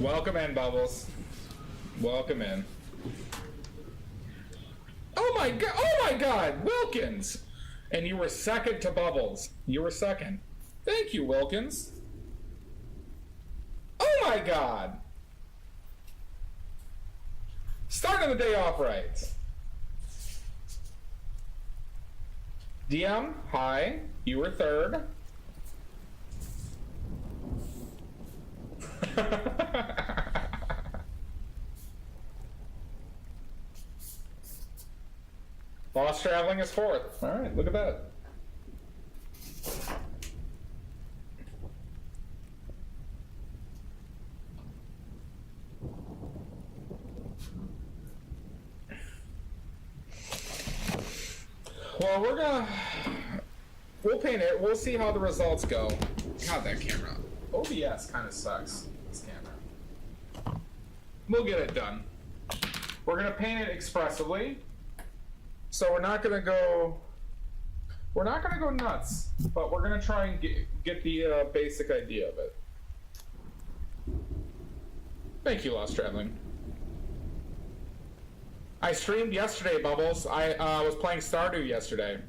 Welcome in, Bubbles. Welcome in. Oh my god! Oh my god! Wilkins! And you were second to Bubbles. You were second. Thank you, Wilkins. Oh my god! Starting the day off right. DM, hi. You were third. Lost Traveling is fourth. Alright, look at that. Well, we'll paint it. We'll see how the results go. God, that camera. OBS kind of sucks, this camera. We'll get it done. We're gonna paint it expressively. So we're not gonna go nuts, but we're gonna try and get the basic idea of it. Thank you, Lost Traveling. I streamed yesterday, Bubbles. I was playing Stardew yesterday.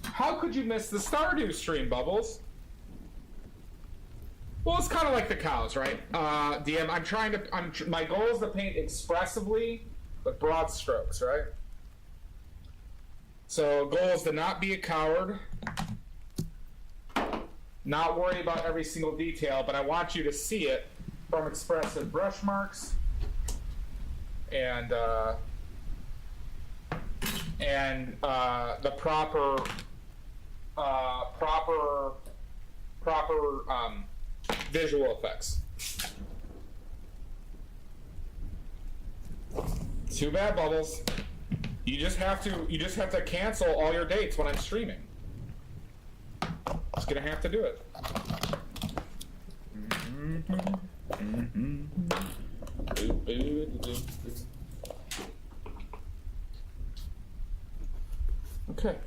How could you miss the Stardew stream, Bubbles? Well, it's kind of like the cows, right? DM, my goal is to paint expressively with broad strokes, right? So, goal is to not be a coward, not worry about every single detail, but I want you to see it from expressive brush marks and the proper visual effects. Too bad, Bubbles. You just have to cancel all your dates when I'm streaming. Just gonna have to do it. Okay.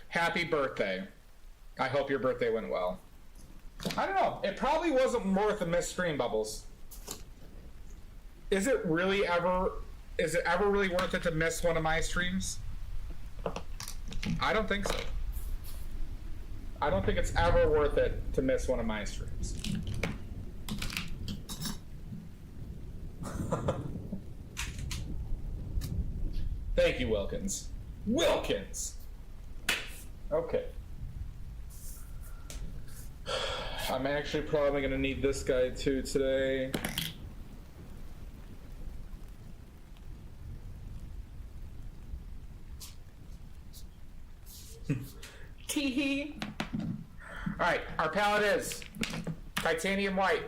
Happy birthday. I hope your birthday went well. I don't know. It probably wasn't worth a missed stream, Bubbles. Is it ever really worth it to miss one of my streams? I don't think so. I don't think it's ever worth it to miss one of my streams. Thank you, Wilkins. Wilkins! Okay. I'm actually probably going to need this guy too today. Tee-hee. Alright, our palette is Titanium White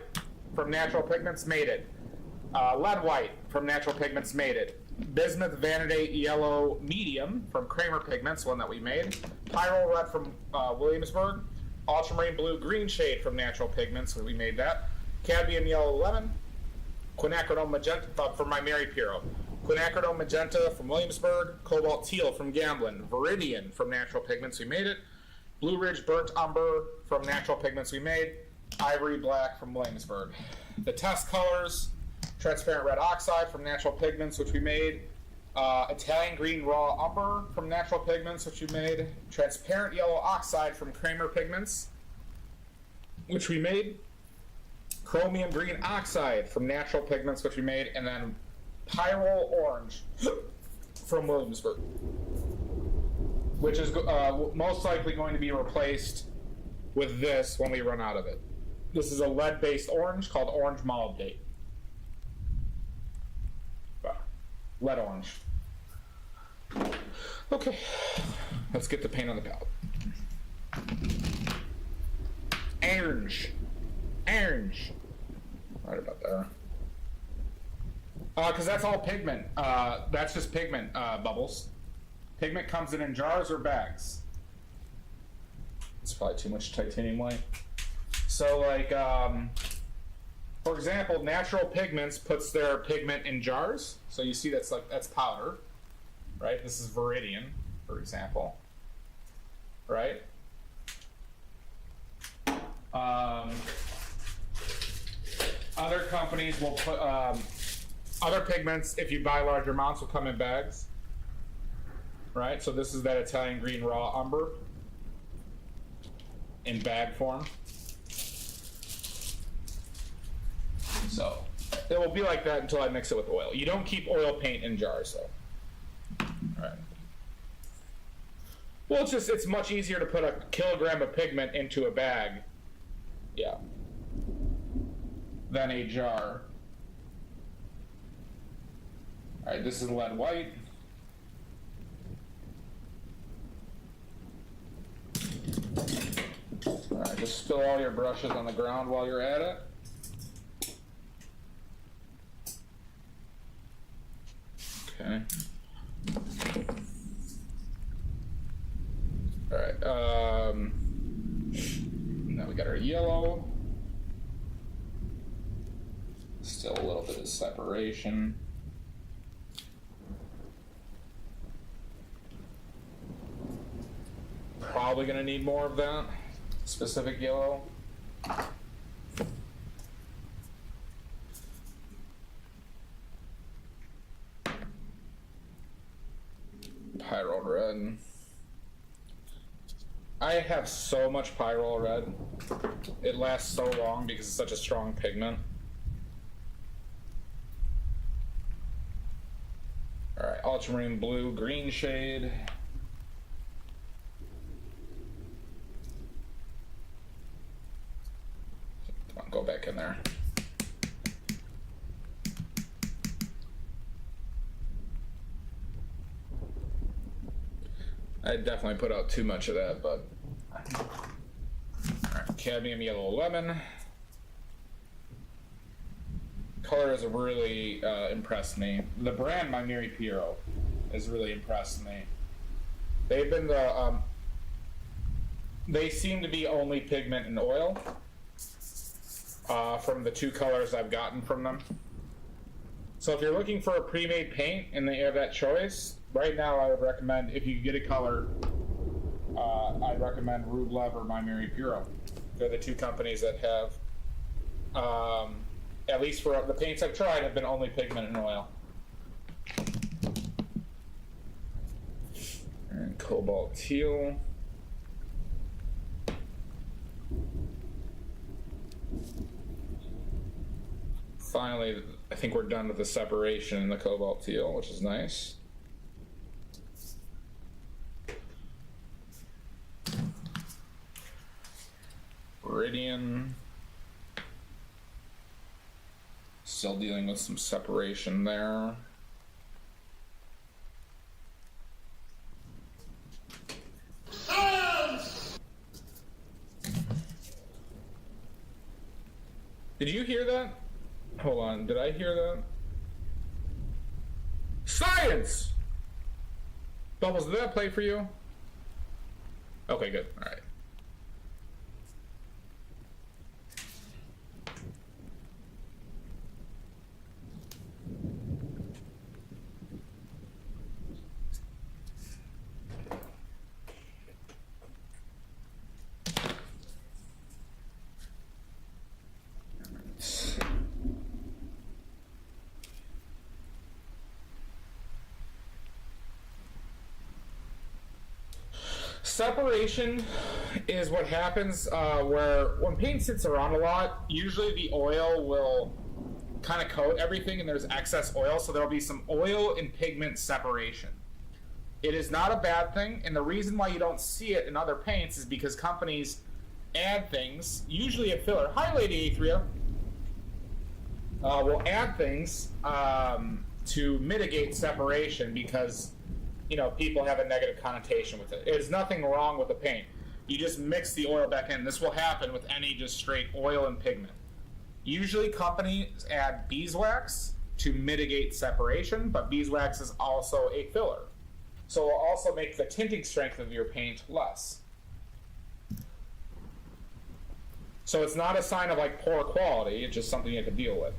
from Natural Pigments, made it. Lead White from Natural Pigments, made it. Bismuth Vanadate Yellow Medium from Kramer Pigments, one that we made. Pyro Red from Williamsburg. Ultramarine Blue Green Shade from Natural Pigments, we made that. Cadmium Yellow Lemon. Quinacridone Magenta from my Mary Piro. Quinacridone Magenta from Williamsburg. Cobalt Teal from Gamblin. Viridian from Natural Pigments, we made it. Blue Ridge Burnt Umber from Natural Pigments, we made. Ivory Black from Williamsburg. The test colors: Transparent Red Oxide from Natural Pigments, which we made. Italian Green Raw Umber from Natural Pigments, which we made. Transparent Yellow Oxide from Kramer Pigments, which we made. Chromium Green Oxide from Natural Pigments, which we made. And then Pyrrole Orange from Williamsburg, which is most likely going to be replaced with this when we run out of it. This is a lead-based orange called Orange Molybdate. Lead orange. Okay, let's get the paint on the palette. Orange. Orange. Right about there. Because that's all pigment. That's just pigment, Bubbles. Pigment comes in jars or bags. It's probably too much titanium white. So, like, for example, Natural Pigments puts their pigment in jars. So you see that's powder, right? This is Viridian, for example, right? Other companies will put other pigments, if you buy larger amounts, will come in bags. Right, so this is that Italian green raw umber in bag form. So it will be like that until I mix it with oil. You don't keep oil paint in jars, though. All right. Well, it's much easier to put a kilogram of pigment into a bag, yeah, than a jar. All right, this is lead white. All right, just spill all your brushes on the ground while you're at it. Okay. All right. Now we got our yellow. Still a little bit of separation. Probably gonna need more of that specific yellow. Pyrrole red. I have so much pyrrole red. It lasts so long because it's such a strong pigment. Alright, ultramarine blue, green shade. Come on, go back in there. I definitely put out too much of that, but... Alright, cadmium yellow lemon. Color has really impressed me. The brand My Mary Piero has really impressed me. They've been the... they seem to be only pigment and oil from the two colors I've gotten from them. So if you're looking for a pre-made paint and they have that choice, right now I would recommend, if you get a color, I'd recommend Rublev or My Mary Piero. They're the two companies that have, at least for the paints I've tried, have been only pigment and oil. And cobalt teal. Finally, I think we're done with the separation in the cobalt teal, which is nice. Iridian. Still dealing with some separation there. Did you hear that? Hold on, did I hear that? Science! Bubbles, did that play for you? Okay, good. All right. Separation is what happens where when paint sits around a lot, usually the oil will kind of coat everything and there's excess oil, so there'll be some oil and pigment separation. It is not a bad thing, and the reason why you don't see it in other paints is because companies add things, usually a filler. Hi, Lady Aethria. Will add things to mitigate separation because, you know, people have a negative connotation with it. There's nothing wrong with the paint. You just mix the oil back in. This will happen with any just straight oil and pigment. Usually companies add beeswax to mitigate separation, but beeswax is also a filler. So it will also make the tinting strength of your paint less. So it's not a sign of like poor quality, it's just something you have to deal with.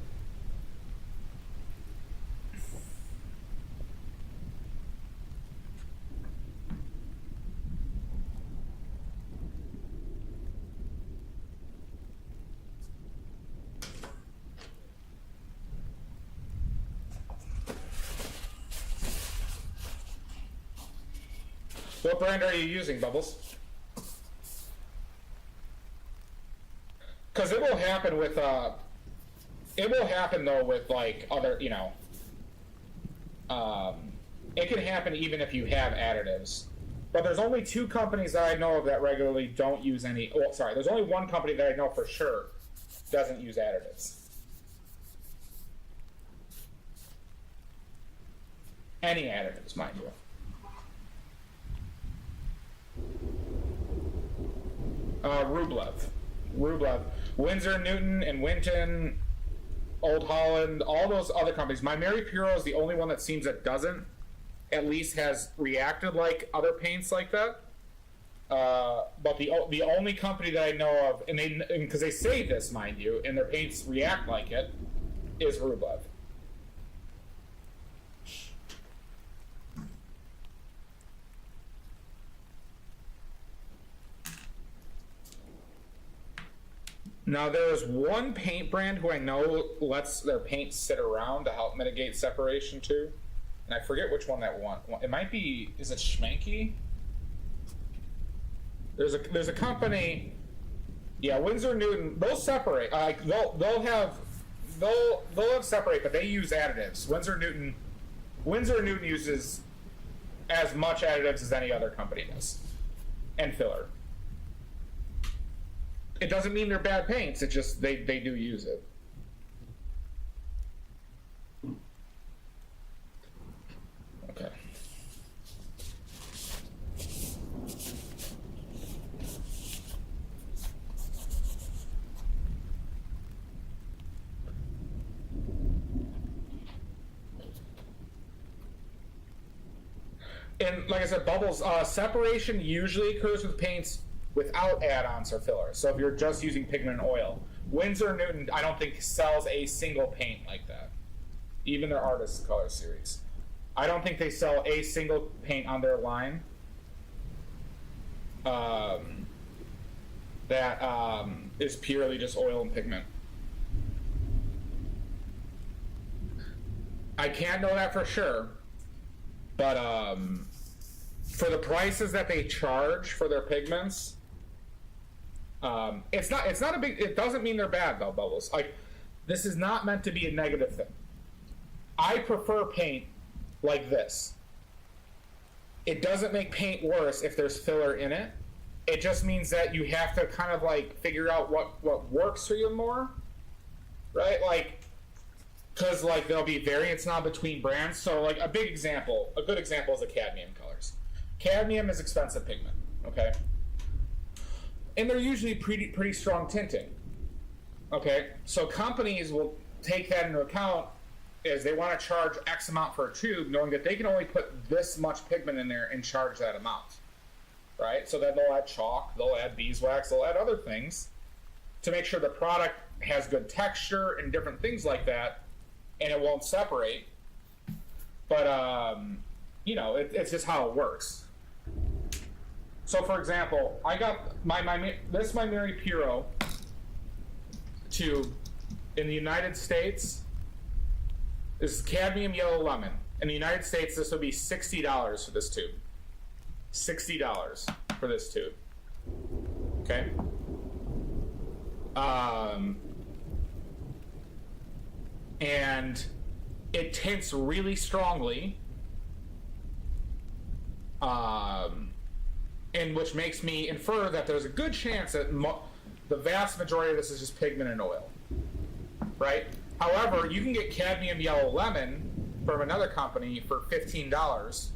What brand are you using, Bubbles? Because it will happen with, it will happen though with like other, you know, it can happen even if you have additives. But there's only 2 companies that I know of that regularly don't use any, oh, sorry, there's only 1 company that I know for sure doesn't use additives. Any additives, mind you. Rublev. Windsor, Newton, and Winton, Old Holland, all those other companies. My Mary Puro is the only one that seems that doesn't, at least has reacted like other paints like that. But the only company that I know of, and because they say this, mind you, and their paints react like it, is Rublev. Now, there's one paint brand who I know lets their paint sit around to help mitigate separation too. And I forget which one that one. It might be, is it Schmanky? There's a company, yeah, Windsor Newton, they'll separate. They'll have separate, but they use additives. Windsor Newton uses as much additives as any other company does. And filler. It doesn't mean they're bad paints, it's just they do use it. Okay. And like I said, Bubbles, separation usually occurs with paints without add-ons or fillers. So if you're just using pigment and oil, Windsor Newton, I don't think sells a single paint like that. Even their Artist Color series, I don't think they sell a single paint on their line that is purely just oil and pigment. I can't know that for sure, but for the prices that they charge for their pigments, it's not a big. It doesn't mean they're bad though, Bubbles. Like, this is not meant to be a negative thing. I prefer paint like this. It doesn't make paint worse if there's filler in it. It just means that you have to kind of like figure out what works for you more, right? Like, because like there'll be variance now between brands. So like a good example is the cadmium colors. Cadmium is expensive pigment, okay? And they're usually pretty strong tinting. Okay, so companies will take that into account as they want to charge X amount for a tube, knowing that they can only put this much pigment in there and charge that amount, right? So then they'll add chalk, they'll add beeswax, they'll add other things to make sure the product has good texture and different things like that, and it won't separate. But you know, it's just how it works. So, for example, I got my Mary Puro tube in the United States. This is cadmium yellow lemon. In the United States, this would be $60 for this tube. $60 for this tube. Okay. And it tints really strongly. And which makes me infer that there's a good chance that the vast majority of this is just pigment and oil, right? However, you can get cadmium yellow lemon from another company for $15,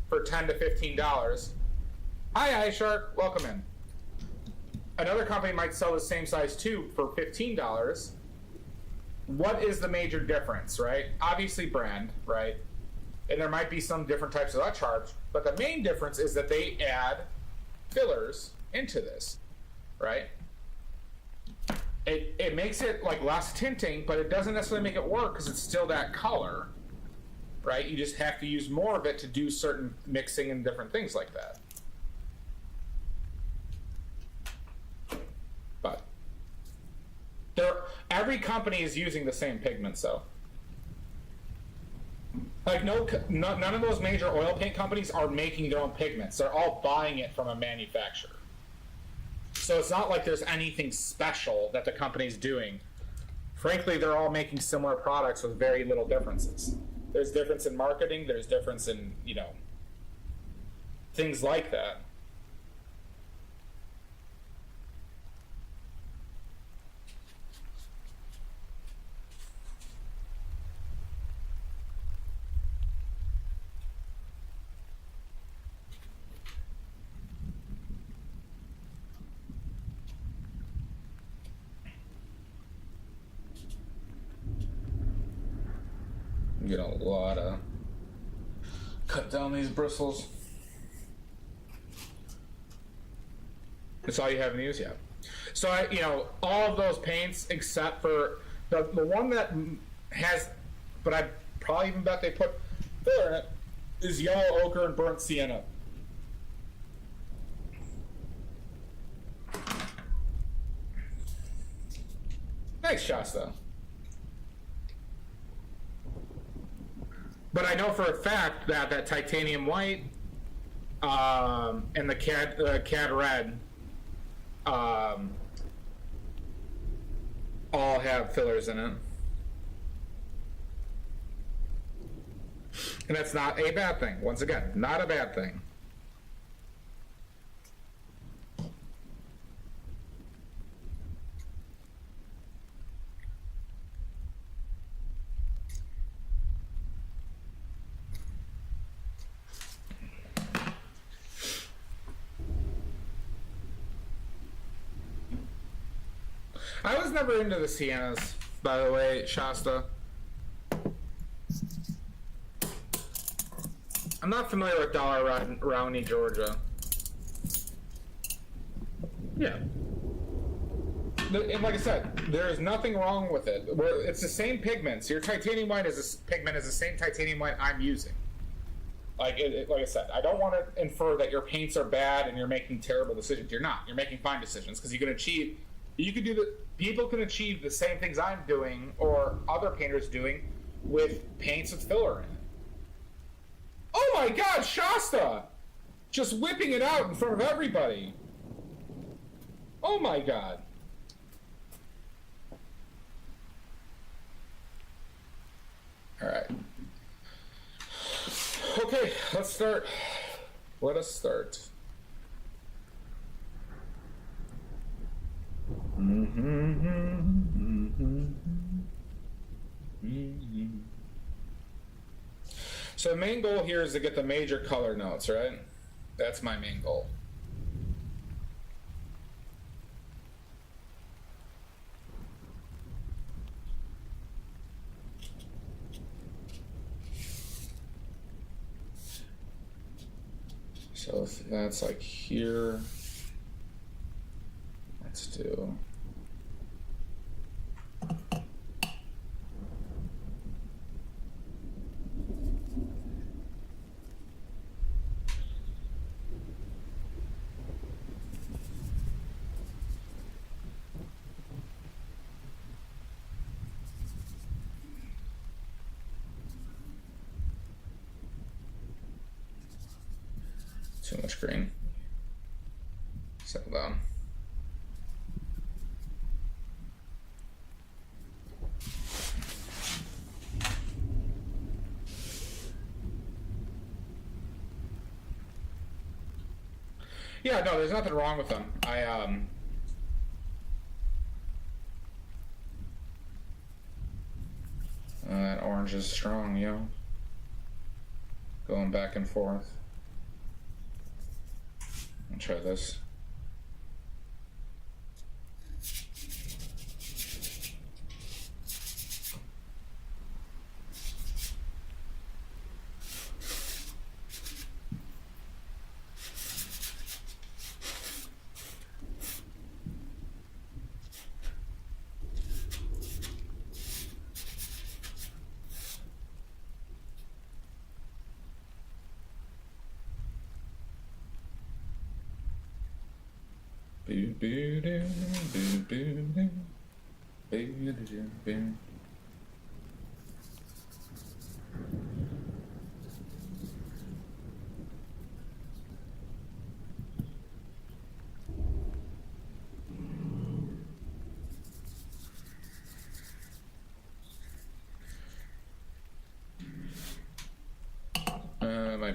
for $10 to $15. Hi, iShark, welcome in. Another company might sell the same size tube for $15. What is the major difference, right? Obviously brand, right? And there might be some different types of upcharge, but the main difference is that they add fillers into this, right? It makes it like less tinting, but it doesn't necessarily make it work because it's still that color, right? You just have to use more of it to do certain mixing and different things like that. But every company is using the same pigments, though. Like none of those major oil paint companies are making their own pigments. They're all buying it from a manufacturer. So it's not like there's anything special that the company's doing. Frankly, they're all making similar products with very little differences. There's difference in marketing. There's difference in, things like that. Get a lot of cut down these bristles. That's all you have in use yet. So all of those paints except for the one that has, but I probably even bet they put filler in it, is yellow ochre and burnt sienna. Nice Shasta. But I know for a fact that that titanium white and the cad red all have fillers in it. And that's not a bad thing. Once again, not a bad thing. I was never into the siennas, by the way, Shasta. I'm not familiar with Dollar Rowney, Georgia. Yeah. And like I said, there is nothing wrong with it. It's the same pigments. Your titanium white pigment is the same titanium white I'm using. Like I said, I don't want to infer that your paints are bad and you're making terrible decisions. You're not. You're making fine decisions because people can achieve the same things I'm doing or other painters doing with paints with filler in it. Oh my God, Shasta! Just whipping it out in front of everybody. Oh my God. All right. Okay, let's start. Let us start. So the main goal here is to get the major color notes, right? That's my main goal. So if that's like here, let's do. Too much green. Settle down. Yeah, no, there's nothing wrong with them. That orange is strong, yo. Going back and forth. I'll try this.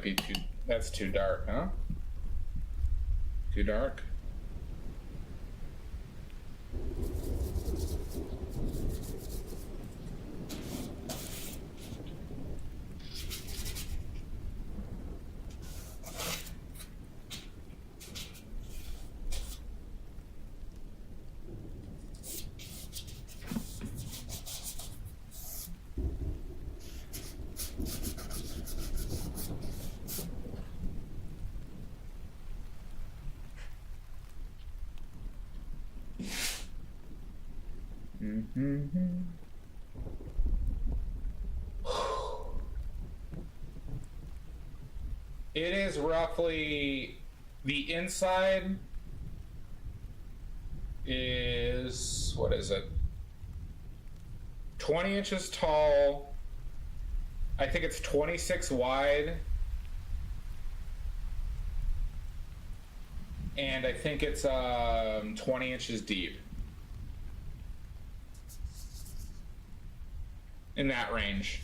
might be too... That's too dark, huh? Too dark? It is roughly, the inside is, what is it? 20 inches tall. I think it's 26 wide. And I think it's 20 inches deep. In that range.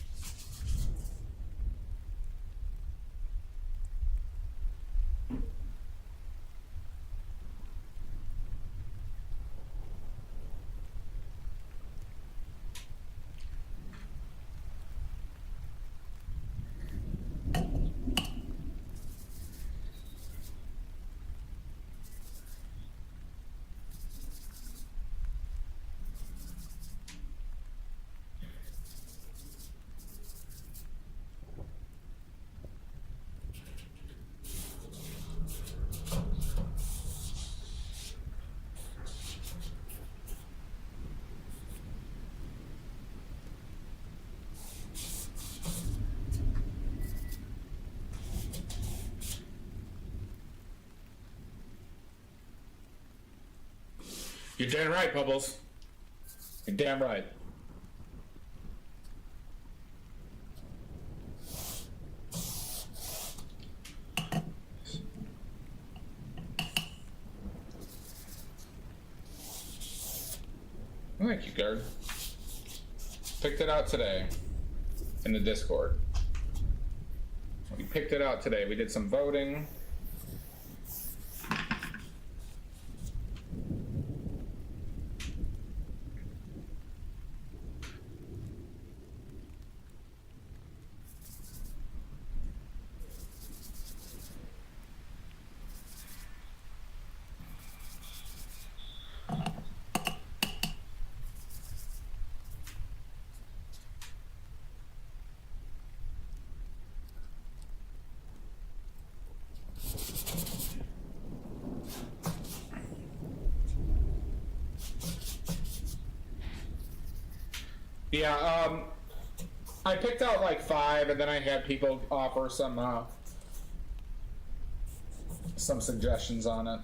You're damn right, Bubbles. You're damn right. Thank you, Gerd. Picked it out today in the Discord. We picked it out today. We did some voting. Yeah, I picked out like 5, and then I had people offer some suggestions on it.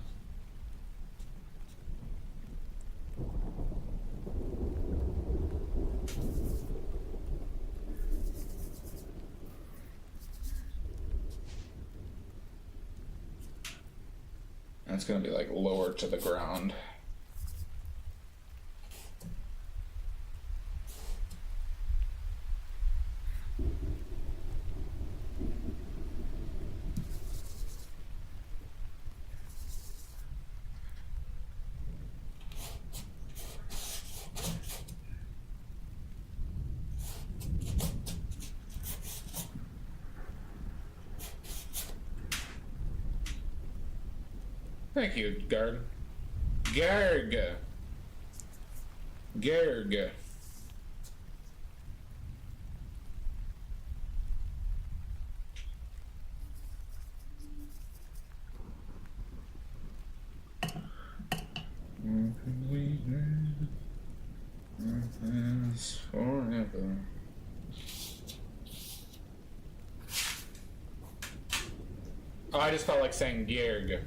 That's gonna be like lower to the ground. Thank you, Garg. Garg. Garg. Forever. Oh, I just felt like saying Garg.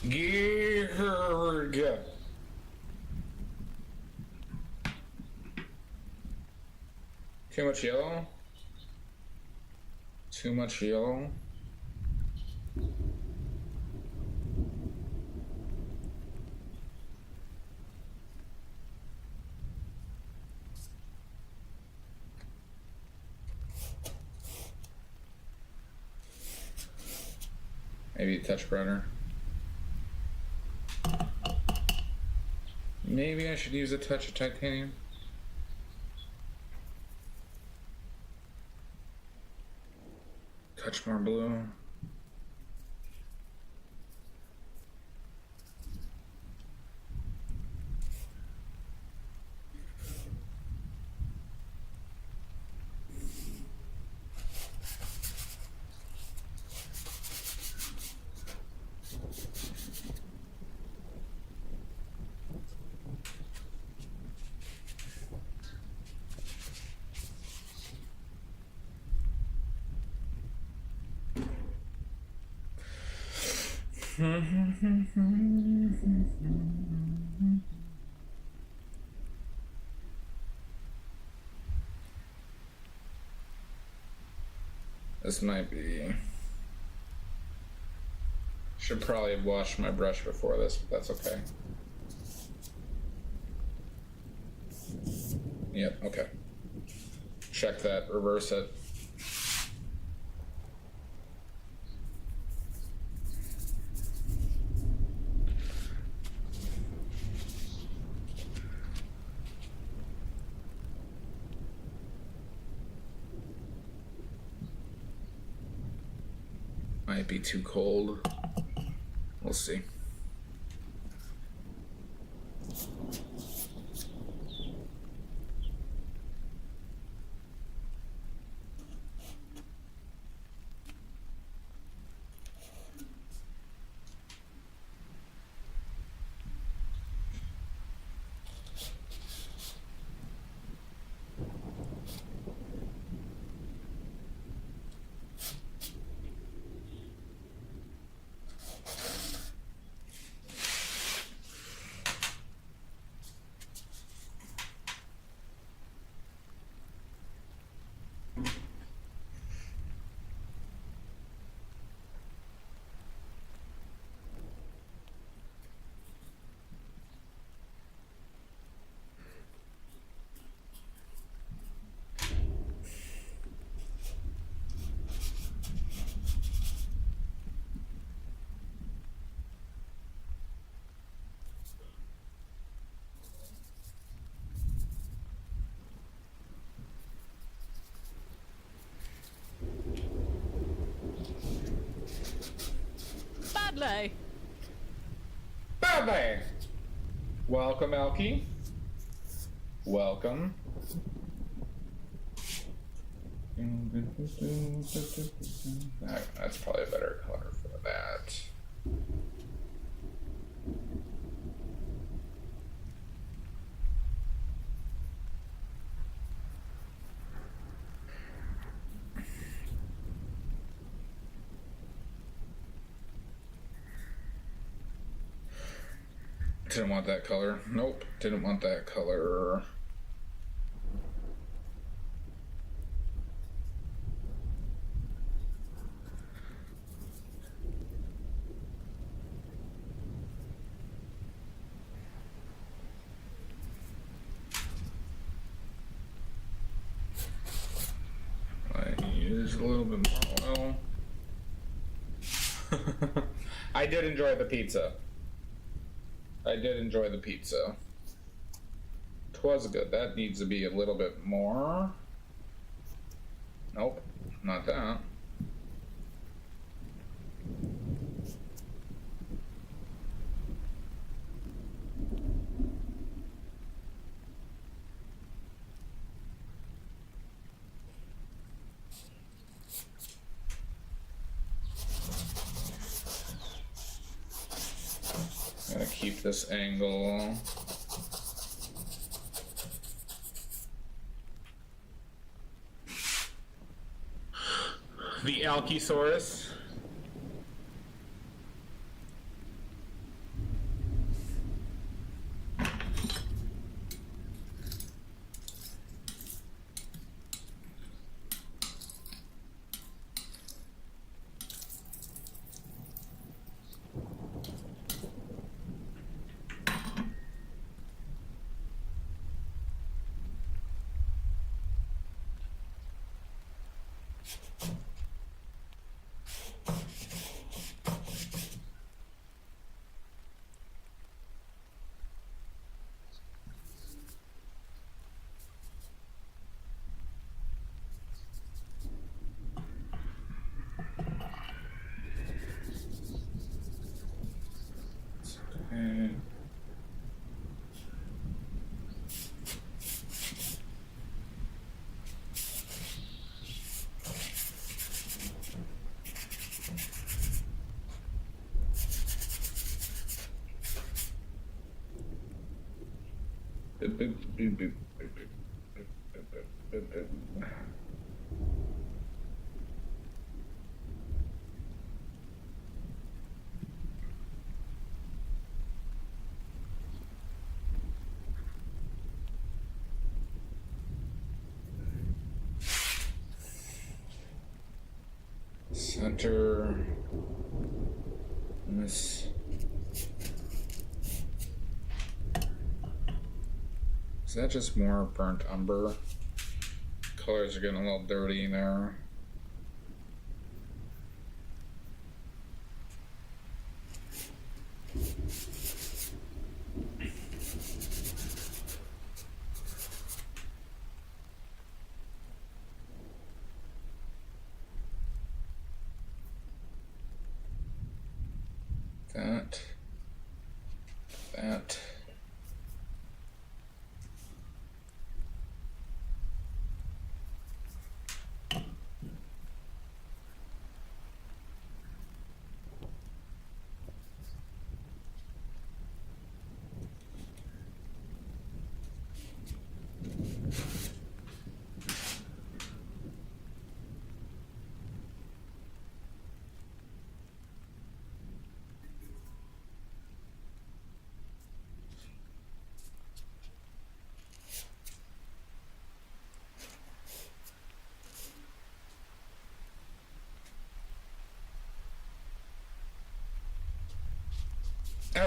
Georg. Too much yellow? Too much yellow? Maybe a touch brighter. Maybe I should use a touch of titanium. Touch more blue. This might be... Should probably have washed my brush before this, but that's okay. Yep, okay. Check that, reverse it. Might be too cold. We'll see. Badly. Badly! Welcome, Elkie. Welcome. That's probably a better color for that. Didn't want that color. Nope, didn't want that color. I use a little bit more oil. I did enjoy the pizza. I did enjoy the pizza. 'Twas good. That needs to be a little bit more. Nope, not that. Gotta keep this angle. The Alkysaurus. Center. This. Is that just more burnt umber? Colors are getting a little dirty there. That.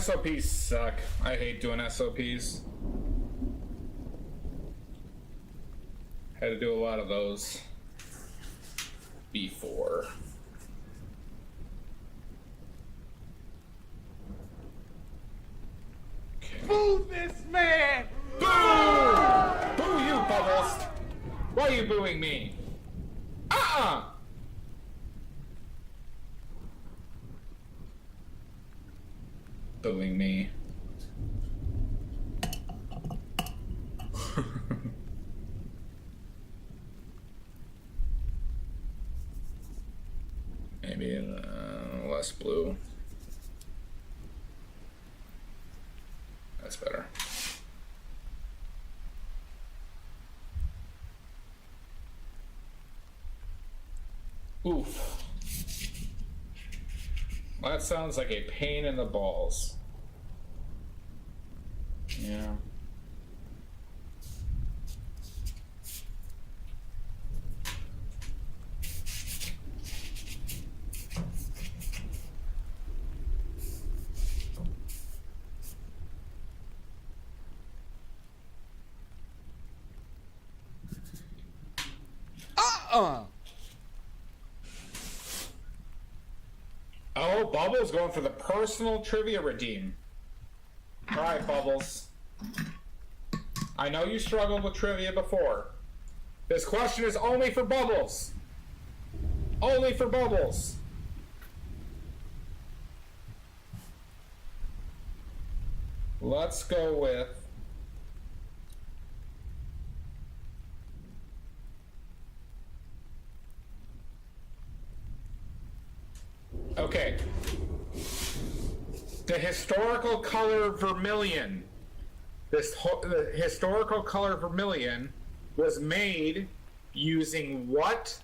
SOPs suck. I hate doing SOPs. Had to do a lot of those before. Okay. Boo this man! Boo! Boo you, Bubbles! Why are you booing me? Booing me. Maybe less blue. That's better. Oof. Well, that sounds like a pain in the balls. Yeah. Oh, Bubbles going for the personal trivia redeem. All right, Bubbles. I know you struggled with trivia before. This question is only for Bubbles. Only for Bubbles. Let's go with... Okay. The historical color vermilion. The historical color vermilion was made using what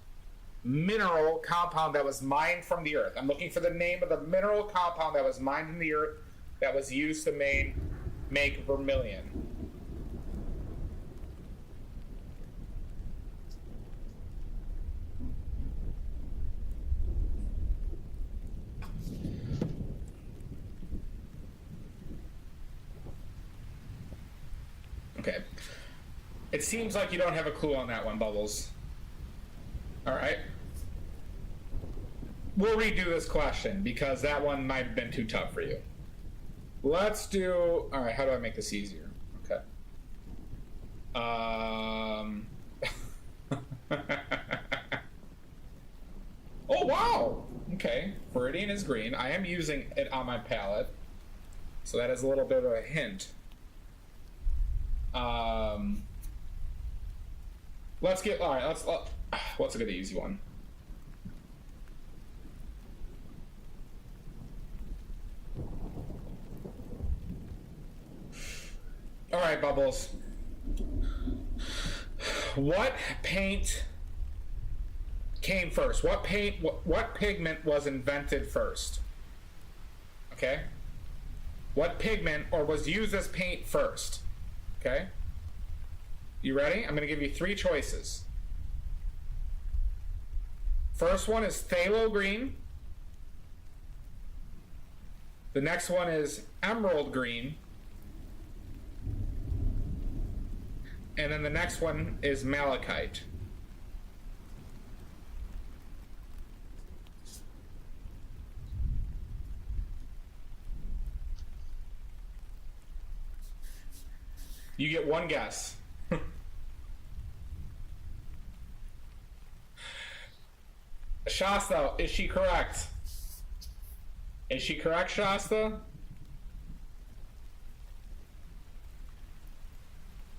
mineral compound that was mined from the earth? I'm looking for the name of the mineral compound that was mined in the earth that was used to make vermilion. Okay. It seems like you don't have a clue on that one, Bubbles. All right. We'll redo this question because that one might have been too tough for you. Let's do... All right, how do I make this easier? Okay. Oh, wow! Okay. Viridian is green. I am using it on my palette. So that is a little bit of a hint. Let's get... All right, let's get the easy one. All right, Bubbles. What paint came first? What pigment was invented first? Okay? What pigment or was used as paint first? Okay? You ready? I'm going to give you 3 choices. First one is phthalo green. The next one is emerald green. And then the next one is malachite. You get one guess. Shasta, is she correct? Is she correct, Shasta?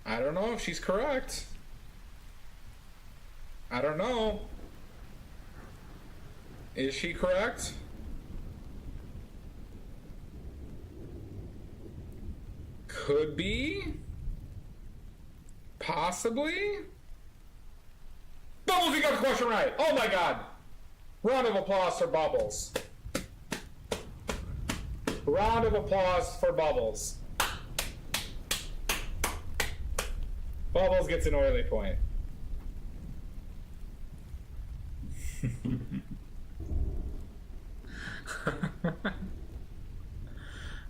I don't know if she's correct. I don't know. Is she correct? Could be. Possibly. Bubbles, you got the question right. Oh my God. Round of applause for Bubbles. Round of applause for Bubbles. Bubbles gets an oily point.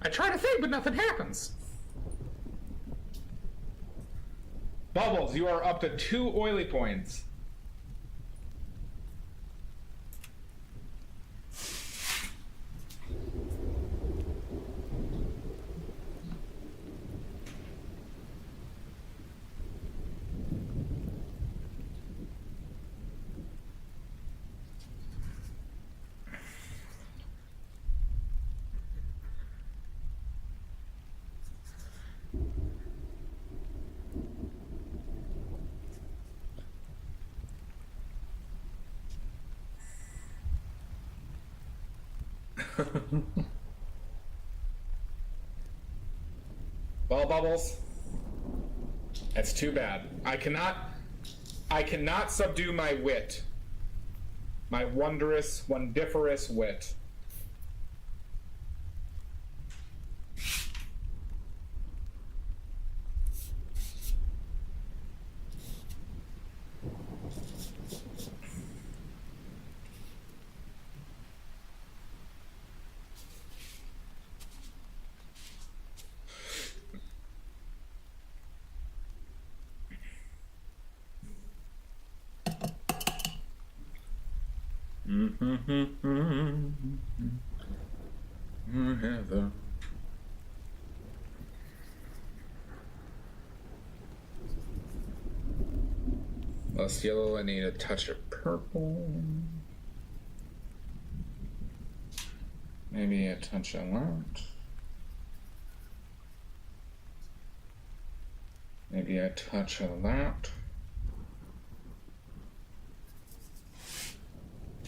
I try to think, but nothing happens. Bubbles, you are up to 2 oily points. Well, Bubbles, that's too bad. I cannot subdue my wit. My wondrous, wondiferous wit. Heather. Less yellow, I need a touch of purple. Maybe a touch of that. Maybe a touch of that.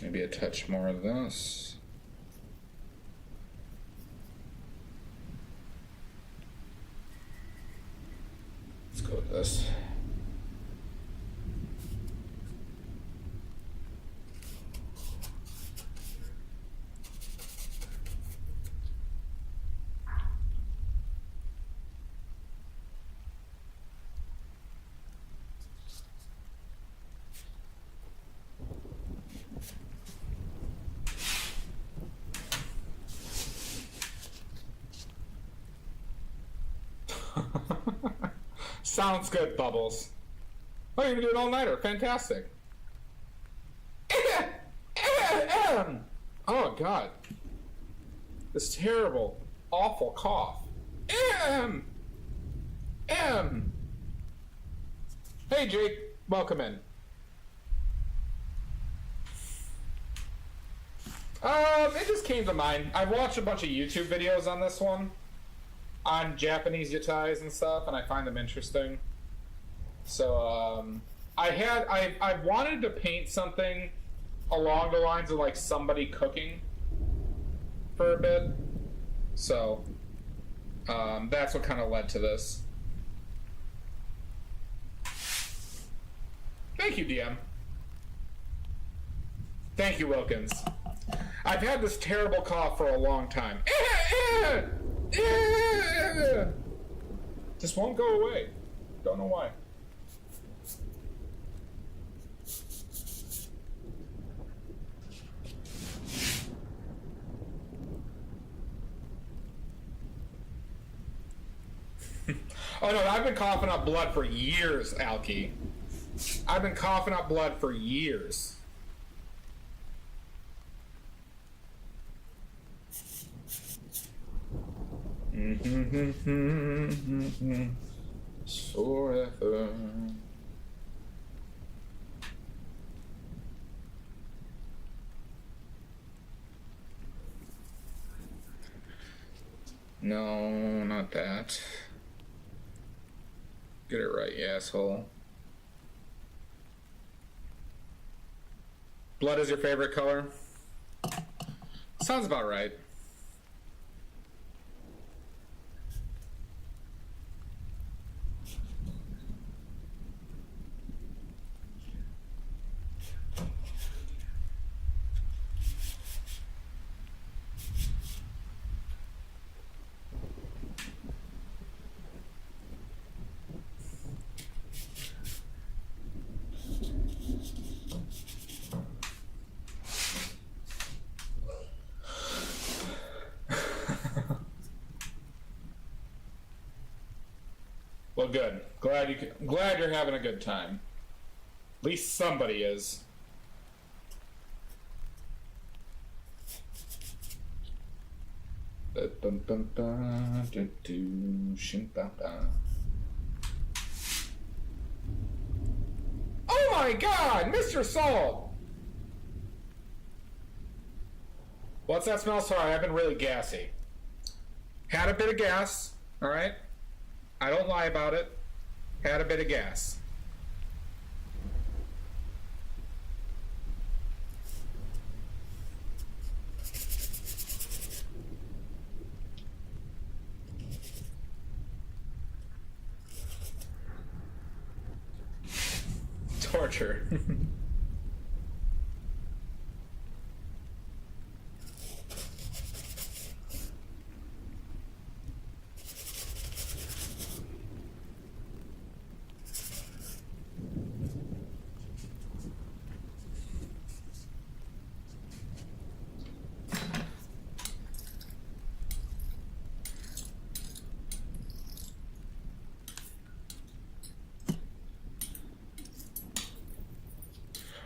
Maybe a touch more of this. Let's go with this. Sounds good, Bubbles. Oh, you're doing all-nighter. Fantastic. Oh, God. This terrible, awful cough. Hey, Jake. Welcome in. It just came to mind. I've watched a bunch of YouTube videos on this one. On Japanese yatais and stuff, and I find them interesting. So, I wanted to paint something along the lines of like somebody cooking for a bit. So, that's what kind of led to this. Thank you, DM. Thank you, Wilkins. I've had this terrible cough for a long time. Just won't go away. Don't know why. Oh no, I've been coughing up blood for years, Alki. I've been coughing up blood for years. Forever. No, not that. Get it right, you asshole. Blood is your favorite color? Sounds about right. Well, good. Glad you're having a good time. At least somebody is. Oh my God, Mr. Salt! What's that smell? Sorry, I've been really gassy. Had a bit of gas, all right? I don't lie about it. Had a bit of gas. Torture.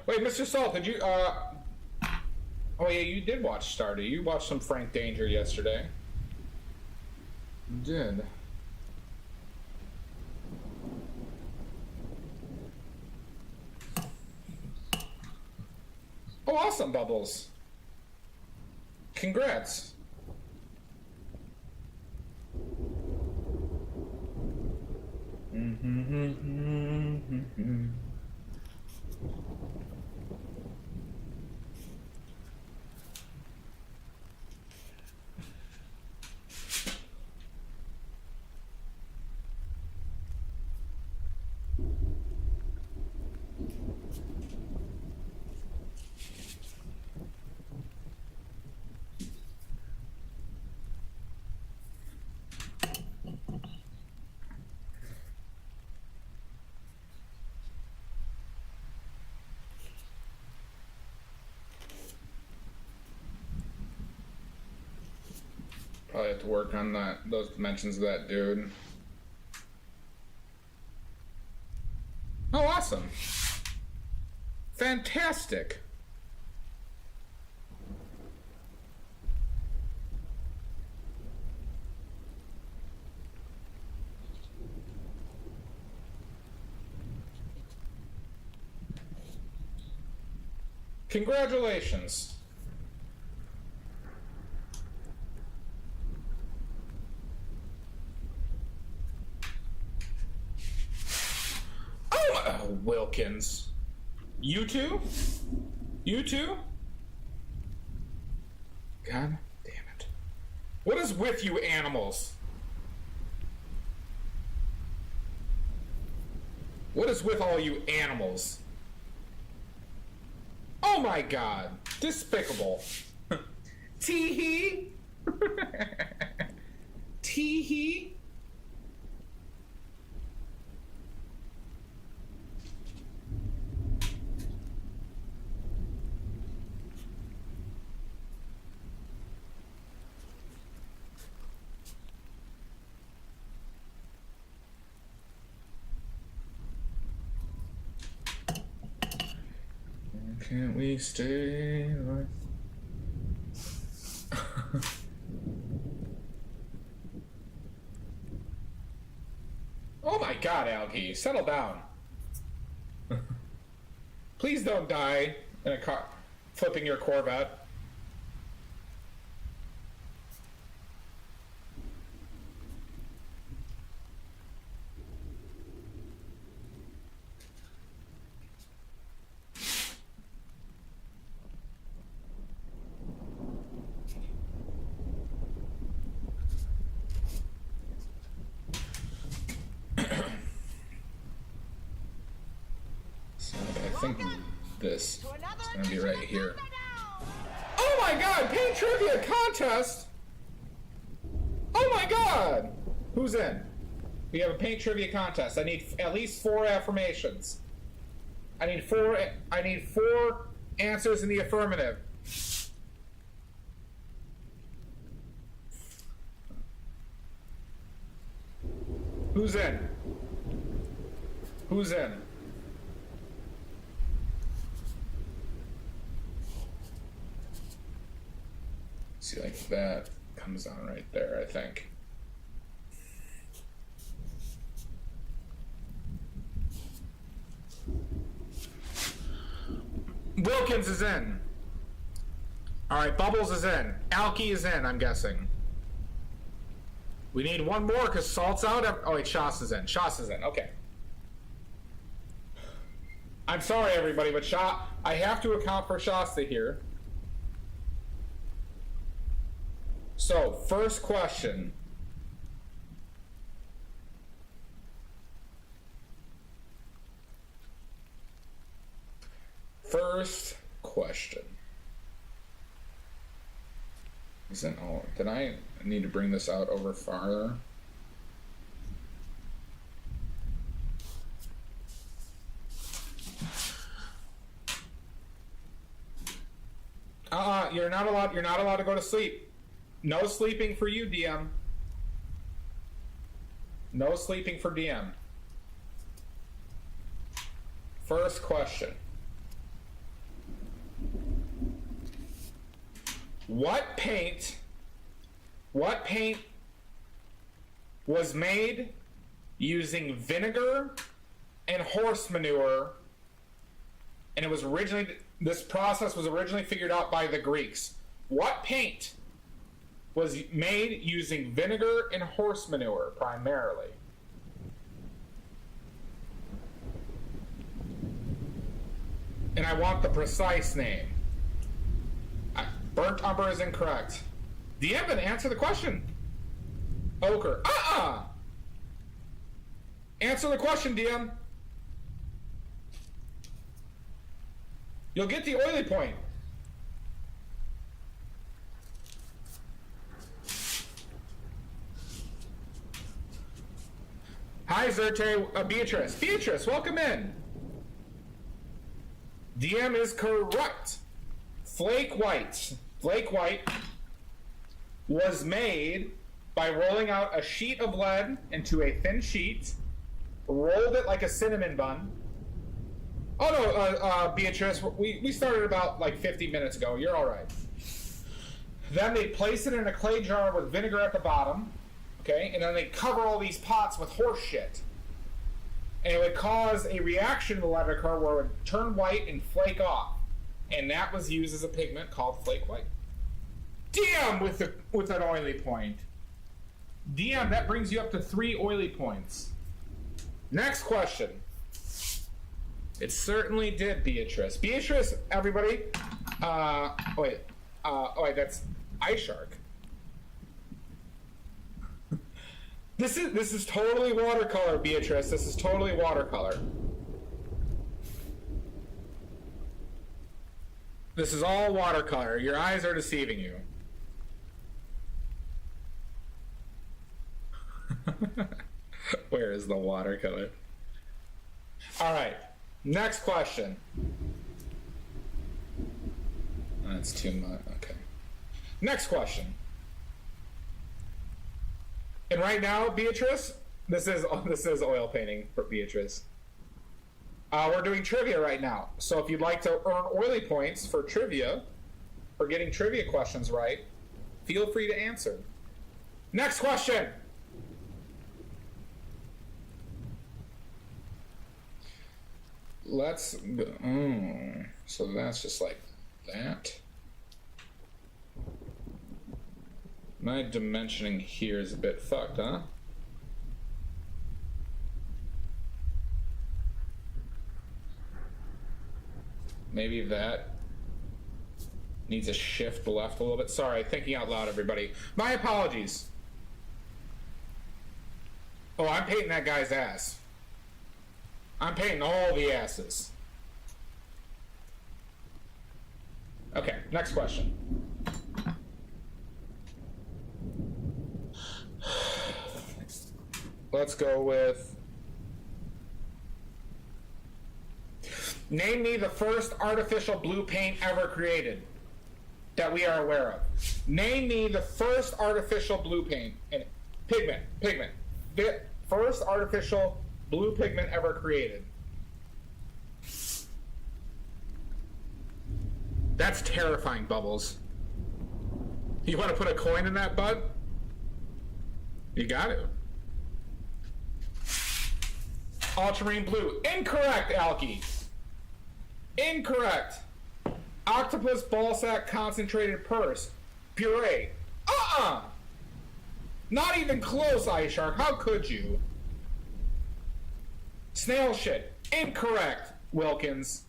Wait, Mr. Salt, did you, oh yeah, you did watch Stardew. You watched some Frank Danger yesterday. You did. Oh, awesome, Bubbles. Congrats. Probably have to work on those dimensions of that dude. Oh, awesome. Fantastic. Congratulations. Oh, Wilkins. You too? You too? God damn it. What is with you animals? What is with all you animals? Oh my god. Despicable. Tee-hee. Tee-hee. Can't we stay like... Oh my god, Algie, settle down. Please don't die in a car flipping your Corvette. I think this is gonna be right here. Oh my god, paint trivia contest! Oh my god! Who's in? We have a paint trivia contest. I need at least 4 affirmations. I need four answers in the affirmative. Who's in? Who's in? See, like that comes on right there, I think. Wilkins is in. All right, Bubbles is in. Alky is in, I'm guessing. We need one more because Salt's out. Oh wait, Shas is in. Shas is in. Okay. I'm sorry, everybody, but I have to account for Shasta here. So, first question. First question. Isn't all? Did I need to bring this out over farther? You're not allowed. You're not allowed to go to sleep. No sleeping for you, DM. No sleeping for DM. First question. What paint was made using vinegar and horse manure, and it was originally, this process was originally figured out by the Greeks. What paint was made using vinegar and horse manure primarily? And I want the precise name. Burnt umber is incorrect. DM, then answer the question. Ochre. Answer the question, DM. You'll get the oily point. Hi, Zerte. Beatrice. Beatrice, welcome in. DM is correct. Flake white. Flake white was made by rolling out a sheet of lead into a thin sheet, rolled it like a cinnamon bun. Oh no, Beatrice, we started about like 50 minutes ago. You're all right. Then they place it in a clay jar with vinegar at the bottom, okay? And then they cover all these pots with horse shit. And it would cause a reaction in the lead occur where it would turn white and flake off. And that was used as a pigment called flake white. DM with an oily point. DM, that brings you up to 3 oily points. Next question. It certainly did, Beatrice. Beatrice, everybody. Wait, that's Ice Shark. This is totally watercolor, Beatrice. This is totally watercolor. This is all watercolor. Your eyes are deceiving you. Where is the watercolor? All right. Next question. That's too much. Okay. Next question. And right now, Beatrice, this is oil painting for Beatrice. We're doing trivia right now. So if you'd like to earn oily points for trivia, for getting trivia questions right, feel free to answer. Next question. Let's go. So that's just like that. My dimensioning here is a bit fucked, huh? Maybe that needs a shift left a little bit. Sorry, thinking out loud, everybody. My apologies. Oh, I'm painting that guy's ass. I'm painting all the asses. Okay, next question. Let's go with... Name me the first artificial blue paint ever created that we are aware of. Name me the first artificial blue paint and pigment. The first artificial blue pigment ever created. That's terrifying, Bubbles. You want to put a coin in that, bud? You got it. Ultramarine blue. Incorrect, Alki. Incorrect. Octopus ballsack concentrated purse. Puree. Not even close, Ice Shark. How could you? Snail shit. Incorrect, Wilkins.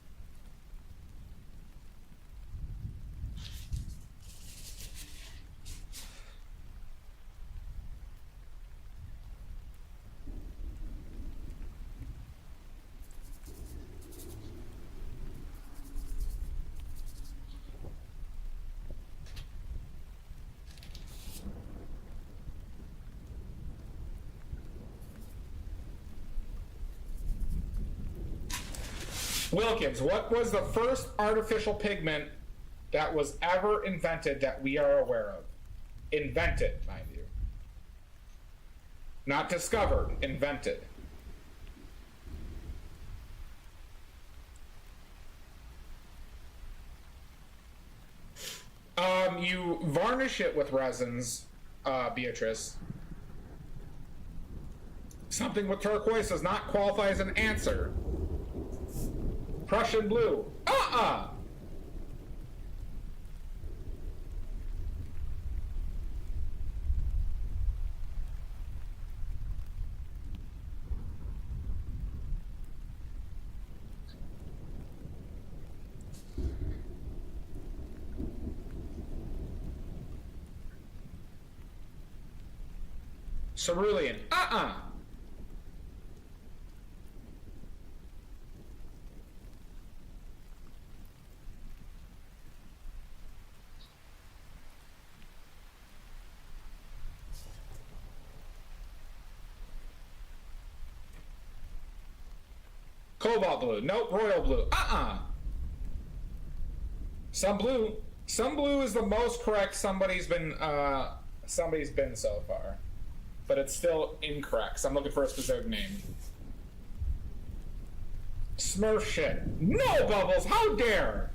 Wilkins, what was the first artificial pigment that was ever invented that we are aware of? Invented, mind you. Not discovered, invented. You varnish it with resins, Beatrice. Something with turquoise does not qualify as an answer. Prussian blue. Cerulean. Cobalt blue. Nope. Royal blue. Some blue. Some blue is the most correct somebody's been so far. But it's still incorrect, so I'm looking for a specific name. Smurf shit. No, Bubbles! How dare!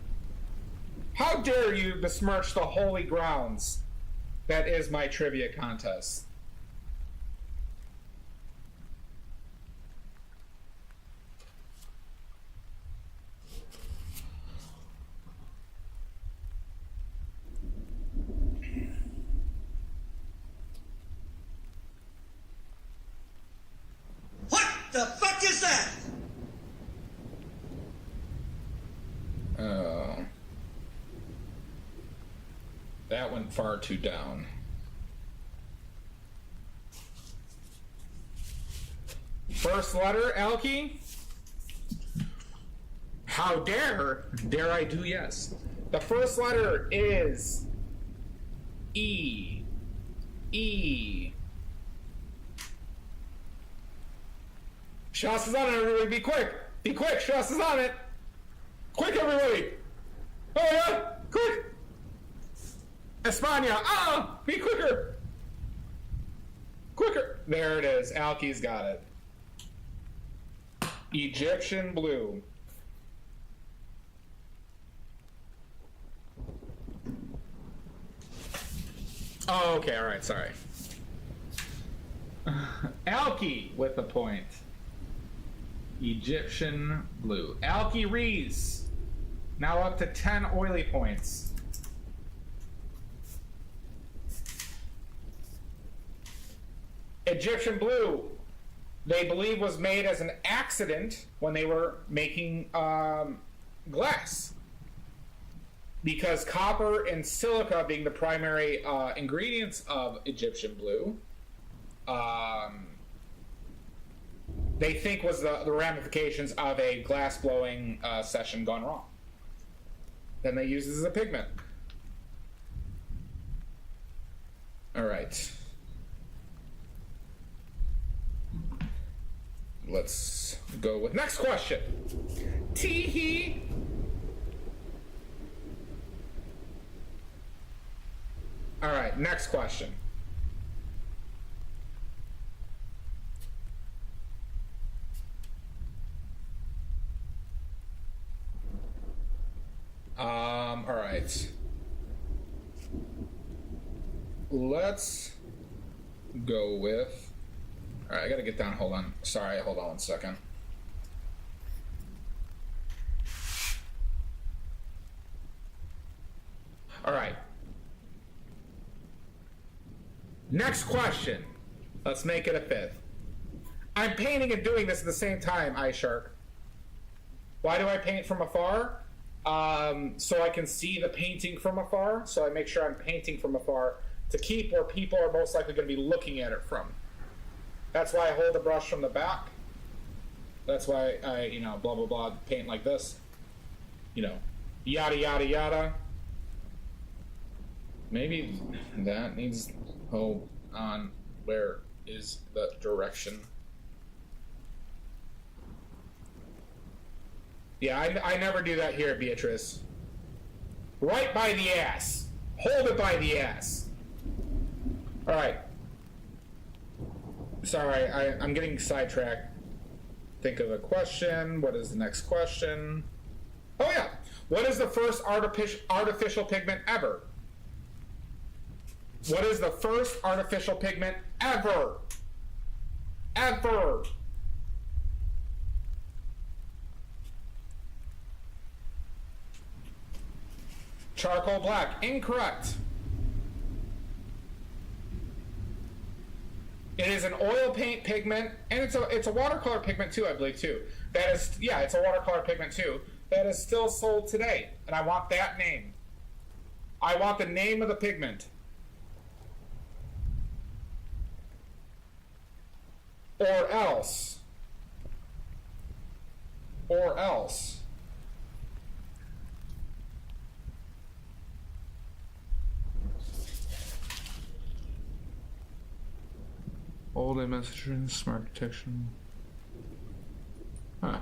How dare you besmirch the holy grounds that is my trivia contest? The fuck is that? Oh. That went far too down. First letter, Alki? How dare I do yes? The first letter is E. E. Shots is on it, everybody. Be quick. Be quick. Shots is on it. Quick, everybody. Oh, yeah. Quick. España. Ah, be quicker. Quicker. There it is. Alky's got it. Egyptian blue. Oh, okay. All right. Sorry. Alky with the point. Egyptian blue. Alky Rees. Now up to 10 oily points. Egyptian blue, they believe was made as an accident when they were making glass. Because copper and silica being the primary ingredients of Egyptian blue, they think was the ramifications of a glass blowing session gone wrong. Then they use it as a pigment. All right. Let's go with next question. Tee-hee. All right, next question. All right. Let's go with. All right, I gotta get down. Hold on. Sorry, hold on 1 second. All right. Next question. Let's make it a fifth. I'm painting and doing this at the same time, Ice Shark. Why do I paint from afar? So I can see the painting from afar. So I make sure I'm painting from afar to keep where people are most likely going to be looking at it from. That's why I hold the brush from the back. That's why I, blah, blah, blah, paint like this. Yada, yada, yada. Maybe that needs, hold on, where is the direction? Yeah, I never do that here, Beatrice. Right by the ass. Hold it by the ass. All right. Sorry, I'm getting sidetracked. Think of a question. What is the next question? Oh, yeah. What is the first artificial pigment ever? What is the first artificial pigment ever? Ever. Charcoal black. Incorrect. It is an oil paint pigment, and it's a watercolor pigment too, I believe too. That is, yeah, it's a watercolor pigment too. That is still sold today, and I want that name. I want the name of the pigment. Or else. Or else. Old messaging, smart detection. Huh.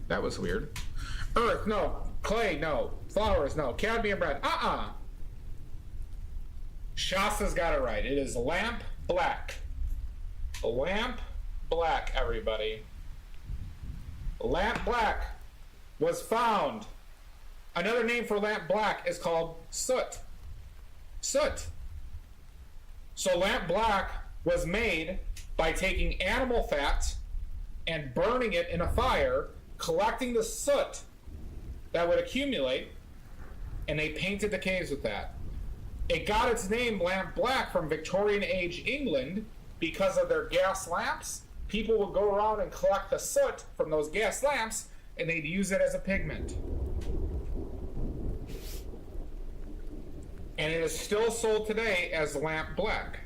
That was weird. Earth, no. Clay, no. Flowers, no. Cadmium red, Shasta's got it right. It is lamp black. Lamp black, everybody. Lamp black was found. Another name for lamp black is called soot. Soot. So lamp black was made by taking animal fat and burning it in a fire, collecting the soot that would accumulate, and they painted the caves with that. It got its name lamp black from Victorian age England because of their gas lamps. People would go around and collect the soot from those gas lamps, and they'd use it as a pigment. And it is still sold today as lamp black.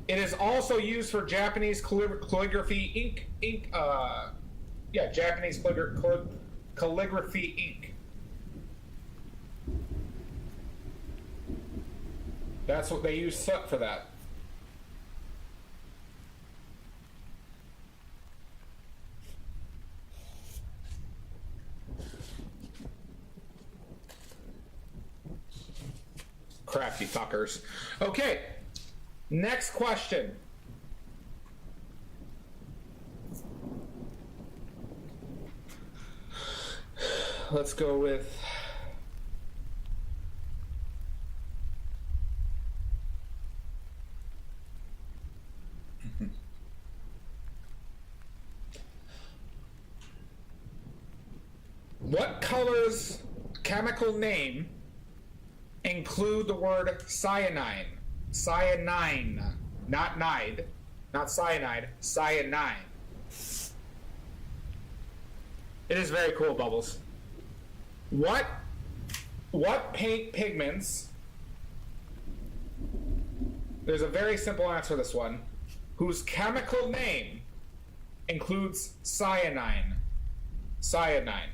It is also used for Japanese calligraphy ink. Japanese calligraphy ink. That's what they use soot for that. Crafty fuckers. Okay, next question. Let's go with... What color's chemical name include the word cyanide? Cyanine, not nide, not cyanide, cyanide. It is very cool, Bubbles. What paint pigments? There's a very simple answer to this one. Whose chemical name includes cyanine? Cyanide.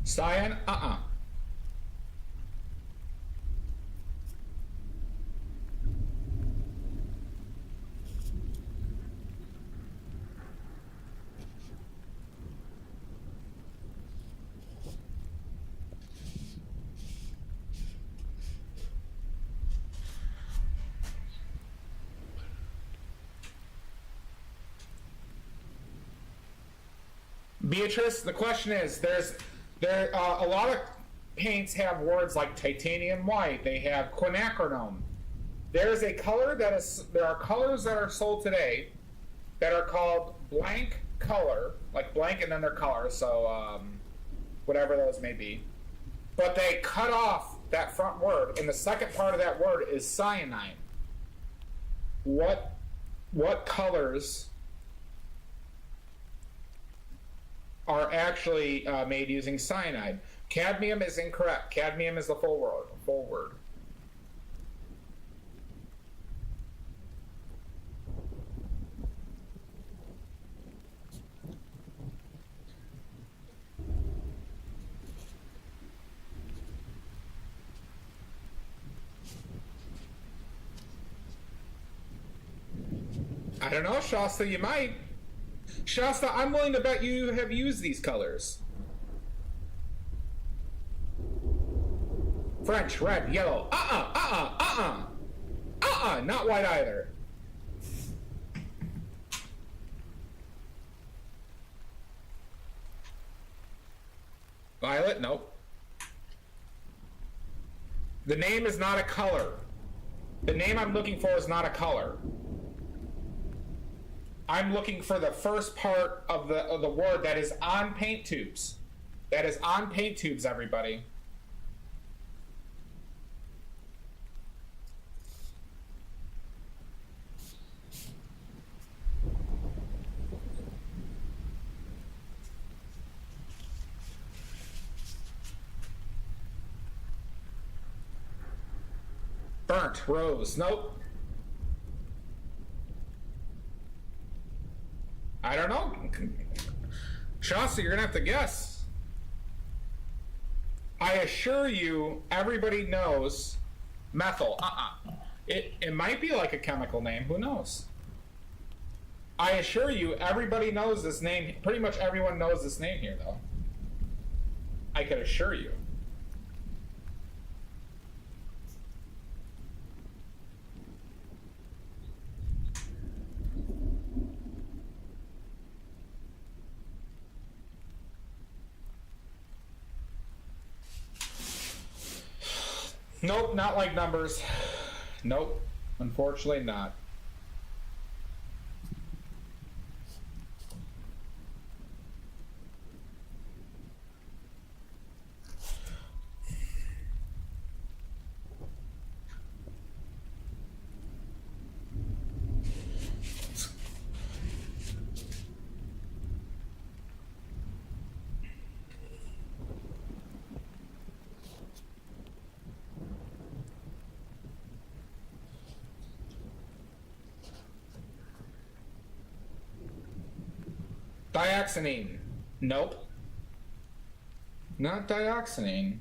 Cyan? Beatrice, the question is, a lot of paints have words like titanium white. They have quinacridone. There is a color that is. There are colors that are sold today that are called blank color, like blank and then their color. So whatever those may be. But they cut off that front word, and the second part of that word is cyanide. What colors are actually made using cyanide? Cadmium is incorrect. Cadmium is the full word. Full word. I don't know, Shasta, you might. Shasta, I'm willing to bet you have used these colors. French, red, yellow. Not white either. Violet, nope. The name is not a color. The name I'm looking for is not a color. I'm looking for the first part of the word that is on paint tubes. That is on paint tubes, everybody. Burnt rose. Nope. I don't know. Shasta, you're gonna have to guess. I assure you, everybody knows methyl. It might be like a chemical name. Who knows? I assure you, everybody knows this name. Pretty much everyone knows this name here, though. I can assure you. Nope, not like numbers. Nope, unfortunately not. Dioxanine. Nope. Not dioxanine.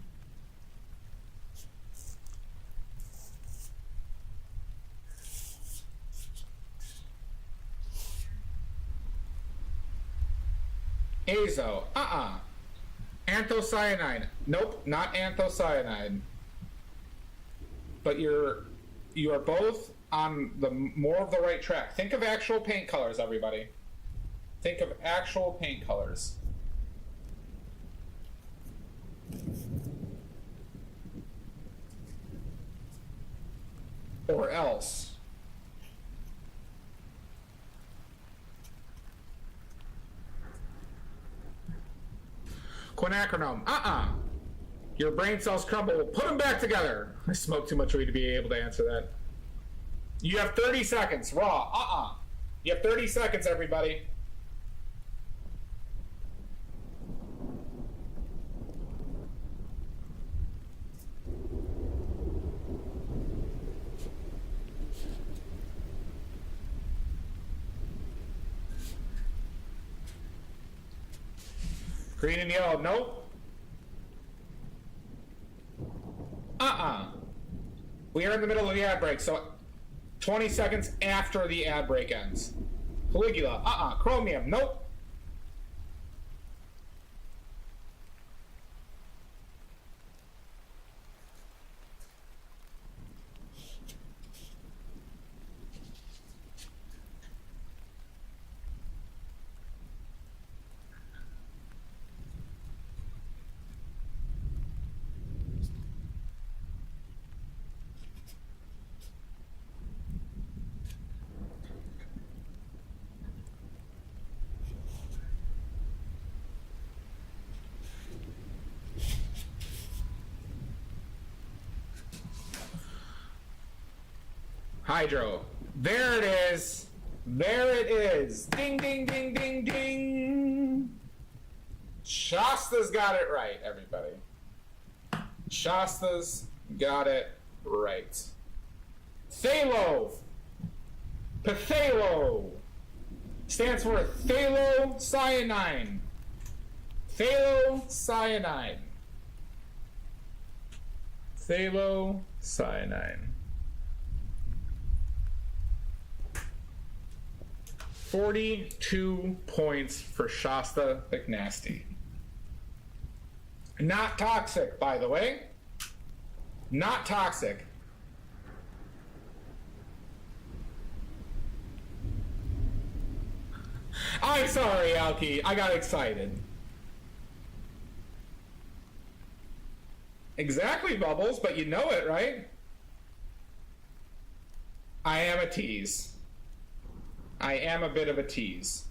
Azo. Anthocyanide. Nope, not anthocyanide. But you are both on the more of the right track. Think of actual paint colors, everybody. Think of actual paint colors. Or else. Quinacridone. Your brain cells crumble. Put them back together. I smoked too much weed to be able to answer that. You have 30 seconds. Raw. You have 30 seconds, everybody. Green and yellow. Nope. We are in the middle of the ad break, so 20 seconds after the ad break ends. Caligula. Chromium. Nope. Hydro. There it is. There it is. Ding, ding, ding, ding, ding. Shasta's got it right, everybody. Shasta's got it right. Phthalo. Phthalo. Stands for phthalocyanine. Phthalocyanine. Phthalocyanine. 42 points for Shasta McNasty. Not toxic, by the way. Not toxic. I'm sorry, Alki. I got excited. Exactly, Bubbles, but you know it, right? I am a tease. I am a bit of a tease.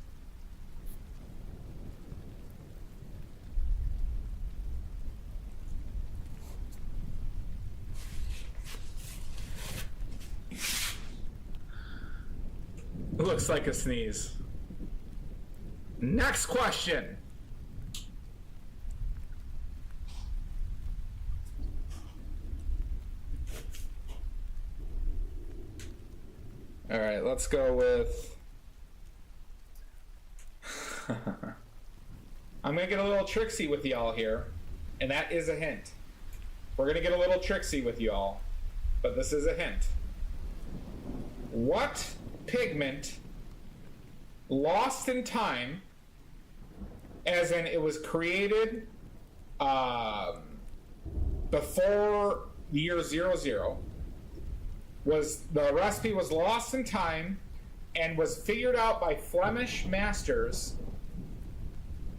Looks like a sneeze. Next question. All right, let's go with... I'm going to get a little tricksy with y'all here, and that is a hint. We're going to get a little tricksy with y'all, but this is a hint. What pigment lost in time, as in it was created before year 00, was the recipe was lost in time and was figured out by Flemish masters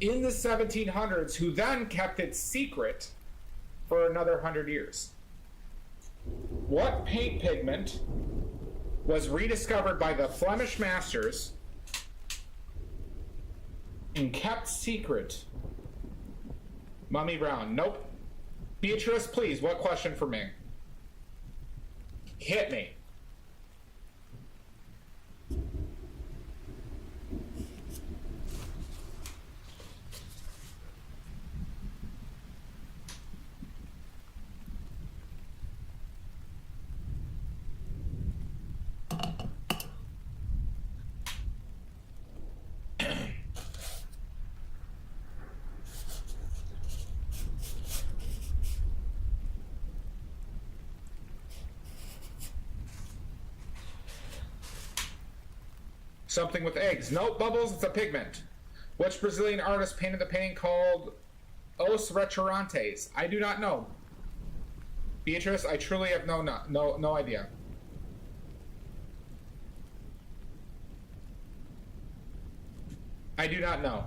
in the 1700s, who then kept it secret for another 100 years. What paint pigment was rediscovered by the Flemish masters and kept secret? Mummy Brown. Nope. Beatrice, please, what question for me? Hit me. Something with eggs. Nope, Bubbles, it's a pigment. Which Brazilian artist painted the painting called Os Restaurantes? I do not know. Beatrice, I truly have no idea. I do not know.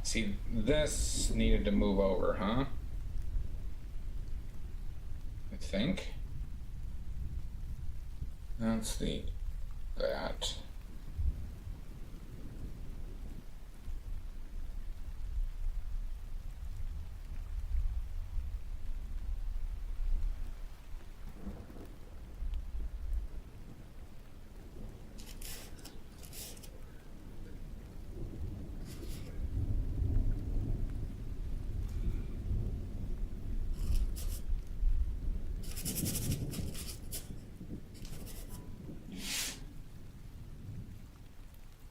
See, this needed to move over, huh? I think. Let's see. That.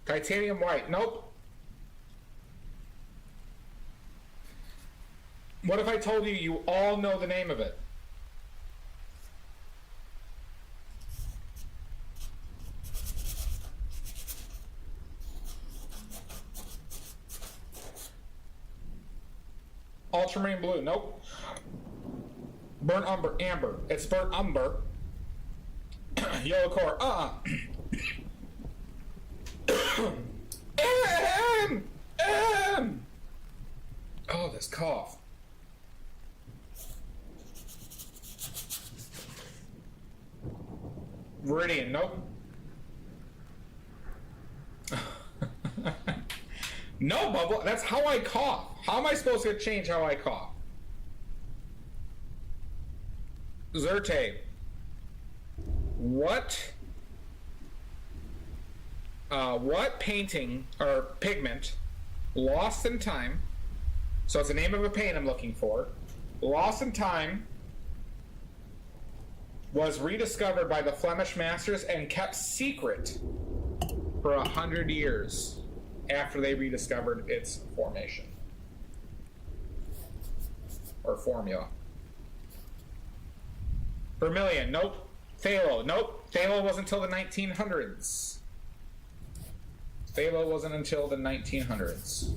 Titanium white. Nope. What if I told you you all know the name of it? Ultramarine blue. Nope. Burnt umber. Amber. It's burnt umber. Yellow core. Oh, this cough. Viridian, nope. No, Bubble, that's how I cough. How am I supposed to change how I cough? Zerte. What painting or pigment, Lost in Time, so it's the name of a paint I'm looking for, Lost in Time, was rediscovered by the Flemish masters and kept secret for 100 years after they rediscovered its formation. Or formula. Vermilion, nope. Phthalo, nope. Phthalo wasn't until the 1900s. Phthalo wasn't until the 1900s.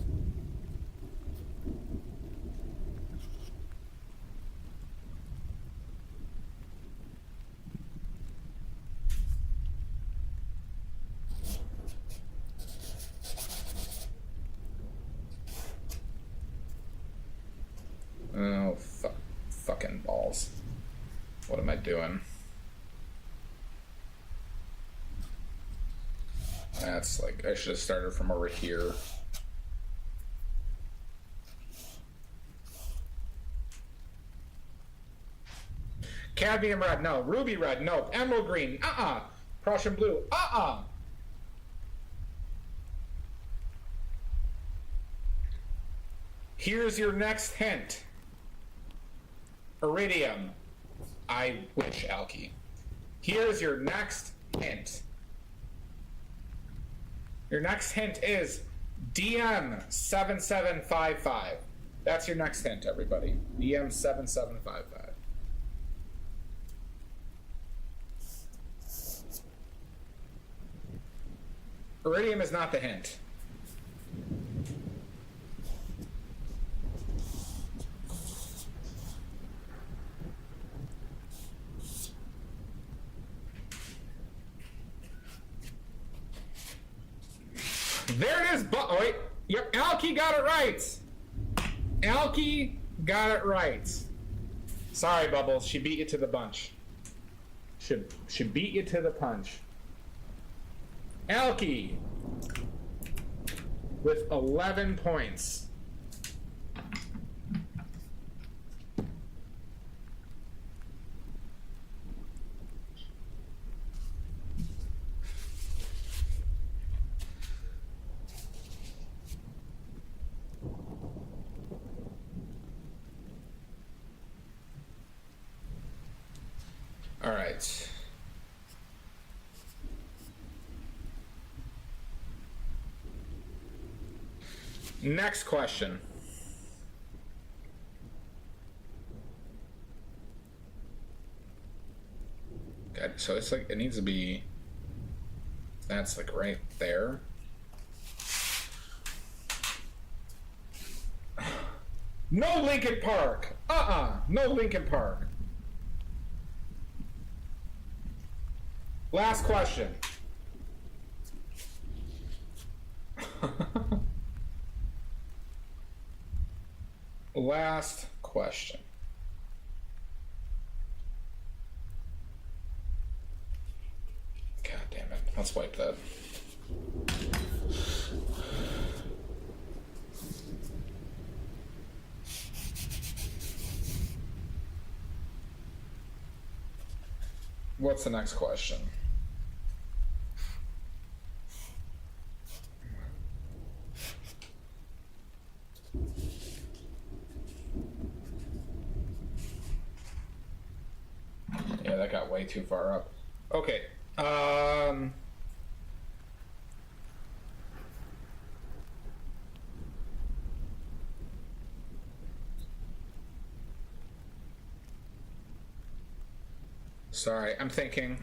Oh, fucking balls. What am I doing? That's like, I should have started from over here. Cadmium red, no. Ruby red, no. Emerald green, Prussian blue, Here's your next hint. Iridium. I wish, Alki. Here's your next hint. Your next hint is DM7755. That's your next hint, everybody. DM7755. Iridium is not the hint. There it is. Oh, wait. Yep, Alki got it right. Alki got it right. Sorry, Bubbles. She beat you to the bunch. She beat you to the punch. Alki with 11 points. All right. Next question. Okay, so it's like, it needs to be, that's like right there. No Lincoln Park. No Lincoln Park. Last question. Last question. God damn it. Let's wipe that. What's the next question? Yeah, that got way too far up. Okay. Sorry, I'm thinking.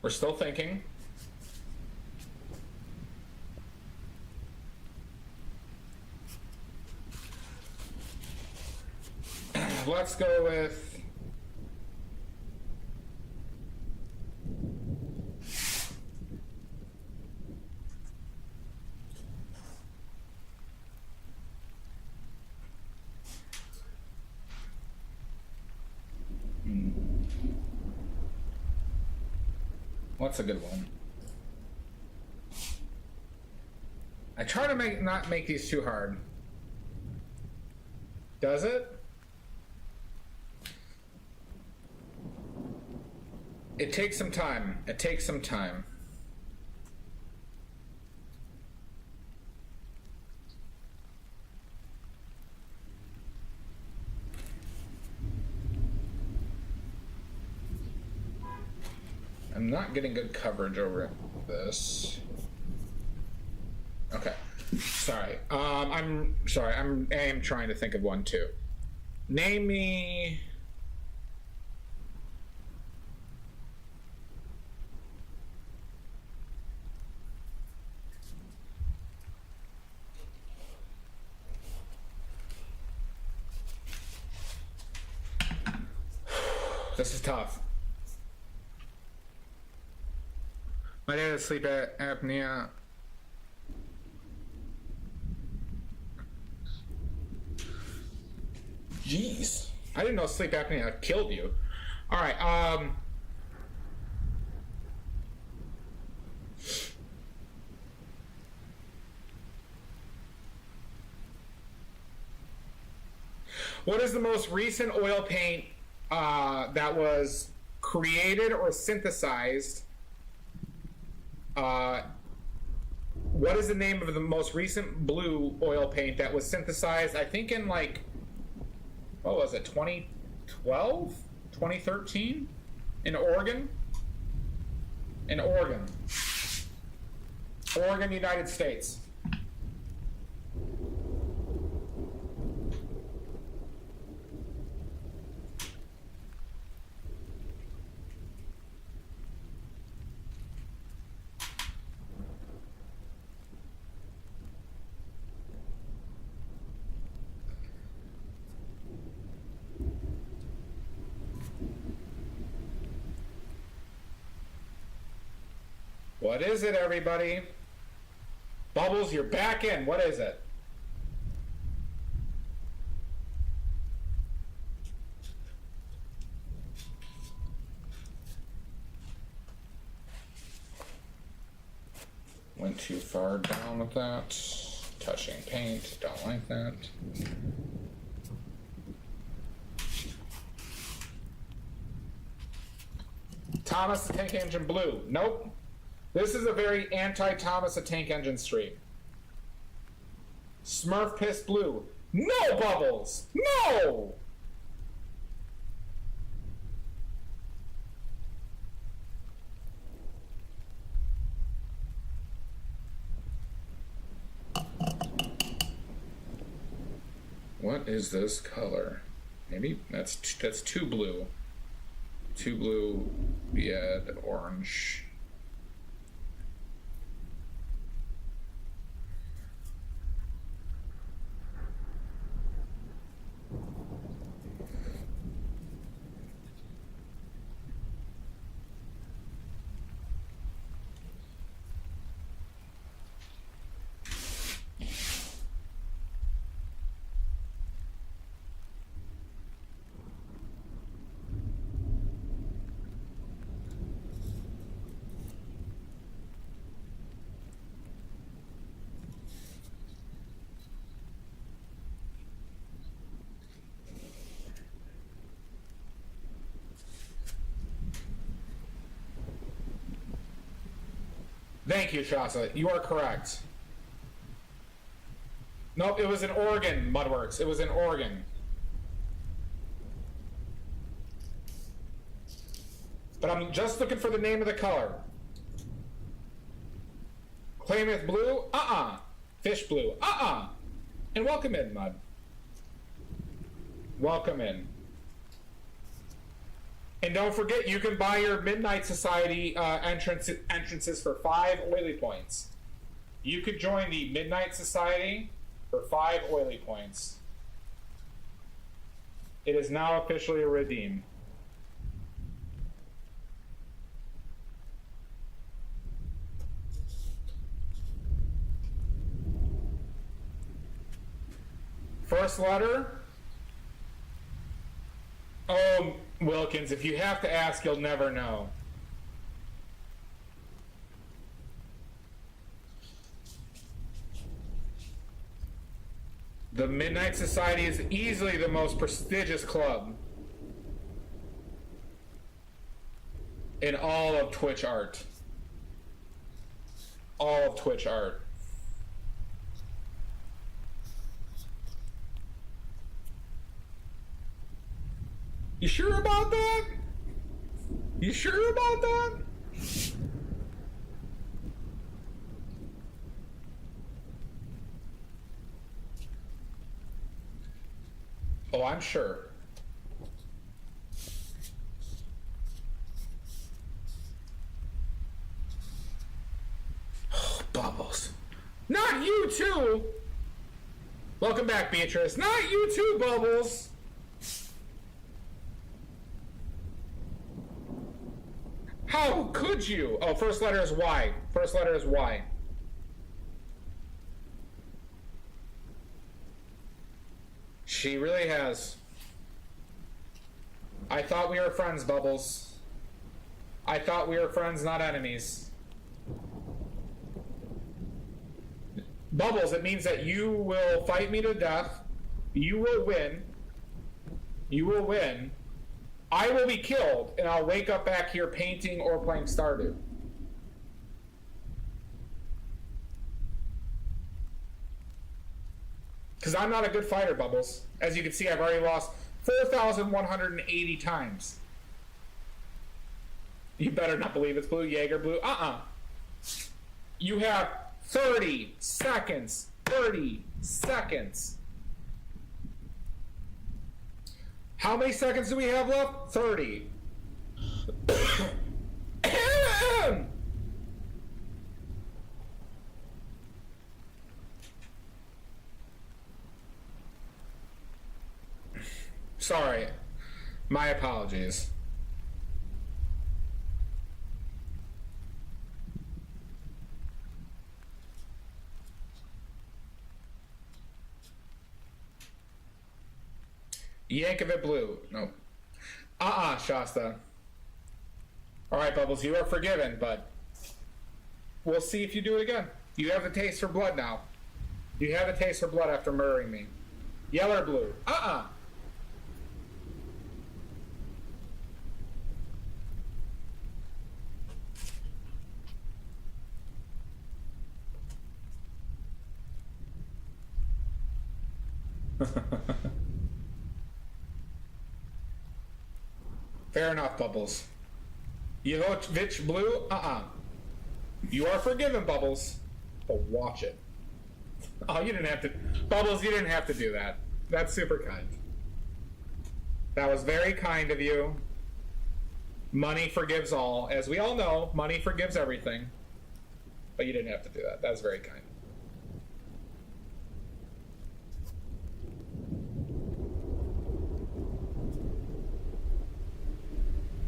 We're still thinking. Let's go with... What's a good one? I try to not make these too hard. Does it? It takes some time. I'm not getting good coverage over this. Okay. Sorry. I'm sorry. I am trying to think of one too. Name me... This is tough. My dad has sleep apnea. Jeez. I didn't know sleep apnea killed you. All right. What is the most recent oil paint that was created or synthesized? What is the name of the most recent blue oil paint that was synthesized, I think in like, what was it, 2012? 2013? In Oregon? In Oregon. Oregon, United States. What is it, everybody? Bubbles, you're back in. What is it? Went too far down with that. Touching paint. Don't like that. Thomas the Tank Engine blue. Nope. This is a very anti-Thomas the Tank Engine stream. Smurf Piss blue. No, Bubbles! No! What is this color? Maybe that's too blue. Too blue, yeah, orange. Thank you, Shasa. You are correct. Nope, it was in Oregon, Mudworks. It was in Oregon. But I'm just looking for the name of the color. Klamath blue? Fish blue? And welcome in, Mud. Welcome in. And don't forget, you can buy your Midnight Society entrances for 5 oily points. You could join the Midnight Society for 5 oily points. It is now officially redeemed. First letter. Oh, Wilkins, if you have to ask, you'll never know. The Midnight Society is easily the most prestigious club in all of Twitch art. All of Twitch art. You sure about that? You sure about that? Oh, I'm sure. Oh, Bubbles. Not you too! Welcome back, Beatrice. Not you too, Bubbles! How could you? Oh, first letter is Y. First letter is Y. She really has. I thought we were friends, Bubbles. I thought we were friends, not enemies. Bubbles, it means that you will fight me to death. You will win. You will win. I will be killed, and I'll wake up back here painting or playing Stardew. Because I'm not a good fighter, Bubbles. As you can see, I've already lost 4,180 times. You better not believe it's blue. Jaeger blue. You have 30 seconds. 30 seconds. How many seconds do we have left? 30. Sorry. My apologies. Yankovic blue. No. Shasta. Alright, Bubbles, you are forgiven, but we'll see if you do it again. You have the taste for blood now. You have the taste for blood after murdering me. Yellow or blue? Fair enough, Bubbles. Yovich Blue? You are forgiven, Bubbles. But watch it. Oh, you didn't have to... Bubbles, you didn't have to do that. That's super kind. That was very kind of you. Money forgives all. As we all know, money forgives everything. But you didn't have to do that. That was very kind.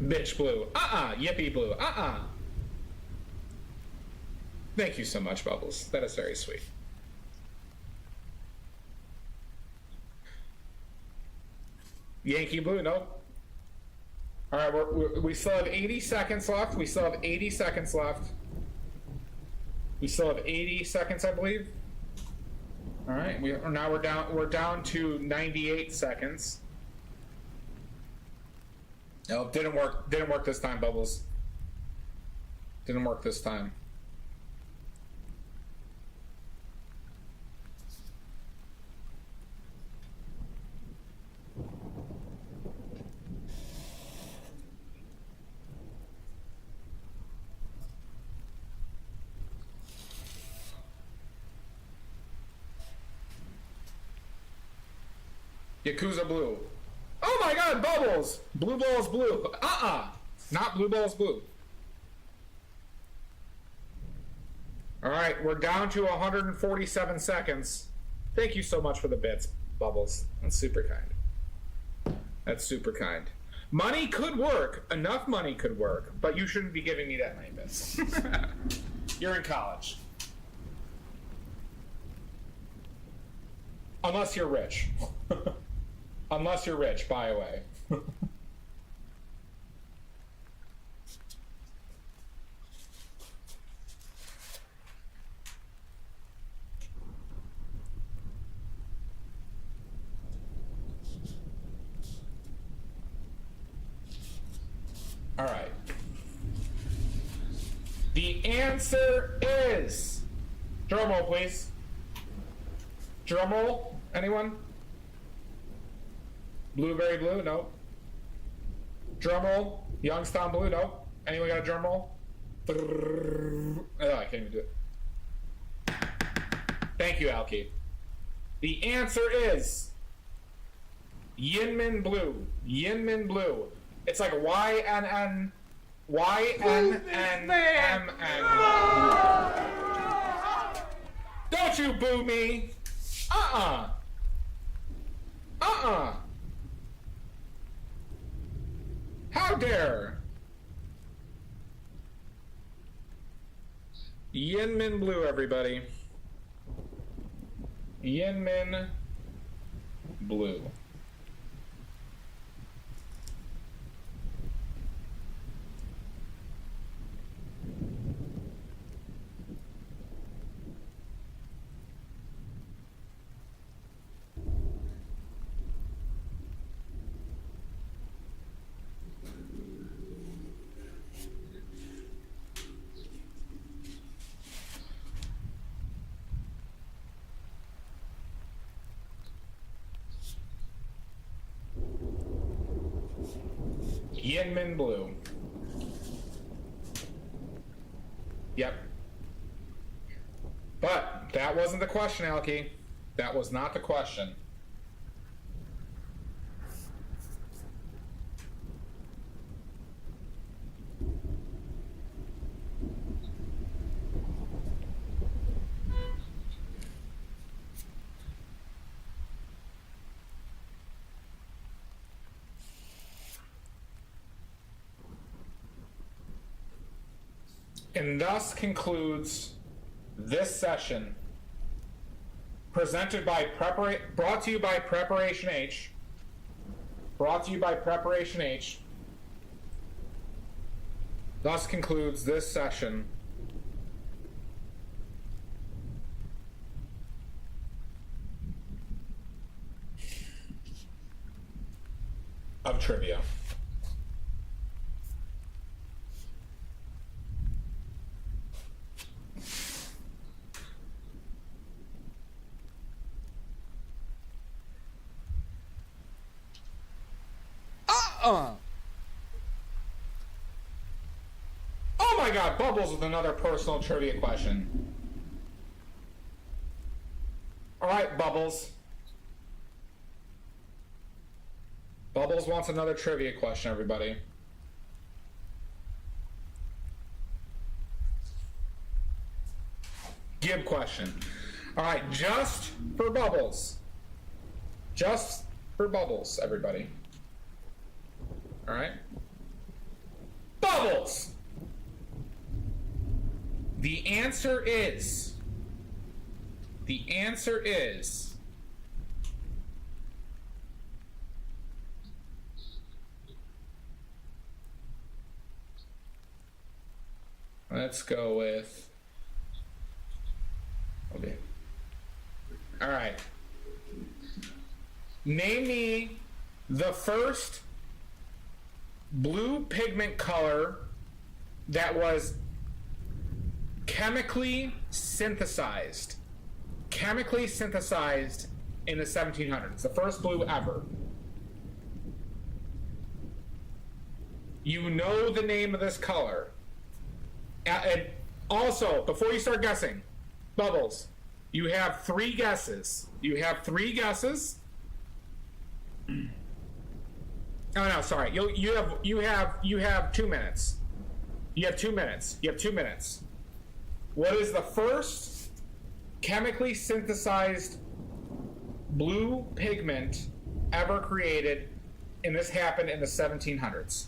Bitch Blue. Yippee Blue. Thank you so much, Bubbles. That is very sweet. Yankee Blue, nope. All right, we still have 80 seconds left. We still have 80 seconds left. We still have 80 seconds, I believe. All right, we're down to 98 seconds. Nope, didn't work. Didn't work this time, Bubbles. Didn't work this time. Yakuza Blue. Oh my god, Bubbles! Blue Balls Blue. Not Blue Balls Blue. Alright, we're down to 147 seconds. Thank you so much for the bits, Bubbles. That's super kind. That's super kind. Money could work. Enough money could work, but you shouldn't be giving me that many bits. You're in college. Unless you're rich. Unless you're rich, buy away. All right. The answer is... Drum roll, please. Drum roll. Anyone? Blueberry Blue? No. Drum roll. Youngstown Blue? No. Anyone got a drum roll? Oh, I can't even do it. Thank you, Alki. The answer is Yinmin Blue. Yinmin Blue. It's like YNN. YNNMN. Don't you boo me. How dare? Yinmin Blue, everybody. Yinmin Blue. Yinmin Blue. Yep. But that wasn't the question, Alki. That was not the question. And thus concludes this session, presented by brought to you by Preparation H. Brought to you by Preparation H. Thus concludes this session of trivia. Oh my god, Bubbles with another personal trivia question. Alright, Bubbles. Bubbles wants another trivia question, everybody. Gib question. Alright, just for Bubbles. Just for Bubbles, everybody. Alright? Bubbles! The answer is... Let's go with... Okay. Alright. Name me the first blue pigment color that was chemically synthesized. Chemically synthesized in the 1700s. The first blue ever. You know the name of this color. And also, before you start guessing, Bubbles, you have 3 guesses. Oh no, sorry. You have 2 minutes. You have 2 minutes. What is the first chemically synthesized blue pigment ever created? And this happened in the 1700s.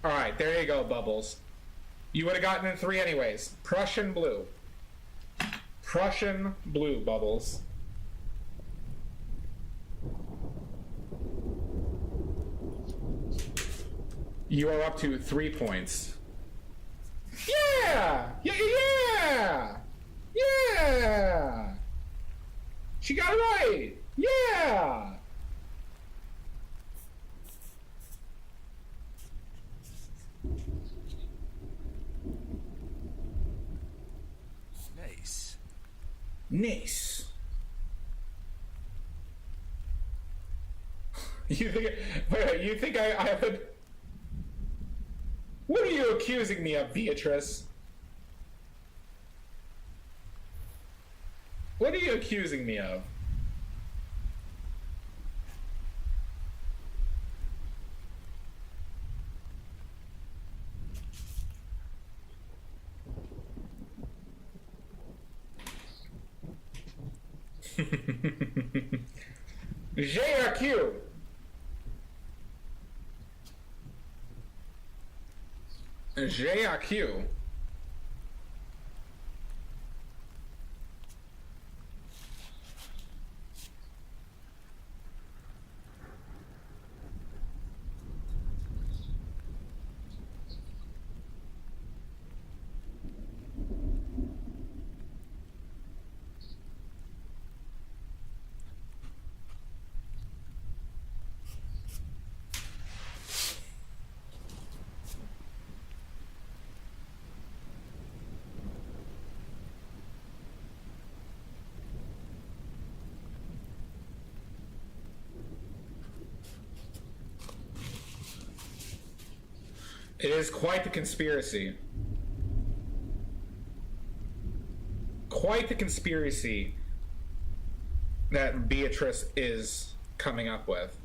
All right, there you go, Bubbles. You would have gotten in 3 anyways. Prussian blue. Prussian blue, Bubbles. You are up to 3 points. Yeah! She got it right! Yeah! Nice. You think I would... What are you accusing me of, Beatrice? What are you accusing me of? JRQ. JRQ. It is quite the conspiracy. Quite the conspiracy that Beatrice is coming up with.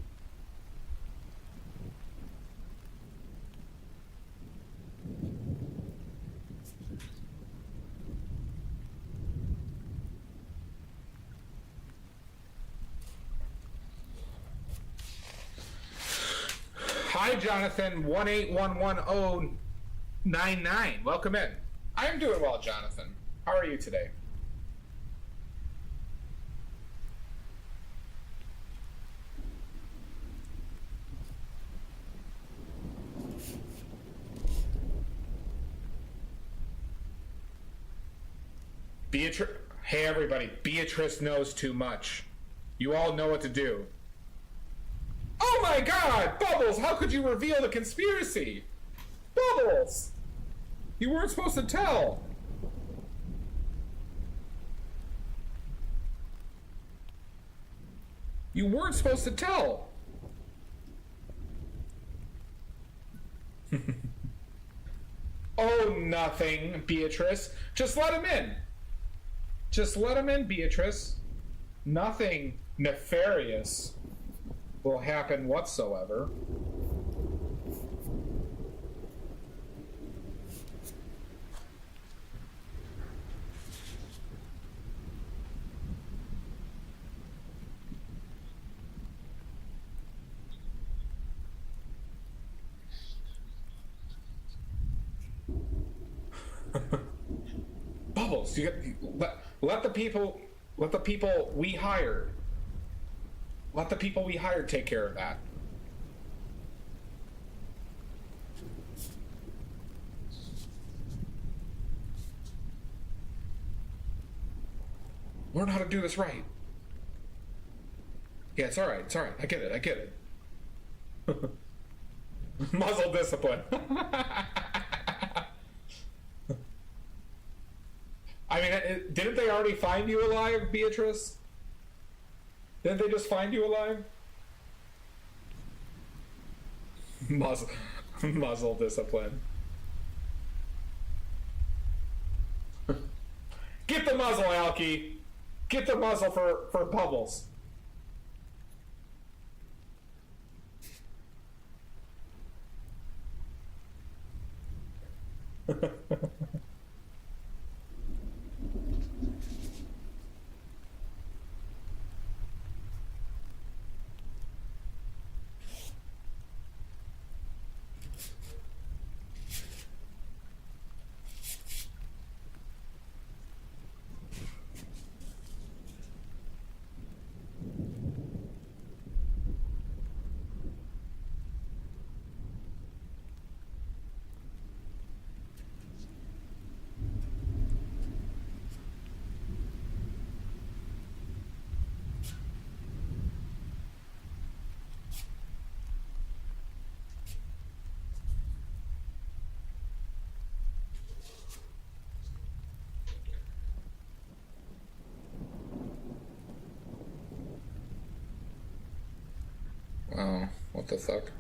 Hi, Jonathan, 1811099. Welcome in. I am doing well, Jonathan. How are you today? Beatrice. Hey, everybody. Beatrice knows too much. You all know what to do. Oh my god! Bubbles, how could you reveal the conspiracy? Bubbles! You weren't supposed to tell. You weren't supposed to tell. nothing, Beatrice. Just let him in. Just let him in, Beatrice. Nothing nefarious will happen whatsoever. Bubbles, let the people we hired. Let the people we hired take care of that. Learn how to do this right. Yeah, it's all right. It's all right. I get it. Muzzle discipline. I mean, didn't they already find you alive, Beatrice? Didn't they just find you alive? Muzzle discipline. Get the muzzle, Alki. Get the muzzle for Bubbles. Oh, what the fuck?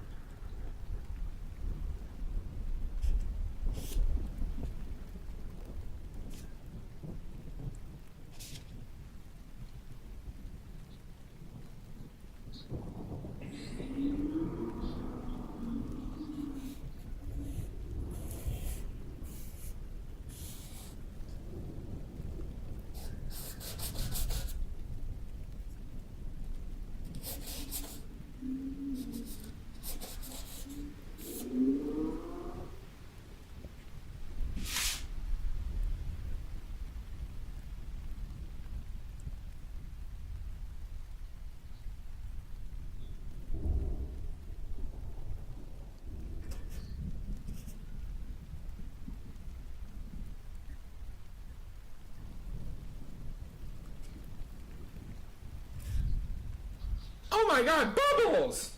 Oh my god, Bubbles!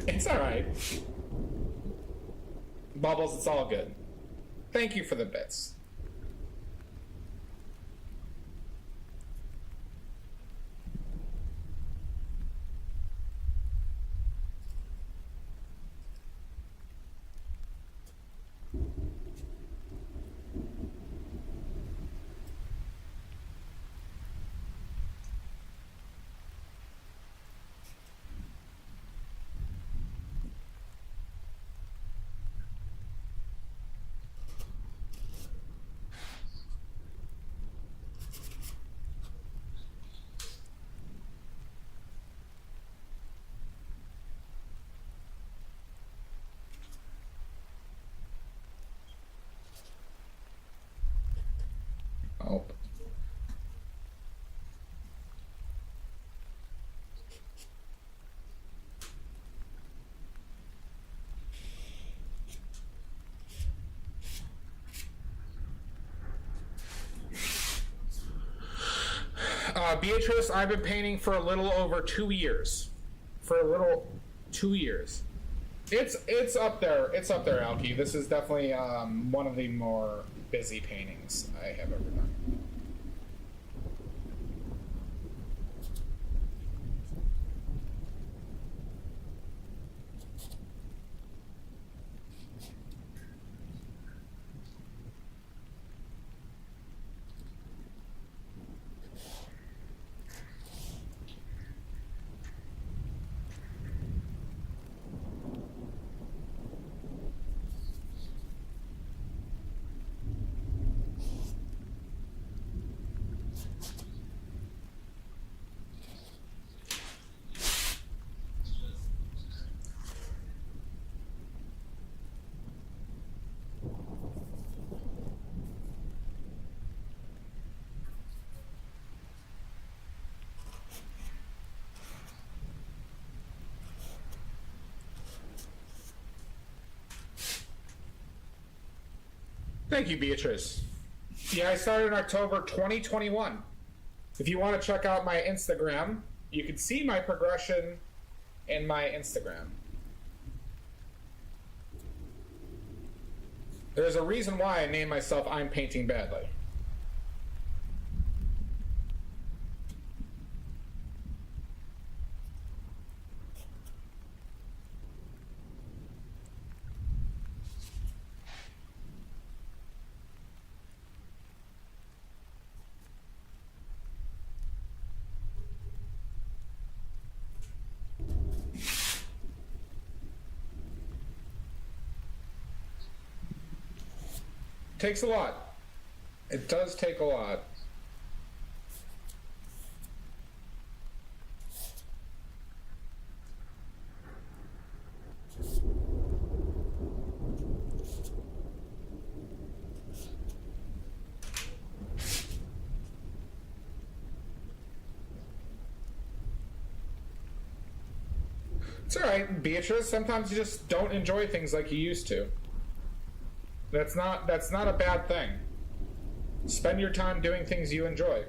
It's alright. Bubbles, it's all good. Thank you for the bits. Oh. Beatrice, I've been painting for a little over 2 years. For a little 2 years. It's up there. It's up there, Alki. This is definitely one of the more busy paintings I have ever done. Thank you, Beatrice. Yeah, I started in October 2021. If you want to check out my Instagram, you can see my progression in my Instagram. There's a reason why I named myself I'm Painting Badly. Takes a lot. It does take a lot. It's alright, Beatrice. Sometimes you just don't enjoy things like you used to. That's not a bad thing. Spend your time doing things you enjoy.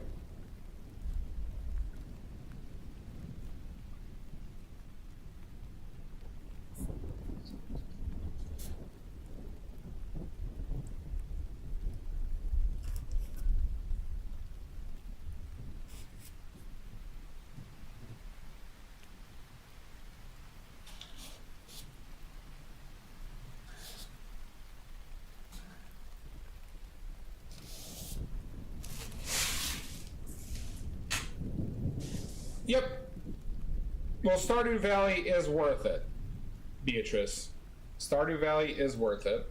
Yep. Well, Stardew Valley is worth it, Beatrice. Stardew Valley is worth it.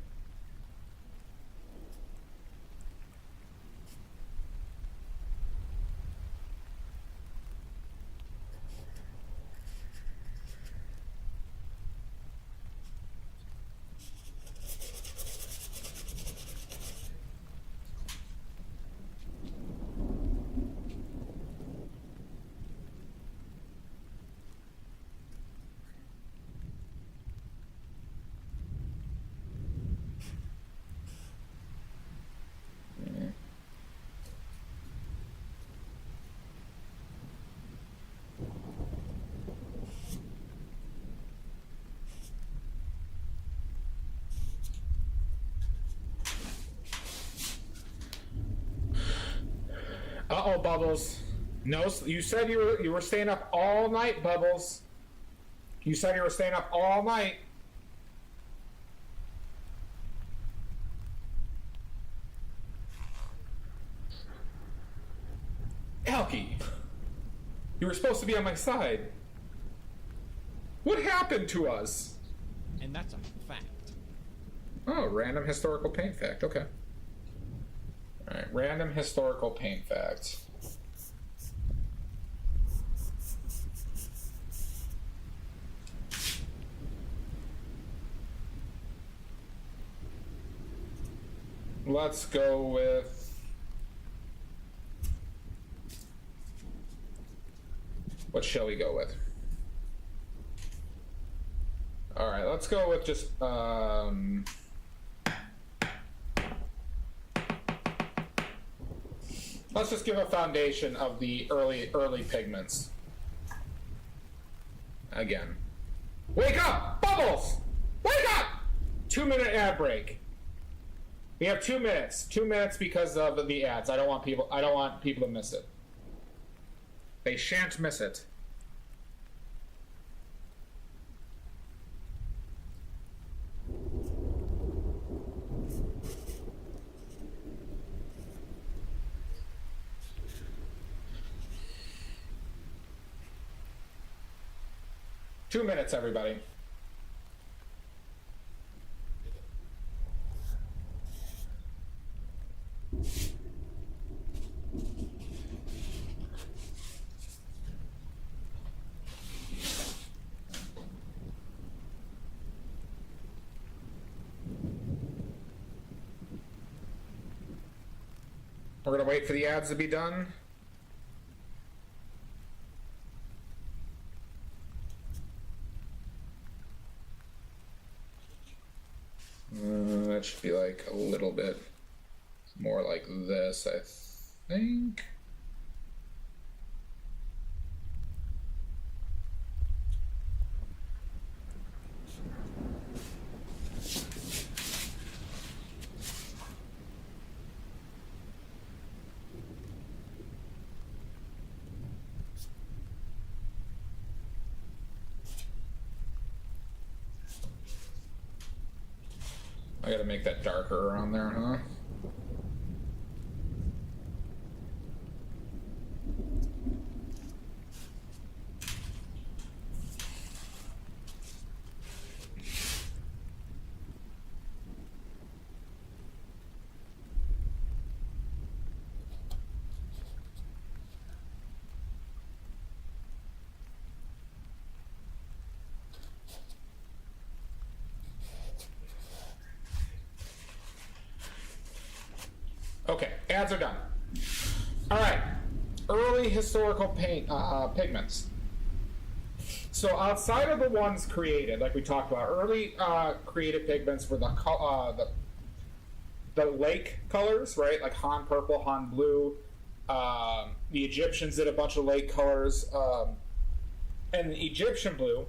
Uh-oh, Bubbles. No, you said you were staying up all night, Bubbles. You said you were staying up all night. Elkie, you were supposed to be on my side. What happened to us? And that's a fact. Oh, random historical paint fact. Okay. Alright, random historical paint fact. Let's go with... What shall we go with? Alright, let's go with just, let's just give a foundation of the early pigments. Again. Wake up! Bubbles! Wake up! 2-minute ad break. We have 2 minutes. 2 minutes because of the ads. I don't want people to miss it. They shan't miss it. Two minutes, everybody. We're gonna wait for the ads to be done. That should be like a little bit. more like this, I think. I gotta make that darker around there, huh? Okay, ads are done. All right, early historical pigments. So outside of the ones created, like we talked about, early created pigments were the lake colors, right? Like Han purple, Han blue. The Egyptians did a bunch of lake colors, and the Egyptian blue.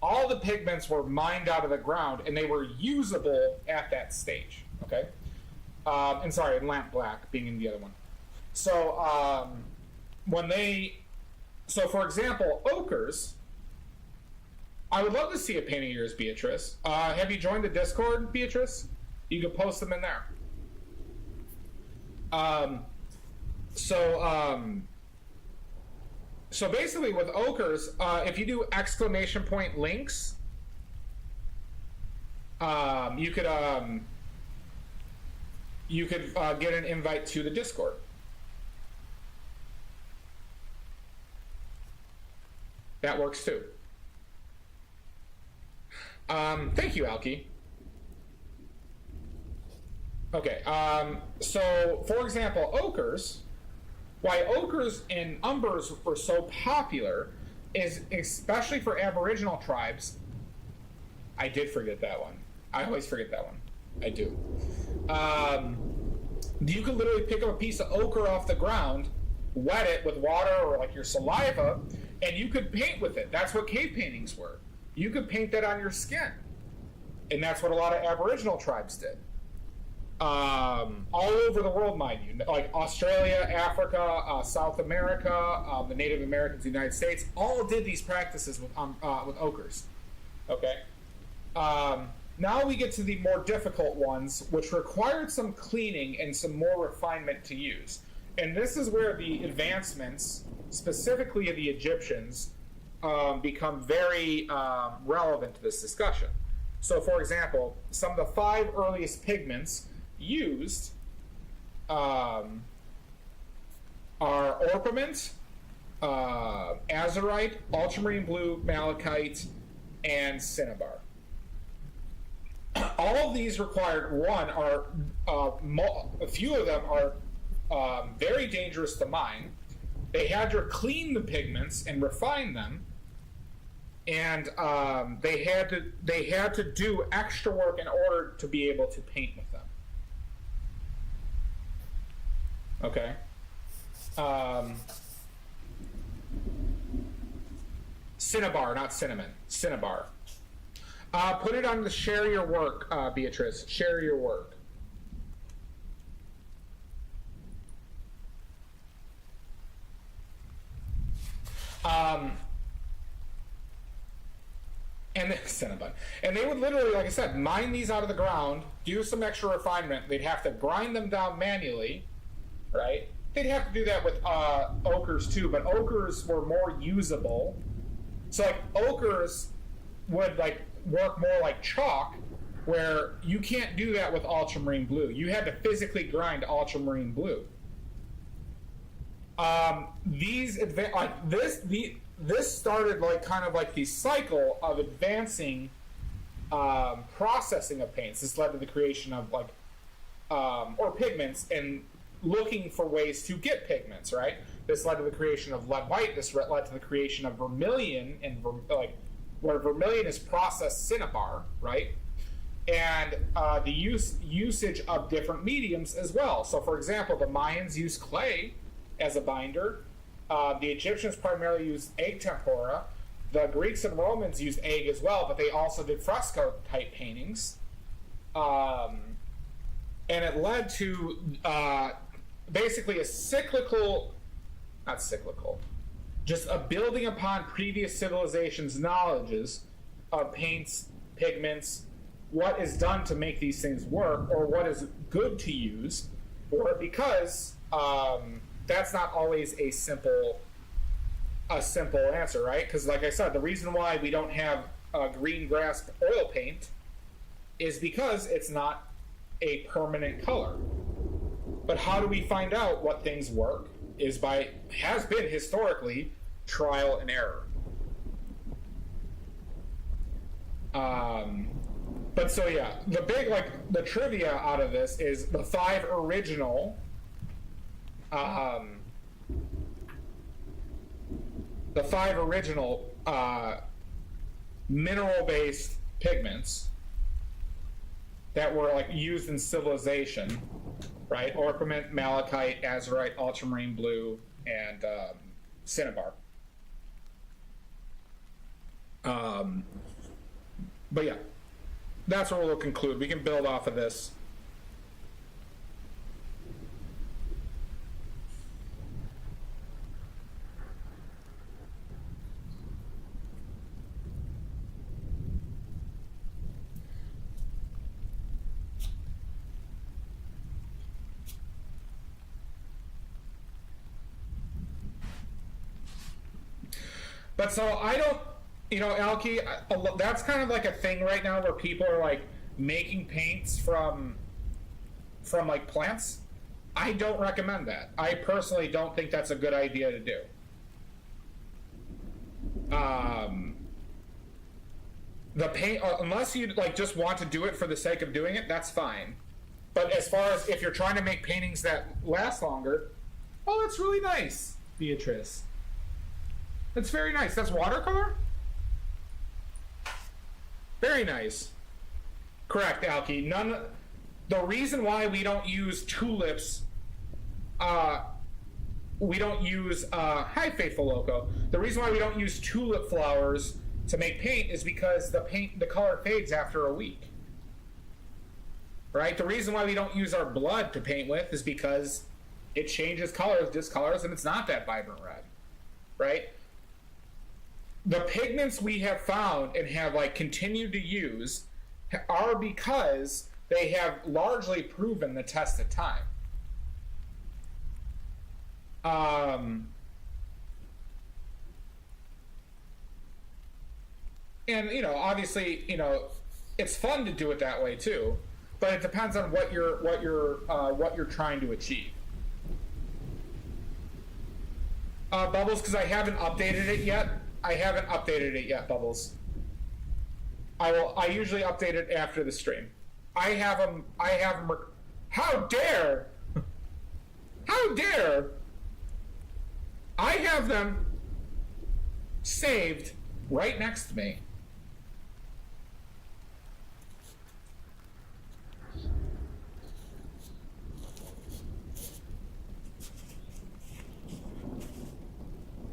All the pigments were mined out of the ground, and they were usable at that stage. Okay. And sorry, and lamp black being in the other one. So for example, ochres. I would love to see a paint of yours, Beatrice. Have you joined the Discord, Beatrice? You can post them in there. So basically with ochres, if you do exclamation point links, you could get an invite to the Discord. That works too. Thank you, Alki. Okay, so for example, ochres, why ochres and umbers were so popular is, especially for Aboriginal tribes, I did forget that one. I always forget that one. I do. You could literally pick up a piece of ochre off the ground, wet it with water or like your saliva, and you could paint with it. That's what cave paintings were. You could paint that on your skin. And that's what a lot of Aboriginal tribes did. All over the world, mind you. Like Australia, Africa, South America, the Native Americans, the United States, all did these practices with ochres. Okay? Now we get to the more difficult ones, which required some cleaning and some more refinement to use. And this is where the advancements, specifically of the Egyptians, become very relevant to this discussion. So, for example, some of the 5 earliest pigments used are orpiment, azurite, ultramarine blue, malachite, and cinnabar. All of these required, a few of them are very dangerous to mine. They had to clean the pigments and refine them, and they had to do extra work in order to be able to paint with them. Okay. Cinnabar, not cinnamon. Cinnabar. Put it on the share your work, Beatrice. Share your work. And Cinnabon. And they would literally, like I said, mine these out of the ground, do some extra refinement. They'd have to grind them down manually, right? They'd have to do that with ochres too, but ochres were more usable. So like ochres would like work more like chalk, where you can't do that with ultramarine blue. You had to physically grind ultramarine blue. This started like kind of like the cycle of advancing processing of paints. This led to the creation of like or pigments and looking for ways to get pigments, right? This led to the creation of lead white. This led to the creation of vermilion, and like where vermilion is processed cinnabar, right? and the usage of different mediums as well. So, for example, the Mayans used clay as a binder. The Egyptians primarily used egg tempera. The Greeks and Romans used egg as well, but they also did fresco type paintings. And it led to basically a just a building upon previous civilizations' knowledges of paints, pigments, what is done to make these things work, or what is good to use, or because that's not always a simple answer, right? Because like I said, the reason why we don't have green grass oil paint is because it's not a permanent color. But how do we find out what things work has been historically trial and error. But so yeah, the big, the trivia out of this is the five original mineral-based pigments that were used in civilization, right? Orpiment, malachite, azurite, ultramarine blue, and cinnabar. But yeah, that's what we'll conclude. We can build off of this. But so I don't, Alki, that's kind of like a thing right now where people are making paints from plants. I don't recommend that. I personally don't think that's a good idea to do. The paint, unless you just want to do it for the sake of doing it, that's fine. But as far as if you're trying to make paintings that last longer, oh, that's really nice, Beatrice. That's very nice. That's watercolor? Very nice. Correct, Alki. The reason why we don't use tulips, we don't use, hi, Faithful Loco. The reason why we don't use tulip flowers to make paint is because the color fades after a week. Right? The reason why we don't use our blood to paint with is because it changes colors, discolors, and it's not that vibrant red. Right? The pigments we have found and have continued to use are because they have largely proven the test of time. And obviously, it's fun to do it that way too, but it depends on what you're trying to achieve. Bubbles, because I haven't updated it yet. Bubbles. I usually update it after the stream. I have them. How dare! How dare! I have them saved right next to me.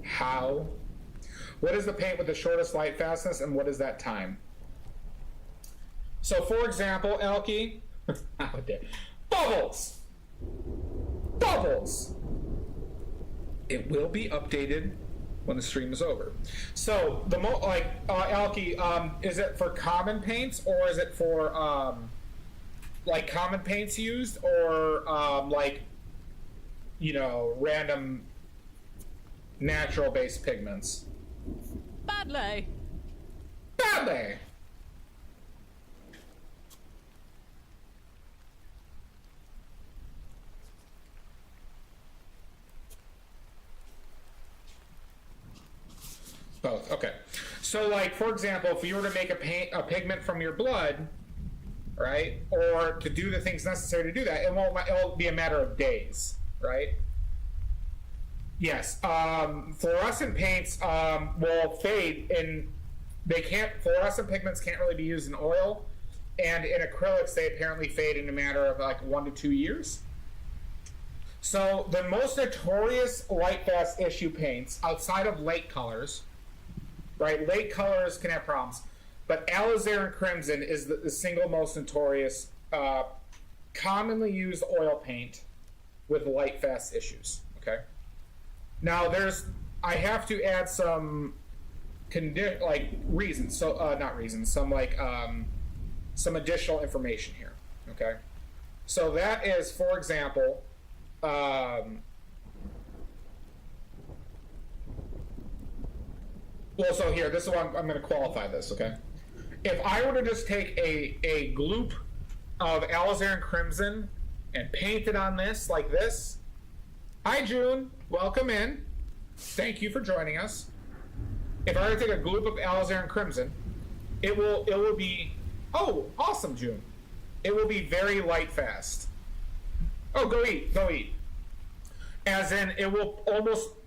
How? What is the paint with the shortest light fastness, and what is that time? So, for example, Elkie, Bubbles! Bubbles! It will be updated when the stream is over. So, Elkie, is it for common paints, or is it for, common paints used, or, random natural-based pigments? Badly. Both. Okay. So, for example, if you were to make a pigment from your blood, right, or to do the things necessary to do that, it'll be a matter of days, right? Yes. Fluorescent paints will fade, and fluorescent pigments can't really be used in oil. And in acrylics, they apparently fade in a matter of like 1 to 2 years. So the most notorious light fast issue paints outside of lake colors, right? Lake colors can have problems, but alizarin crimson is the single most notorious, commonly used oil paint with light fast issues. Okay. Now I have to add some reasons. So not reasons. Some additional information here. Okay. So that is, for example. Well, so here, this is what I'm going to qualify this, okay? If I were to just take a gloop of alizarin crimson and paint it on this like this. Hi, June. Welcome in. Thank you for joining us. If I were to take a gloop of alizarin crimson, it will be, oh, awesome, June. It will be very light fast. Oh, go eat. As in, it will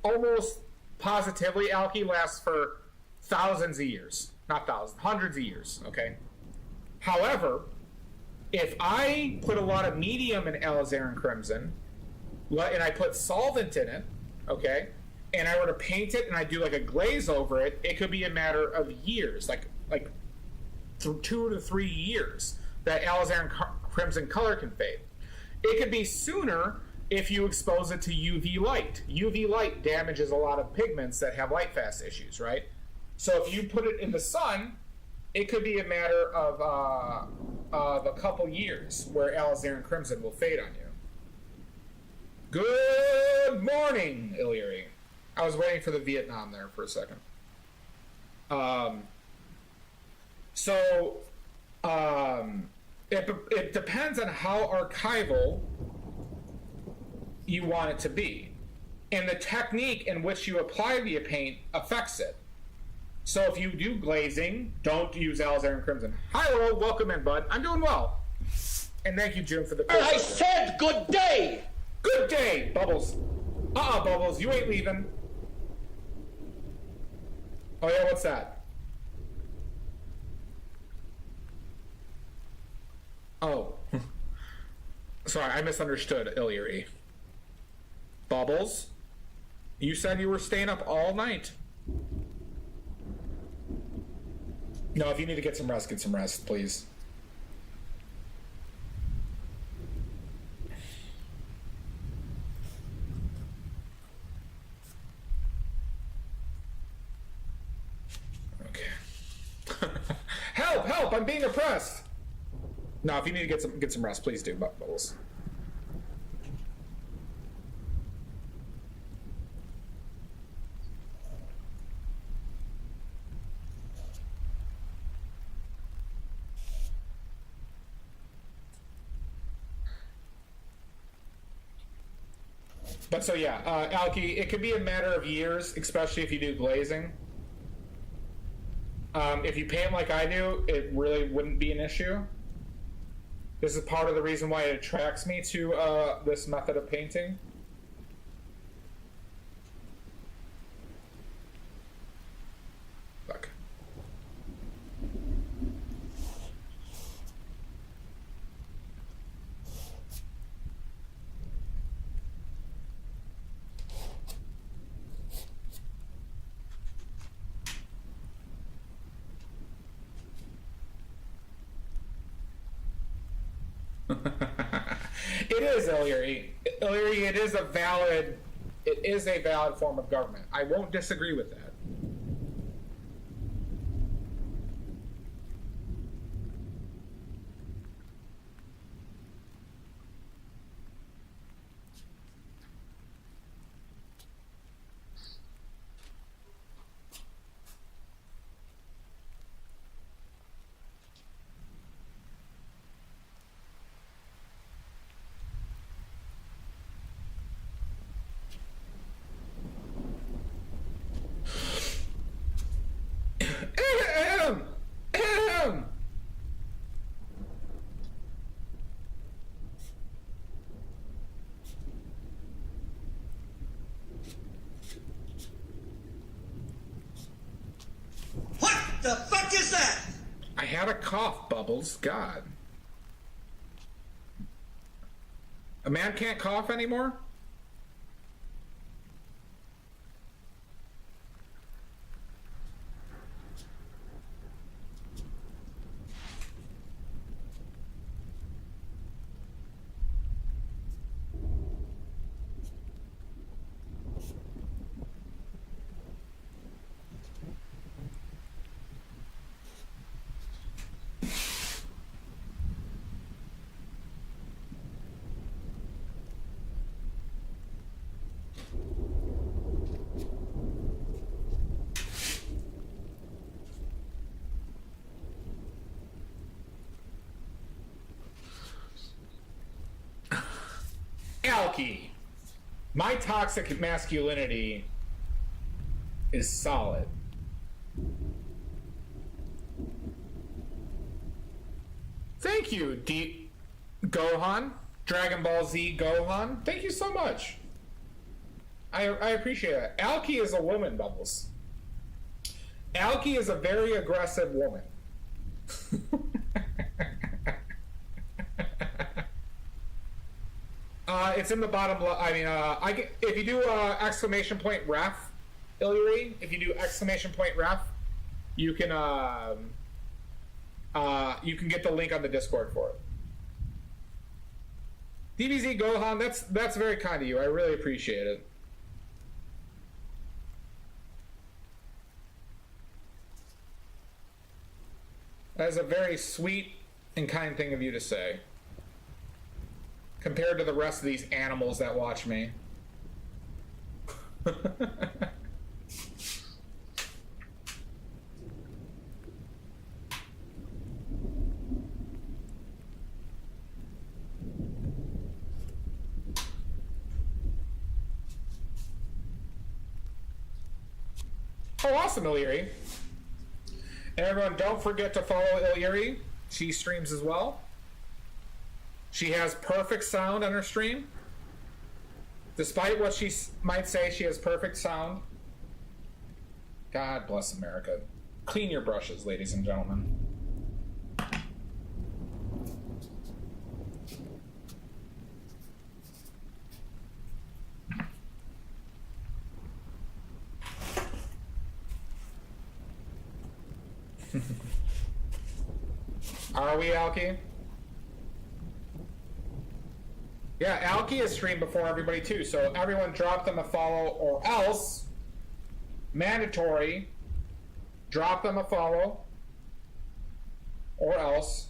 almost positively, Alki, last for thousands of years. Not thousands, hundreds of years, okay? However, if I put a lot of medium in alizarin crimson, and I put solvent in it, okay, and I were to paint it and I do like a glaze over it, it could be a matter of years, like 2 to 3 years, that alizarin crimson color can fade. It could be sooner if you expose it to UV light. UV light damages a lot of pigments that have light fast issues, right? So if you put it in the sun, it could be a matter of a couple years where alizarin crimson will fade on you. Good morning, Illyri. I was waiting for the Vietnam there for a second. It depends on how archival you want it to be. And the technique in which you apply the paint affects it. So if you do glazing, don't use alizarin crimson. Hi, Earl. Welcome in, bud. I'm doing well. And thank you, June, for the... I said good day! Good day, Bubbles. Bubbles, you ain't leaving. Oh, yeah, what's that? Oh. Sorry, I misunderstood, Illyri. Bubbles? You said you were staying up all night. No, if you need to get some rest, please. Okay. Help! I'm being oppressed. No, if you need to get some rest, please do, Bubbles. But so yeah, Alki, it could be a matter of years, especially if you do glazing. If you paint like I do, it really wouldn't be an issue. This is part of the reason why it attracts me to this method of painting. Look. It is, Illyri. Illyri, it is a valid form of government. I won't disagree with that. What the fuck is that? I had a cough, Bubbles. God. A man can't cough anymore? Alki. My toxic masculinity is solid. Thank you, Deep Gohan. Dragon Ball Z Gohan. Thank you so much. I appreciate it. Alki is a woman, Bubbles. Alki is a very aggressive woman. It's in the bottom. If you do exclamation point ref, Illyri, if you do exclamation point ref, you can get the link on the Discord for it. DBZ Gohan, that's very kind of you. I really appreciate it. That is a very sweet and kind thing of you to say. Compared to the rest of these animals that watch me. Oh, awesome, Illyri. And everyone, don't forget to follow Illyri. She streams as well. She has perfect sound on her stream. Despite what she might say, she has perfect sound. God bless America. Clean your brushes, ladies and gentlemen. Are we, Alki? Yeah, Alki is streamed before everybody too, so everyone drop them a follow, or else, mandatory, drop them a follow, or else.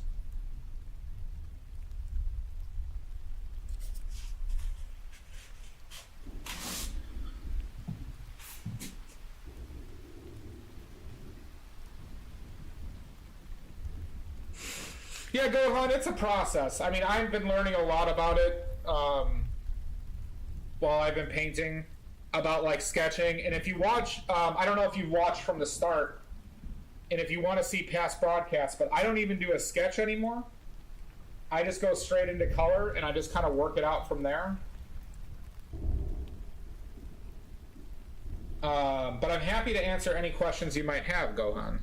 Yeah, Gohan, it's a process. I mean, I've been learning a lot about it while I've been painting, about like sketching. And if you watch, I don't know if you've watched from the start, and if you want to see past broadcasts, but I don't even do a sketch anymore. I just go straight into color and I just kind of work it out from there. But I'm happy to answer any questions you might have, Gohan.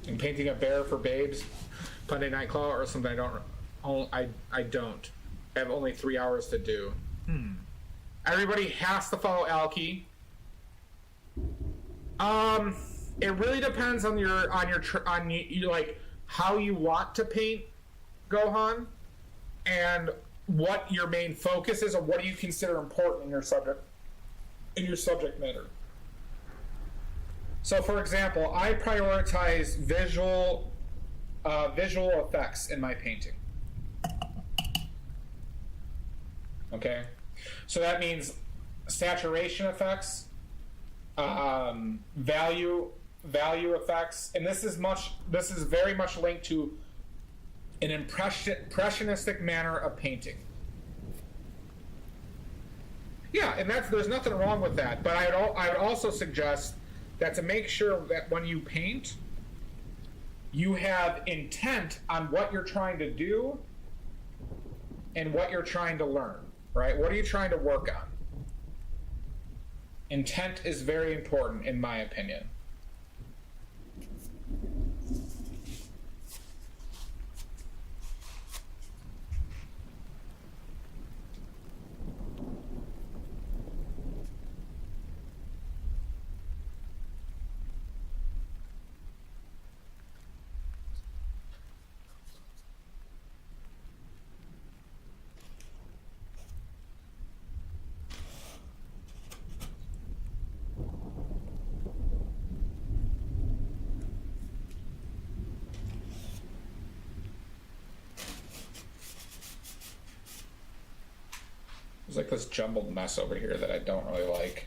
I'm painting a bear for babes, Monday Night Claw, or something. I don't. I have only 3 hours to do. Everybody has to follow Alki. It really depends on like how you want to paint, Gohan, and what your main focus is, or what do you consider important in your subject matter. So, for example, I prioritize visual effects in my painting. Okay, so that means saturation effects, value effects, and this is very much linked to an impressionistic manner of painting. Yeah, and there's nothing wrong with that, but I would also suggest that to make sure that when you paint, you have intent on what you're trying to do and what you're trying to learn, right? What are you trying to work on? Intent is very important, in my opinion. There's like this jumbled mess over here that I don't really like.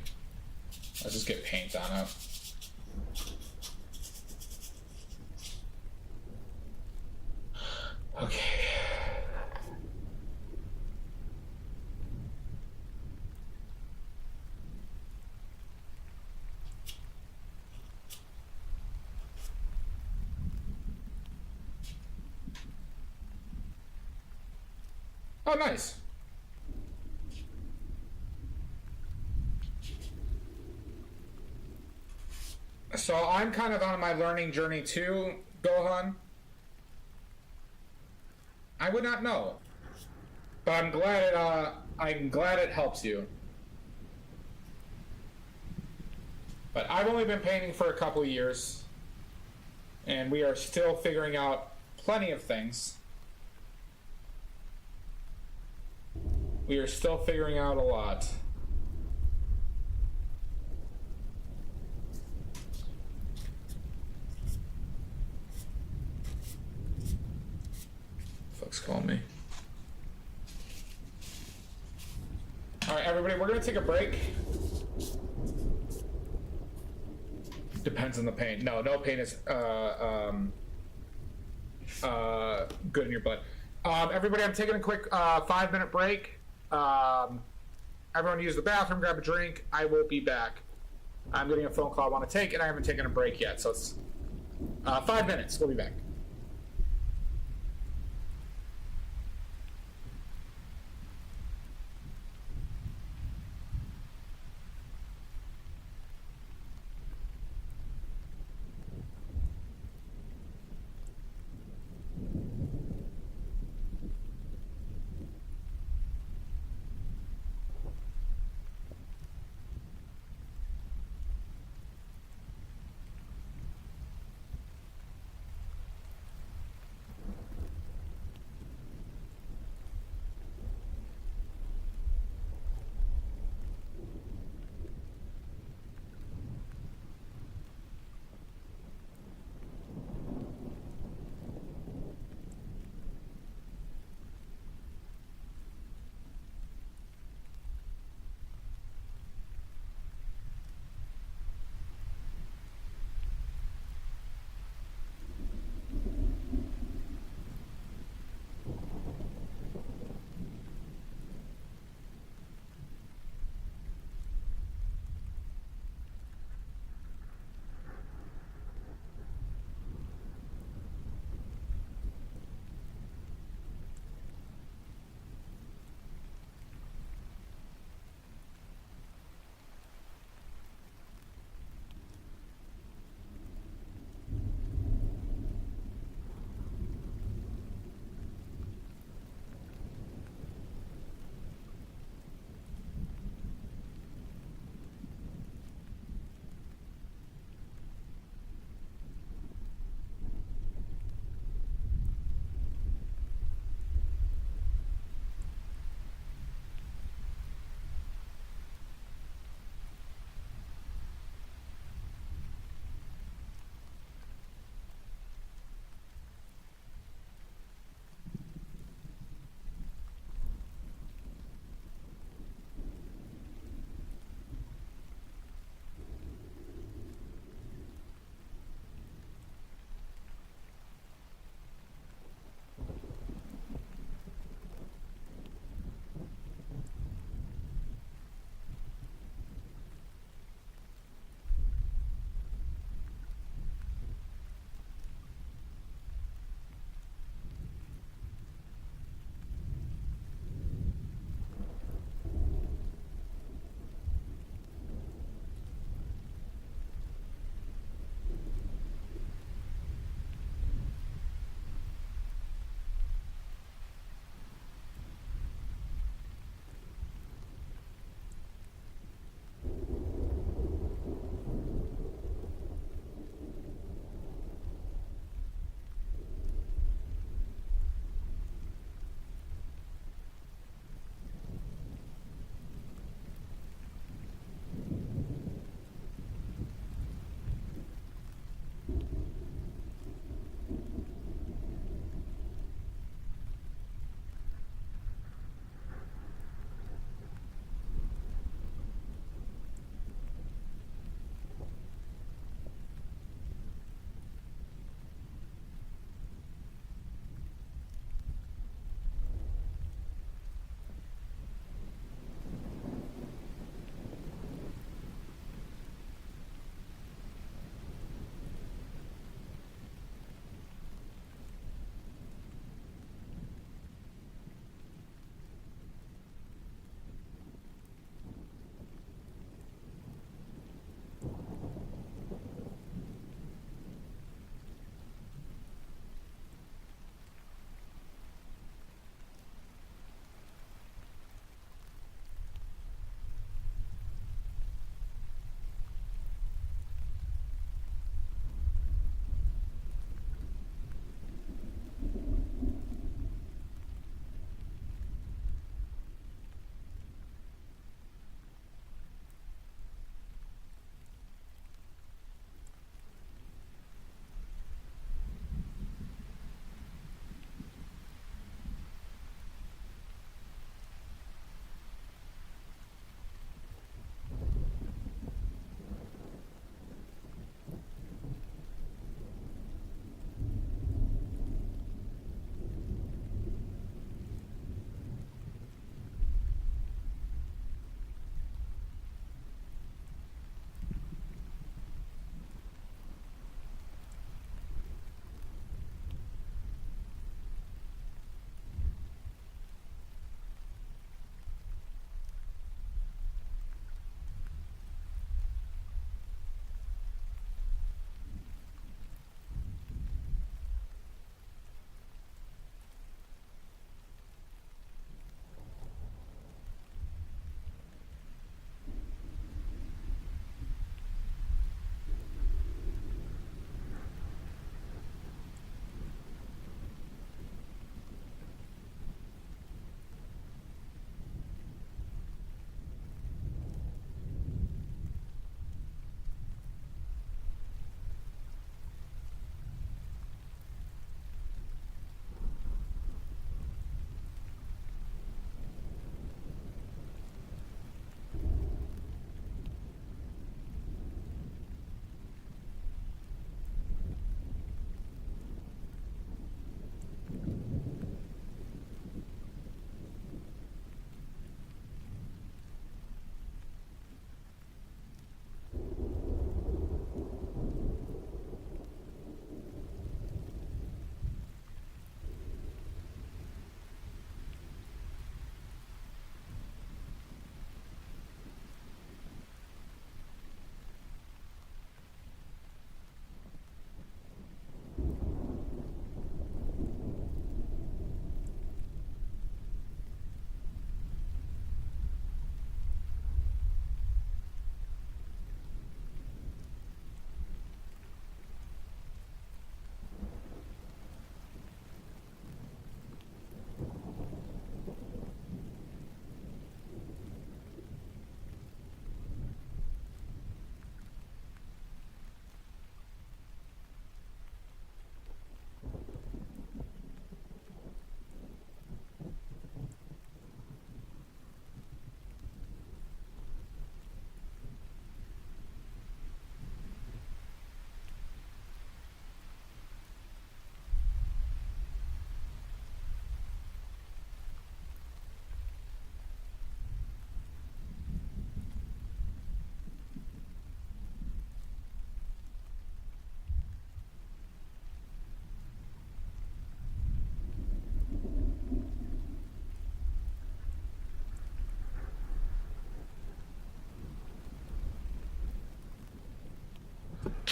Let's just get paint on it. Okay. Oh, nice. So I'm kind of on my learning journey too, Gohan. I would not know, but I'm glad it helps you. But I've only been painting for a couple years, and we are still figuring out plenty of things. We are still figuring out a lot. Fuck's calling me. All right, everybody, we're gonna take a break. Depends on the pain. No pain is good in your blood. Everybody, I'm taking a quick 5-minute break. Everyone use the bathroom, grab a drink. I will be back. I'm getting a phone call I want to take, and I haven't taken a break yet, so it's 5 minutes. We'll be back.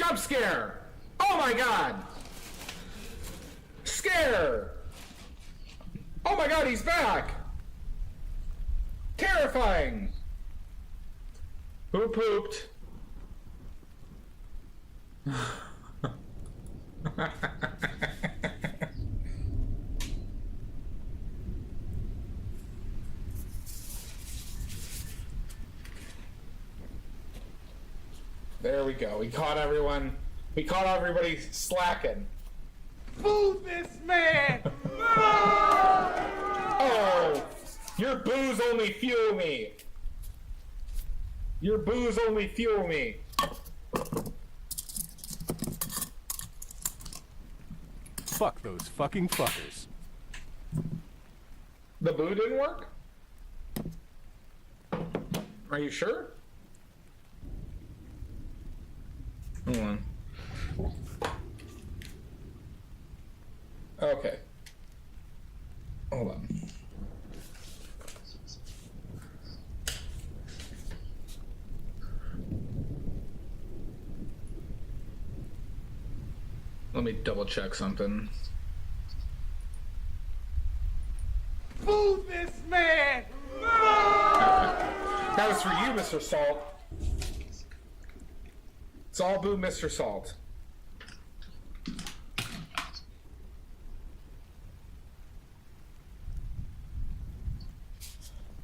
Jump scare! Oh my god! Scare! Oh my god, he's back! Terrifying! Who pooped? There we go. We caught everyone. We caught everybody slacking. Boo this man! Oh! Your boos only fuel me. Your boos only fuel me. Fuck those fucking fuckers. The boo didn't work? Are you sure? Hold on. Okay. Hold on. Let me double check something. Boo this man! That was for you, Mr. Salt. It's all boo, Mr. Salt.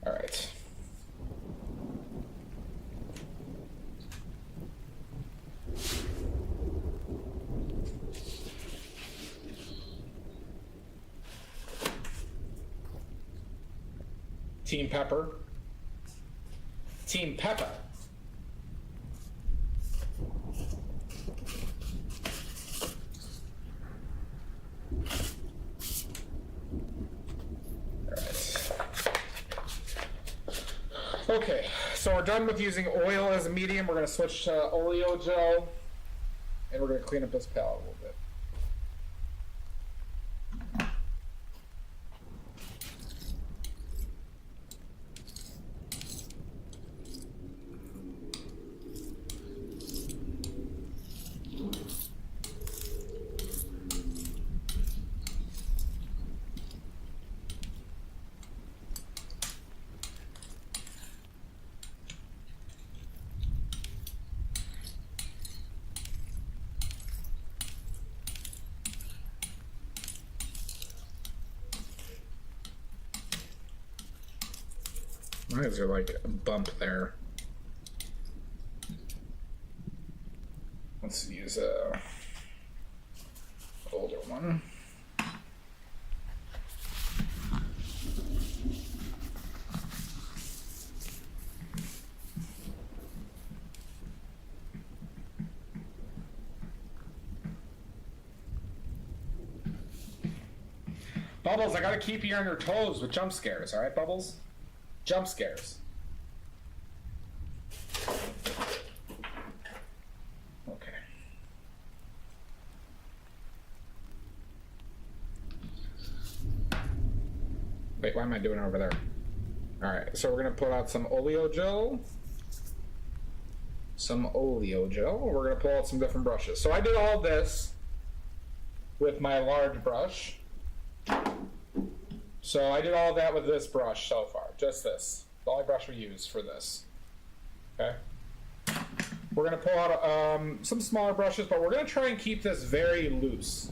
All right. Team Pepper. Team Pepper. Okay, so we're done with using oil as a medium. We're going to switch to oleo gel, and we're going to clean up this palette a little bit. Why is there like a bump there? Let's use a older one. Bubbles, I gotta keep you on your toes with jump scares, alright, Bubbles? Jump scares. Okay. Wait, why am I doing it over there? Alright, so we're gonna pull out some oleo gel. Some oleo gel. We're gonna pull out some different brushes. So I did all this with my large brush. So I did all that with this brush so far, just this. The only brush we use for this. Okay. We're gonna pull out some smaller brushes, but we're gonna try and keep this very loose.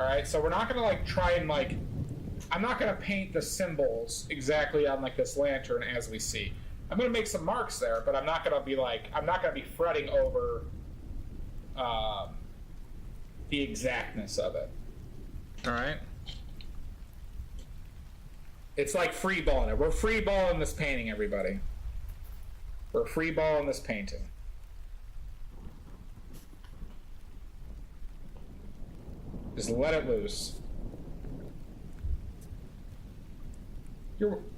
All right. So we're not gonna like try and like. I'm not gonna paint the symbols exactly on like this lantern as we see. I'm gonna make some marks there, but I'm not gonna be like. I'm not gonna be fretting over the exactness of it. All right. It's like free balling it. We're free balling this painting, everybody. We're free balling this painting. Just let it loose.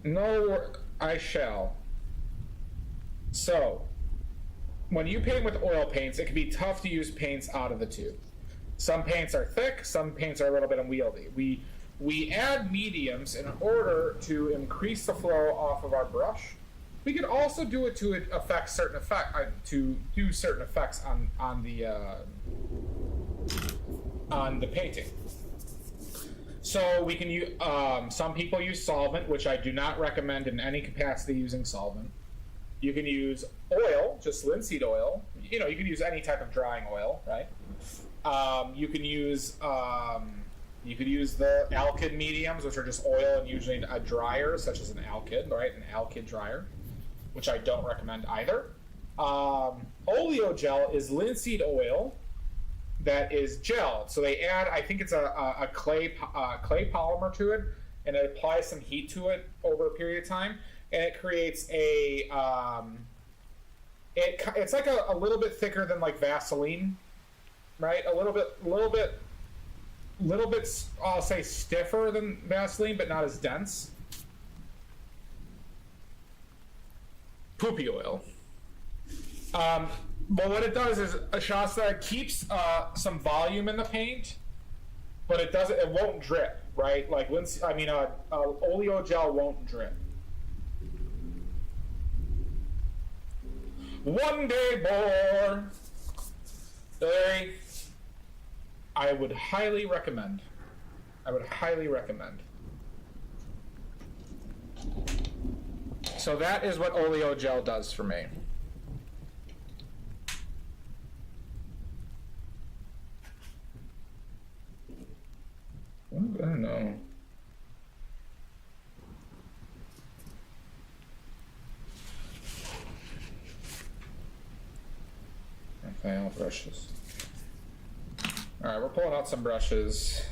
No, I shall. So, when you paint with oil paints, it can be tough to use paints out of the tube. Some paints are thick, some paints are a little bit unwieldy. We add mediums in order to increase the flow off of our brush. We could also do it to affect certain to do certain effects on the painting. So we can use. Some people use solvent, which I do not recommend in any capacity using solvent. You can use oil, just linseed oil. You know, you can use any type of drying oil, right? You can use the alkyd mediums, which are just oil and usually a dryer, such as an alkyd, right? An alkyd dryer, which I don't recommend either. Oleo gel is linseed oil that is gelled. So they add, I think it's a clay polymer to it, and it applies some heat to it over a period of time, and it creates a it's like a little bit thicker than like Vaseline, right? A little bit I'll say stiffer than Vaseline, but not as dense. Poopy oil. But what it does is Shasta keeps some volume in the paint, but it won't drip, right? Like oleo gel won't drip. One day more. Larry, I would highly recommend. So that is what oleo gel does for me. I don't know. Okay, all brushes. Alright, we're pulling out some brushes.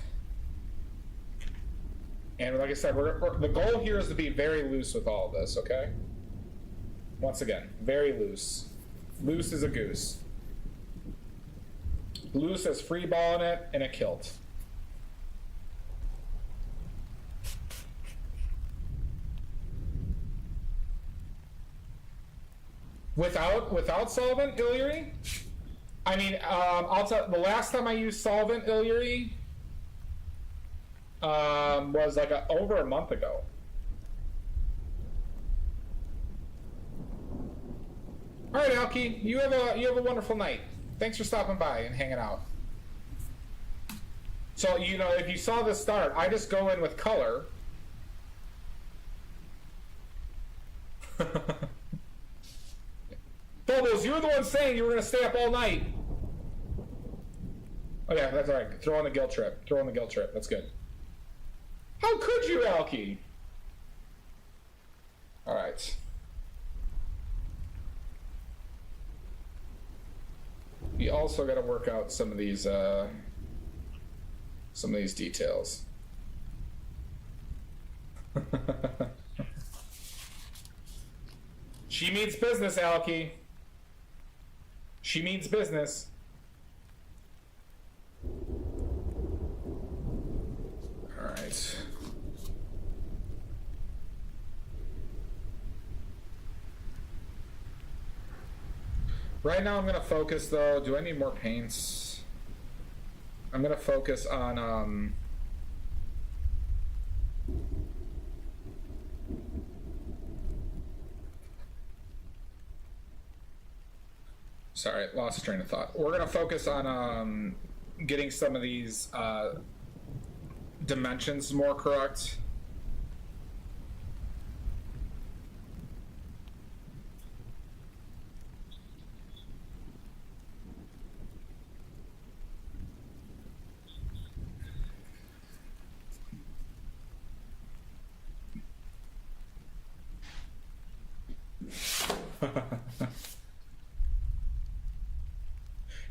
And like I said, the goal here is to be very loose with all of this, okay? Once again, very loose. Loose as a goose. Loose as free ball in it and a kilt. Without solvent, Illyri? I mean, I'll tell. The last time I used solvent, Illyri, was like over a month ago. All right, Alki, you have a wonderful night. Thanks for stopping by and hanging out. So if you saw this start, I just go in with color. Bubbles, you were the one saying you were going to stay up all night. Oh yeah, that's all right. Throw on the guilt trip. That's good. How could you, Alki? All right. We also got to work out some of these details. She means business, Alki. She means business. All right. Right now I'm going to focus, though. Do I need more paints? I'm going to focus on... Sorry, lost train of thought. We're going to focus on getting some of these dimensions more correct.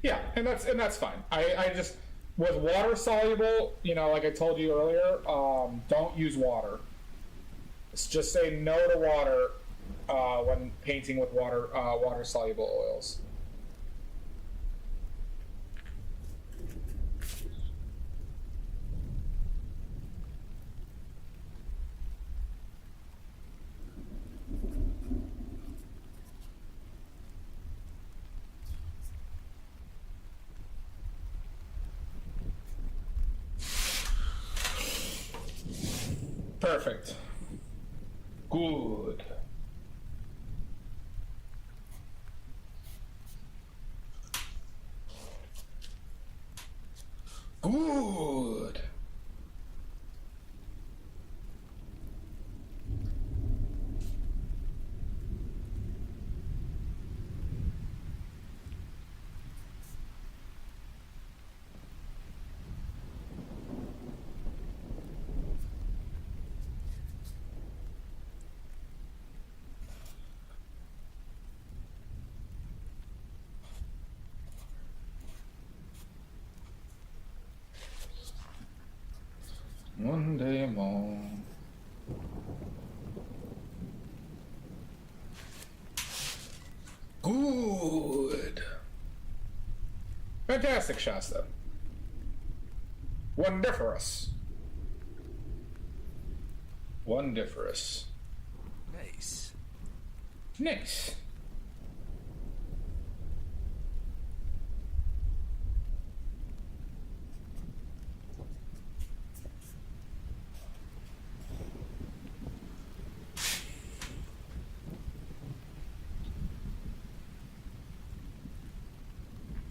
Yeah, and that's fine. I just, with water soluble, like I told you earlier, don't use water. Just say no to water when painting with water soluble oils. Perfect. Good. One day more. Good. Fantastic shots, though. Wondiferous. Wondiferous. Nice. Nice.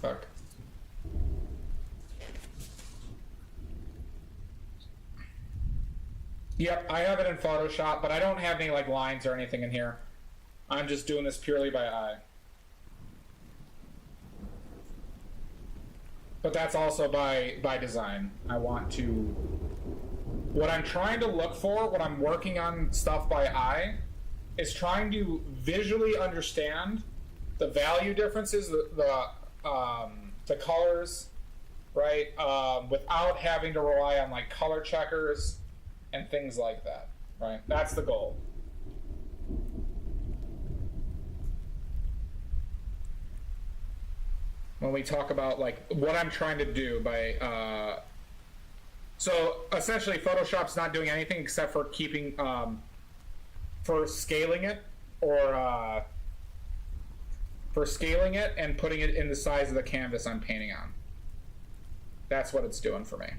Fuck. Yep, I have it in Photoshop, but I don't have any like lines or anything in here. I'm just doing this purely by eye. But that's also by design. I want to... What I'm trying to look for, when I'm working on stuff by eye, is trying to visually understand the value differences, the colors, right? Without having to rely on like color checkers and things like that, right? That's the goal. When we talk about like what I'm trying to do by, so essentially Photoshop's not doing anything except for keeping, for scaling it or, for scaling it and putting it in the size of the canvas I'm painting on. That's what it's doing for me.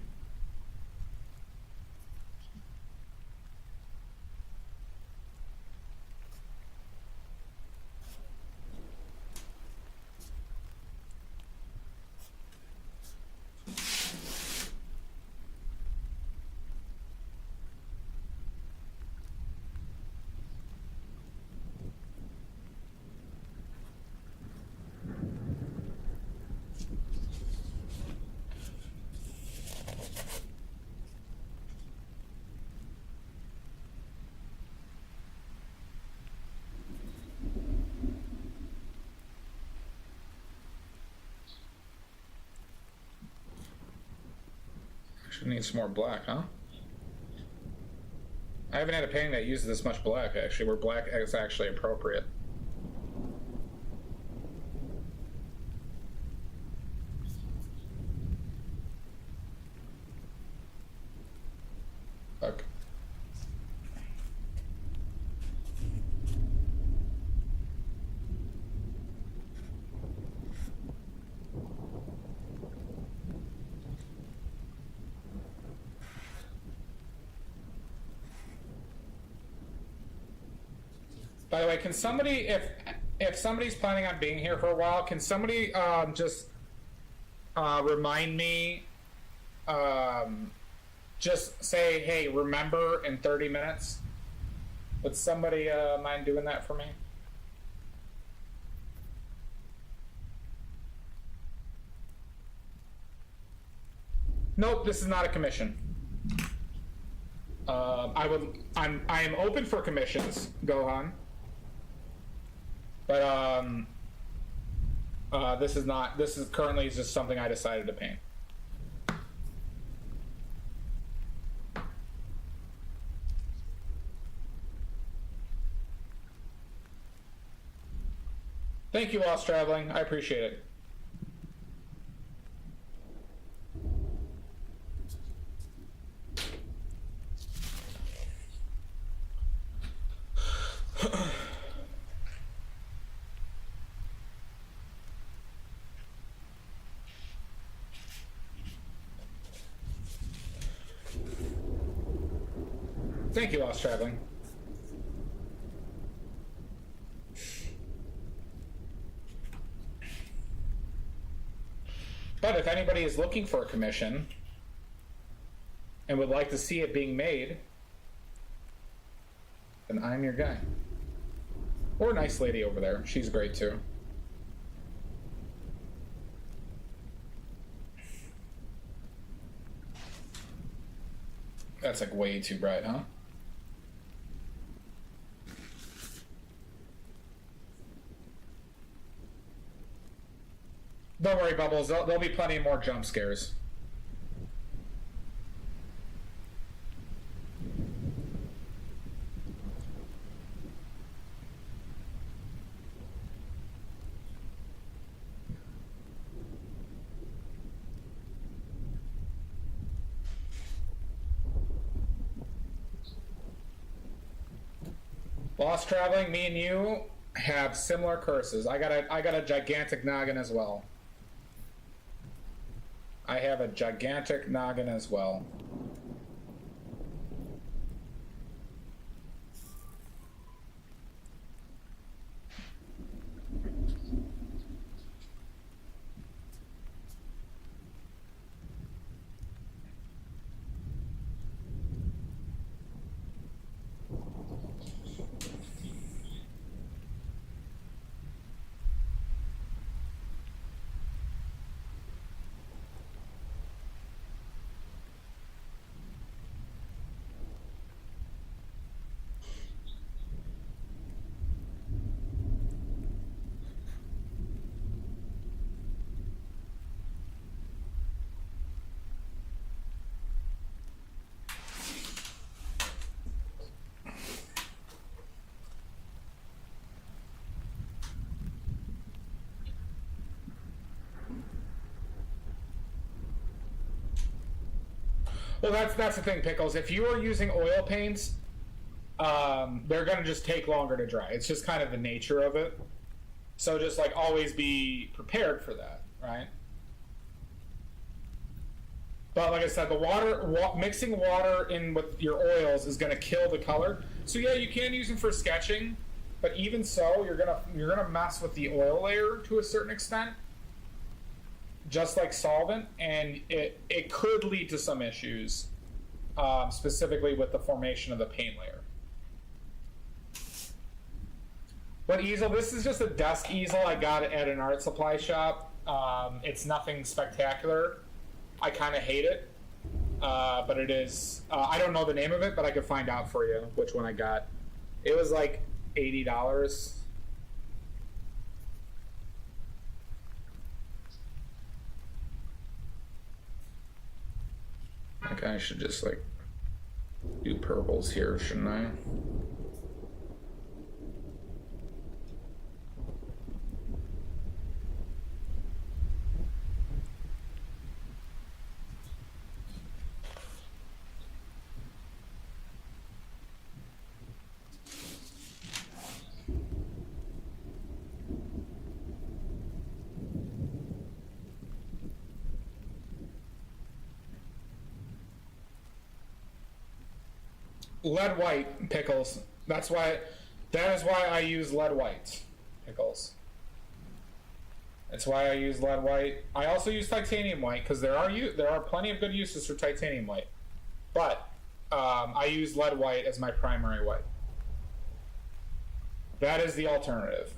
Should need some more black, huh? I haven't had a painting that uses this much black, actually, where black is actually appropriate. Fuck. By the way, can somebody, if somebody's planning on being here for a while, can somebody just remind me, just say, hey, remember in 30 minutes? Would somebody mind doing that for me? Nope, this is not a commission. I am open for commissions, Gohan. But this is currently just something I decided to paint. Thank you, Lost Traveling. I appreciate it. Thank you, Lost Traveling. But if anybody is looking for a commission and would like to see it being made, then I'm your guy. Or a nice lady over there. She's great too. That's like way too bright, huh? Don't worry, Bubbles. There'll be plenty more jump scares. Lost Traveling, me and you have similar curses. I got a gigantic noggin as well. I have a gigantic noggin as well. Well, that's the thing, Pickles. If you are using oil paints, they're gonna just take longer to dry. It's just kind of the nature of it. So just like always be prepared for that, right? But like I said, the mixing water in with your oils is gonna kill the color. So yeah, you can use them for sketching, but even so, you're gonna mess with the oil layer to a certain extent. Just like solvent, and it could lead to some issues, specifically with the formation of the paint layer. But easel, this is just a desk easel I got at an art supply shop. It's nothing spectacular. I kind of hate it, but it is. I don't know the name of it, but I could find out for you which one I got. It was like $80. Okay, I should just like do purples here, shouldn't I? Lead white, Pickles. That is why I use lead white, Pickles. That's why I use lead white. I also use titanium white because there are plenty of good uses for titanium white, but I use lead white as my primary white. That is the alternative.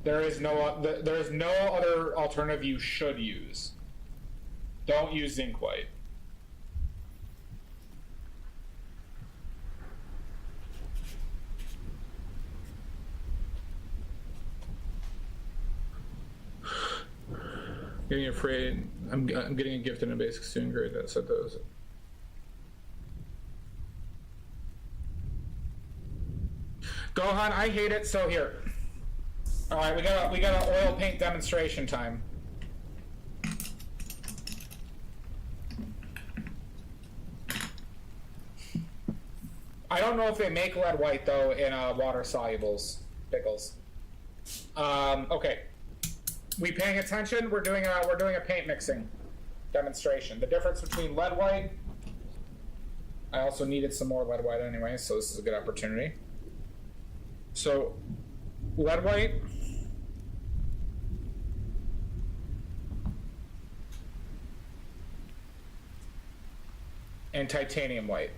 There is no other alternative you should use. Don't use zinc white. Getting afraid. I'm getting a gift in a basic student grade that said those. Gohan, I hate it. So here. All right, we got an oil paint demonstration time. I don't know if they make lead white though in water solubles, Pickles. Okay. We paying attention? We're doing a paint mixing demonstration. The difference between lead white. I also needed some more lead white anyway, so this is a good opportunity. So, lead white. And titanium white.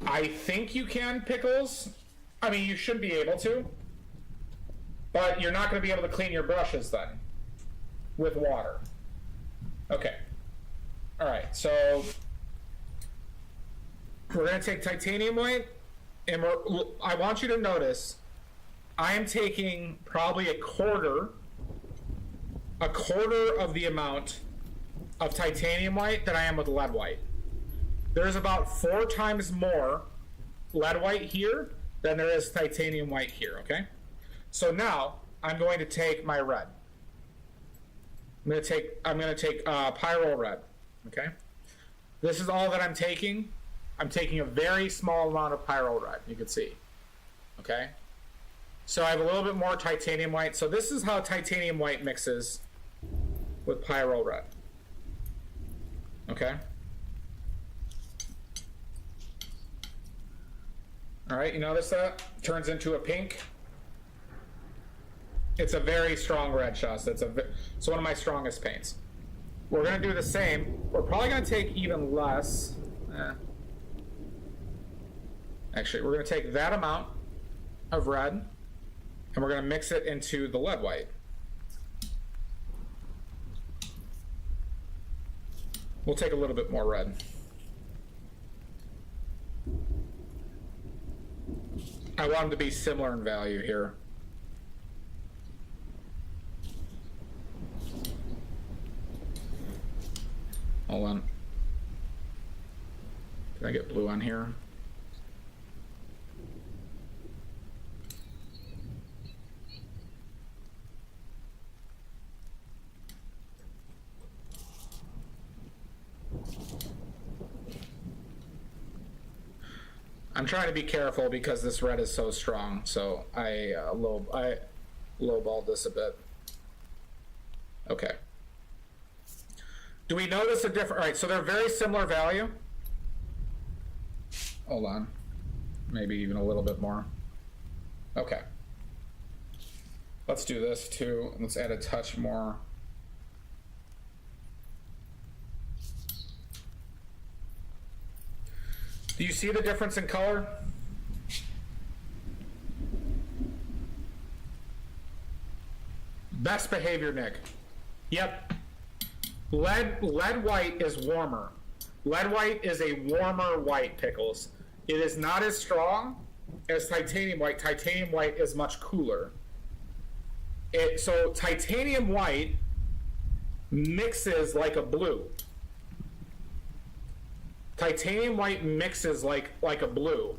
I think you can, Pickles. I mean, you should be able to, but you're not going to be able to clean your brushes then with water. Okay. All right, so we're going to take titanium white, and I want you to notice I am taking probably a quarter of the amount of titanium white that I am with lead white. There's about 4 times more lead white here than there is titanium white here, okay? So now I'm going to take my red. I'm going to take pyro red, okay? This is all that I'm taking. I'm taking a very small amount of pyro red, you can see. Okay? So I have a little bit more titanium white. So this is how titanium white mixes with pyro red. Okay? Alright, you notice that? Turns into a pink. It's a very strong red, Shasta. It's one of my strongest paints. We're going to do the same. We're probably going to take even less. Actually, we're going to take that amount of red, and we're going to mix it into the lead white. We'll take a little bit more red. I want them to be similar in value here. Hold on. Can I get blue on here? I'm trying to be careful because this red is so strong, so I lowballed this a bit. Okay. Do we notice a difference? All right, so they're very similar value. Hold on. Maybe even a little bit more. Okay. Let's do this too. Let's add a touch more. Do you see the difference in color? Best behavior, Nick. Yep. Lead white is warmer. Lead white is a warmer white, Pickles. It is not as strong as titanium white. Titanium white is much cooler. So titanium white mixes like a blue. Titanium white mixes like a blue.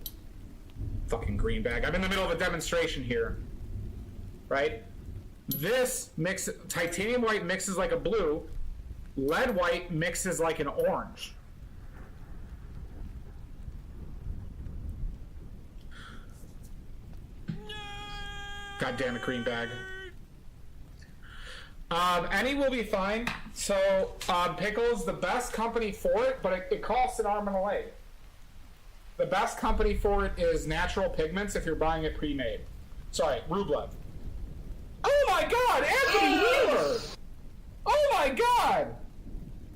Fucking green bag. I'm in the middle of a demonstration here. Right? Titanium white mixes like a blue. Lead white mixes like an orange. God damn it, green bag. Any will be fine. So, Pickles, the best company for it, but it costs an arm and a leg. The best company for it is Natural Pigments if you're buying it pre-made. Sorry, Rublev. Oh my god, Anthony Wheeler! Oh my god!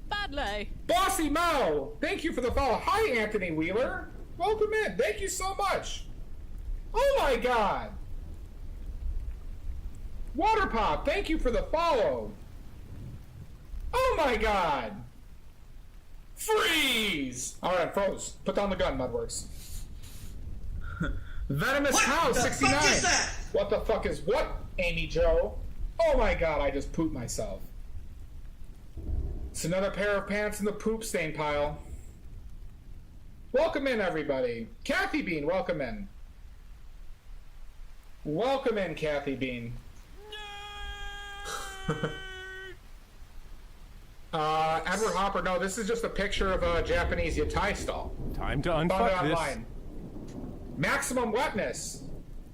Badly. Bossy Mo, thank you for the follow. Hi, Anthony Wheeler. Welcome in. Thank you so much. Oh my god. Water Pop, thank you for the follow. Oh my god. Freeze! Alright, froze. Put down the gun, Mudworks. Venomous Cow, 69. What is that? What the fuck is what, Amy Joe? Oh my god, I just pooped myself. It's another pair of pants in the poop stain pile. Welcome in, everybody. Kathy Bean, welcome in. Welcome in, Kathy Bean. Edward Hopper, no, this is just a picture of a Japanese Yatai stall. Time to Found it unfuck this. online. Maximum Wetness,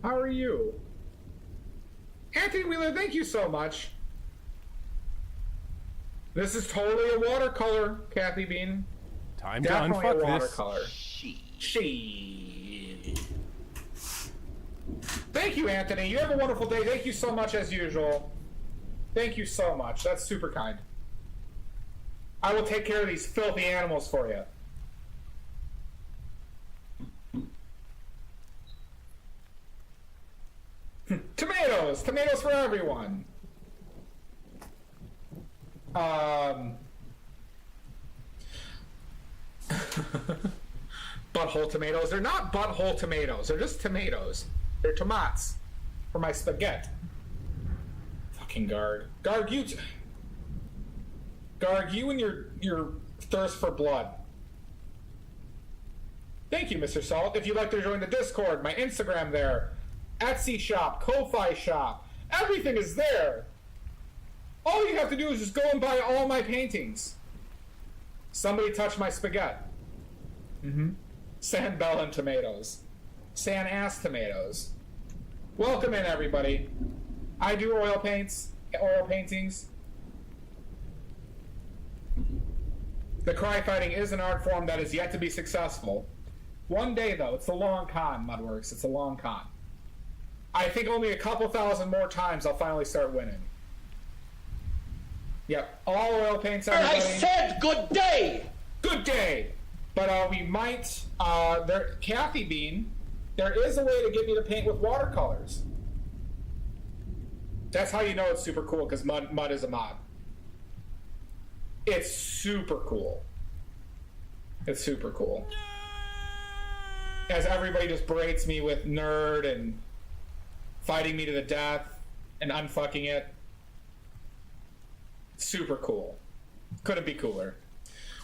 how are you? Anthony Wheeler, thank you so much. This is totally a watercolor, Kathy Bean. Time Definitely to a unfuck this. watercolor. She. Thank you, Anthony. You have a wonderful day. Thank you so much, as usual. Thank you so much. That's super kind. I will take care of these filthy animals for you. Tomatoes! Tomatoes for everyone! Butthole tomatoes. They're not butthole tomatoes. They're just tomatoes. They're tomats for my spaghetti. Fucking Garg. Garg, you and your thirst for blood. Thank you, Mr. Salt. If you'd like to join the Discord, my Instagram there, Etsy shop, Ko-Fi shop, everything is there. All you have to do is just go and buy all my paintings. Somebody touched my spaghetti. San Bellin tomatoes. San ass tomatoes. Welcome in, everybody. I do oil paintings. The cry fighting is an art form that is yet to be successful. One day, though, it's a long con, Mudworks. It's a long con. I think only a couple thousand more times I'll finally start winning. Yep, all oil paints, everybody. I said good day! Good day! But we might, Kathy Bean, there is a way to get me to paint with watercolors. That's how you know it's super cool, because mud is a mod. It's super cool. It's super cool. As everybody just berates me with nerd and fighting me to the death and unfucking it. Super cool. Couldn't be cooler.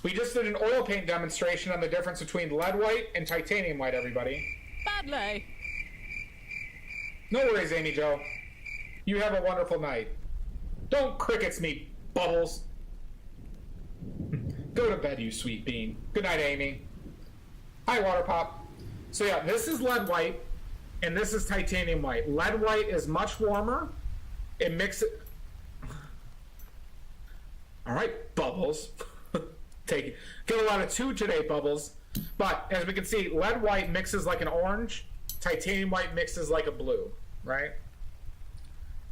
We just did an oil paint demonstration on the difference between lead white and titanium white, everybody. Badly. No worries, Amy Jo. You have a wonderful night. Don't crickets me, Bubbles. Go to bed, you sweet bean. Good night, Amy. Hi, Water Pop. So yeah, this is lead white, and this is titanium white. Lead white is much warmer. It mixes... All right, Bubbles. Take it. Get a lot of two today, Bubbles. But as we can see, lead white mixes like an orange. Titanium white mixes like a blue, right?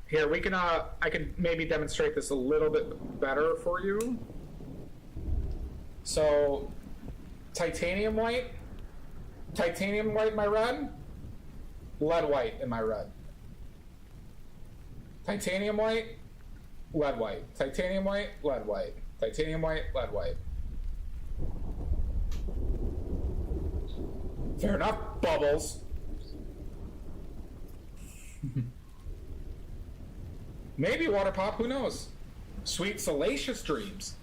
Here, we can, I can maybe demonstrate this a little bit better for you. So, titanium white in my red, lead white in my red. Titanium white, lead white. Titanium white, lead white. Titanium white, lead white. Fair enough, Bubbles. Maybe Water Pop, who knows? Sweet salacious dreams.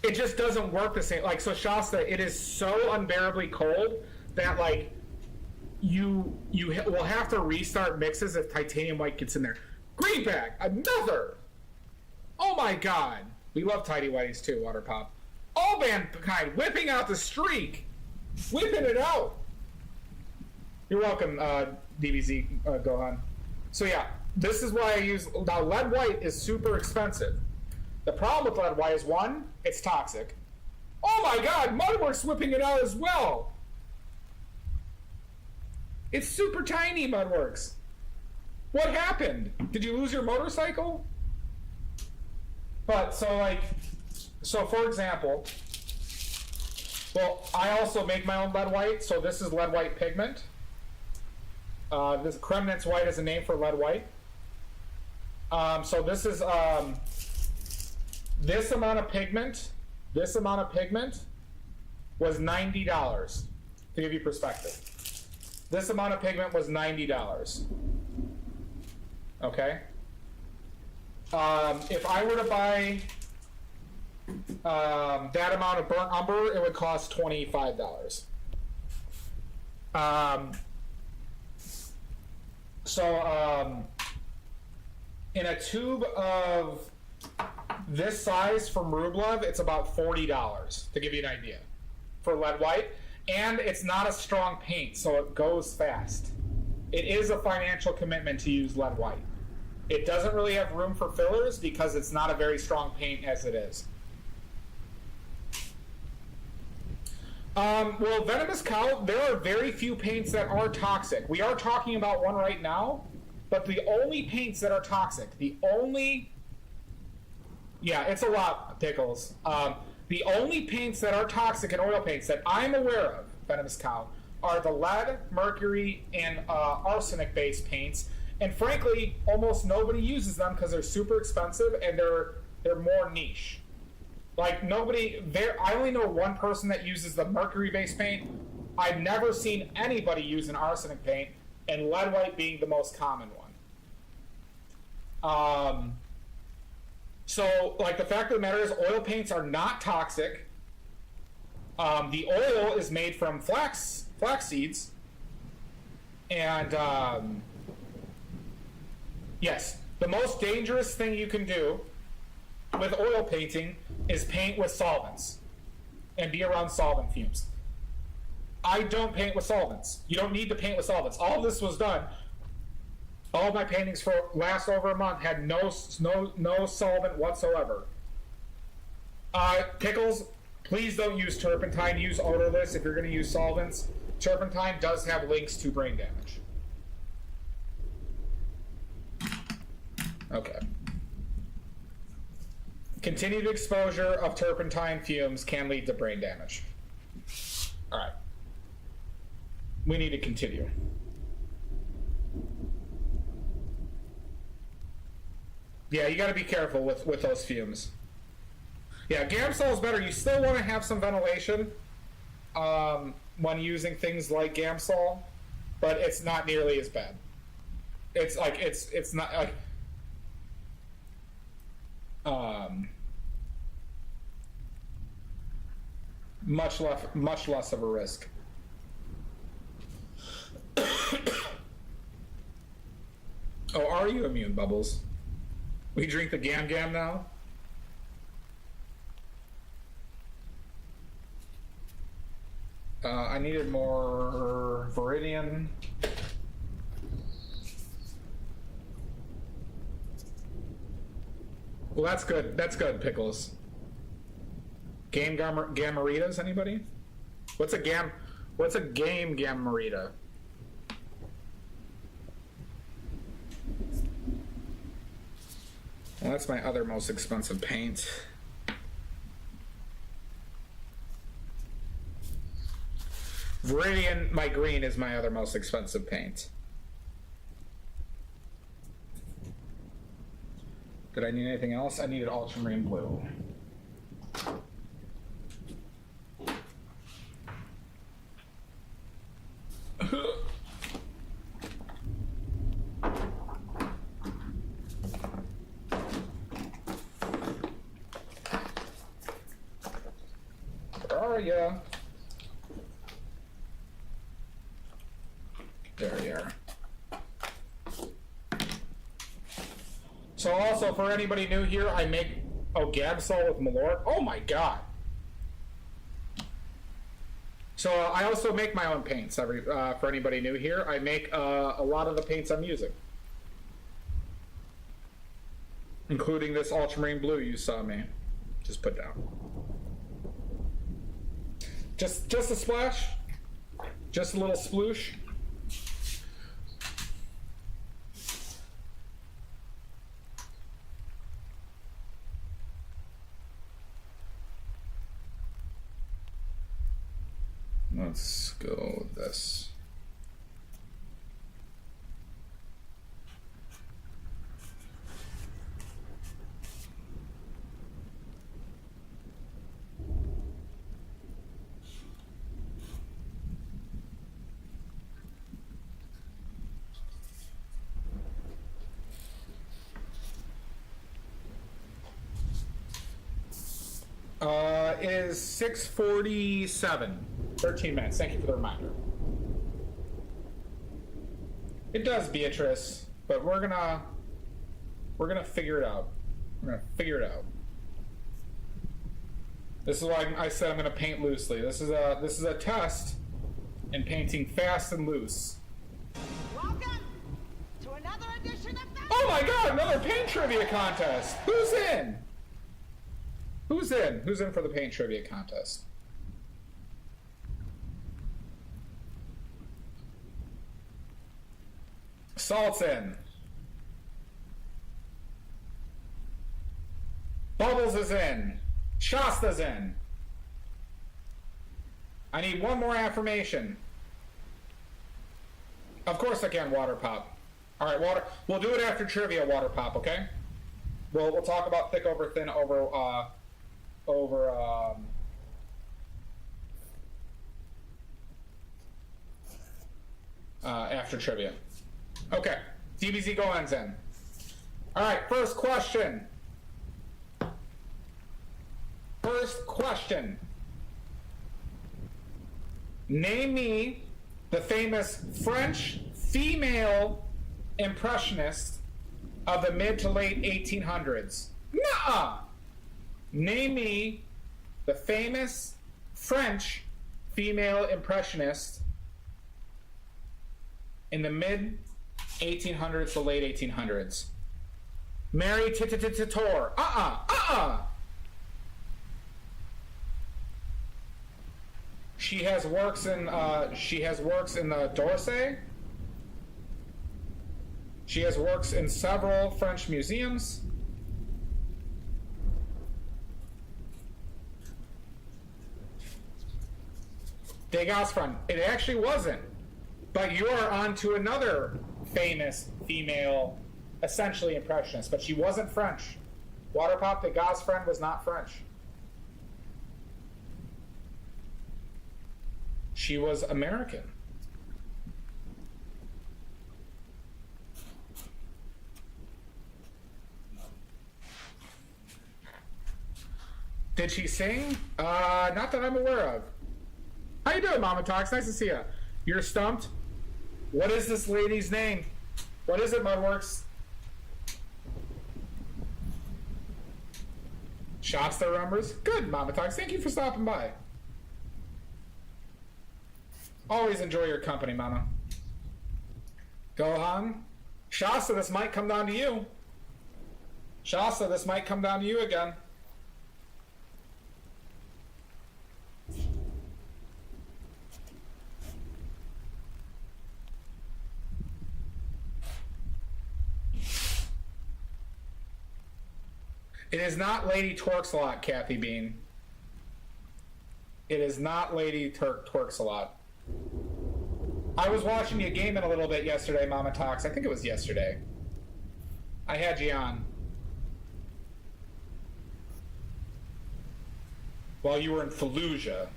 It just doesn't work the same. Like, so Shasta, it is so unbearably cold that, like, you will have to restart mixes if titanium white gets in there. Greenback, another! Oh my god. We love tidy whities too, Water Pop. All mankind whipping out the streak. Whipping it out. You're welcome, DBZ Gohan. So yeah, this is why I use... Now, lead white is super expensive. The problem with lead white is, one, it's toxic. Oh my god, Mudworks whipping it out as well! It's super tiny, Mudworks. What happened? Did you lose your motorcycle? But, so like... So, for example... Well, I also make my own lead white, so this is lead white pigment. This Kremnitz white is a name for lead white. So this is... This amount of pigment was $90, to give you perspective. This amount of pigment was $90. Okay? If I were to buy that amount of burnt umber, it would cost $25. In a tube of this size from Rublev, it's about $40, to give you an idea, for lead white. And it's not a strong paint, so it goes fast. It is a financial commitment to use lead white. It doesn't really have room for fillers because it's not a very strong paint as it is. Well, Venomous Cow, there are very few paints that are toxic. We are talking about one right now, but the only paints that are toxic, yeah, it's a lot, Pickles. The only paints that are toxic in oil paints that I'm aware of, Venomous Cow, are the lead, mercury, and arsenic-based paints. And frankly, almost nobody uses them because they're super expensive and they're more niche. Like, I only know one person that uses the mercury-based paint. I've never seen anybody use an arsenic paint, and lead white being the most common one. So, like, the fact of the matter is, oil paints are not toxic. The oil is made from flax seeds. And, yes, the most dangerous thing you can do with oil painting is paint with solvents and be around solvent fumes. I don't paint with solvents. You don't need to paint with solvents. All of this was done. All of my paintings for last over a month had no solvent whatsoever. Pickles, please don't use turpentine. Use odorless if you're going to use solvents. Turpentine does have links to brain damage. Okay. Continued exposure of turpentine fumes can lead to brain damage. All right. We need to continue. Yeah, you got to be careful with those fumes. Yeah, Gamsol is better. You still want to have some ventilation when using things like Gamsol, but it's not nearly as bad. It's like it's not like much less of a risk. Oh, are you immune, Bubbles? We drink the Gam Gam now? I needed more Viridian. Well, that's good. That's good, Pickles. Game Gamaritas, anybody? What's a game Gamarita? Well, that's my other most expensive paint. Viridian, my green, is my other most expensive paint. Did I need anything else? I needed ultramarine blue. Where are ya? There you are. So also, for anybody new here, I make Gabsol with Malort. Oh my god! So I also make my own paints. For anybody new here, I make a lot of the paints I'm using, including this ultramarine blue you saw me just put down. Just a splash, just a little sploosh. Let's go with this. It is 6:47. 13 minutes. Thank you for the reminder. It does, Beatrice, but we're gonna figure it out. We're gonna figure it out. This is why I said I'm gonna paint loosely. This is a test in painting fast and loose. Welcome to another edition of Oh my god, another paint trivia contest! Who's in? Who's in? Who's in for the paint trivia contest? Salt's in. Bubbles is in. Shasta's in. I need one more affirmation. Of course I can, Water Pop. Alright, water. We'll do it after trivia, Water Pop, okay? We'll talk about thick over thin after trivia. Okay, DBZ Goen's in. Alright, first question. First question. Name me the famous French female impressionist of the mid to late 1800s. Nuh-uh! Name me the famous French female impressionist in the mid 1800s to late 1800s. Mary Tititor. She has works in the D'Orsay. She has works in several French museums. Degas' friend. It actually wasn't. But you are on to another famous female, essentially impressionist, but she wasn't French. Waterpop Degas' friend was not French. She was American. Did she sing? Not that I'm aware of. How you doing, Mama Talks? Nice to see you. You're stumped? What is this lady's name? What is it, Mudworks? Shasta remembers? Good, Mama Talks. Thank you for stopping by. Always enjoy your company, Mama. Gohan? Shasta, this might come down to you. Shasta, this might come down to you again. It is not Lady Twerks-a-Lot, Kathy Bean. It is not Lady Twerks-a-Lot. I was watching you gaming a little bit yesterday, Mama Talks. I think it was yesterday. I had you on. While you were in Fallujah.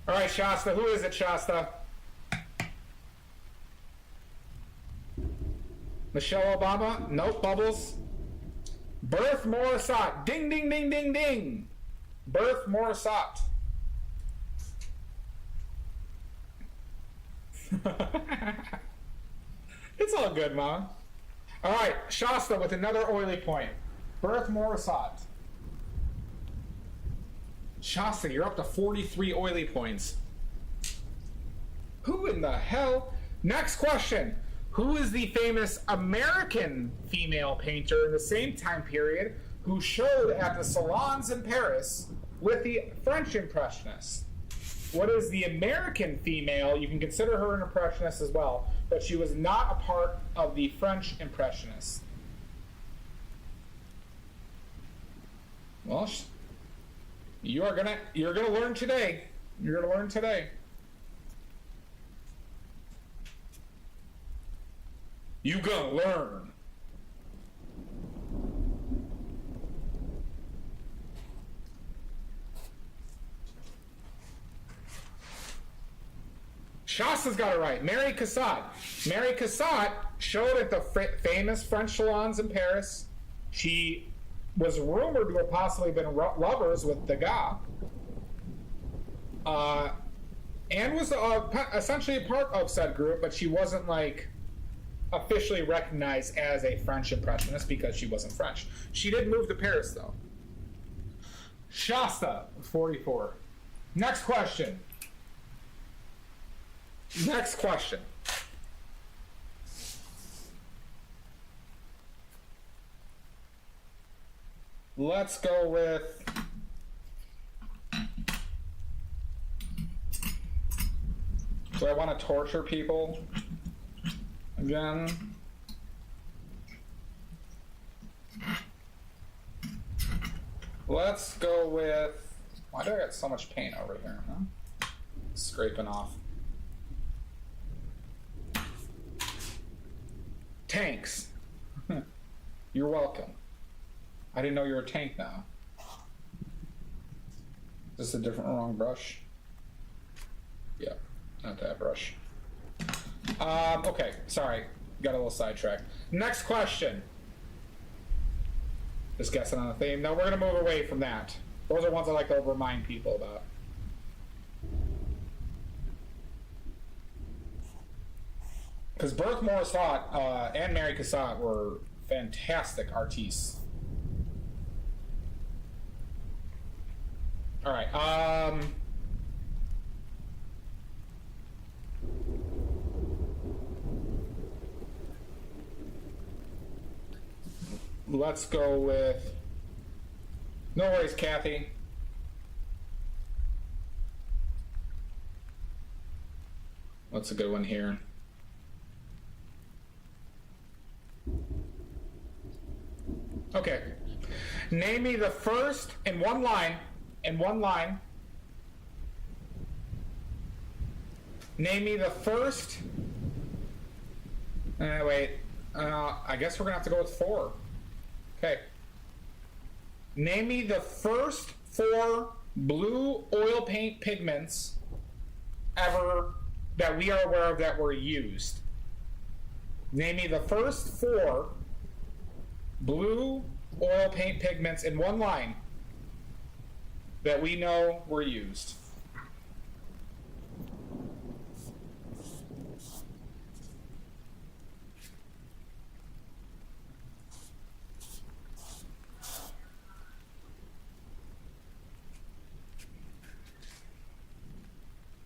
Alright, Shasta. Who is it, Shasta? Michelle Obama? Nope, Bubbles. Berth Morisot. Ding, ding, ding, ding, ding. Berth Morisot. It's all good, Mom. All right, Shasta with another oily point. Berth Morisot. Shasta, you're up to 43 oily points. Who in the hell? Next question. Who is the famous American female painter in the same time period who showed at the salons in Paris with the French Impressionists? What is the American female? You can consider her an Impressionist as well, but she was not a part of the French Impressionists. Well, you're gonna learn today. You're gonna learn today. You gonna learn. Shasta's got it right. Mary Cassatt. Mary Cassatt showed at the famous French salons in Paris. She was rumored to have possibly been lovers with Degas. And was essentially a part of said group, but she wasn't like officially recognized as a French Impressionist because she wasn't French. She did move to Paris, though. Shasta, 44. Next question. Next question. Let's go with... Do I want to torture people again? Let's go with... Why do I got so much paint over here, huh? Scraping off. Tanks. You're welcome. I didn't know you were a tank now. Is this a different wrong brush? Yeah, not that brush. Okay, sorry. Got a little sidetracked. Next question. Just guessing on the theme. No, we're going to move away from that. Those are ones I like to remind people about. Because Berthe Morisot and Mary Cassatt were fantastic artistes. All right. Let's go with. No worries, Kathy. What's a good one here? Okay. Name me the first in one line. Name me the first. Wait. I guess we're gonna have to go with 4. Okay. Name me the first 4 blue oil paint pigments ever that we are aware of that were used. Name me the first 4 blue oil paint pigments in one line that we know were used.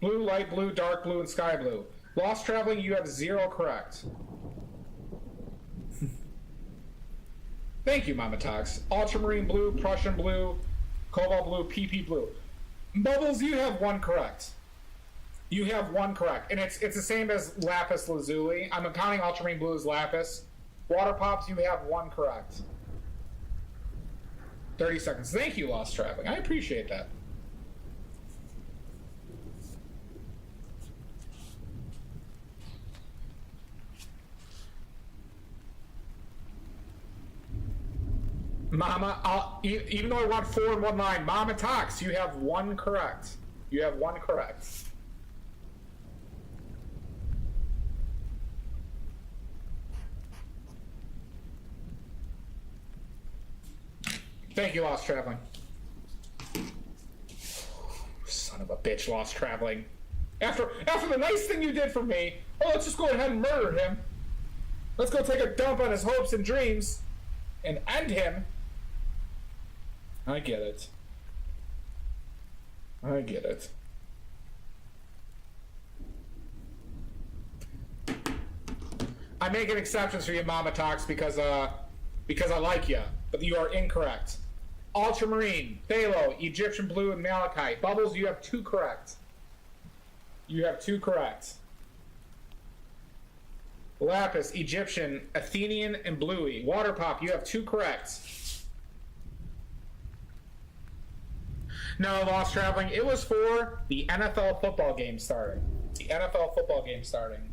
Blue, light blue, dark blue, and sky blue. Lost traveling, you have 0 correct. Thank you, Mama Tox. Ultramarine blue, Prussian blue, cobalt blue, PP blue. Bubbles, you have 1 correct. You have 1 correct. And it's the same as lapis lazuli. I'm counting ultramarine blue as lapis. Water pops, you have 1 correct. 30 seconds. Thank you, Lost Traveling. I appreciate that. Mama, even though I want 4 in one line, Mama Tox, you have 1 correct. You have 1 correct. Thank you, Lost Traveling. Son of a bitch, Lost Traveling. After the nice thing you did for me, let's just go ahead and murder him. Let's go take a dump on his hopes and dreams and end him. I get it. I get it. I'm making exceptions for you, Mama Tox, because I like you. But you are incorrect. Ultramarine, Phthalo, Egyptian blue, and Malachite. Bubbles, you have 2 correct. You have 2 correct. Lapis, Egyptian, Athenian, and Bluey. Water Pop, you have 2 correct. No, Lost Traveling. It was for the NFL football game starting. The NFL football game starting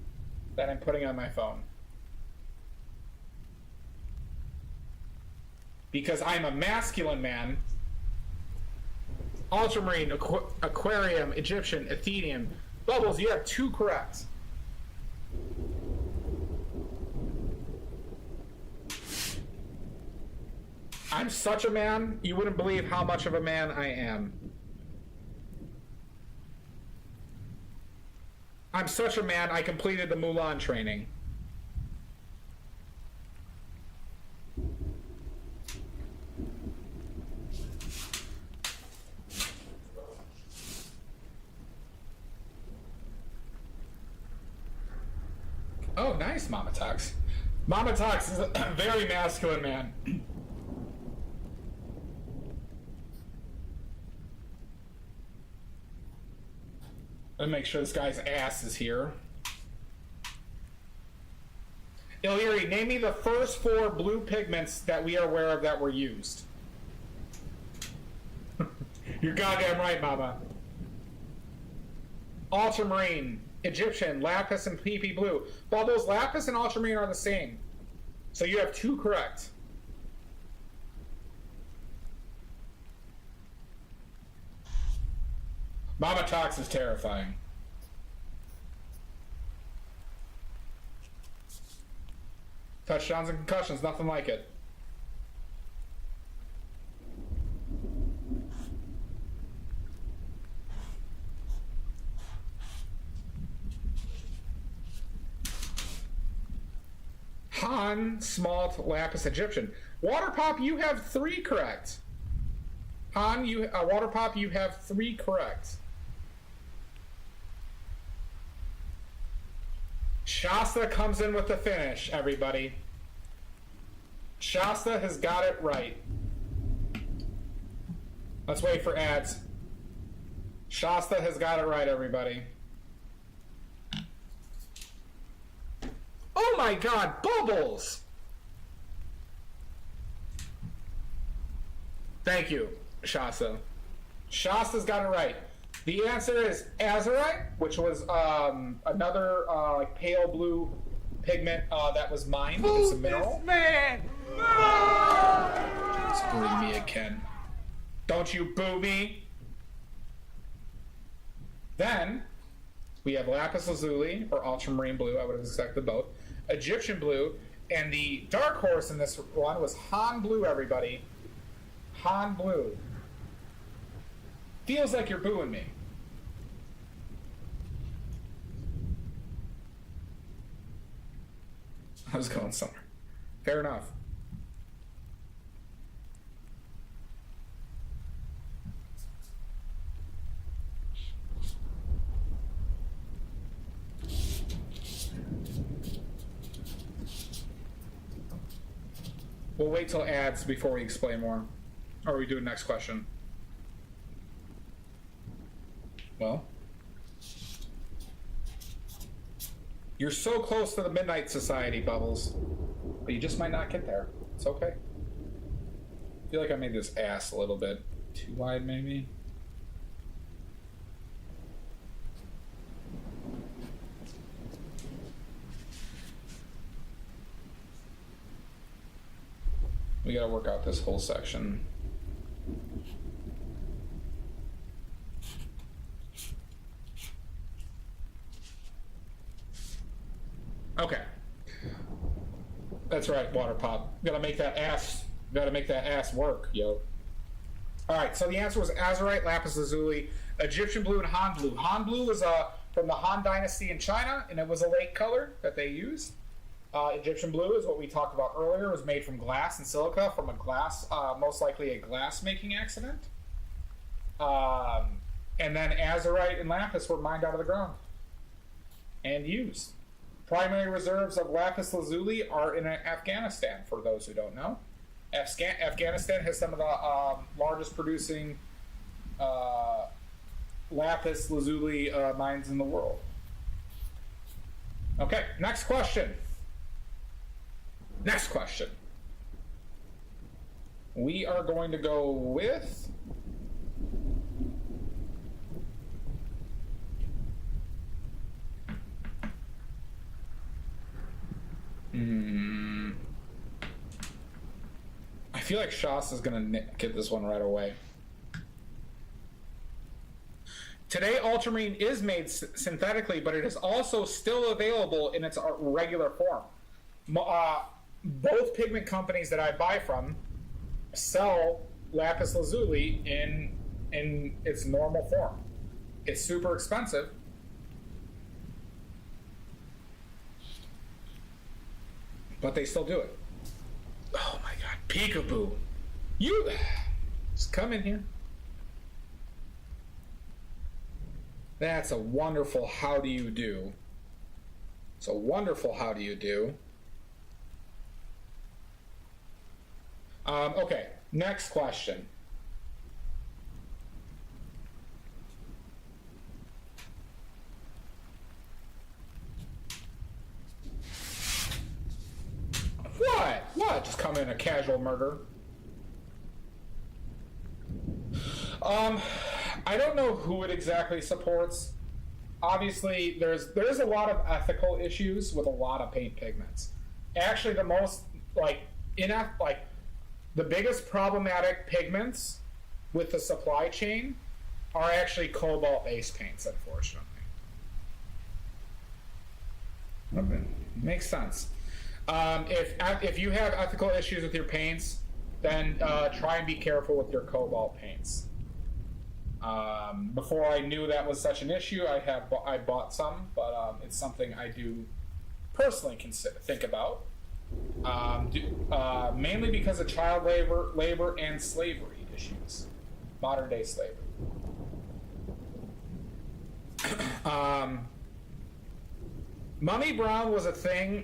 that I'm putting on my phone. Because I'm a masculine man. Ultramarine, Aquarium, Egyptian, Athenian. Bubbles, you have 2 correct. I'm such a man, you wouldn't believe how much of a man I am. I'm such a man, I completed the Mulan training. Oh, nice, Mama Tox. Mama Tox is a very masculine man. Let me make sure this guy's ass is here. Illyri, name me the first 4 blue pigments that we are aware of that were used. You're goddamn right, Mama. Ultramarine, Egyptian, Lapis, and PP blue. Bubbles, Lapis and Ultramarine are the same. So you have 2 correct. Mama Tox is terrifying. Touchdowns and concussions, nothing like it. Han, Smalt, Lapis, Egyptian. Water Pop, you have 3 correct. Han, Water Pop, you have 3 correct. Shasta comes in with the finish, everybody. Shasta has got it right. Let's wait for ads. Shasta has got it right, everybody. Oh my god, Bubbles! Thank you, Shasta. Shasta's got it right. The answer is azurite, which was another like pale blue pigment that was mined. It's a Move mineral. this man! Just boo me again. Don't you boo me? Then we have lapis lazuli or ultramarine blue. I would have expected both. Egyptian blue, and the dark horse in this one was Han blue. Everybody, Han blue. Feels like you're booing me. I was going somewhere. Fair enough. We'll wait till ads before we explain more. Or we do the next question. Well. You're so close to the Midnight Society, Bubbles. But you just might not get there. It's okay. I feel like I made this ass a little bit too wide, maybe. We gotta work out this whole section. Okay. That's right, Water Pop. Gotta make that ass work, yo. Alright, so the answer was azurite, lapis lazuli, Egyptian blue, and Han blue. Han blue was from the Han Dynasty in China, and it was a lake color that they used. Egyptian blue is what we talked about earlier. It was made from glass and silica from a glass, most likely a glass making accident. And then azurite and lapis were mined out of the ground and used. Primary reserves of lapis lazuli are in Afghanistan, for those who don't know. Afghanistan has some of the largest producing lapis lazuli mines in the world. Okay, next question. Next question. We are going to go with... I feel like Shas is going to get this one right away. Today, ultramarine is made synthetically, but it is also still available in its regular form. Both pigment companies that I buy from sell lapis lazuli in its normal form. It's super expensive. But they still do it. Oh my god, peekaboo. You just come in here. That's a wonderful how do you do. It's a wonderful how do you do. Okay, next question. What? Just come in a casual murder. I don't know who it exactly supports. Obviously, there's a lot of ethical issues with a lot of paint pigments. Actually, the most the biggest problematic pigments with the supply chain are actually cobalt-based paints, unfortunately. Okay. Makes sense. If you have ethical issues with your paints, then try and be careful with your cobalt paints. Before I knew that was such an issue, I bought some, but it's something I do personally think about. Mainly because of child labor and slavery issues. Modern day slavery. Mummy Brown was a thing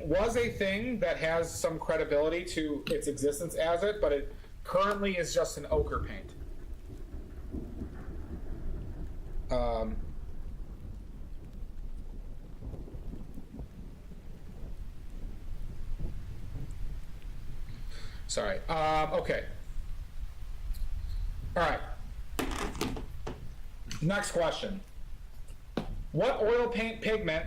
that has some credibility to its existence as it, but it currently is just an ochre paint. Sorry. Okay. All right. Next question. What oil paint pigment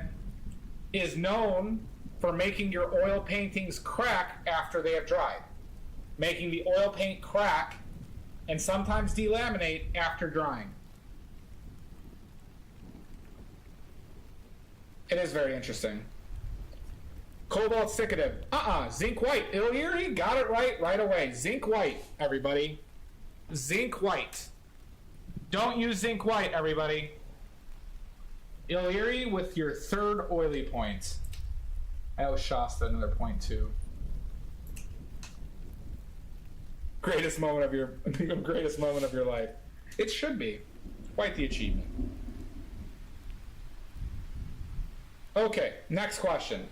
is known for making your oil paintings crack after they have dried? Making the oil paint crack and sometimes delaminate after drying. It is very interesting. Cobalt Cicative. Zinc white. Illyri got it right away. Zinc white, everybody. Zinc white. Don't use zinc white, everybody. Illyri with your third oily point. I owe Shasta another point too. Greatest moment of your life. It should be. Quite the achievement. Okay, next question.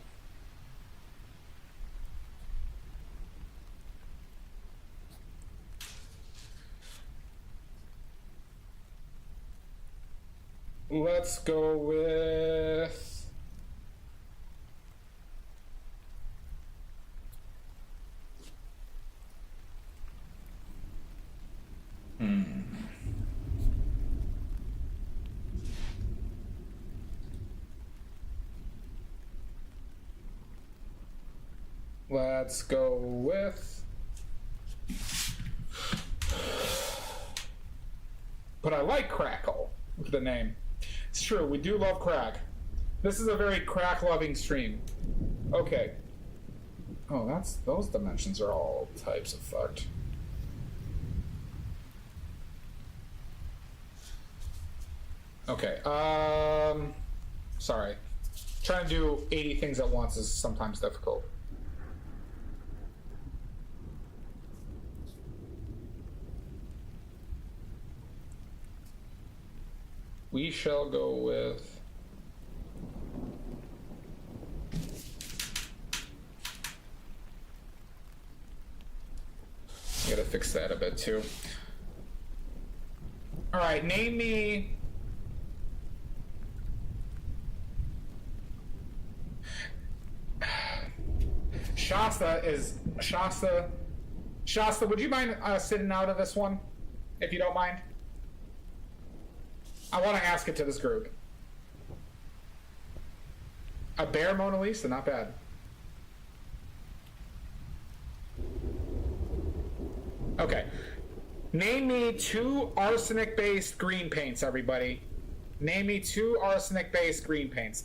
Let's go with... Let's go with... But I like Crackle, the name. It's true, we do love crack. This is a very crack-loving stream. Okay. Oh, those dimensions are all types of fucked. Okay, sorry. Trying to do 80 things at once is sometimes difficult. We shall go with... I gotta fix that a bit too. Alright, name me... Shasta, would you mind sitting out of this one? If you don't mind? I want to ask it to this group. A bear Mona Lisa, not bad. Okay. Name me 2 arsenic-based green paints, everybody. Name me 2 arsenic-based green paints.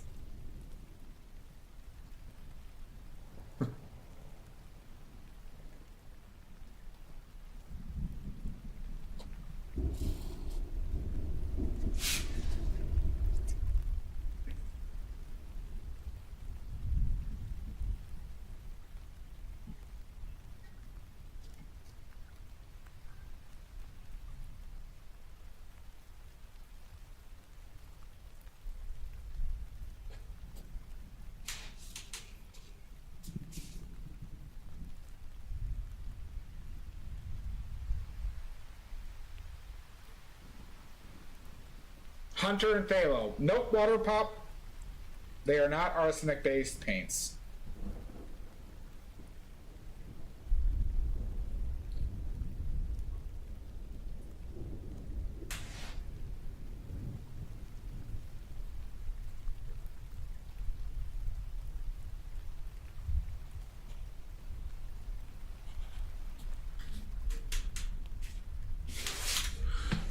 Hunter and Phalo. Nope, Water Pop. They are not arsenic-based paints.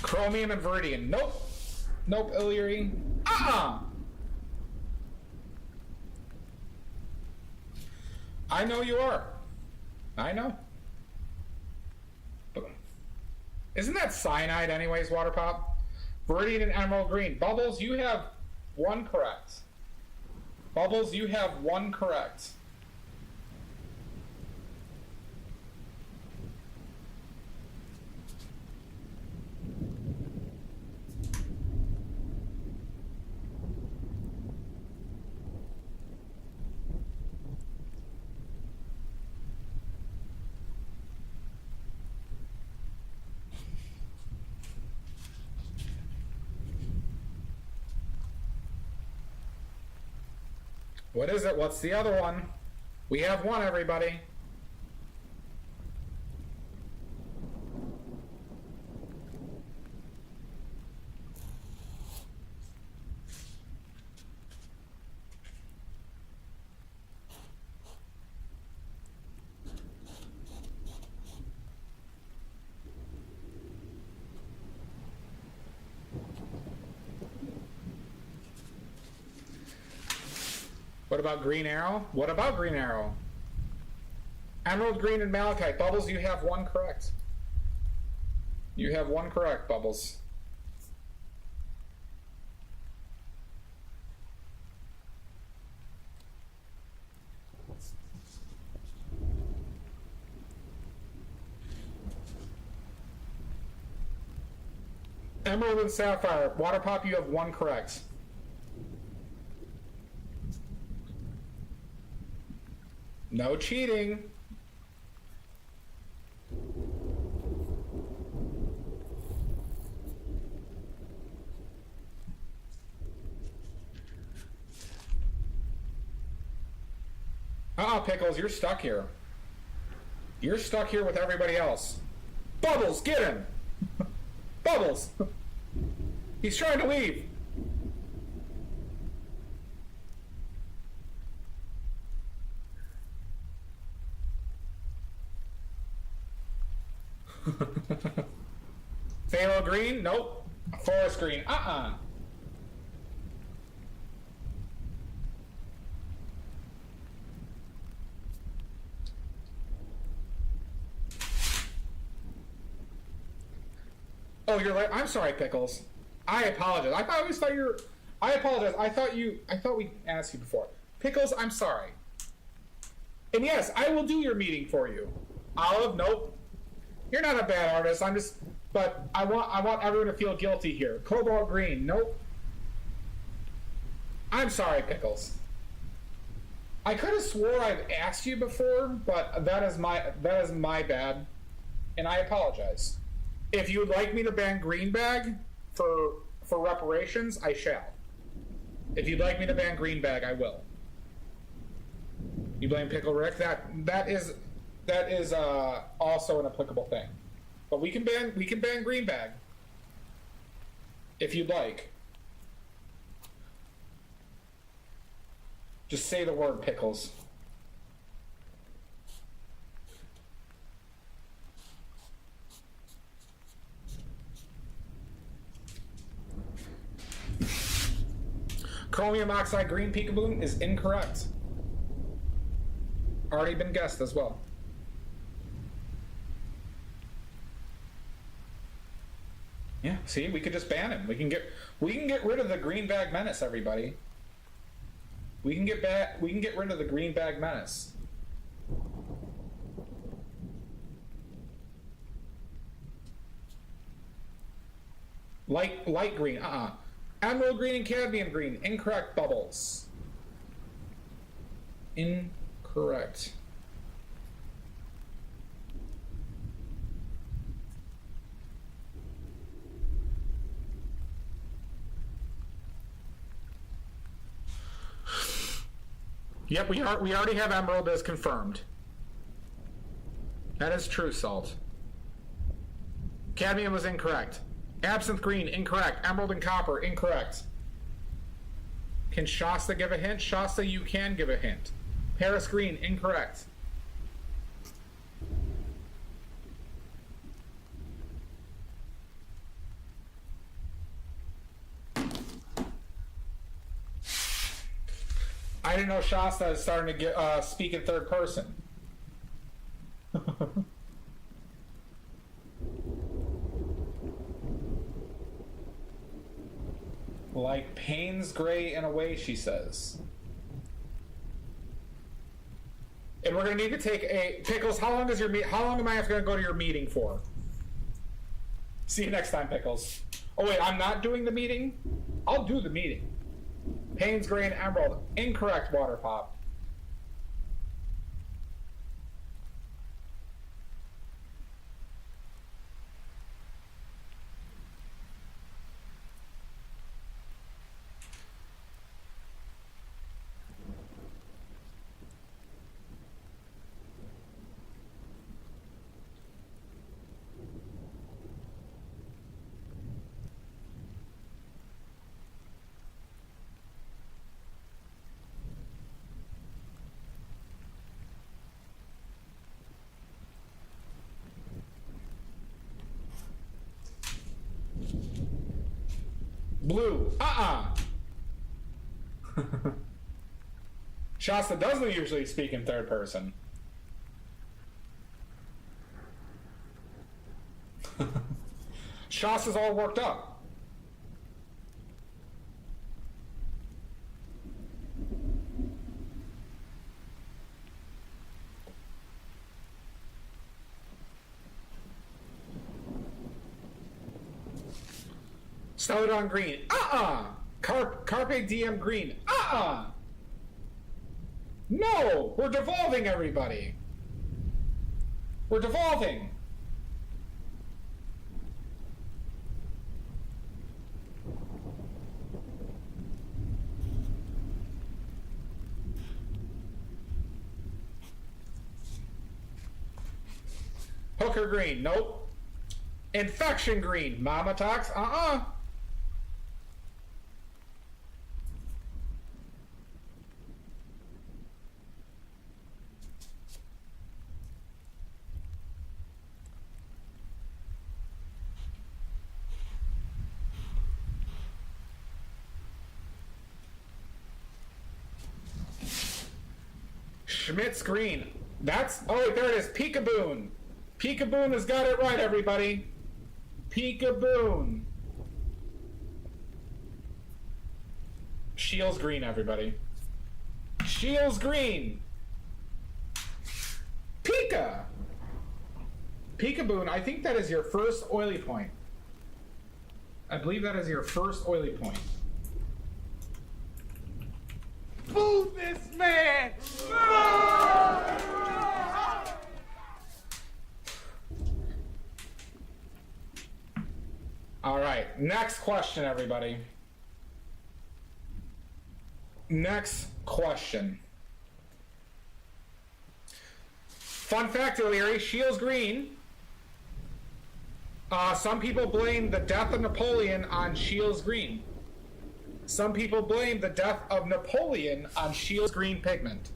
Chromium and Viridian. Nope. Nope, Illyri. I know you are. I know. Isn't that cyanide anyways, Water Pop? Viridian and Emerald Green. Bubbles, you have 1 correct. Bubbles, you have 1 correct. What is it? What's the other one? We have one, everybody. What about Green Arrow? What about Green Arrow? Emerald Green and Malachite. Bubbles, you have one correct. You have one correct, Bubbles. Emerald and Sapphire. Water Pop, you have one correct. No cheating. Pickles, you're stuck here. You're stuck here with everybody else. Bubbles, get him! Bubbles! He's trying to leave. Pharaoh Green? Nope. Forest Green? Oh, you're right. I'm sorry, Pickles. I apologize. I always thought you were... I apologize. I thought we asked you before. Pickles, I'm sorry. And yes, I will do your meeting for you. Olive, nope. You're not a bad artist. I'm just... But I want everyone to feel guilty here. Cobalt Green, nope. I'm sorry, Pickles. I could have swore I've asked you before, but that is my bad. And I apologize. If you would like me to ban Greenbag for reparations, I shall. If you'd like me to ban Greenbag, I will. You blame Pickle Rick? That is also an applicable thing. But we can ban Greenbag if you'd like. Just say the word, Pickles. Chromium Oxide Green Peekaboo is incorrect. Already been guessed as well. Yeah, see, we could just ban him. We can get rid of the Green Bag Menace, everybody. We can get rid of the Green Bag Menace. Light green, Emerald green and cadmium green, incorrect, Bubbles. Incorrect. Yep, we already have Emerald as confirmed. That is true, Salt. Cadmium was incorrect. Absinthe green, incorrect. Emerald and copper, incorrect. Can Shasta give a hint? Shasta, you can give a hint. Paris green, incorrect. I didn't know Shasta is starting to speak in third person. Like Payne's gray in a way, she says. And we're gonna need to take a Pickles. How long am I gonna go to your meeting for? See you next time, Pickles. Oh wait, I'm not doing the meeting. I'll do the meeting. Payne's gray and emerald, incorrect. Water Pop. Blue. Shasta doesn't usually speak in third person. Shasta's all worked up. Started on green. Carpe diem green. No! We're devolving, everybody! We're devolving! Hooker green. Nope. Infection green. Mama Tox. Schmidt's green. That's, oh wait, there it is. Peekaboon. Peekaboon has got it right, everybody. Peekaboon. Shields green, everybody. Shields green. Pika. Peekaboon, I think that is your first oily point. I believe that is your first oily point. Boo this man! All right, next question, everybody. Next question. Fun fact, O'Leary, Shields green. Some people blame the death of Napoleon on Shields green. Some people blame the death of Napoleon on Shields green pigment.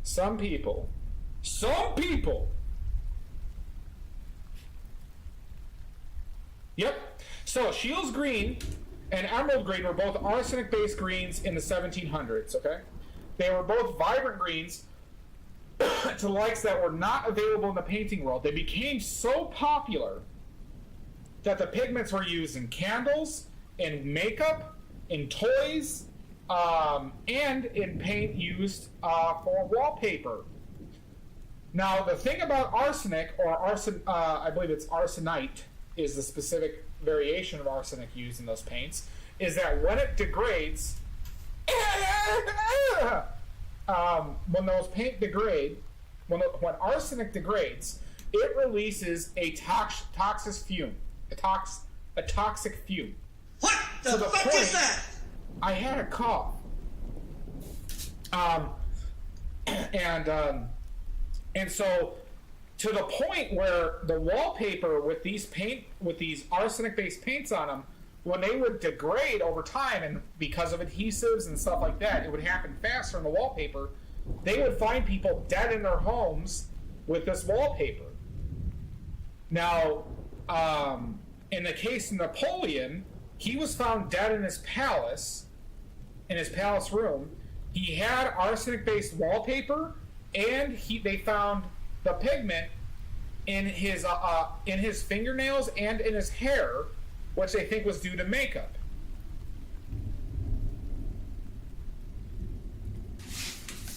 Some people. Yep. So Shields green and emerald green were both arsenic-based greens in the 1700s, okay? They were both vibrant greens to likes that were not available in the painting world. They became so popular that the pigments were used in candles, in makeup, in toys, and in paint used for wallpaper. Now, the thing about arsenic, or I believe it's arsenite, is the specific variation of arsenic used in those paints, is that when it degrades, when those paint degrade, when arsenic degrades, it releases a toxic fume. A toxic fume. What the fuck is that? I had a cough. And so to the point where the wallpaper with these arsenic-based paints on them, when they would degrade over time, and because of adhesives and stuff like that, it would happen faster in the wallpaper. They would find people dead in their homes with this wallpaper. Now, in the case of Napoleon, he was found dead in his palace room. He had arsenic-based wallpaper, and they found the pigment in his fingernails and in his hair, which they think was due to makeup.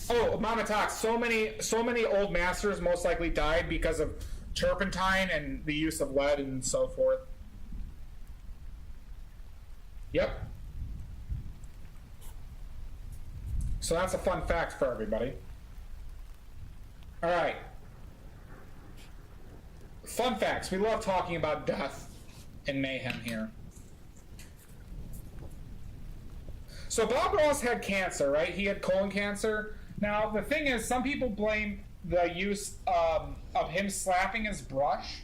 Oh, Mama Talks, so many old masters most likely died because of turpentine and the use of lead and so forth. Yep. So that's a fun fact for everybody. All right. Fun facts. We love talking about death and mayhem here. So Bob Ross had cancer, right? He had colon cancer. Now, the thing is, some people blame the use of him slapping his brush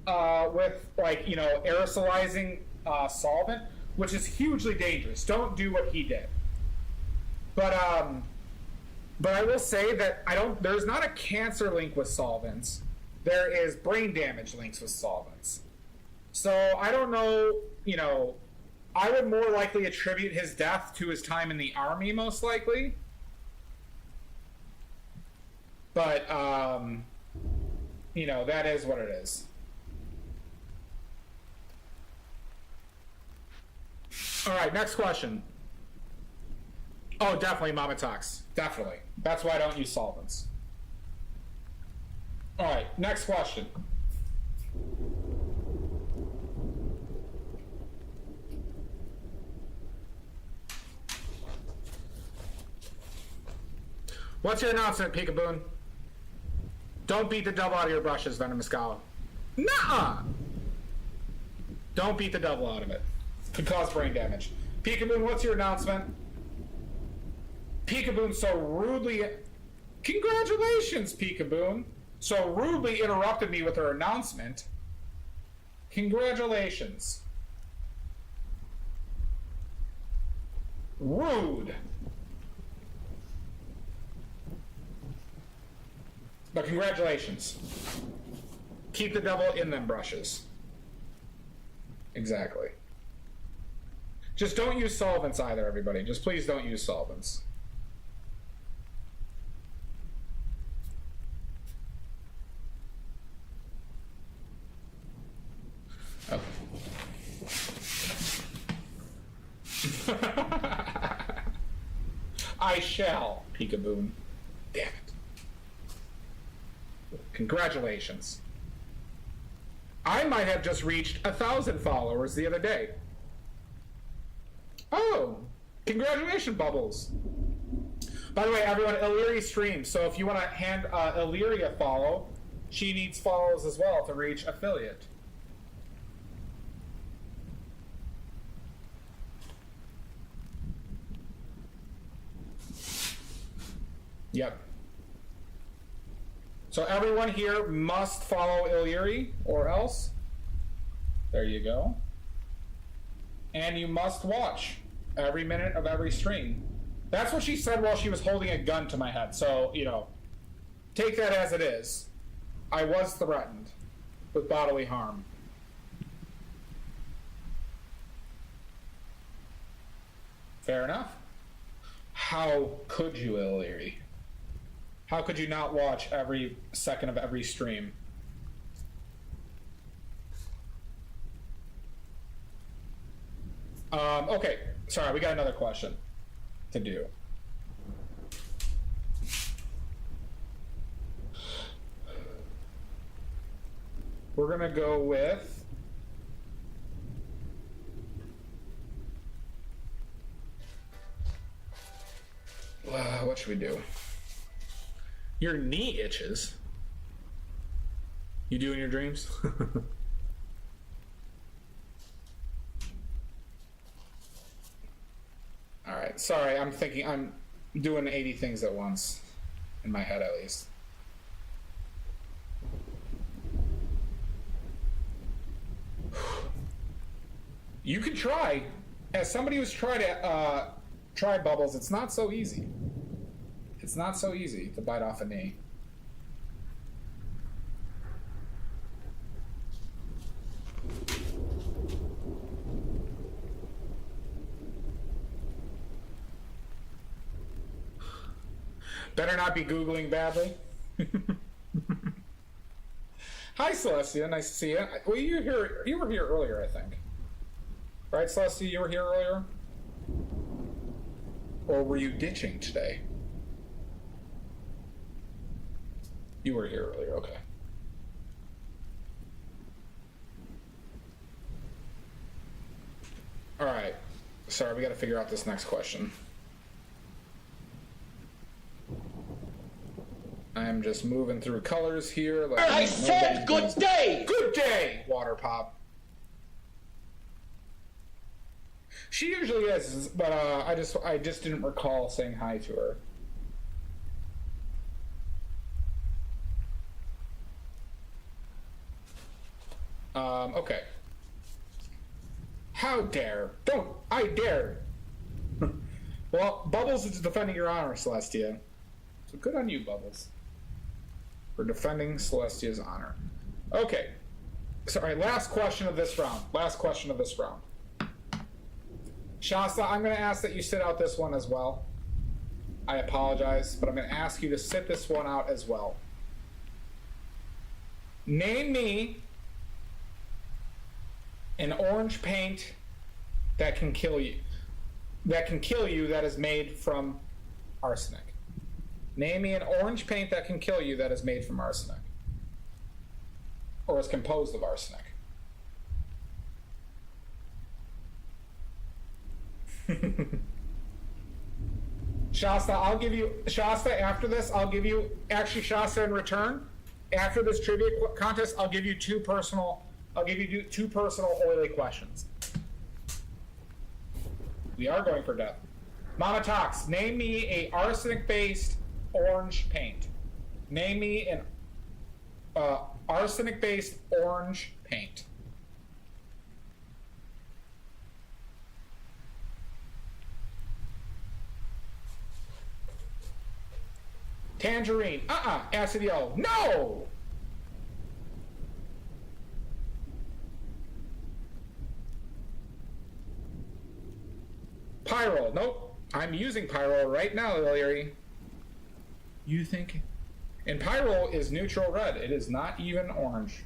with, like, you know, aerosolizing solvent, which is hugely dangerous. Don't do what he did. But I will say that there's not a cancer link with solvents. There is brain damage links with solvents. So I don't know, I would more likely attribute his death to his time in the army, most likely. But, that is what it is. All right, next question. Oh, definitely Mama Talks. Definitely. That's why I don't use solvents. All right, next question. What's your announcement, Peekaboon? Don't beat the devil out of your brushes, Venomous Gala. Nuh-uh! Don't beat the devil out of it. Could cause brain damage. Peekaboon, what's your announcement? Peekaboon so rudely... Congratulations, Peekaboon! So rudely interrupted me with her announcement. Congratulations. Rude. But congratulations. Keep the devil in them brushes. Exactly. Just don't use solvents either, everybody. Just please don't use solvents. Okay. I shall, Peekaboon. Damn it. Congratulations. I might have just reached 1,000 followers the other day. Oh, congratulations, Bubbles. By the way, everyone, Illyria streams, so if you want to hand Illyria a follow, she needs follows as well to reach affiliate. Yep. So everyone here must follow Illyria, or else. There you go. And you must watch every minute of every stream. That's what she said while she was holding a gun to my head. So, take that as it is. I was threatened with bodily harm. Fair enough. How could you, Illyria? How could you not watch every second of every stream? Okay, sorry, we got another question to do. We're gonna go with... what should we do? Your knee itches. You do in your dreams? Alright, sorry, I'm doing 80 things at once. In my head, at least. You can try. As somebody who's tried to try Bubbles, it's not so easy. It's not so easy to bite off a knee. Better not be Googling badly. Hi, Celestia. Nice to see you. Well, you were here earlier, I think. Right, Celestia? You were here earlier? Or were you ditching today? You were here earlier, okay. Alright. Sorry, we gotta figure out this next question. I'm just moving through colors here. Like I said good day! Good day, Water Pop. She usually is, but I just didn't recall saying hi to her. Okay. How dare? I dare. Well, Bubbles is defending your honor, Celestia. So good on you, Bubbles. For defending Celestia's honor. Okay. Sorry, last question of this round. Shasta, I'm going to ask that you sit out this one as well. I apologize, but I'm going to ask you to sit this one out as well. Name me an orange paint that can kill you. That is made from arsenic. Name me an orange paint that can kill you that is made from arsenic. Or is composed of arsenic. Shasta, after this, actually, Shasta, in return, after this trivia contest, I'll give you two personal oily questions. We are going for depth. Mama Tox, name me a arsenic-based orange paint. Name me an arsenic-based orange paint. Tangerine. Acid yellow. No! Pyro. Nope. I'm using Pyro right now, Larry. You think? And Pyro is neutral red. It is not even orange.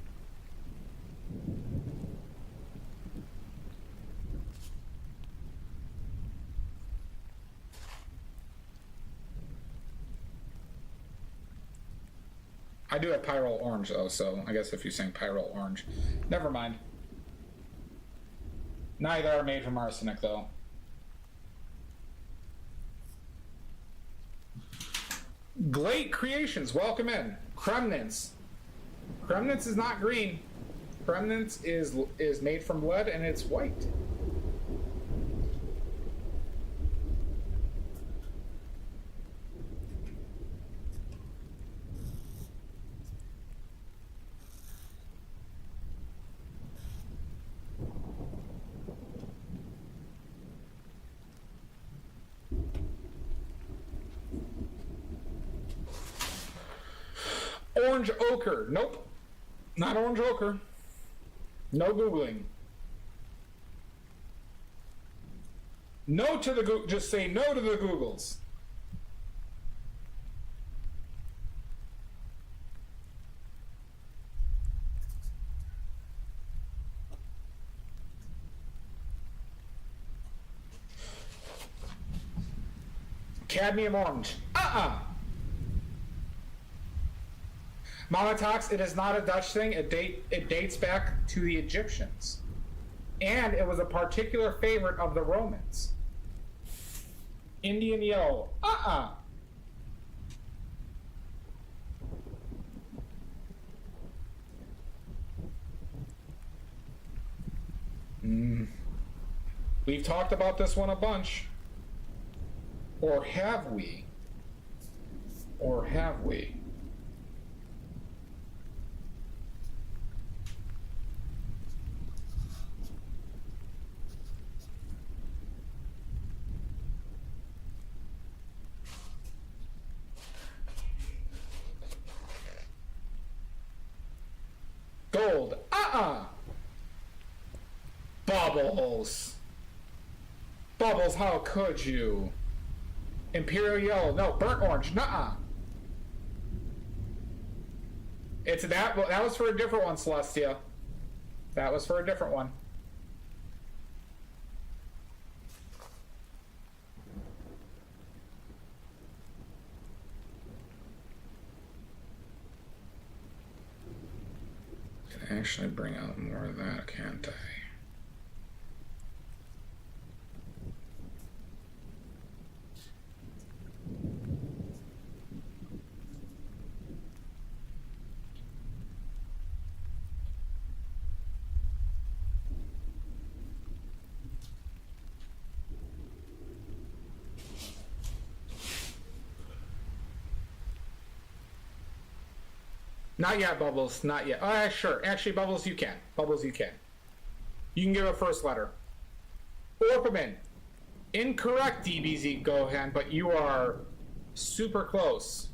I do have Pyro orange though, so I guess if you're saying Pyro orange, never mind. Neither are made from arsenic though. Glate Creations, welcome in. Kremnitz. Kremnitz is not green. Kremnitz is made from lead and it's white. Orange ochre. Nope. Not orange ochre. No Googling. No to the just say no to the Googles. Cadmium orange. Molotov, it is not a Dutch thing. It dates back to the Egyptians. And it was a particular favorite of the Romans. Indian yellow. We've talked about this one a bunch. Or have we? Or have we? Gold. Bubbles. Bubbles, how could you? Imperial yellow. No, burnt orange. Nuh-uh. It's that. Well, that was for a different one, Celestia. That was for a different one. Can actually bring out more of that, can't I? Not yet, Bubbles. Not yet. Sure. Actually, Bubbles, you can. Bubbles, you can. You can give a first letter. Orpiment. Incorrect, DBZ Gohan, but you are super close.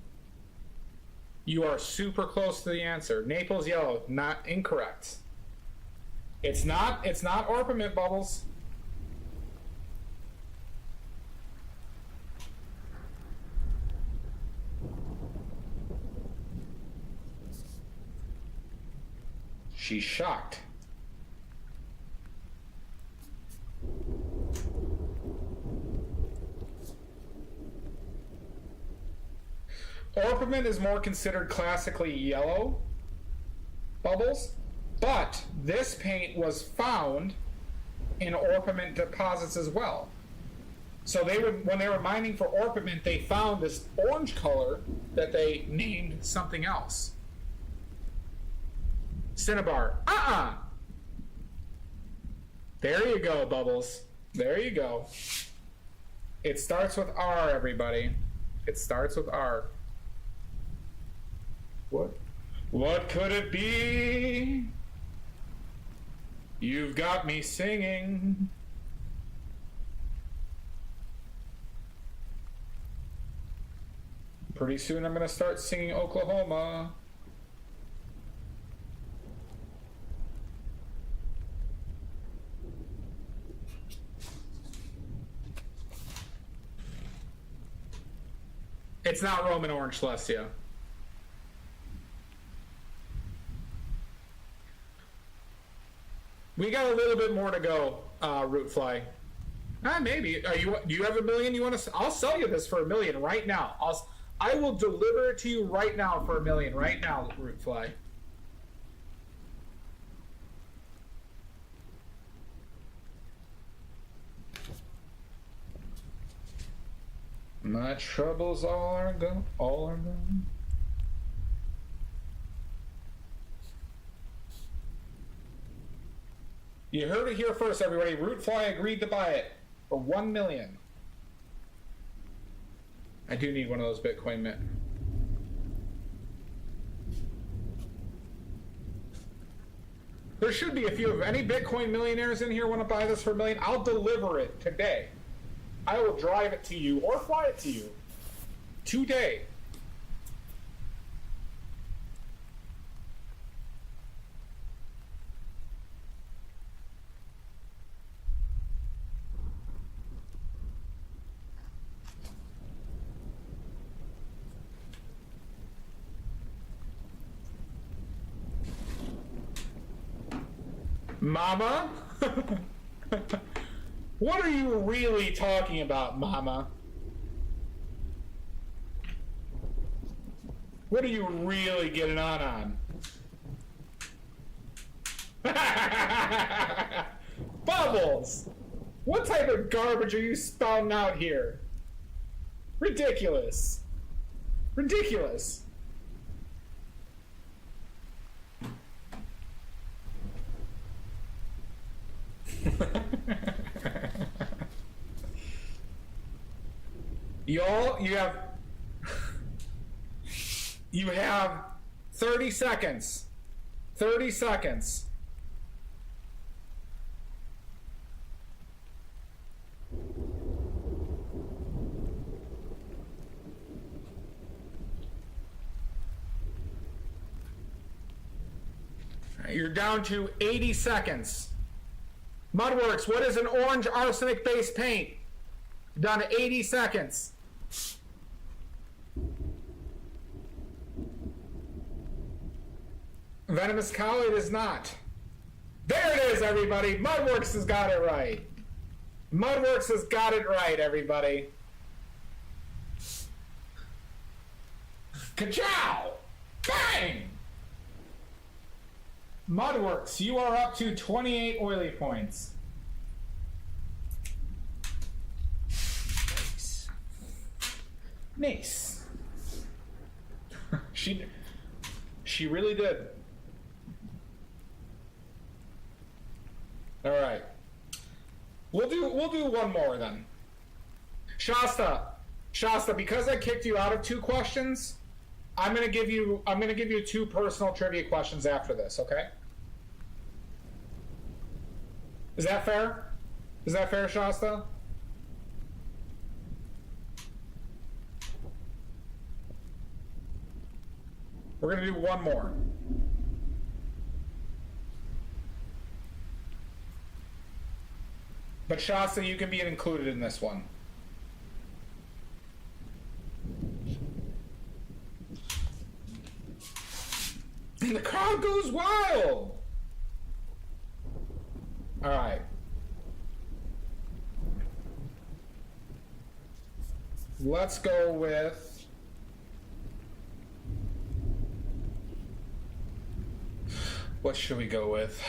You are super close to the answer. Naples yellow. Not incorrect. It's not orpiment, Bubbles. She's shocked. Orpiment is more considered classically yellow, Bubbles, but this paint was found in orpiment deposits as well. So when they were mining for orpiment, they found this orange color that they named something else. Cinnabar. There you go, Bubbles. There you go. It starts with R, everybody. It starts with R. What could it be? You've got me singing. Pretty soon I'm gonna start singing Oklahoma. It's not Roman Orange, Celestia. We got a little bit more to go, Rootfly. Maybe. Do you have $1 million? You want to? I'll sell you this for $1 million right now. I will deliver it to you right now for $1 million. Right now, Rootfly. My troubles all are gone. All are gone. You heard it here first, everybody. Rootfly agreed to buy it for $1 million. I do need one of those Bitcoin Mint. There should be a few of any Bitcoin millionaires in here want to buy this for $1 million. I'll deliver it today. I will drive it to you or fly it to you today. Mama? What are you really talking about, Mama? What are you really getting on? Bubbles! What type of garbage are you spouting out here? Ridiculous. Ridiculous. Y'all, you have 30 seconds. 30 seconds. You're down to 80 seconds. Mudworks, what is an orange arsenic-based paint? Down to 80 seconds. Venomous Cow, it is not. There it is, everybody. Mudworks has got it right. Mudworks has got it right, everybody. Ka-chow! Bang! Mudworks, you are up to 28 oily points. Nice. She really did. All right. We'll do one more then. Shasta, because I kicked you out of 2 questions, I'm gonna give you 2 personal trivia questions after this, okay? Is that fair? Is that fair, Shasta? We're gonna do one more. But Shasta, you can be included in this one. And the crowd goes wild. All right. Let's go with... What should we go with?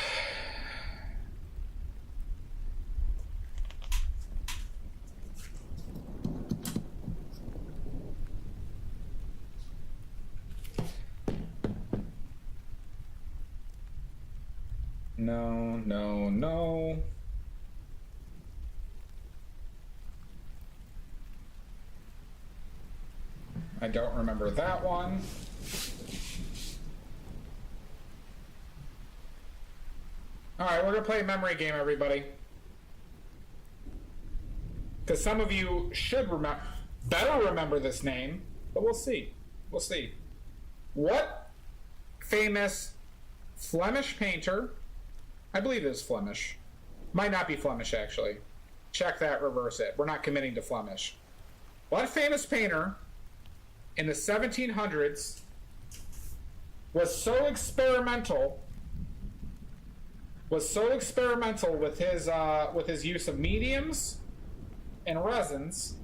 No, no, no. I don't remember that one. All right, we're gonna play a memory game, everybody. Because some of you should better remember this name, but we'll see. We'll see. What famous Flemish painter, I believe it is Flemish, might not be Flemish actually. Check that, reverse it. We're not committing to Flemish. What famous painter in the 1700s was so experimental with his use of mediums and resins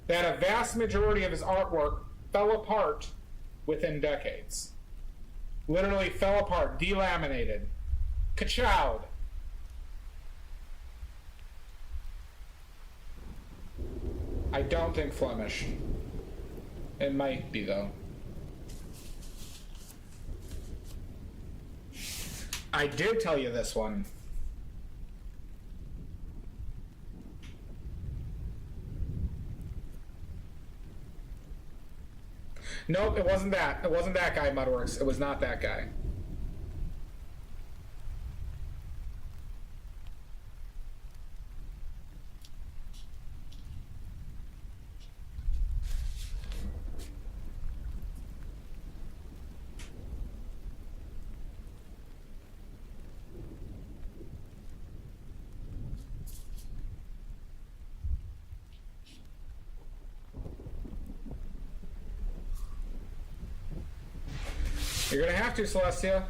that a vast majority of his artwork fell apart within decades? Literally fell apart, delaminated, ka-chowed. I don't think Flemish. It might be, though. I did tell you this one. Nope, it wasn't that. It wasn't that guy, Mudworks. It was not that guy. You're gonna have to, Celestia.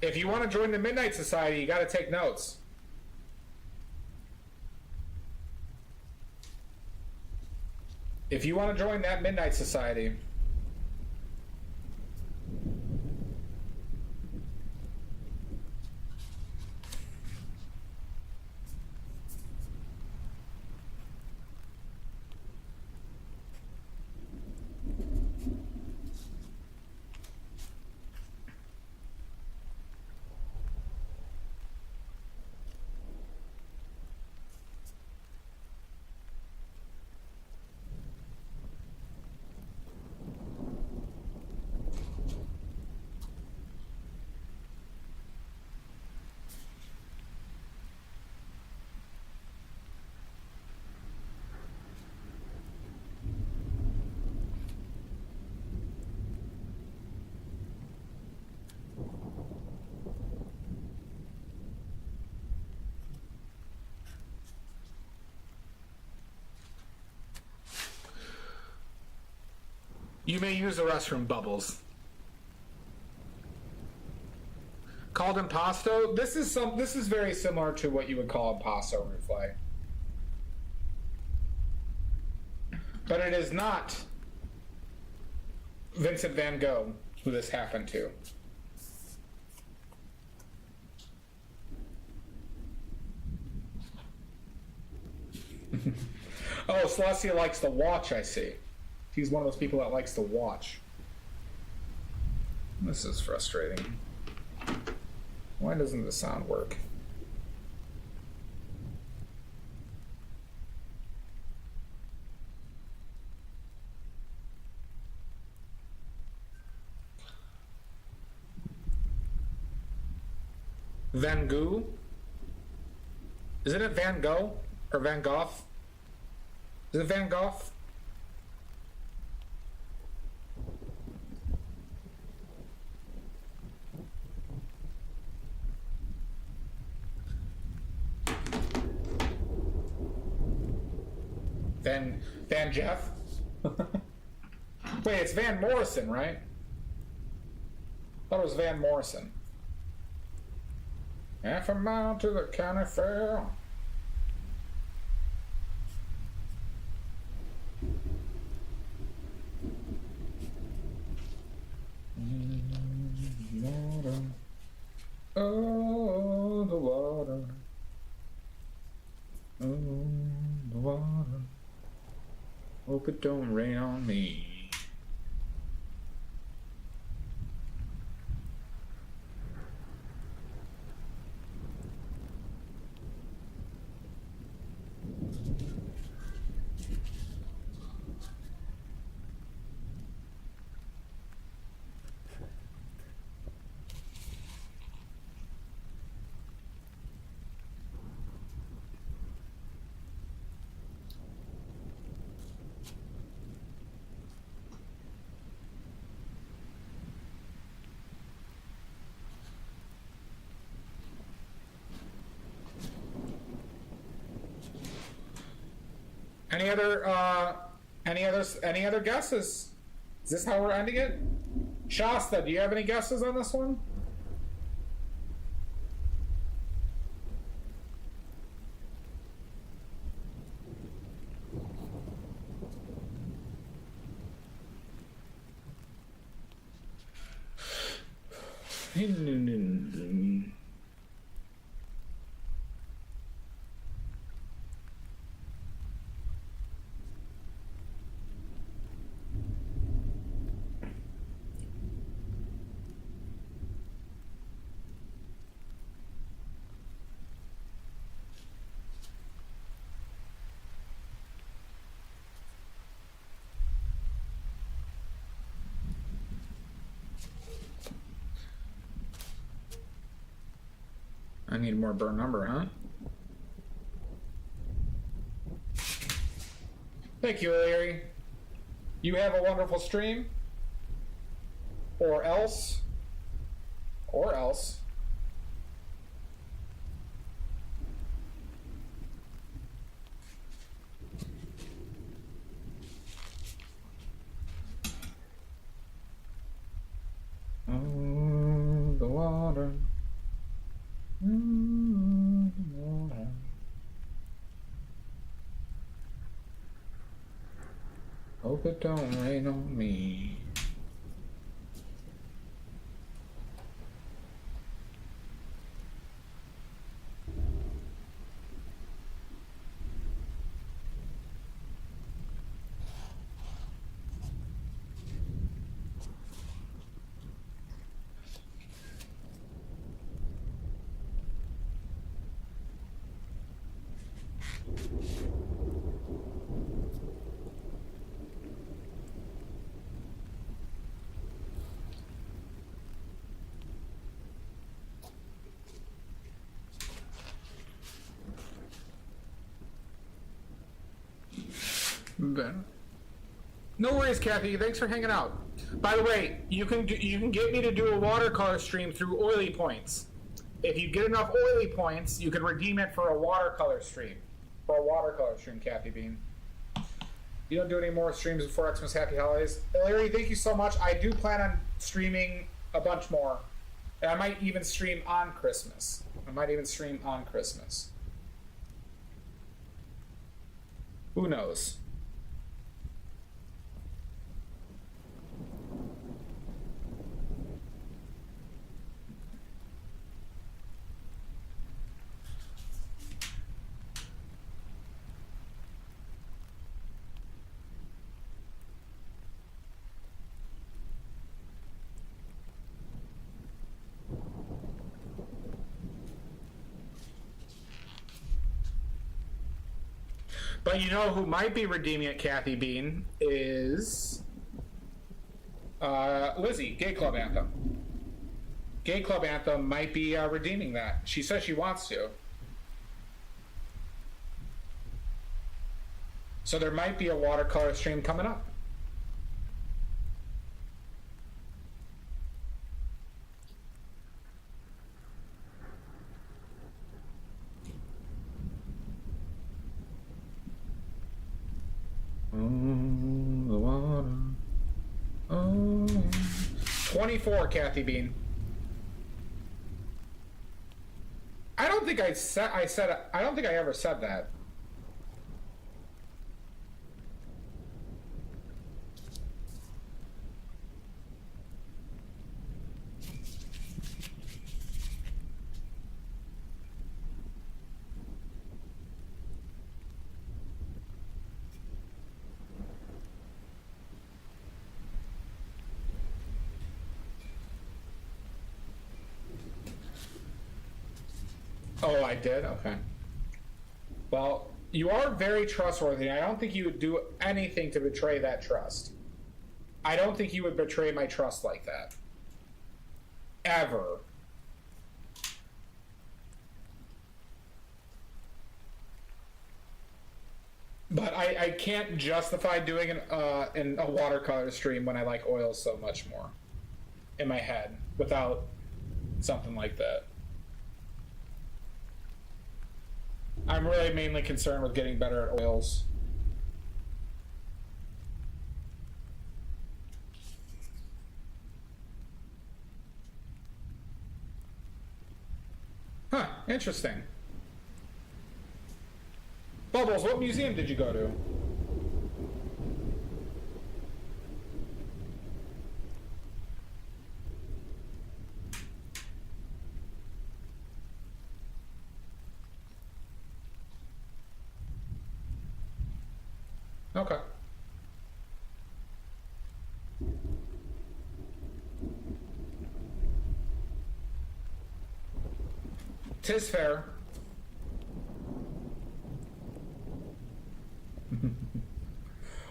If you want to join the Midnight Society, you gotta take notes. If you want to join that Midnight Society, you may use the restroom, Bubbles. Called impasto. This is very similar to what you would call impasto, Rootfly. But it is not Vincent van Gogh who this happened to. Oh, Celestia likes to watch, I see. He's one of those people that likes to watch. This is frustrating. Why doesn't the sound work? Van Gogh? Isn't it Van Gogh? Or Van Gogh? Is it Van Gogh? Van Jeff? Wait, it's Van Morrison, right? I thought it was Van Morrison. Half a mile to the county fair. Water. Oh, the water. Oh, the water. Hope it don't rain on me. Any other guesses? Is this how we're ending it? Shasta, do you have any guesses on this one? I need more burn number, huh? Thank you, Larry. You have a wonderful stream. Or else. Or else. Oh, the water. Water. Hope it don't rain on me. No worries, Kathy. Thanks for hanging out. By the way, you can get me to do a watercolor stream through Oily Points. If you get enough Oily Points, you can redeem it for a watercolor stream. Kathy Bean. You don't do any more streams before Xmas. Happy holidays, Larry. Thank you so much. I do plan on streaming a bunch more, and I might even stream on Christmas. Who knows? But you know who might be redeeming it, Kathy Bean, is Lizzie, Gay Club Anthem. Gay Club Anthem might be redeeming that. She says she wants to. So there might be a watercolor stream coming up. 24, Kathy Bean. I don't think I said. I don't think I ever said that. Oh, I did? Okay. Well, you are very trustworthy. I don't think you would do anything to betray that trust. I don't think you would betray my trust like that. Ever. But I can't justify doing in a watercolor stream when I like oils so much more in my head without something like that. I'm really mainly concerned with getting better at oils. Huh, interesting. Bubbles, what museum did you go to? Okay. Tis fair.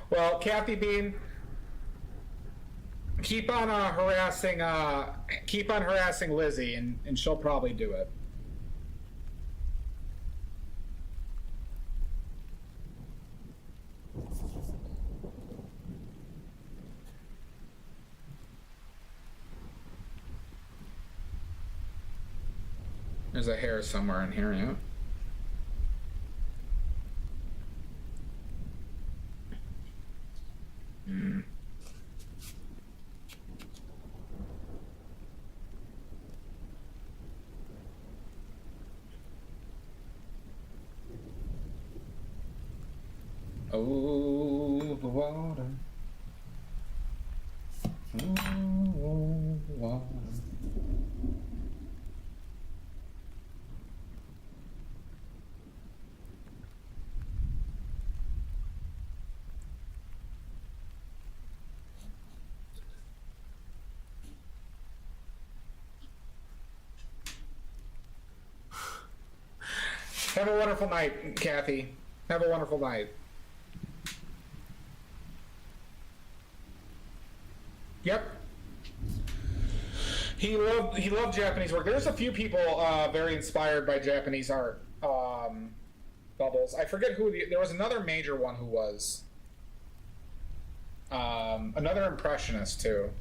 Well, Kathy Bean, keep on harassing Lizzie, and she'll probably do it. There's a hair somewhere in here, yeah. Oh, the water. Oh, the water. Have a wonderful night, Kathy. Have a wonderful night. Yep. He loved Japanese work. There's a few people very inspired by Japanese art. Bubbles. I forget who there was another major one who was. Another impressionist too.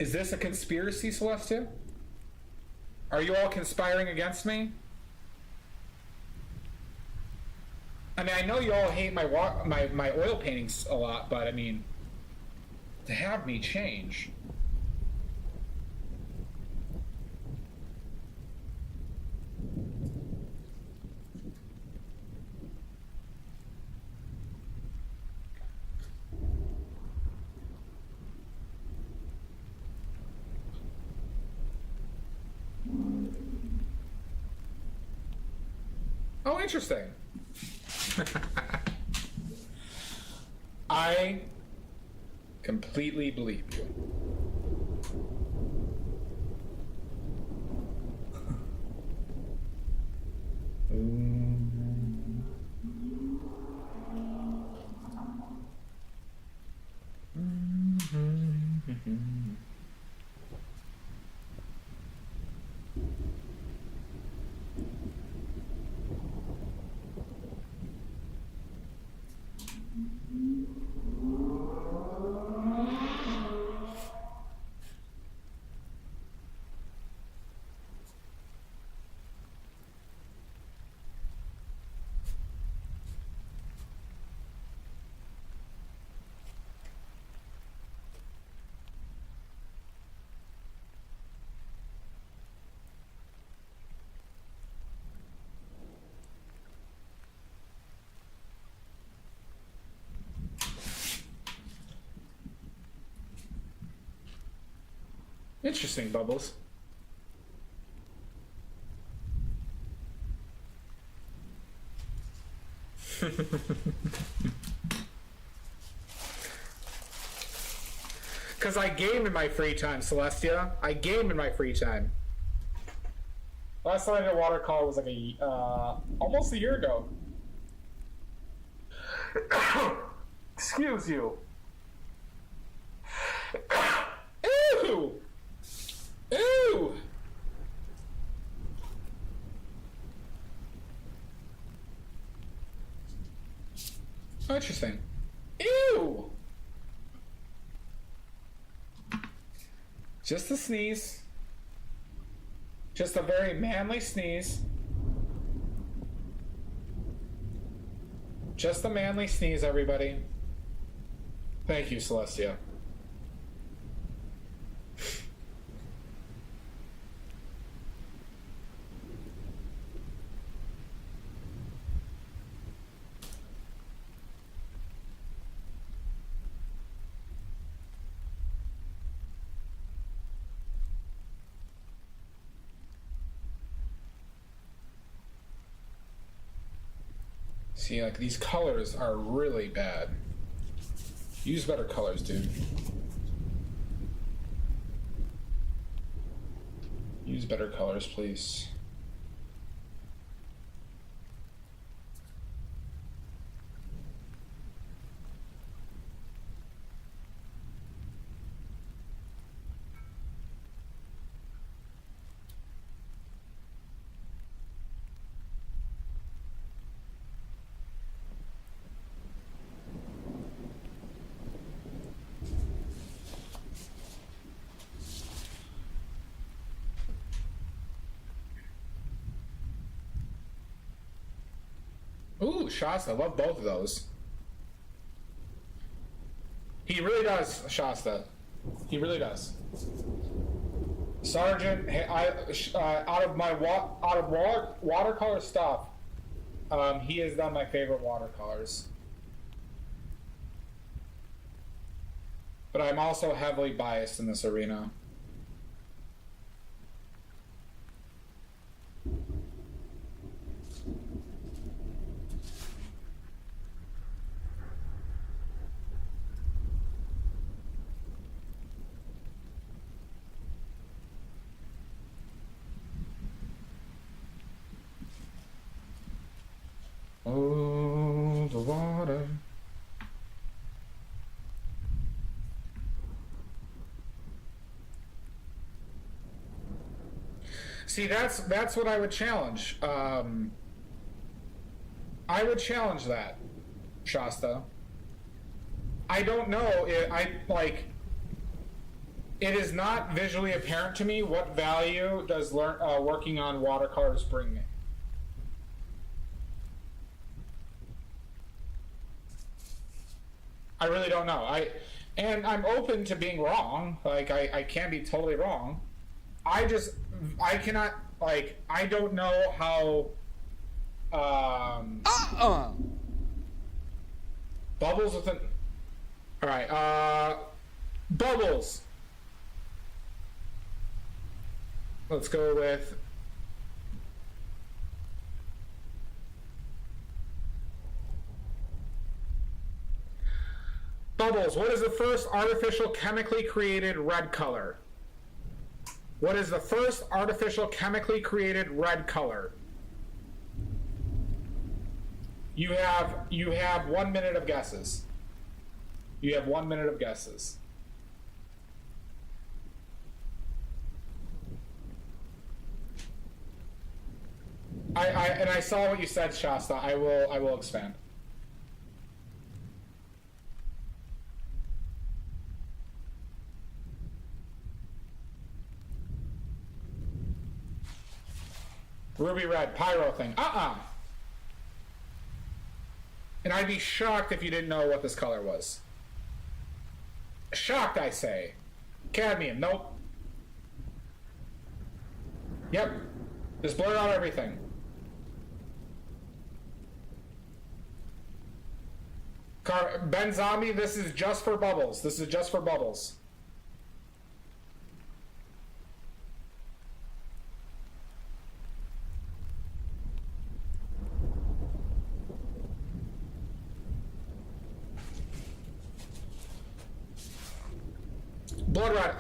Is this a conspiracy, Celestia? Are you all conspiring against me? I mean, I know you all hate my oil paintings a lot, but I mean, to have me change. Oh, interesting. I completely believe you. Interesting, Bubbles. Because I game in my free time, Celestia. I game in my free time. Last time I did watercolor was like almost a year ago. Excuse you. Ew! Ew! Oh, interesting. Ew! Just a sneeze. Just a very manly sneeze. Just a manly sneeze, everybody. Thank you, Celestia. See, like, these colors are really bad. Use better colors, dude. Use better colors, please. Ooh, Shasta, I love both of those. He really does, Shasta. He really does. Sergeant, out of watercolor stuff, he has done my favorite watercolors. But I'm also heavily biased in this arena. Oh, the water. See, that's what I would challenge. I would challenge that, Shasta. I don't know. It is not visually apparent to me what value does working on watercolors bring me. I really don't know. And I'm open to being wrong. Like, I can be totally wrong. I cannot, like, I don't know how, Bubbles with an... Alright, Bubbles! Let's go with... Bubbles, what is the first artificial chemically created red color? What is the first artificial chemically created red color? You have 1 minute of guesses. You have 1 minute of guesses. I saw what you said, Shasta. I will expand. Ruby red, pyro thing. And I'd be shocked if you didn't know what this color was. Shocked, I say. Cadmium, nope. Yep. Just blur out everything. Ben Zombie, this is just for Bubbles. This is just for Bubbles. Blood red.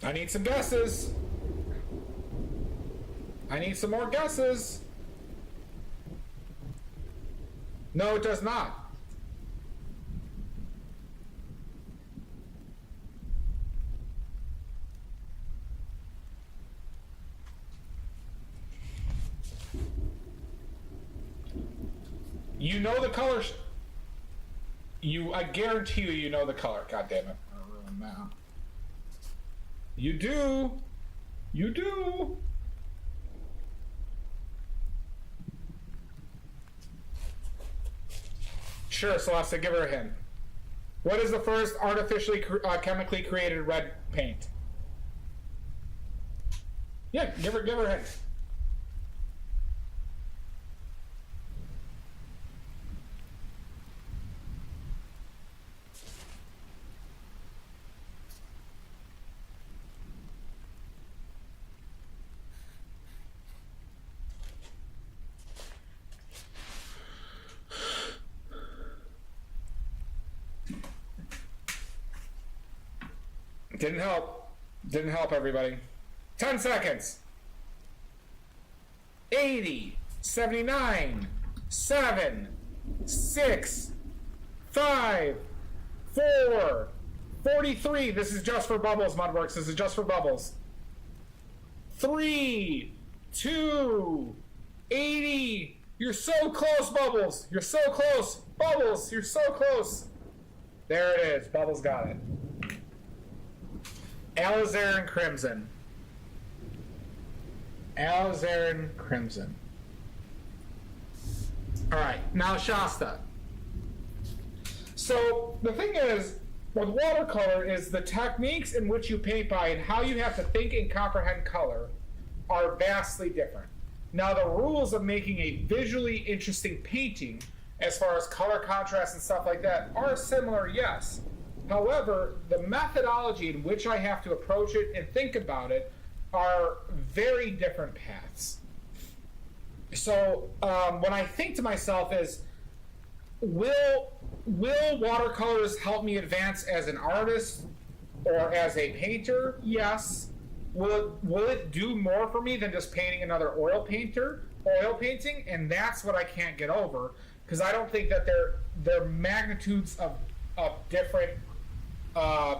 I need some guesses. I need some more guesses. No, it does not. You know the color. I guarantee you know the color. God damn it. I'll ruin that. You do. You do. Sure, Celeste, give her a hint. What is the first artificially chemically created red paint? Yeah, give her a hint. Didn't help. Didn't help, everybody. 10 seconds. 80, 79, 7, 6, 5, 4, 43. This is just for bubbles, Mudworks. This is just for bubbles. 3, 2, 80. You're so close, Bubbles. You're so close. Bubbles, you're so close. There it is. Bubbles got it. Alizarin Crimson. Alizarin Crimson. Alright, now Shasta. So, the thing is, with watercolor is the techniques in which you paint by and how you have to think and comprehend color are vastly different. Now, the rules of making a visually interesting painting, as far as color contrast and stuff like that, are similar, yes. However, the methodology in which I have to approach it and think about it are very different paths. So, when I think to myself is, will watercolors help me advance as an artist or as a painter? Yes. Will it do more for me than just painting another oil painting? And that's what I can't get over, because I don't think that they're magnitudes of different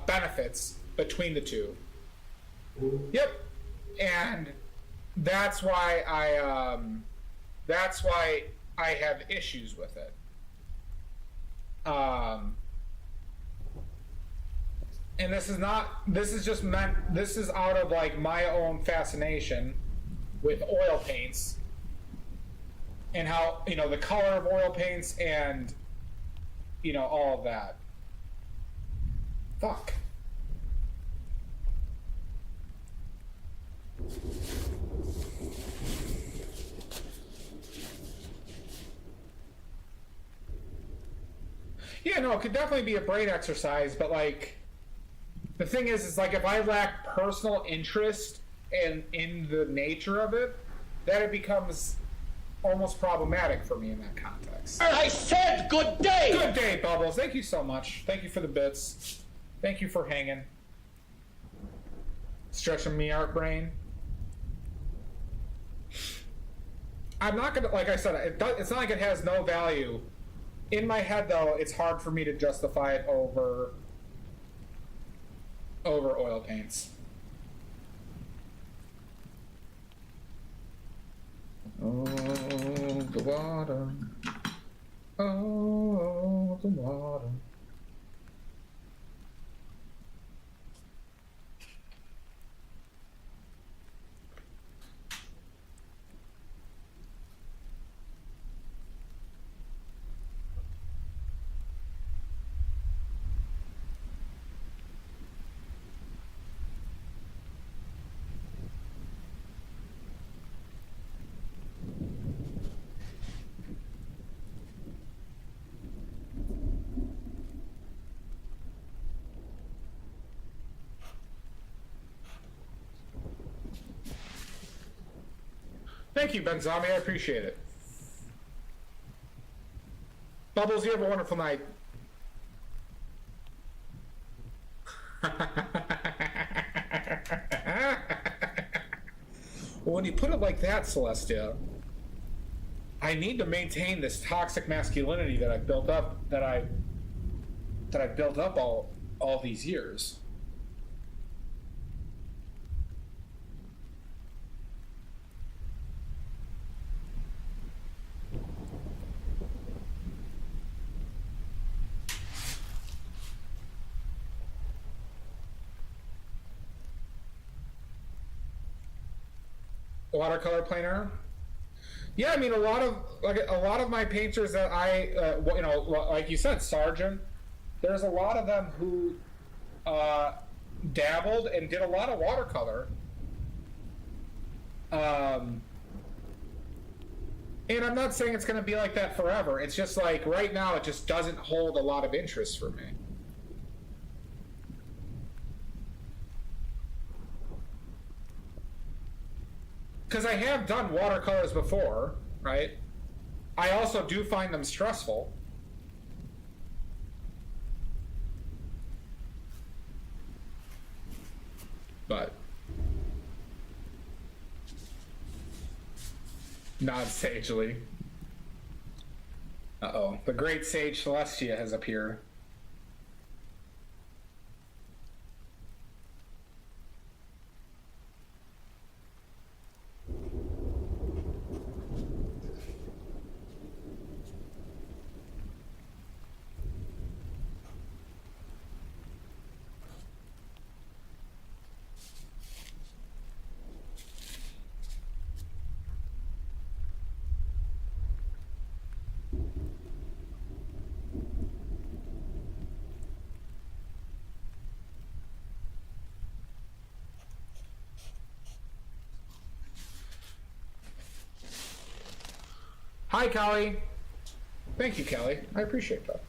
benefits between the two. Yep. And that's why I have issues with it. And this is out of like my own fascination with oil paints and how, the color of oil paints and, all of that. Fuck. Yeah, no, it could definitely be a brain exercise, but like, the thing is like if I lack personal interest in the nature of it, then it becomes almost problematic for me in that context. I said good day! Good day, Bubbles. Thank you so much. Thank you for the bits. Thank you for hanging. Stretching me out, brain. I'm not gonna, like I said, it's not like it has no value. In my head, though, it's hard for me to justify it over oil paints. Oh, the water. Oh, the water. Thank you, Ben Zombie. I appreciate it. Bubbles, you have a wonderful night. Well, when you put it like that, Celestia, I need to maintain this toxic masculinity that I've built up, that I've built up all these years. Watercolor planer. Yeah, I mean a lot of my painters that I like you said, Sargent. There's a lot of them who dabbled and did a lot of watercolor. And I'm not saying it's going to be like that forever. It's just like right now it just doesn't hold a lot of interest for me. Because I have done watercolors before, right? I also do find them stressful. But not sagely. Uh-oh. The great sage Celestia has appeared. Hi, Kelly. Thank you, Kelly. I appreciate that.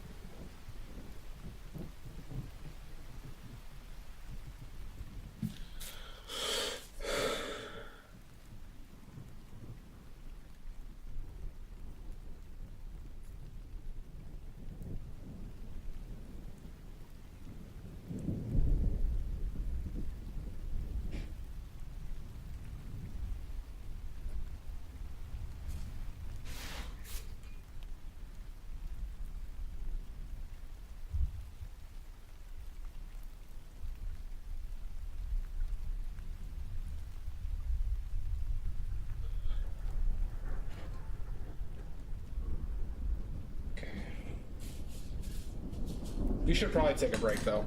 You should probably take a break, though.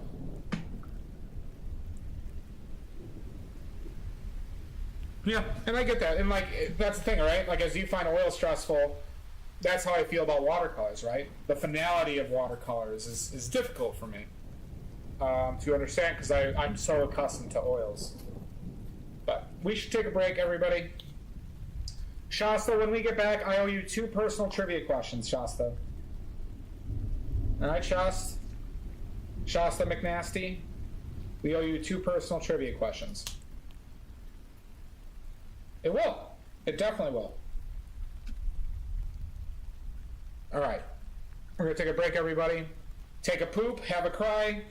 Yeah, and I get that. And, like, that's the thing, right? Like, as you find oil stressful, that's how I feel about watercolors, right? The finality of watercolors is difficult for me to understand because I'm so accustomed to oils. But we should take a break, everybody. Shasta, when we get back, I owe you 2 personal trivia questions, Shasta. All right, Shasta McNasty, we owe you 2 personal trivia questions. It will. It definitely will. All right. We're going to take a break, everybody. Take a poop, have a cry.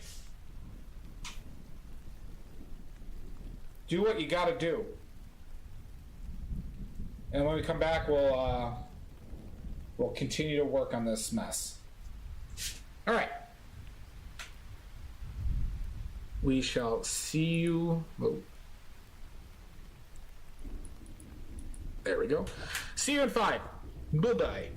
Do what you got to do. And when we come back, we'll continue to work on this mess. All right. We shall see you. Oh. There we go. See you in 5. Bye-bye.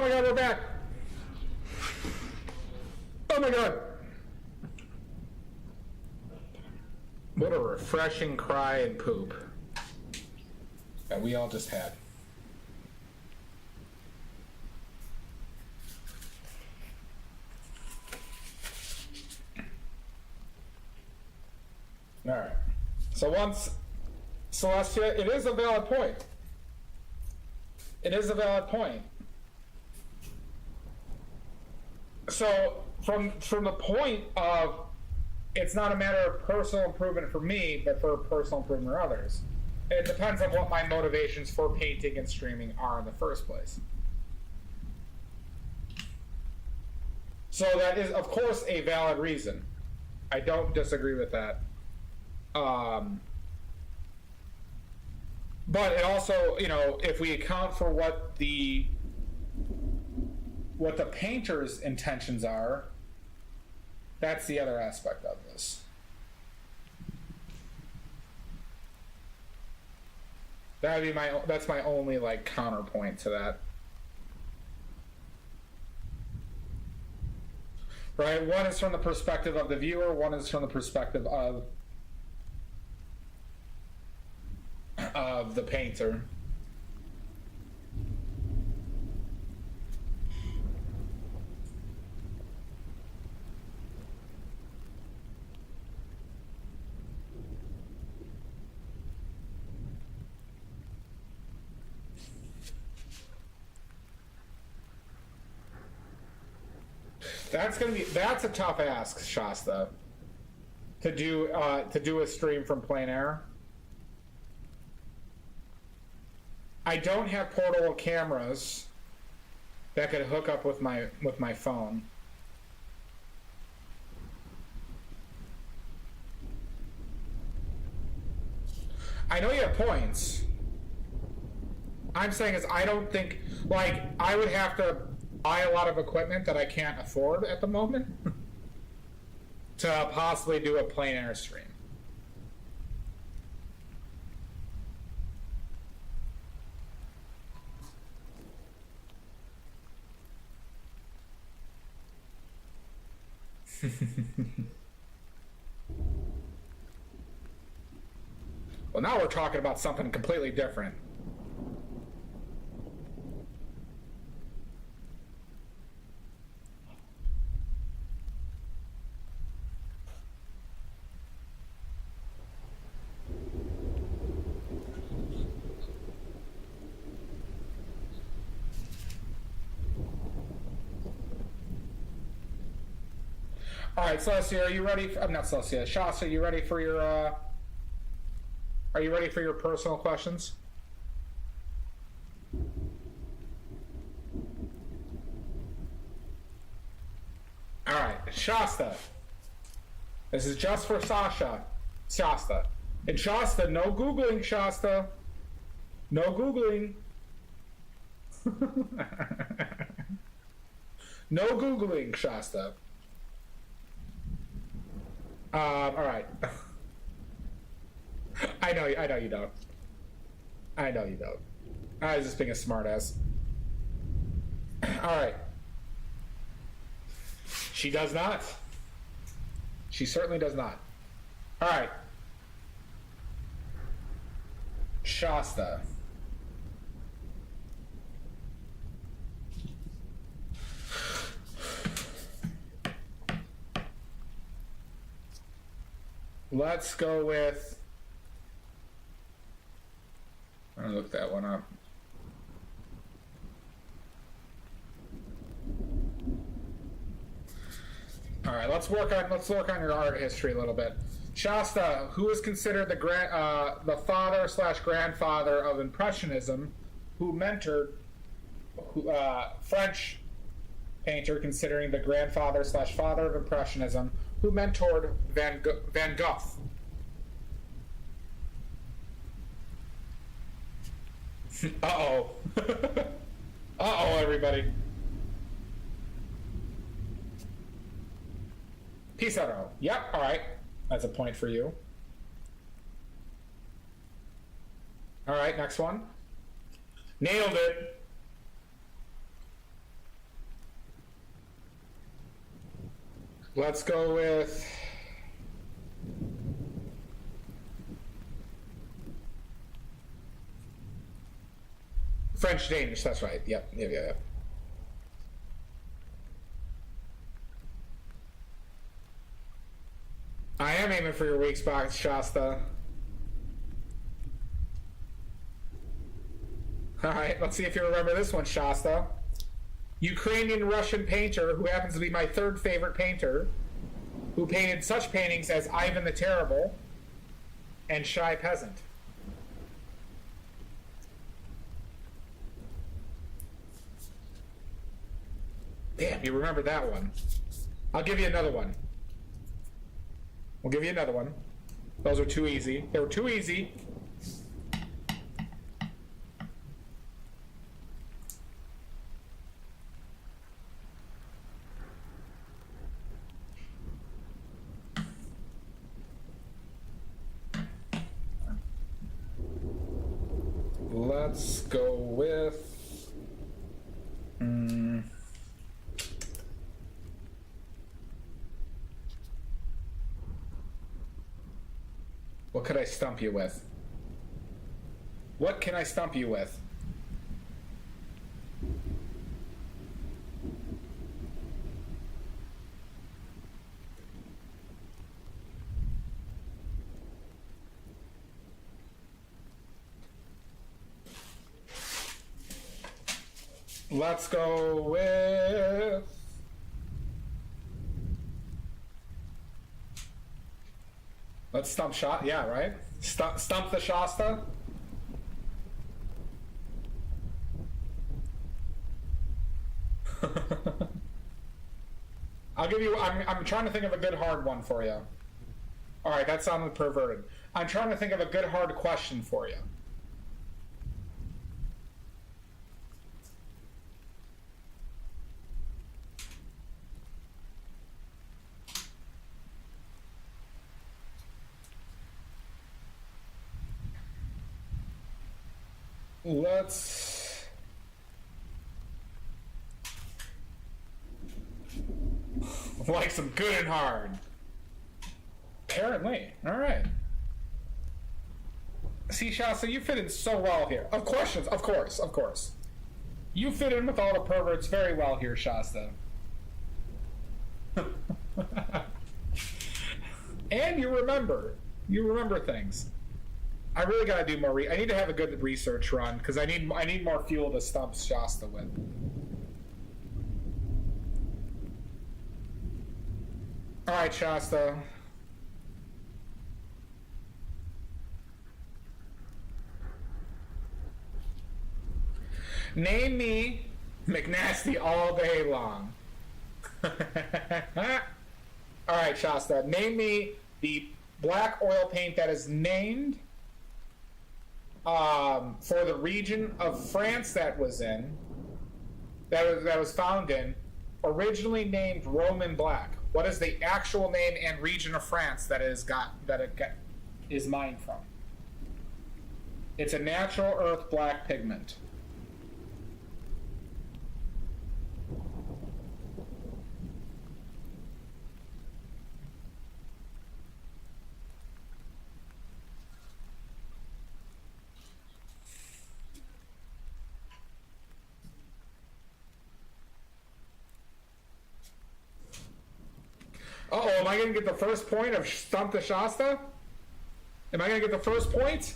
Oh my god, we're back! Oh my god! What a refreshing cry and poop that we all just had. Alright. So once Celestia, it is a valid point. It is a valid point. So from the point of it's not a matter of personal improvement for me, but for personal improvement for others. It depends on what my motivations for painting and streaming are in the first place. So that is, of course, a valid reason. I don't disagree with that. But it also, you know, if we account for what the painter's intentions are, that's the other aspect of this. That'd be that's my only like counterpoint to that. Right? One is from the perspective of the viewer, one is from the perspective of the painter. That's a tough ask, Shasta. To do a stream from plein air. I don't have portable cameras that could hook up with my phone. I know you have points. I'm saying is I don't think, like, I would have to buy a lot of equipment that I can't afford at the moment to possibly do a plein air stream. Well, now we're talking about something completely different. All right, Celestia, are you ready? I'm not Celestia. Shasta, are you ready for your? Are you ready for your personal questions? All right, Shasta. This is just for Shasta. And Shasta, no Googling, Shasta. No Googling. No Googling, Shasta. All right. I know you don't. I know you don't. I was just being a smartass. All right. She does not. She certainly does not. All right. Shasta. Let's go with... I'm gonna look that one up. All right, let's work on your art history a little bit. Shasta, who is considered the father/grandfather of Impressionism, who mentored French painter, considering the grandfather/father of Impressionism, who mentored Van Gogh. Uh-oh. Uh-oh, everybody. Pizarro. Yep, all right. That's a point for you. All right, next one. Nailed it. Let's go with French Danish. That's right. Yep. I am aiming for your weak spot, Shasta. Alright, let's see if you remember this one, Shasta. Ukrainian-Russian painter, who happens to be my third favorite painter, who painted such paintings as Ivan the Terrible and Shy Peasant. Damn, you remember that one. I'll give you another one. We'll give you another one. Those are too easy. They were too easy. Let's go with... What could I stump you with? What can I stump you with? Let's go with... Let's stump shot. Yeah, right? Stump the Shasta. I'll give you... I'm trying to think of a good hard one for you. Alright, that sounded perverted. I'm trying to think of a good hard question for you. Let's... like some good and hard. Apparently. Alright. See, Shasta, you fit in so well here. Of questions, of course. You fit in with all the perverts very well here, Shasta. And you remember things. I really gotta do more. I need to have a good research run because I need more fuel to stump Shasta with. All right, Shasta. Name me McNasty all day long. All right, Shasta. Name me the black oil paint that is named for the region of France that was found in, originally named Roman black. What is the actual name and region of France that it is mined from? It's a natural earth black pigment. Uh-oh, am I going to get the first point of Stump the Shasta? Am I going to get the first point?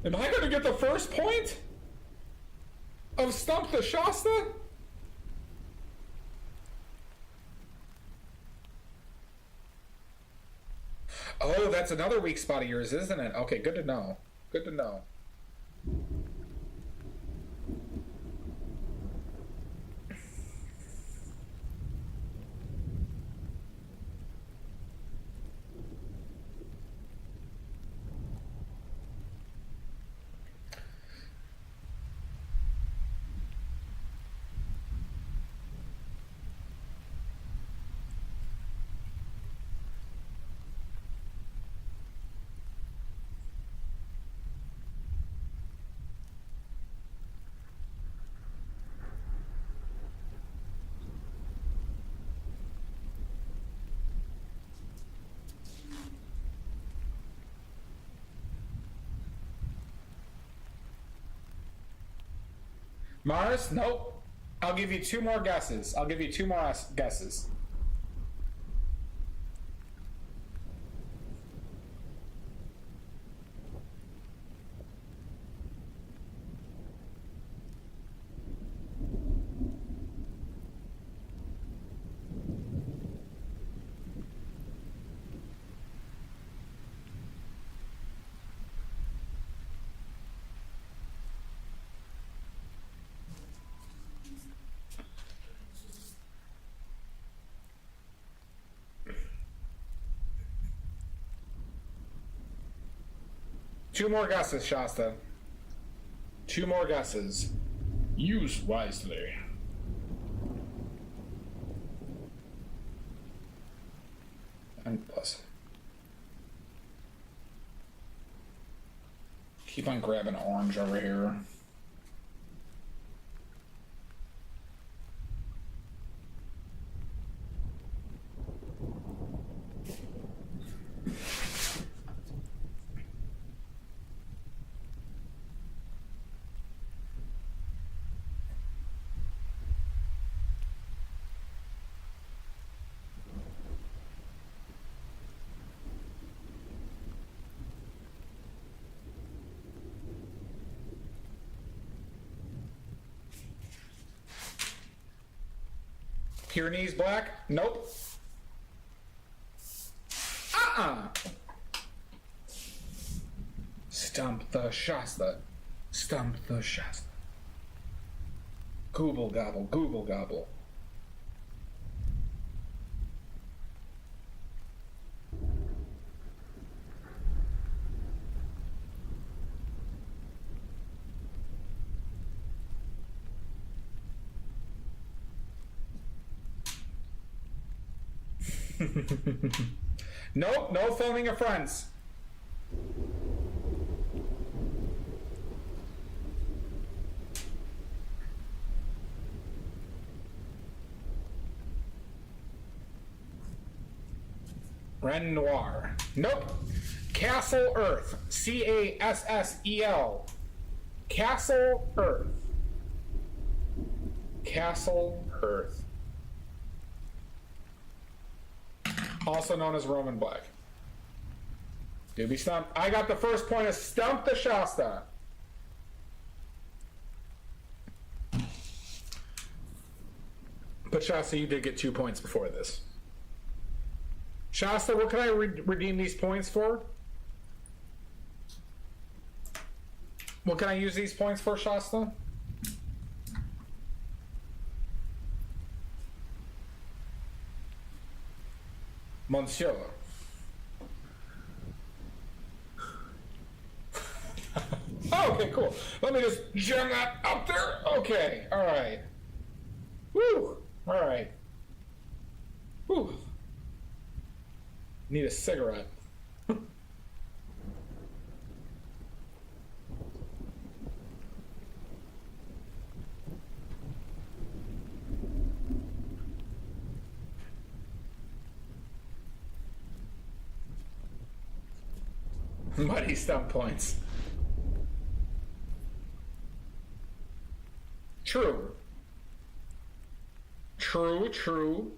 Am I going to get the first point of Stump the Shasta? Oh, that's another weak spot of yours, isn't it? Okay, good to know. Good to know. Mars? Nope. I'll give you two more guesses. Guesses. Two more guesses, Shasta. Two more guesses. Use wisely. And plus. Keep on grabbing orange over here. Pyrenees black? Nope. Stump the Shasta. Stump the Shasta. Google gobble, Google gobble. Nope, no phoning of friends. Renoir. Nope. Castle Earth. Cassel. Castle Earth. Castle Earth. Also known as Roman Black. Doobie Stump. I got the first point of Stump the Shasta. But Shasta, you did get 2 points before this. Shasta, what can I redeem these points for? What can I use these points for, Shasta? Monsieur. Oh, okay, cool. Let me just jam that up there. Okay, all right. Woo, all right. Woo. Need a cigarette. Muddy stump points. True. True, true.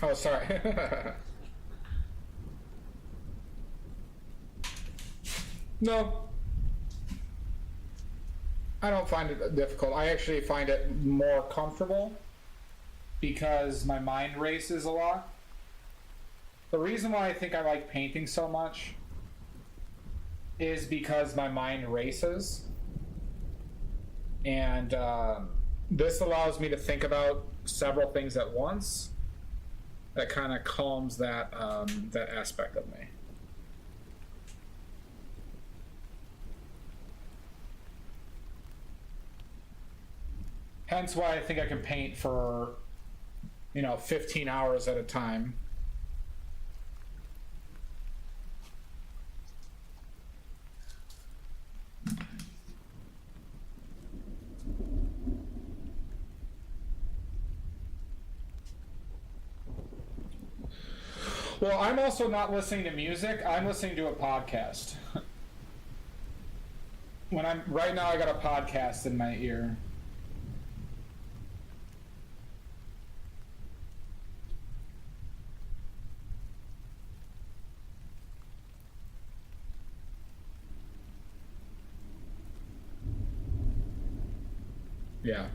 Oh, sorry. No. I don't find it difficult. I actually find it more comfortable because my mind races a lot. The reason why I think I like painting so much is because my mind races. And this allows me to think about several things at once. That kind of calms that that aspect of me. Hence why I think I can paint for, 15 hours at a time. Well, I'm also not listening to music. I'm listening to a podcast. Right now I got a podcast in my ear. Yeah.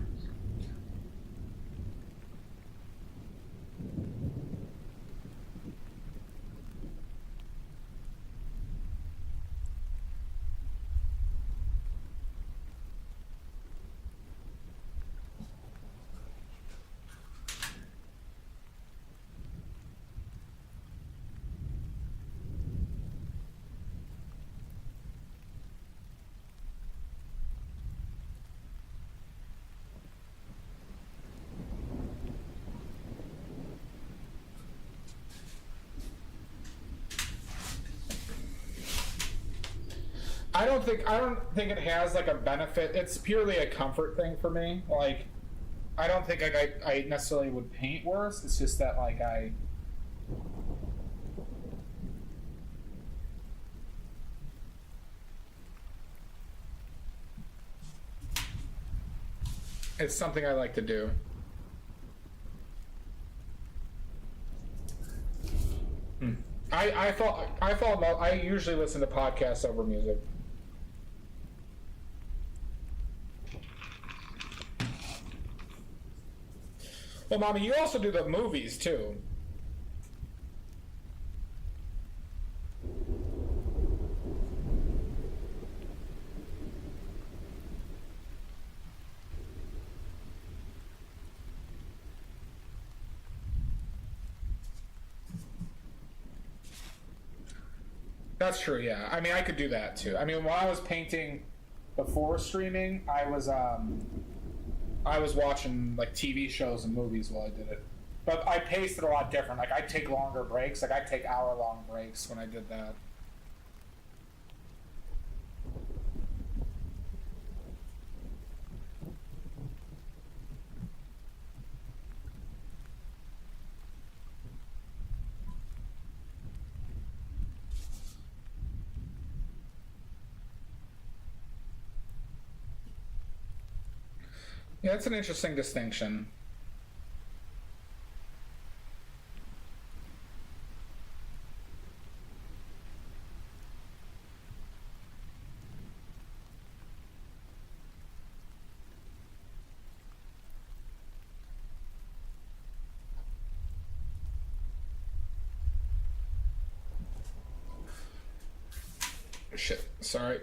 I don't think it has like a benefit. It's purely a comfort thing for me. Like, I don't think I necessarily would paint worse. It's just that like it's something I like to do. I usually listen to podcasts over music. Well, Mommy, you also do the movies too. That's true, yeah. I mean, I could do that too. I mean, while I was painting before streaming, I was watching like TV shows and movies while I did it. But I paced it a lot different. Like, I take longer breaks. Like, I take hour-long breaks when I did that. Yeah, that's an interesting distinction. Shit, sorry.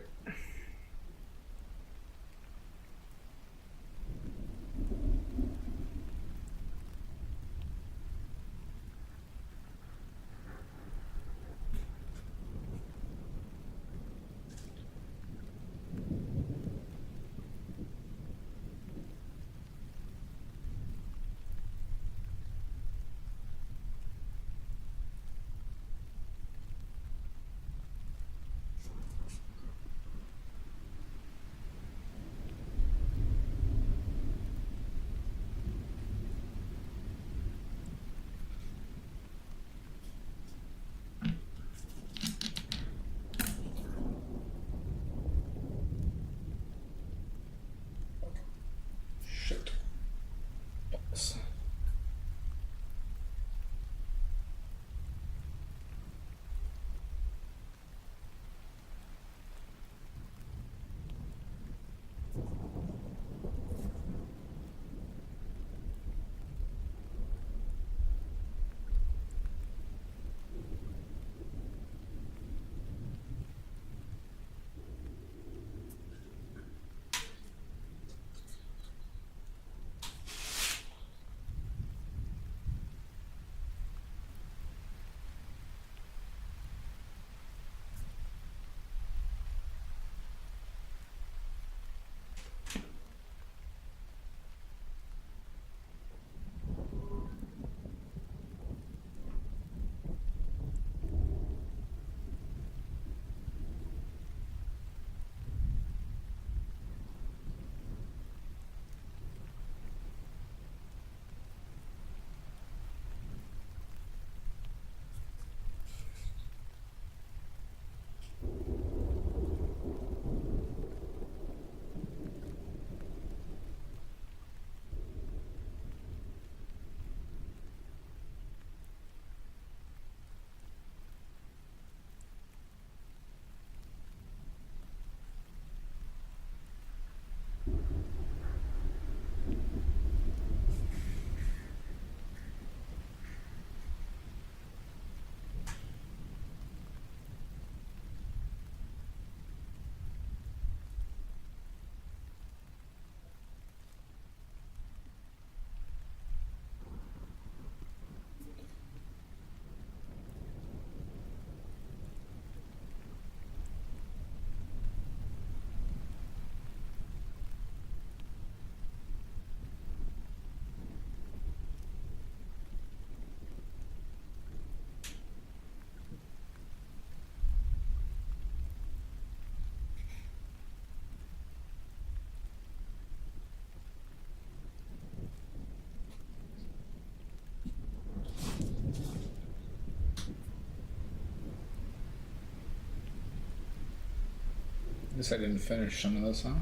guess I didn't finish some of this, huh?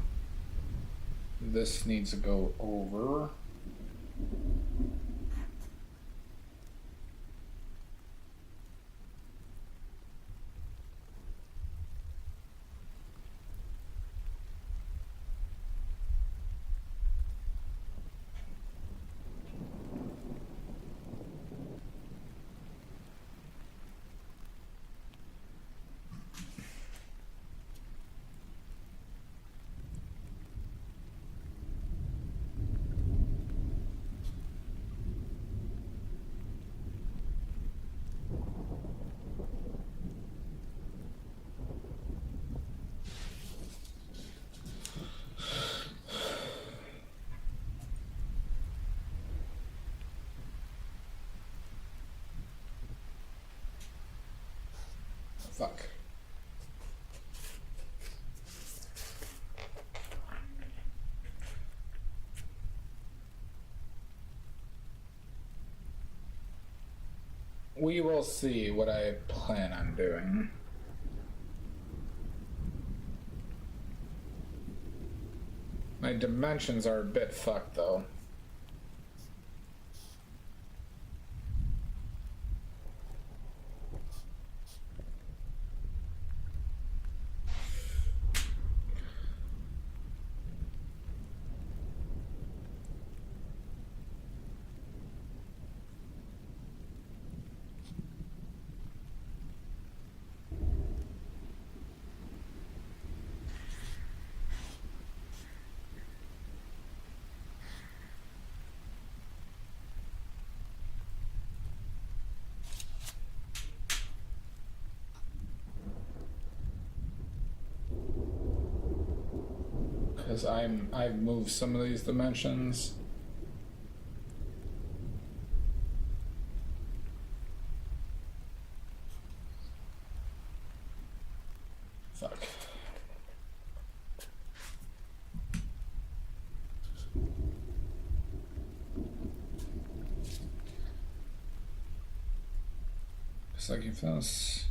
This needs to go over. Fuck. We will see what I plan on doing. My dimensions are a bit fucked though. Because I've moved some of these dimensions. Fuck. Just like if this.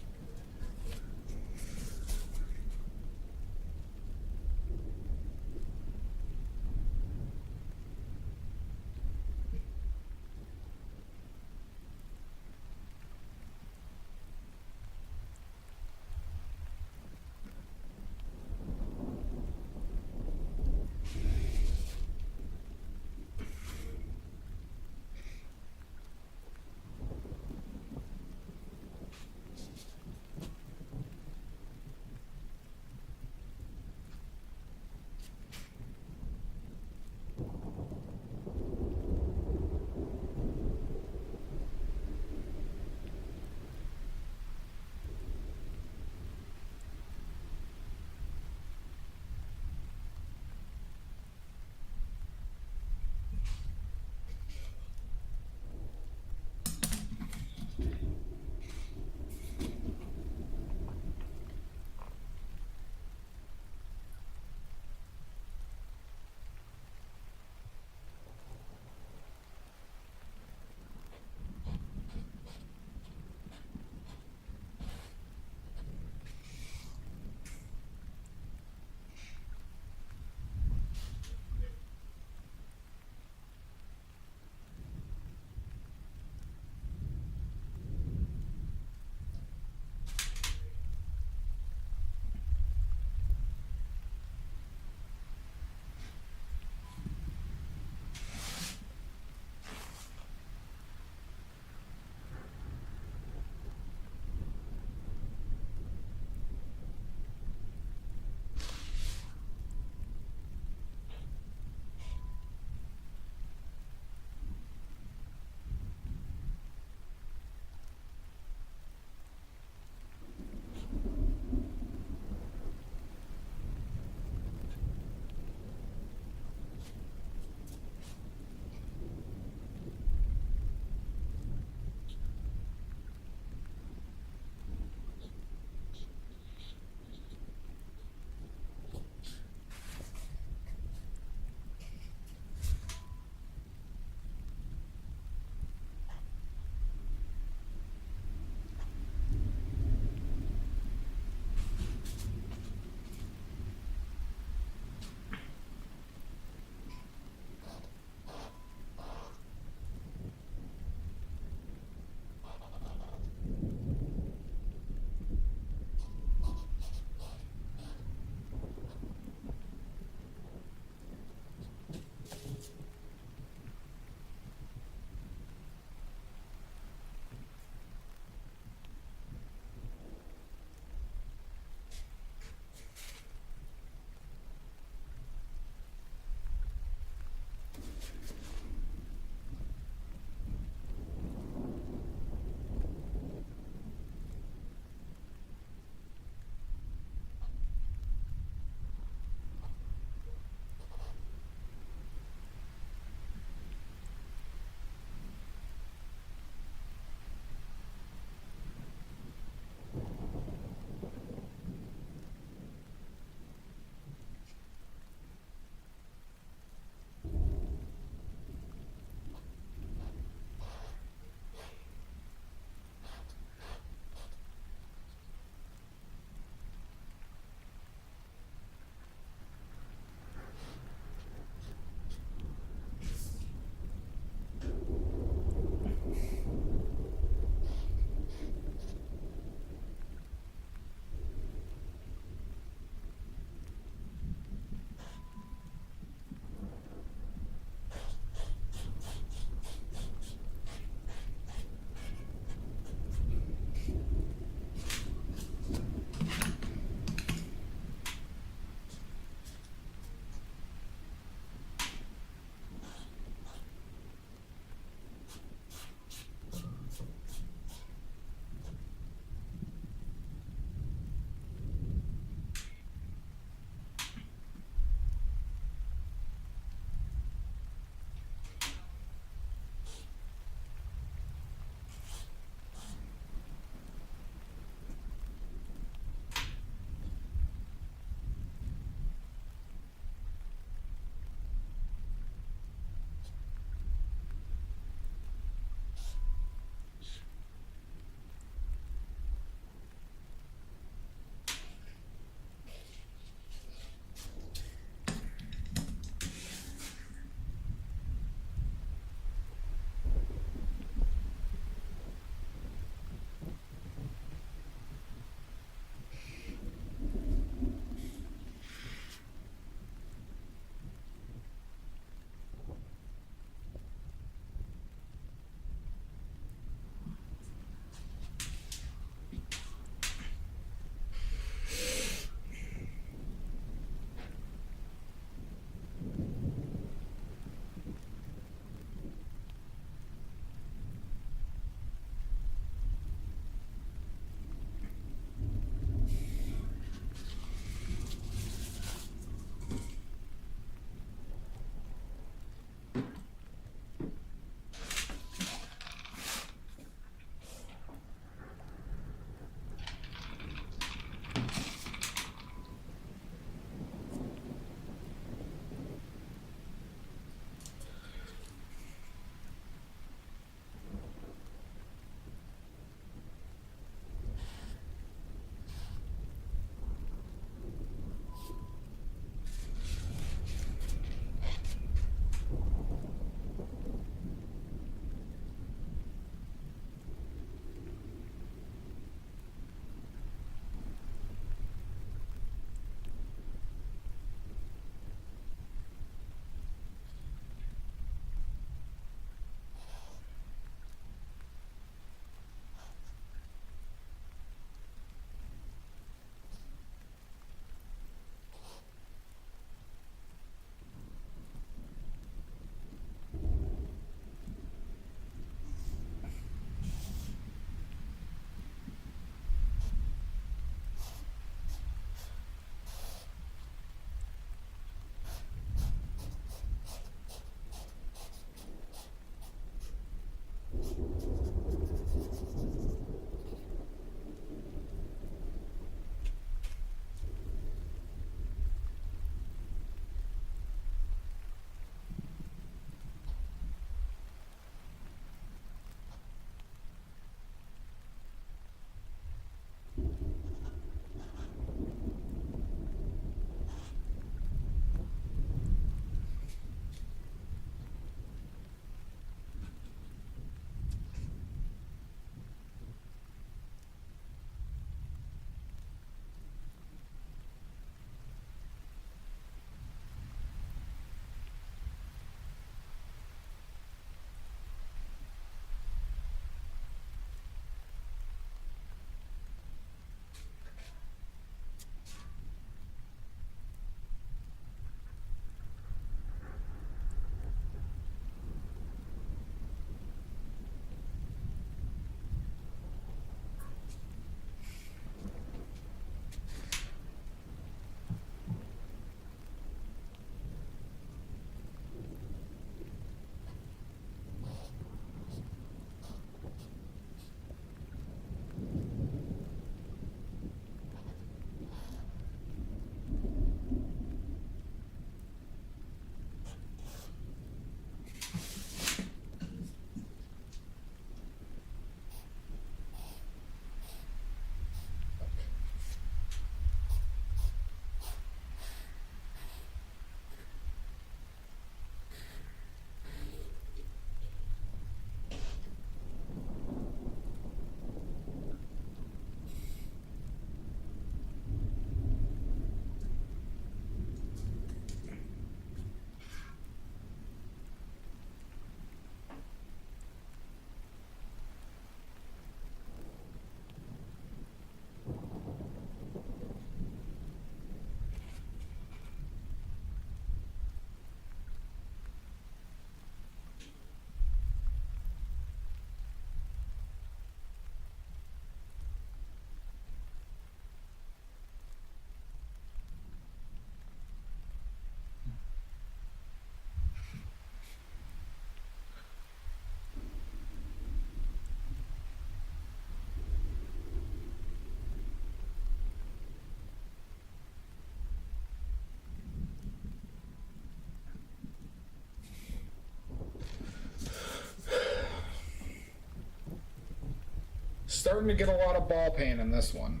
Starting to get a lot of ball pain in this one.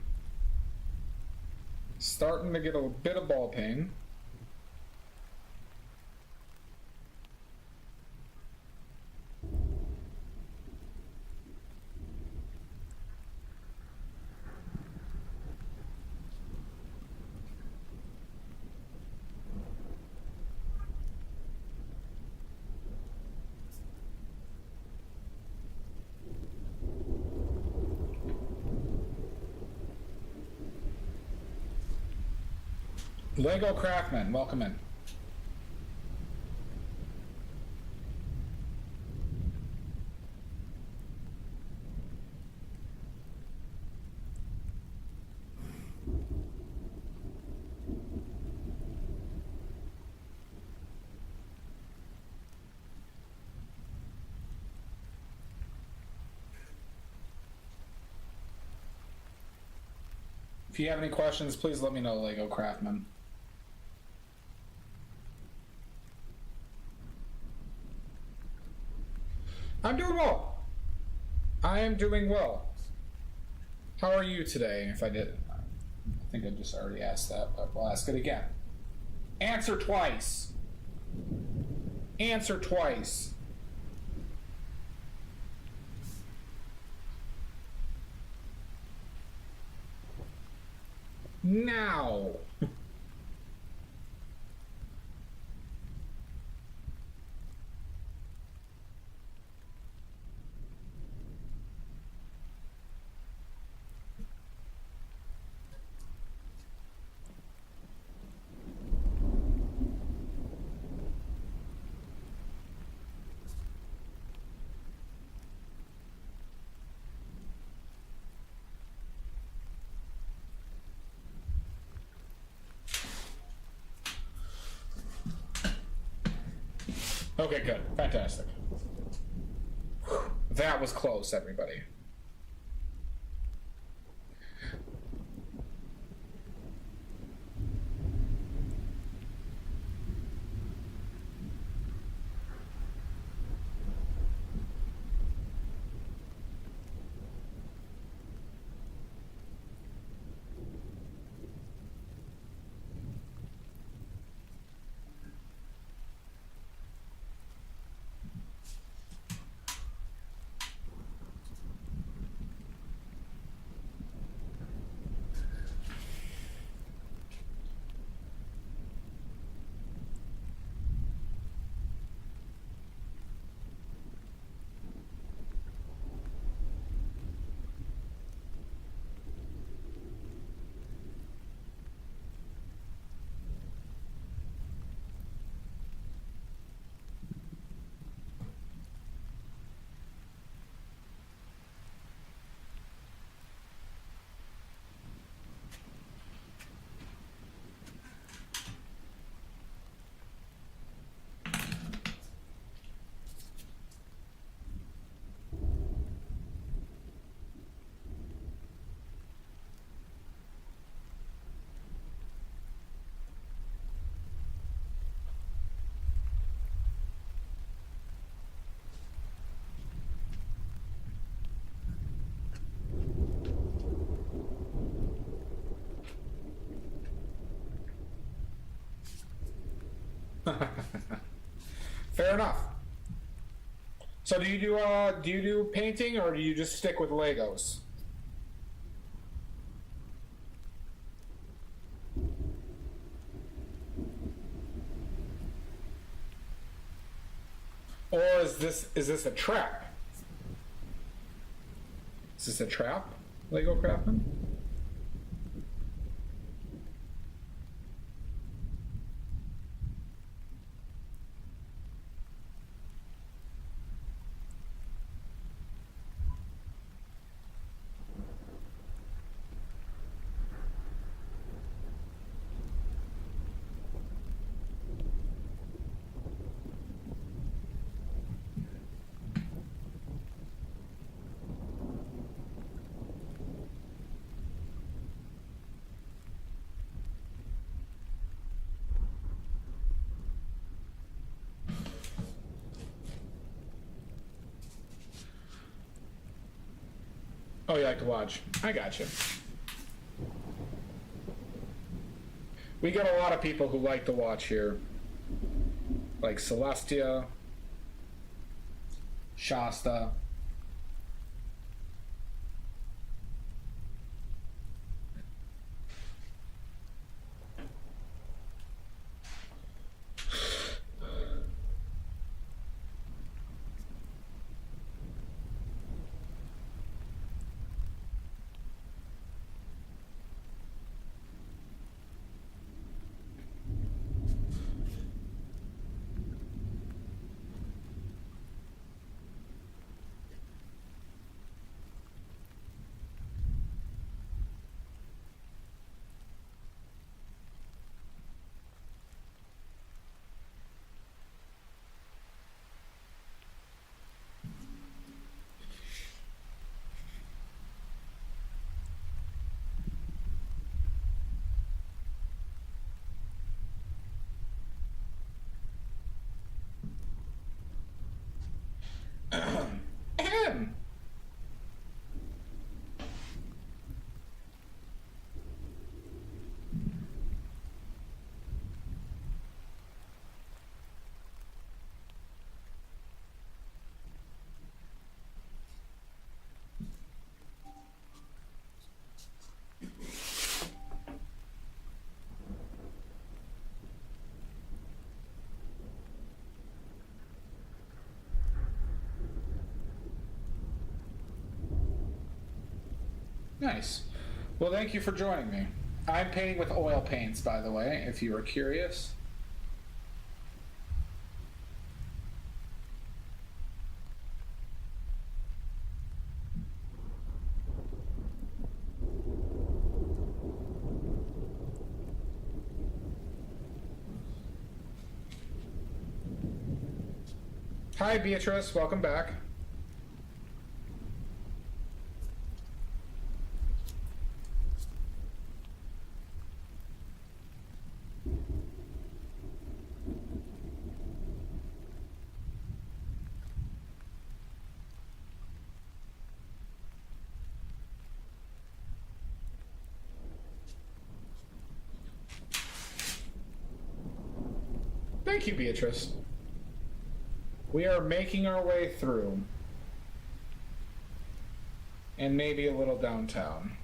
Starting to get a bit of ball pain. Lego Craftman, welcome in. If you have any questions, please let me know, Lego Craftman. I'm doing well. I am doing well. How are you today? If I didn't, I think I just already asked that, but we'll ask it again. Answer twice. Answer twice. Now. Okay, good. Fantastic. That was close, everybody. Fair enough. So do you do painting or do you just stick with Legos? Or is this a trap? Is this a trap, Lego Craftman? Oh, you like to watch. I got you. We got a lot of people who like to watch here. Like Celestia, Shasta. Ahem. Nice. Well, thank you for joining me. I'm painting with oil paints, by the way, if you were curious. Hi, Beatrice. Welcome back. Thank you, Beatrice. We are making our way through. And maybe a little downtown.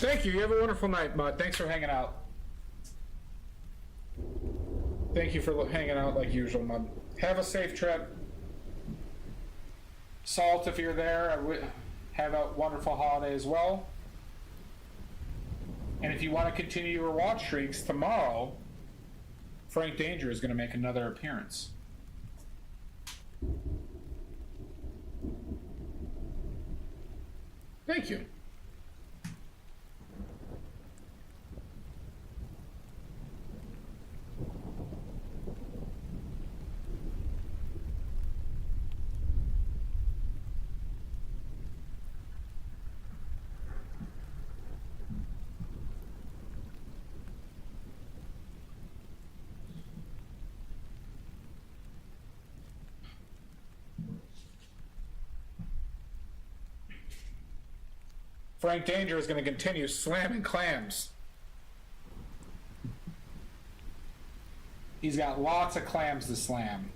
Thank you. You have a wonderful night, bud. Thanks for hanging out. Thank you for hanging out like usual, Mud. Have a safe trip. Salt, if you're there, have a wonderful holiday as well. And if you want to continue your watch streaks, tomorrow, Frank Danger is going to make another appearance. Thank you. Frank Danger is going to continue slamming clams. He's got lots of clams to slam.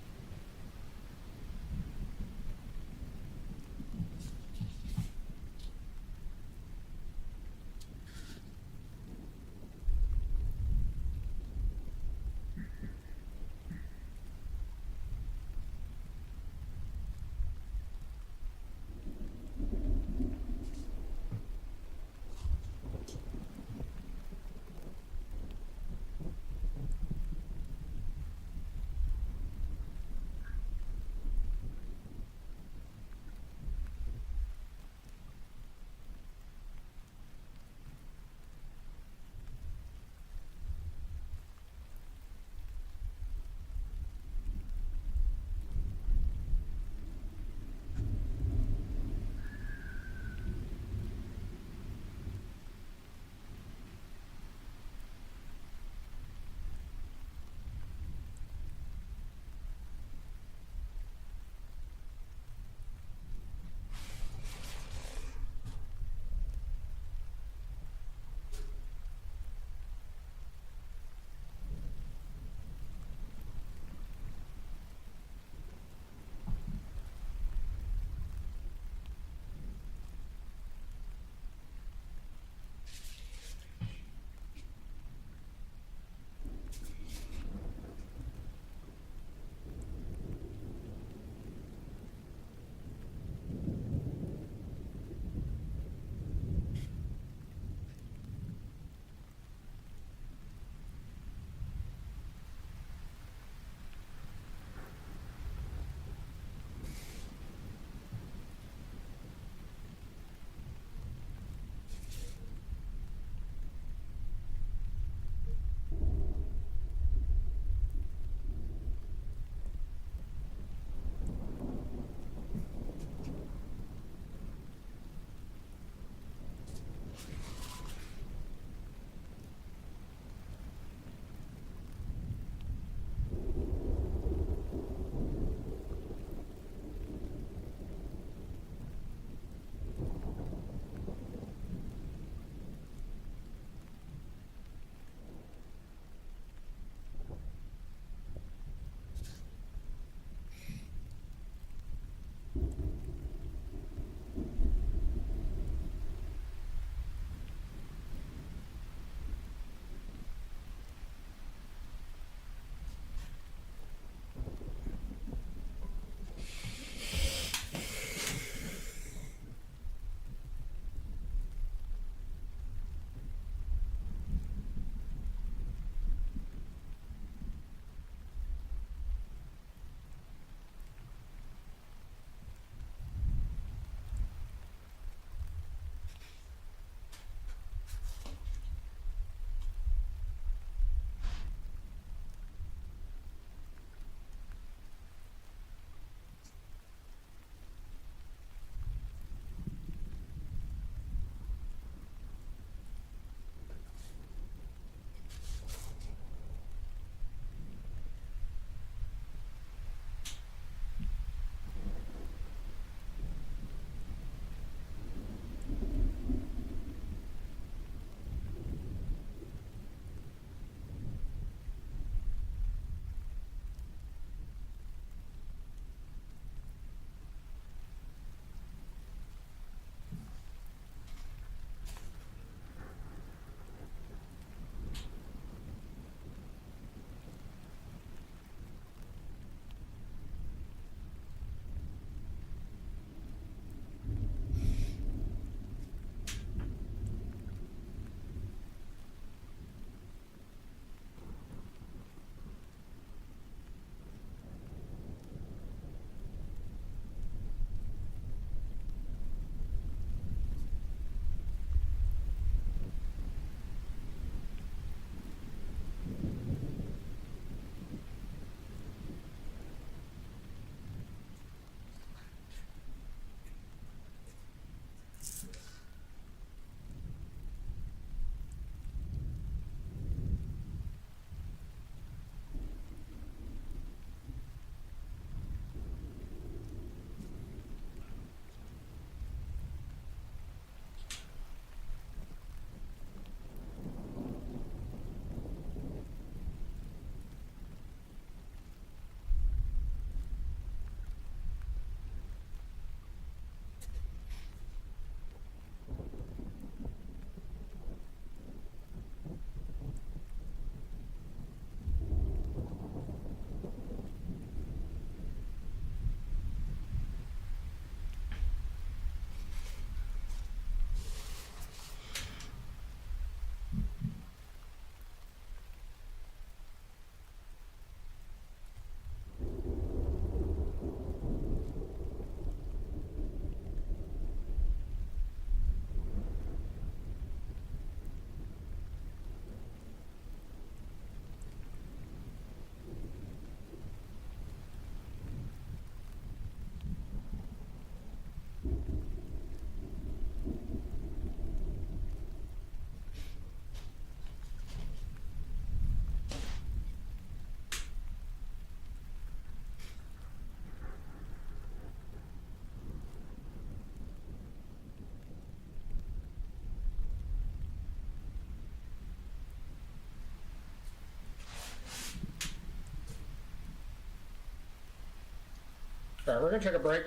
All right, we're gonna take a break.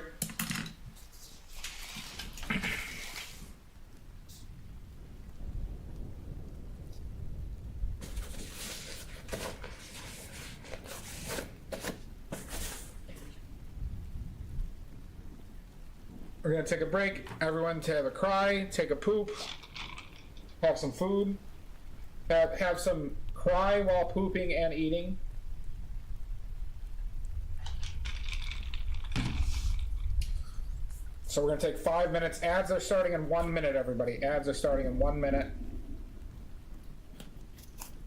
We're gonna take a break. Everyone to have a cry, take a poop, have some food, have some cry while pooping and eating. So we're gonna take 5 minutes. Ads are starting in 1 minute, everybody. Ads are starting in 1 minute.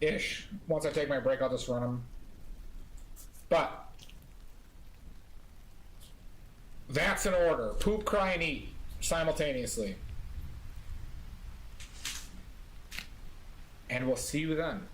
Ish. Once I take my break, I'll just run them. But that's an order. Poop, cry, and eat simultaneously. And we'll see you then.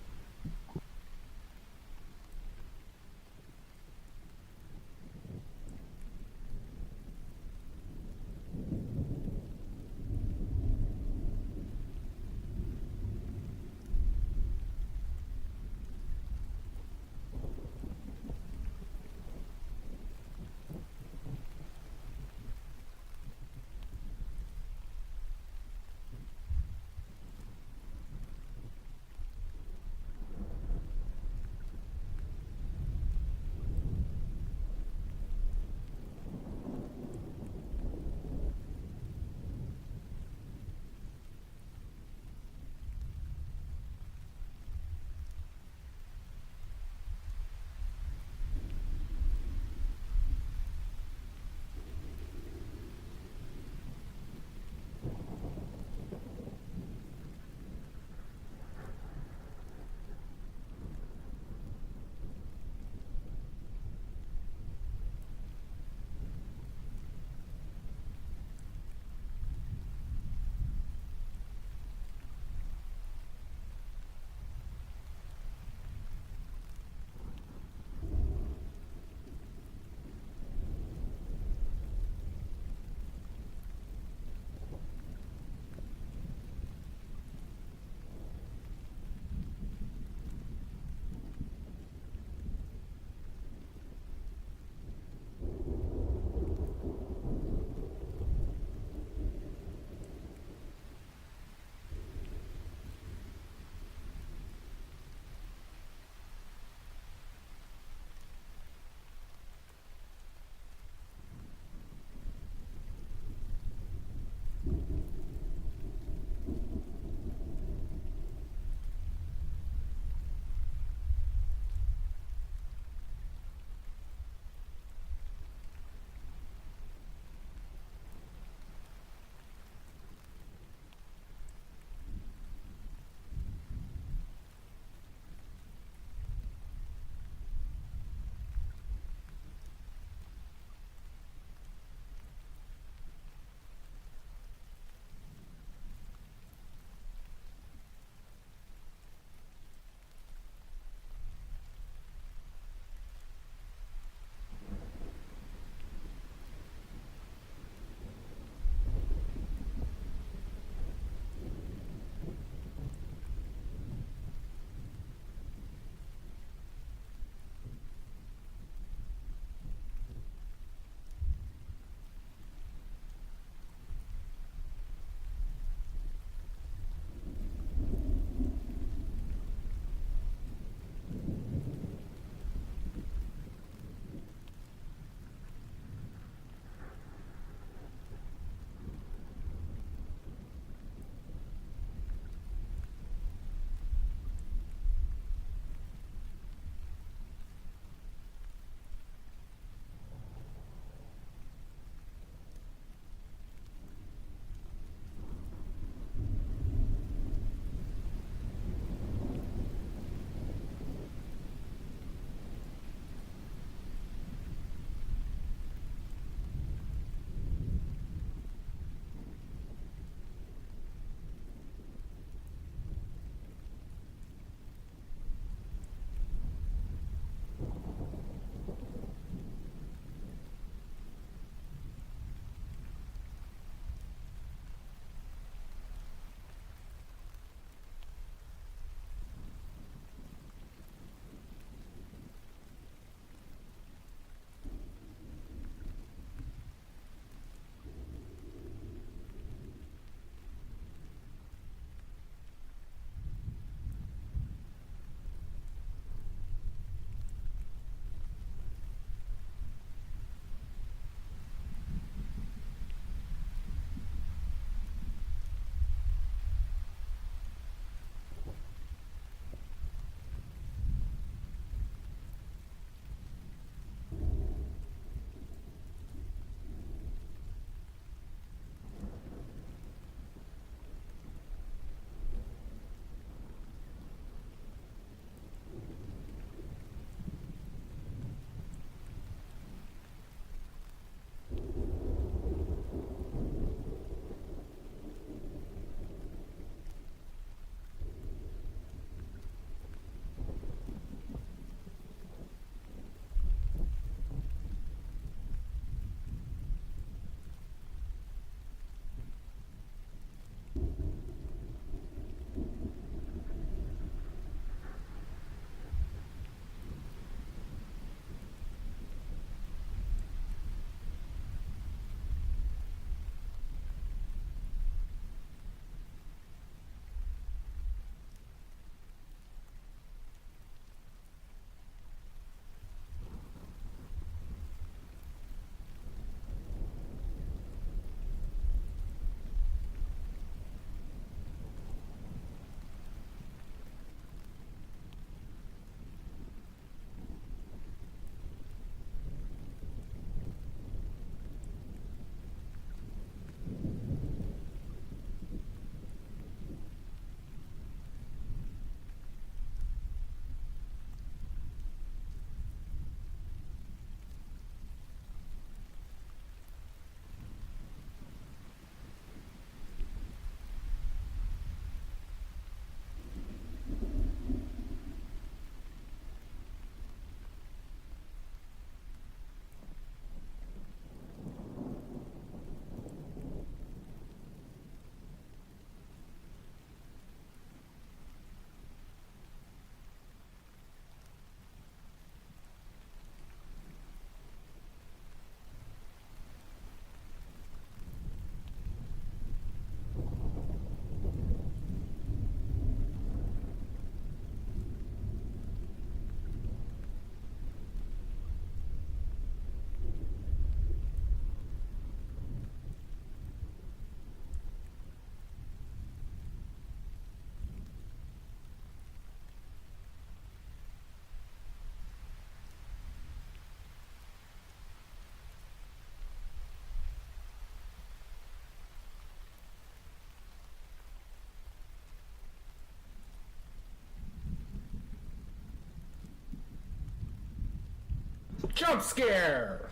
Jump scare!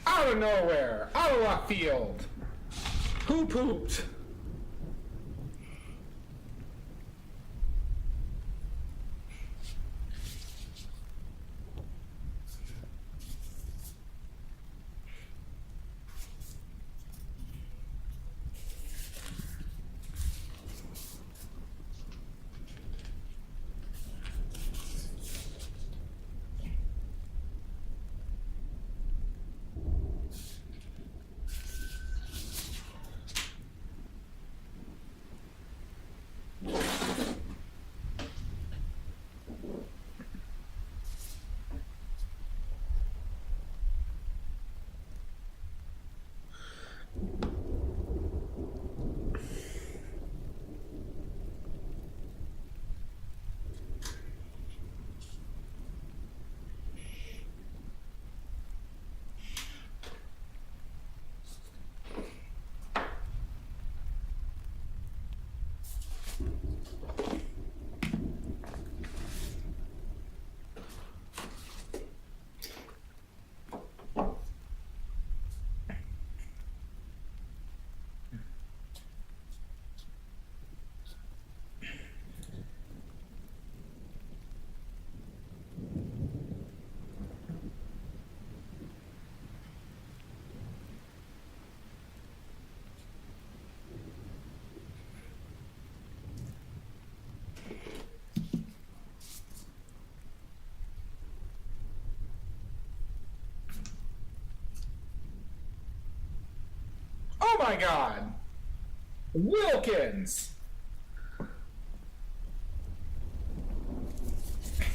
Out of nowhere! Out of left field! Who pooped? Oh my god! Wilkins!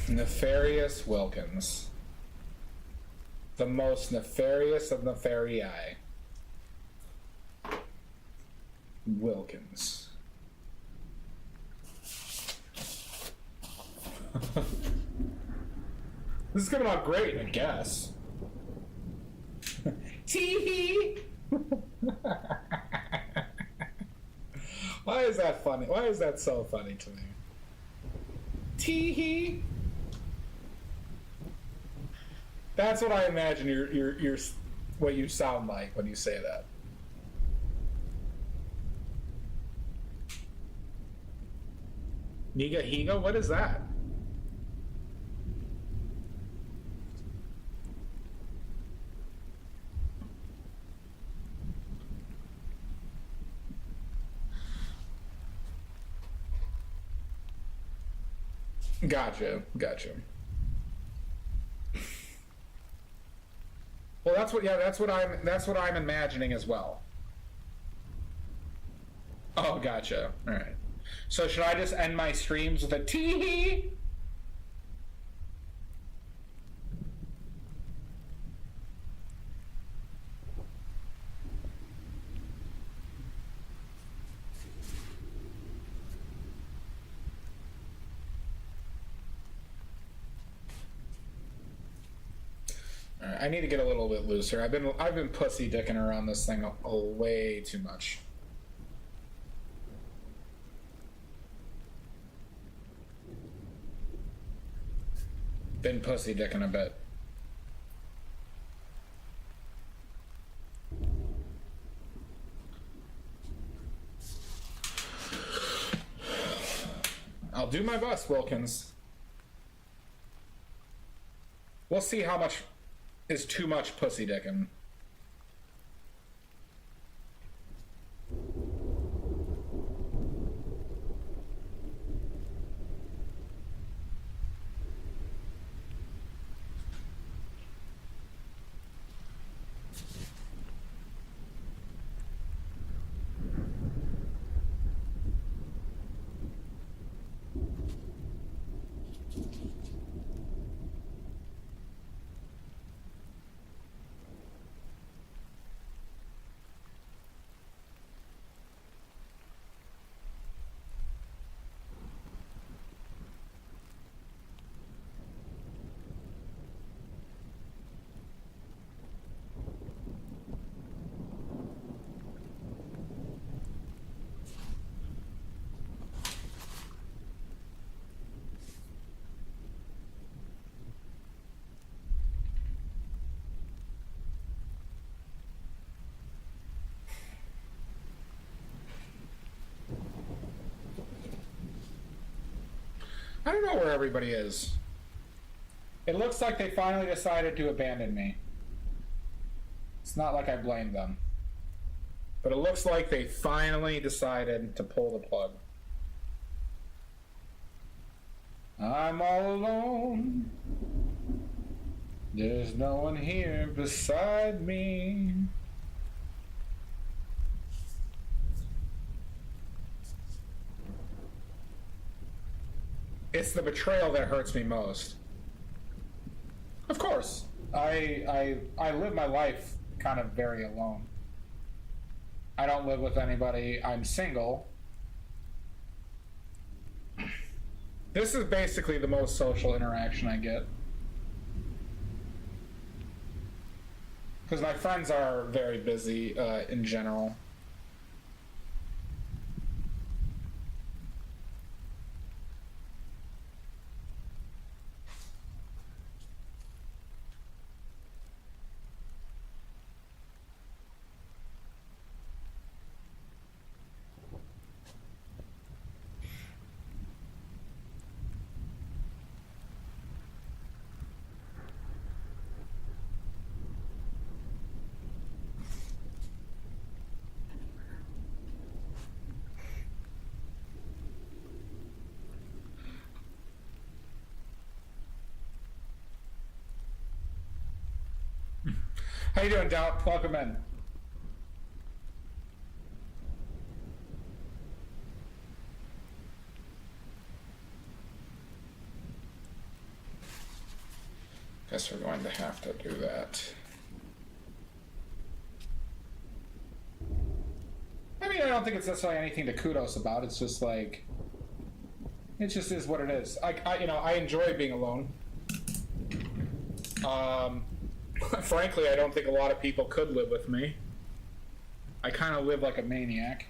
Nefarious Wilkins. The most nefarious of nefarii. Wilkins. This is coming out great, I guess. Tee-hee! Why is that funny? Why is that so funny to me? Tee-hee! That's what I imagine your what you sound like when you say that. Niga Higa? What is that? Gotcha. Well, that's what I'm imagining as well. Oh, gotcha. All right. So should I just end my streams with a tee-hee? I need to get a little bit looser. I've been pussy dicking around this thing way too much. Been pussy dicking a bit. I'll do my best, Wilkins. We'll see how much is too much pussy dicking. I don't know where everybody is. It looks like they finally decided to abandon me. It's not like I blame them. But it looks like they finally decided to pull the plug. I'm all alone. There's no one here beside me. It's the betrayal that hurts me most. Of course, I live my life kind of very alone. I don't live with anybody. I'm single. This is basically the most social interaction I get. Because my friends are very busy in general. How you doing, Doubt? Welcome in. Guess we're going to have to do that. I mean, I don't think it's necessarily anything to kudos about. It's just like, it just is what it is. I enjoy being alone. Frankly, I don't think a lot of people could live with me. I kind of live like a maniac.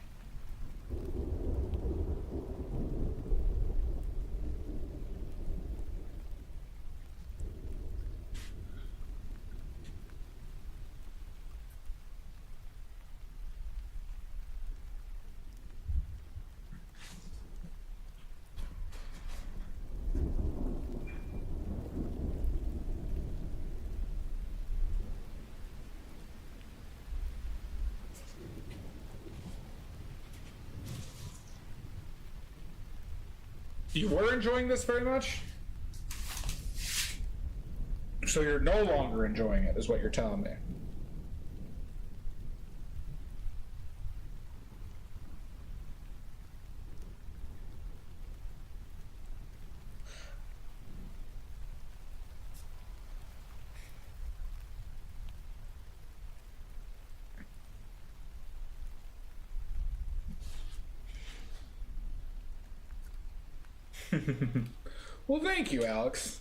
You were enjoying this very much? So you're no longer enjoying it, is what you're telling me. Well, thank you, Alex.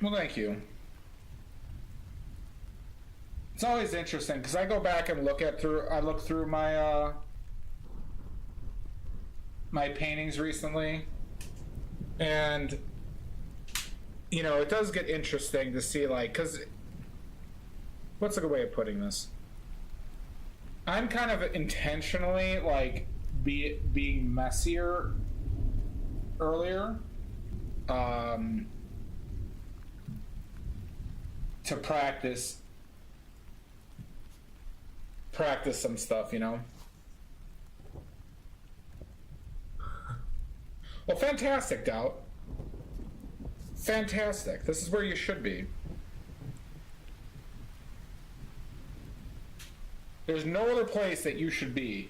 Well, thank you. It's always interesting because I go back and look through my my paintings recently, and it does get interesting to see, like, because what's a good way of putting this? I'm kind of intentionally like being messier earlier, to practice some stuff, Well, fantastic, Doubt. Fantastic. This is where you should be. There's no other place that you should be.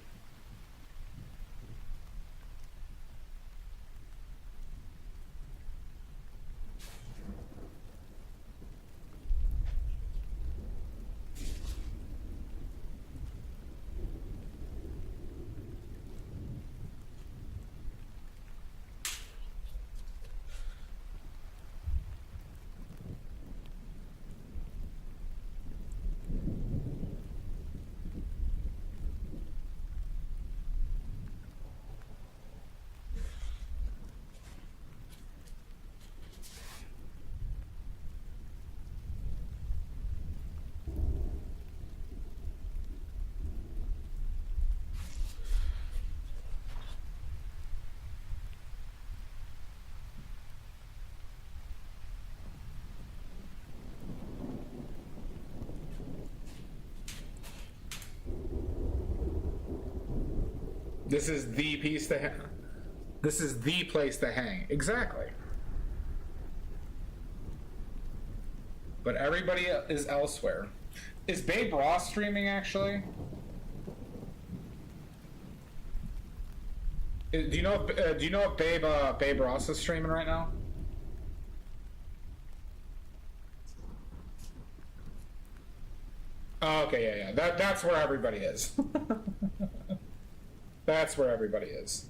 This is the piece to hang. This is the place to hang. Exactly. But everybody is elsewhere. Is Babe Ross streaming actually? Do you know if Babe Ross is streaming right now? Oh, okay, yeah. That's where everybody is. That's where everybody is.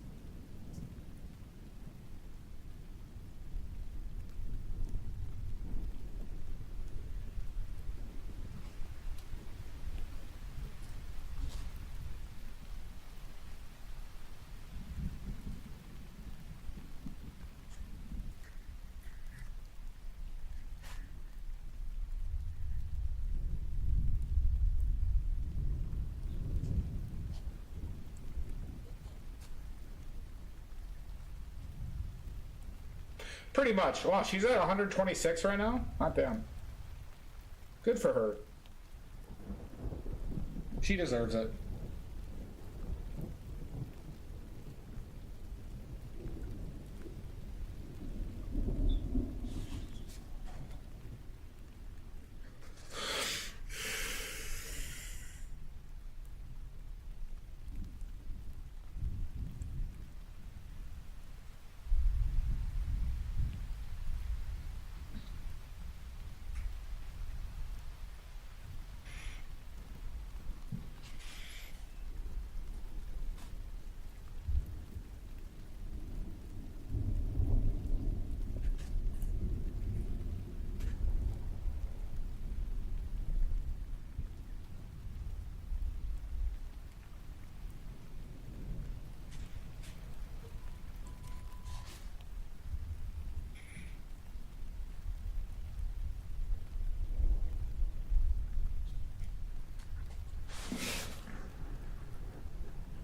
Pretty much. Wow, she's at 126 right now? Not damn. Good for her. She deserves it.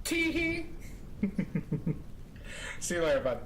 Tee-hee. See you later, bud.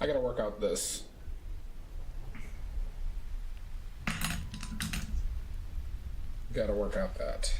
I gotta work out this. Gotta work out that.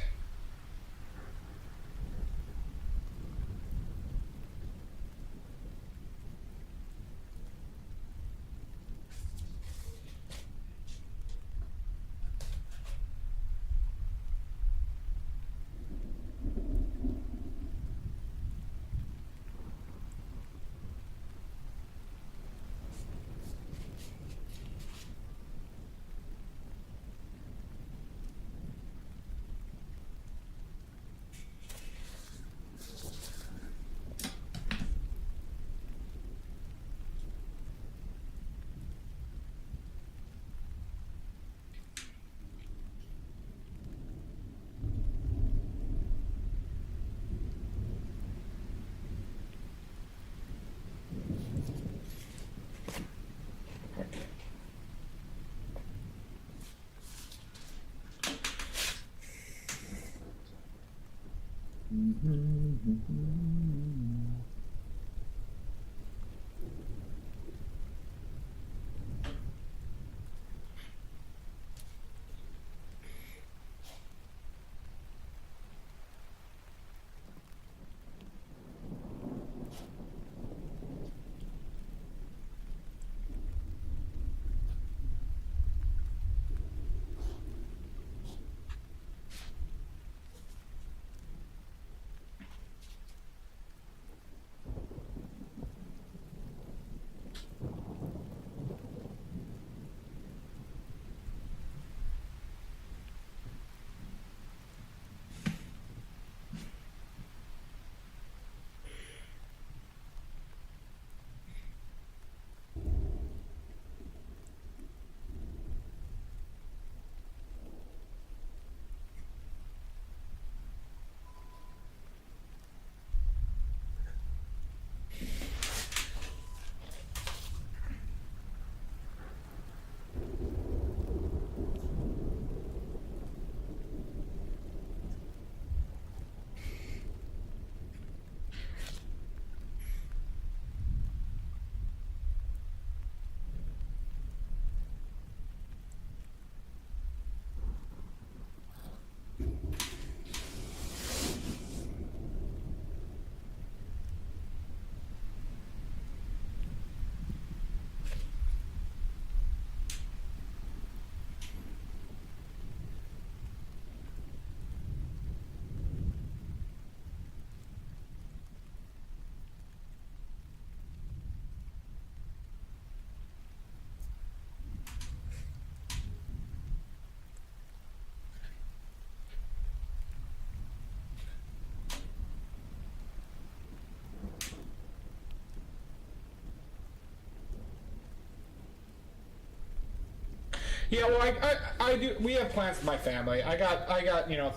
Yeah, well, I do. We have plans with my family. I got you know,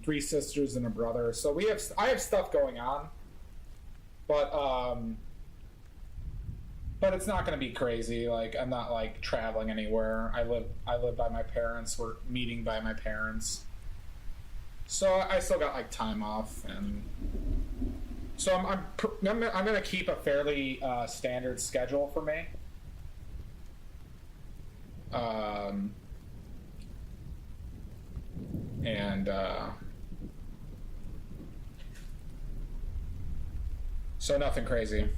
3 sisters and a brother, so I have stuff going on, but it's not going to be crazy. Like, I'm not like traveling anywhere. I live by my parents. We're meeting by my parents, so I still got like time off, and so I'm going to keep a fairly standard schedule for me. And so nothing crazy.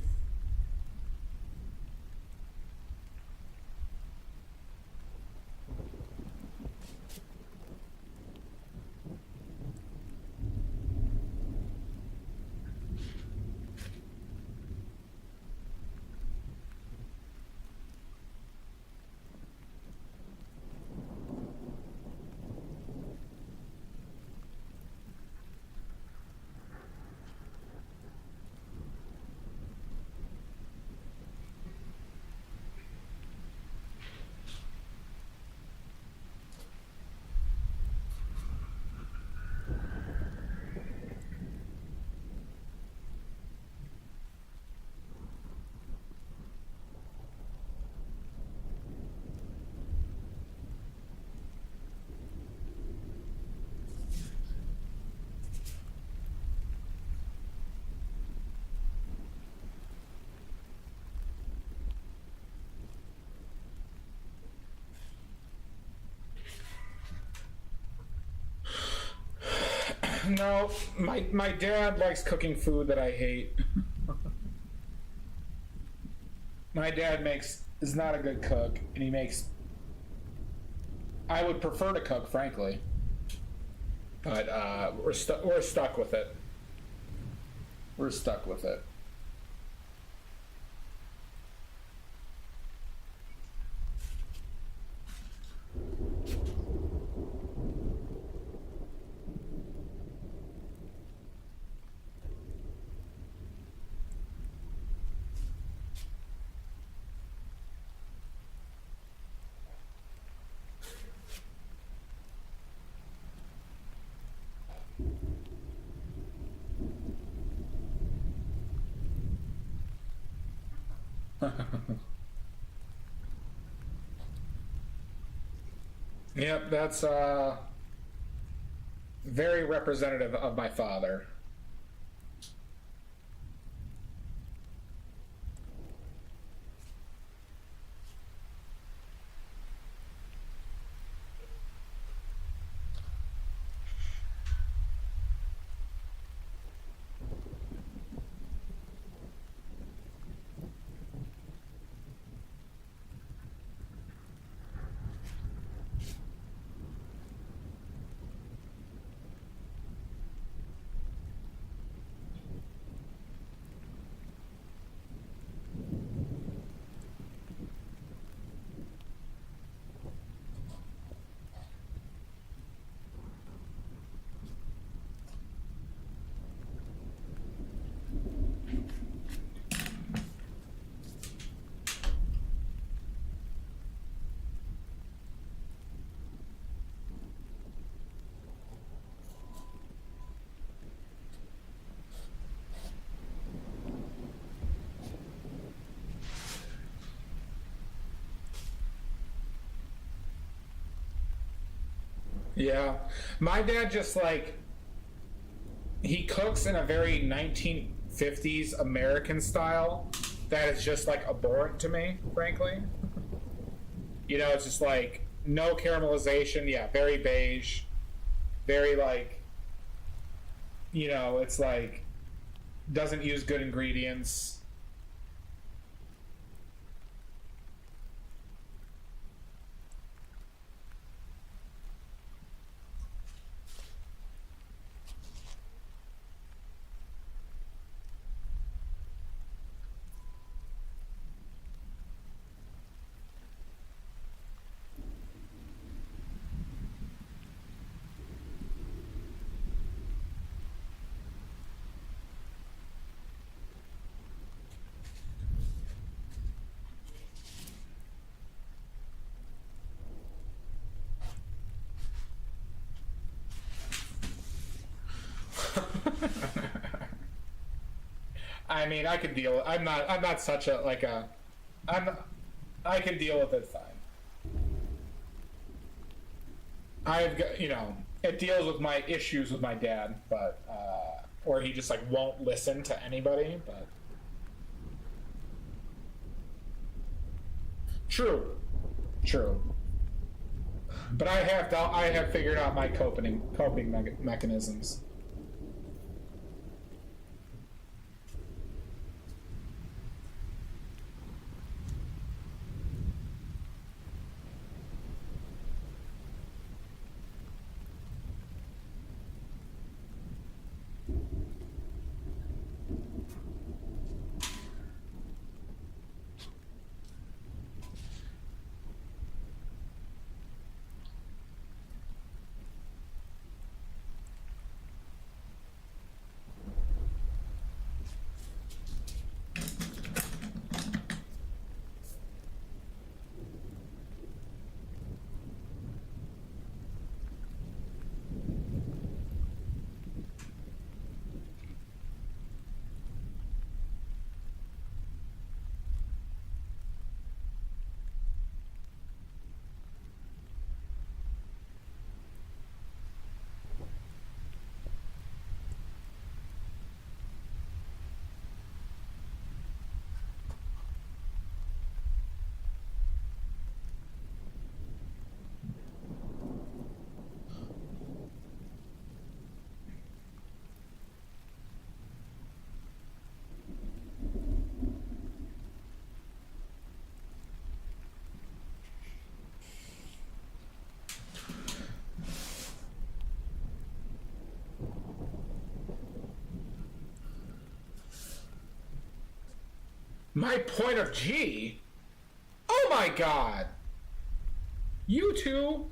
No, my dad likes cooking food that I hate. My dad is not a good cook, and he makes. I would prefer to cook, frankly, but we're stuck with it. We're stuck with it. Yep, that's very representative of my father. Yeah. My dad just like, he cooks in a very 1950s American style that is just like abhorrent to me, frankly. You know, it's just like no caramelization. Yeah, very beige. Very like, you know, it's like doesn't use good ingredients. I mean, I can deal. I'm not such a like a. I'm. I can deal with it fine. I've got, you know, it deals with my issues with my dad, but or he just like won't listen to anybody. But true. But I have figured out my coping mechanisms. My point of G? Oh my god! You two?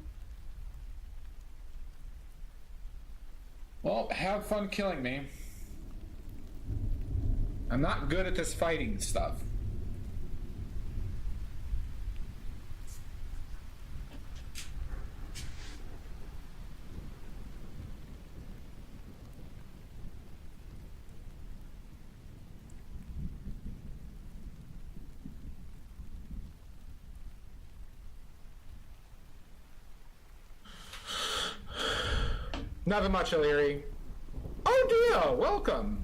Well, have fun killing me. I'm not good at this fighting stuff. Nothing much, Illyri. Oh, Dio, welcome.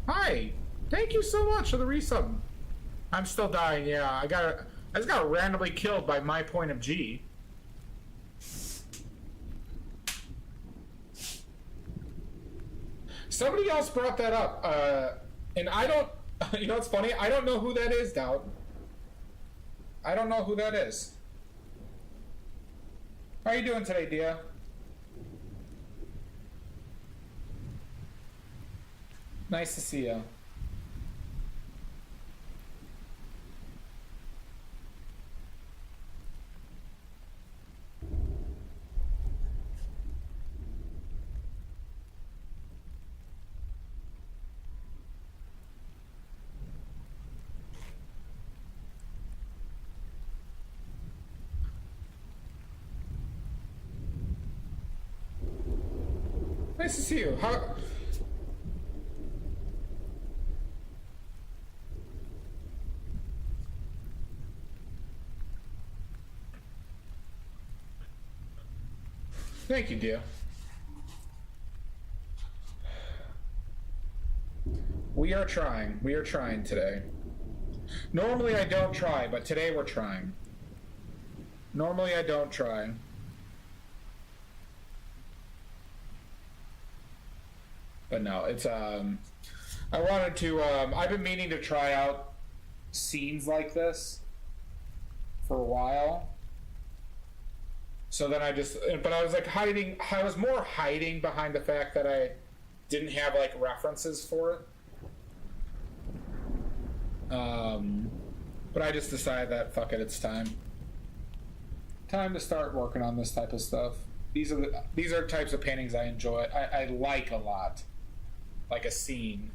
Hi. Thank you so much for the resub. I'm still dying, yeah. I just got randomly killed by my point of G. Somebody else brought that up, and I don't, you know what's funny? I don't know who that is, Doubt. I don't know who that is. How are you doing today, Dia? Nice to see you. Nice to see you. How? Thank you, dear. We are trying. We are trying today. Normally I don't try, but today we're trying. Normally I don't try. But no, it's I wanted to I've been meaning to try out scenes like this for a while. So then but I was like I was more hiding behind the fact that I didn't have like references for it. But I just decided that fuck it, it's time. Time to start working on this type of stuff. These are types of paintings I enjoy. I like a lot. Like a scene.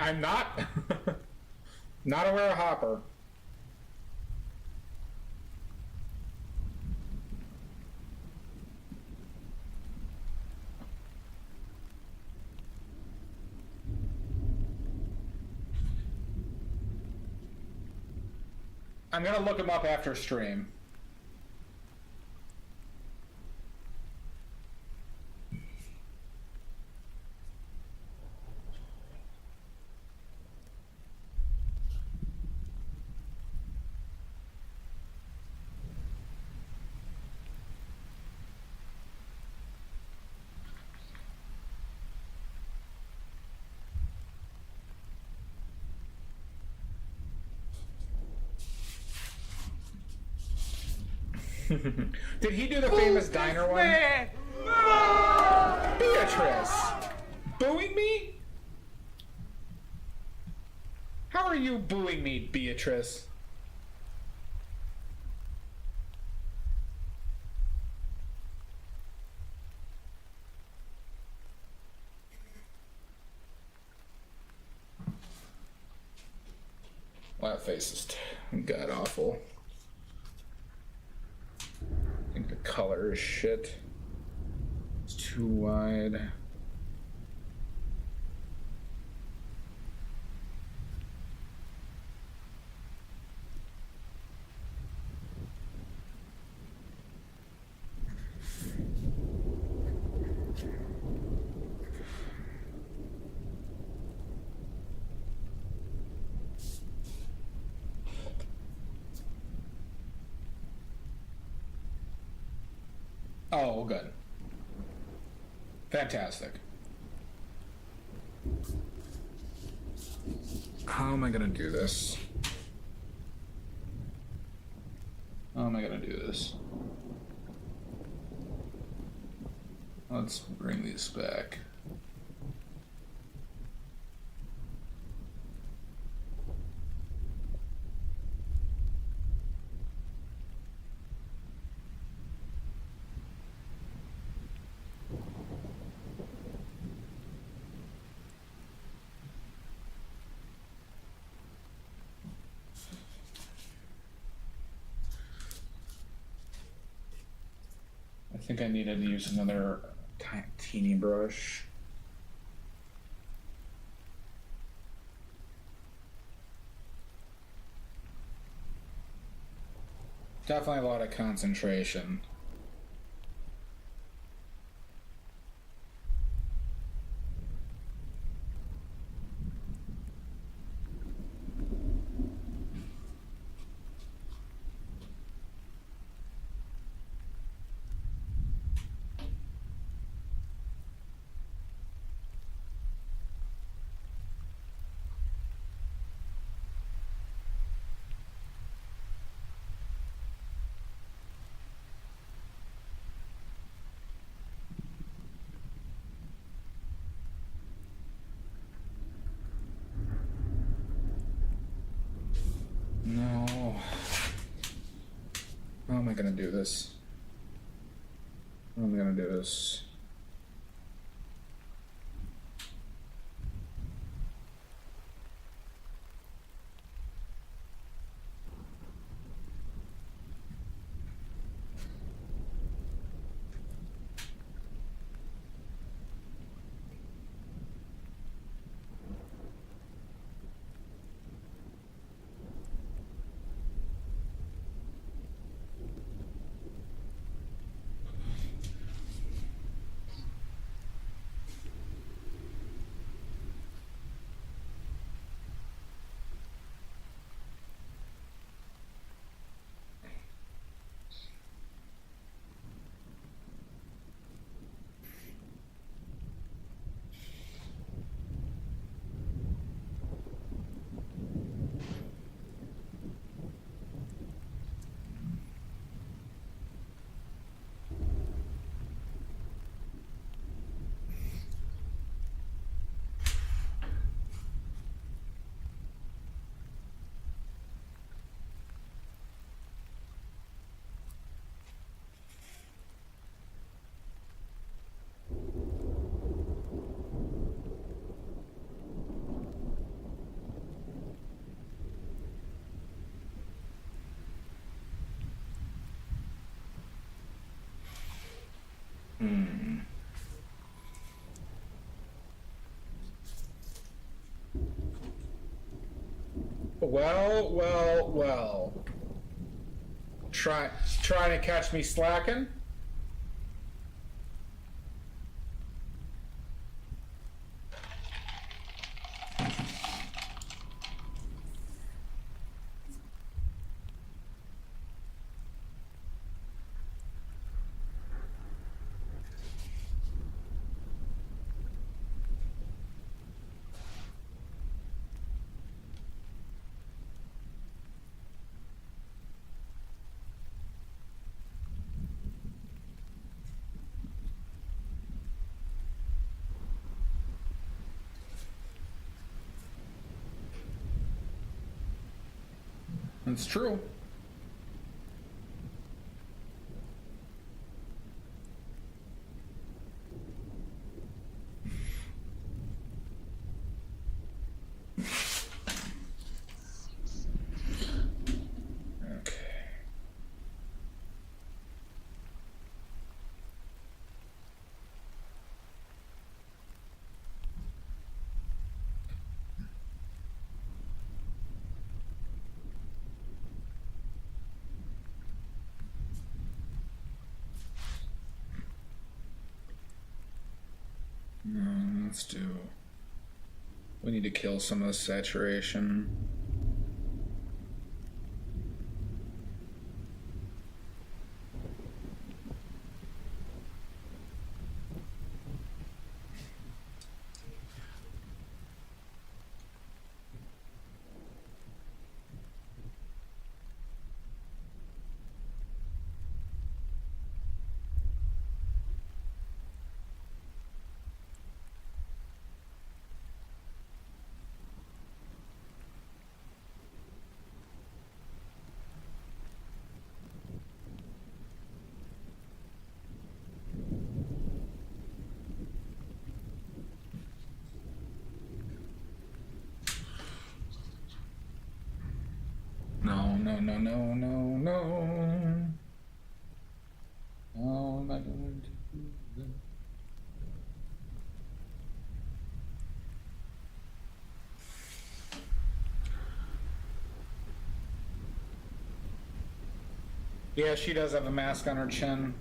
I'm not not aware of Hopper. I'm gonna look him up after stream. Did he do the famous diner one? Man. Beatrice! Booing me? How are you booing me, Beatrice? Well, that face is god awful. I think the color is shit. It's too wide. Oh, good. Fantastic. How am I gonna do this? How am I gonna do this? Let's bring these back. I think I needed to use another teeny brush. Definitely a lot of concentration. No. How am I gonna do this? What I'm gonna do is. Well. Trying to catch me slacking? It's true. Okay. Let's do. We need to kill some of the saturation. No. No, I'm not going to do that. Yeah, she does have a mask on her chin.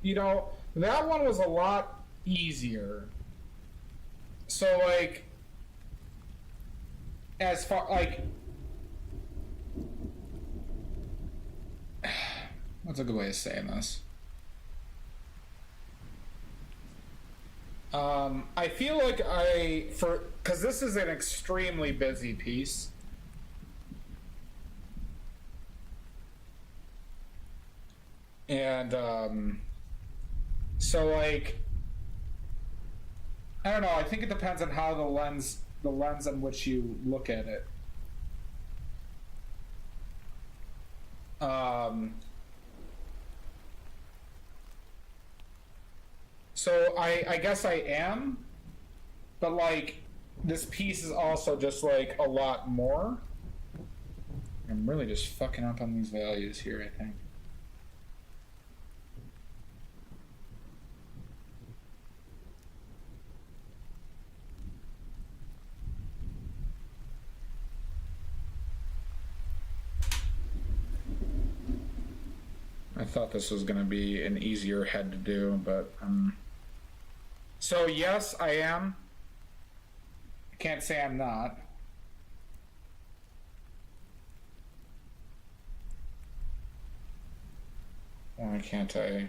I don't, that one was a lot easier. So, like, as far, like, what's a good way of saying this? I feel like because this is an extremely busy piece. And, so like, I don't know, I think it depends on how the lens in which you look at it. So I guess I am, but like this piece is also just like a lot more. I'm really just fucking up on these values here, I think. I thought this was going to be an easier head to do, but so yes, I am. I can't say I'm not. Why can't I?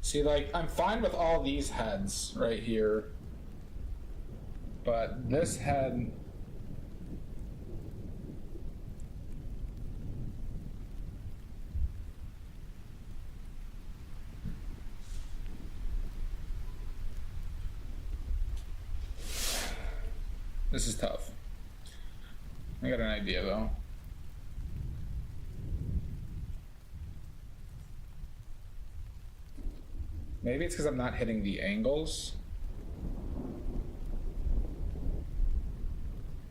See, like, I'm fine with all these heads right here, but this head... This is tough. I got an idea, though. Maybe it's because I'm not hitting the angles.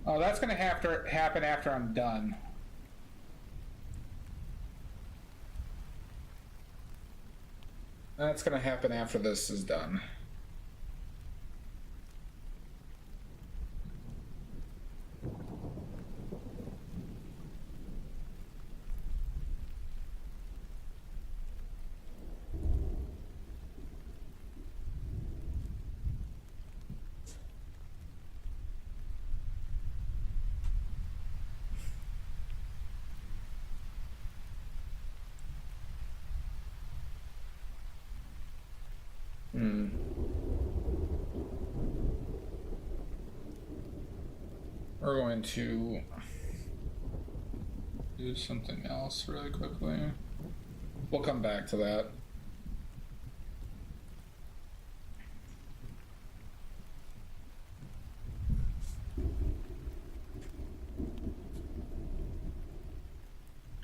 Oh, that's going to have to happen after I'm done. That's going to happen after this is done. We're going to do something else really quickly. We'll come back to that.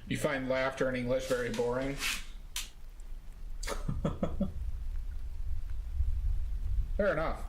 You find laughter in English very boring? Fair enough.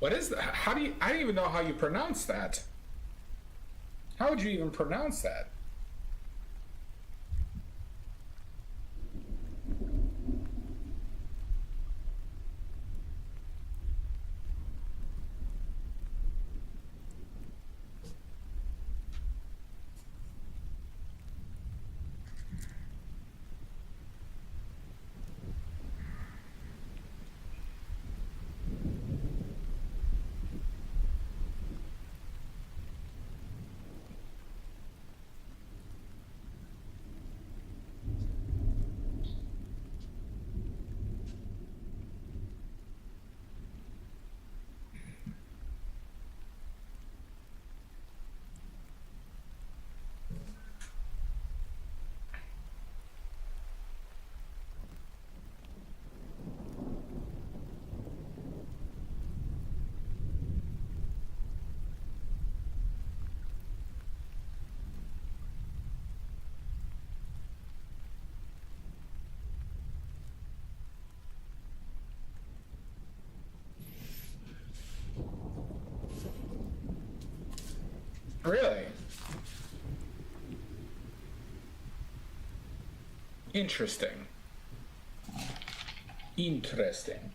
What is that? How do you... I don't even know how you pronounce that. How would you even pronounce that? Really? Interesting. Interesting.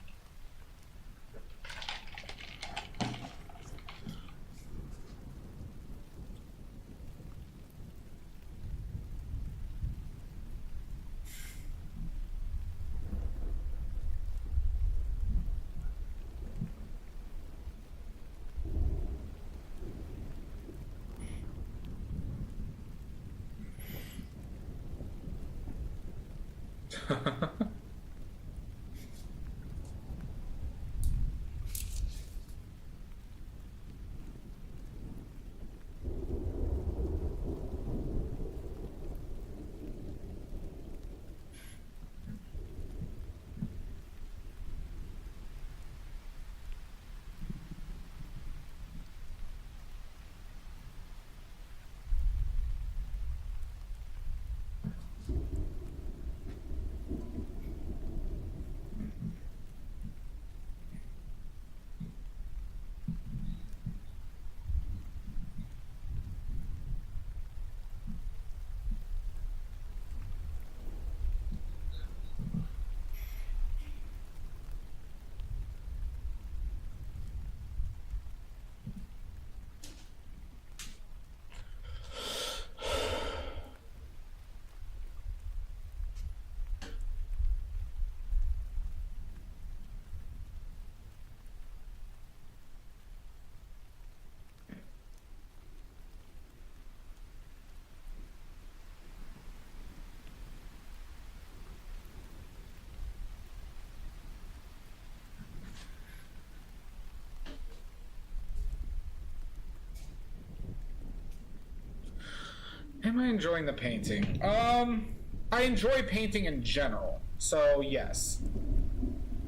Am I enjoying the painting? I enjoy painting in general, so yes.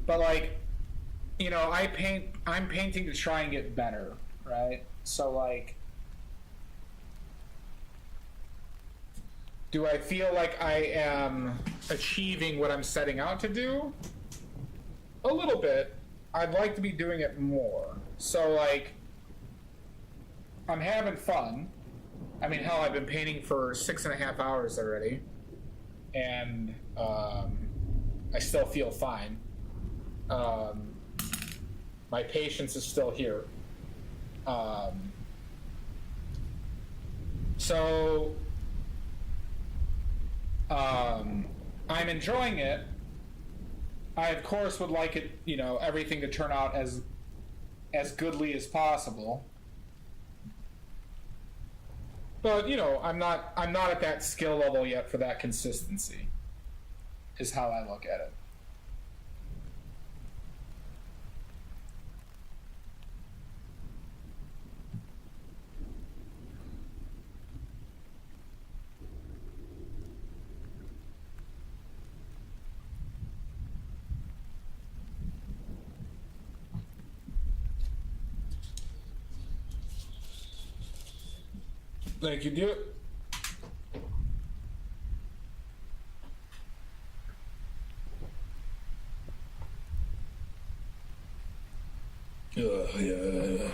But like, you know, I'm painting to try and get better, right? So like, do I feel like I am achieving what I'm setting out to do? A little bit. I'd like to be doing it more. So like, I'm having fun. I mean, hell, I've been painting for 6.5 hours already, and I still feel fine. My patience is still here. So I'm enjoying it. I, of course, would like it, you know, everything to turn out as goodly as possible. But, you know, I'm not at that skill level yet for that consistency, is how I look at it. Thank you, do it. Yeah.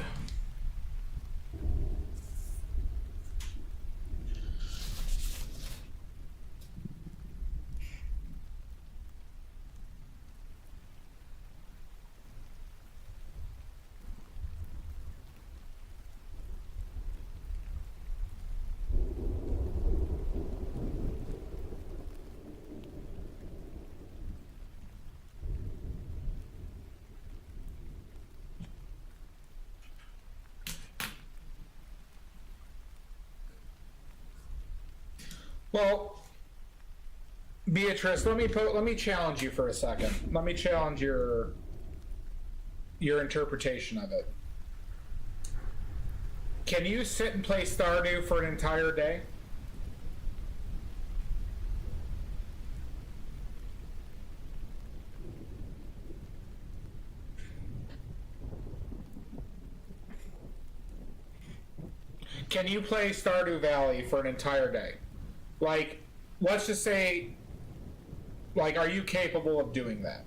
Well, Beatrice, let me challenge you for a second. Let me challenge your interpretation of it. Can you sit and play Stardew for an entire day? Can you play Stardew Valley for an entire day? Like, let's just say, like, are you capable of doing that?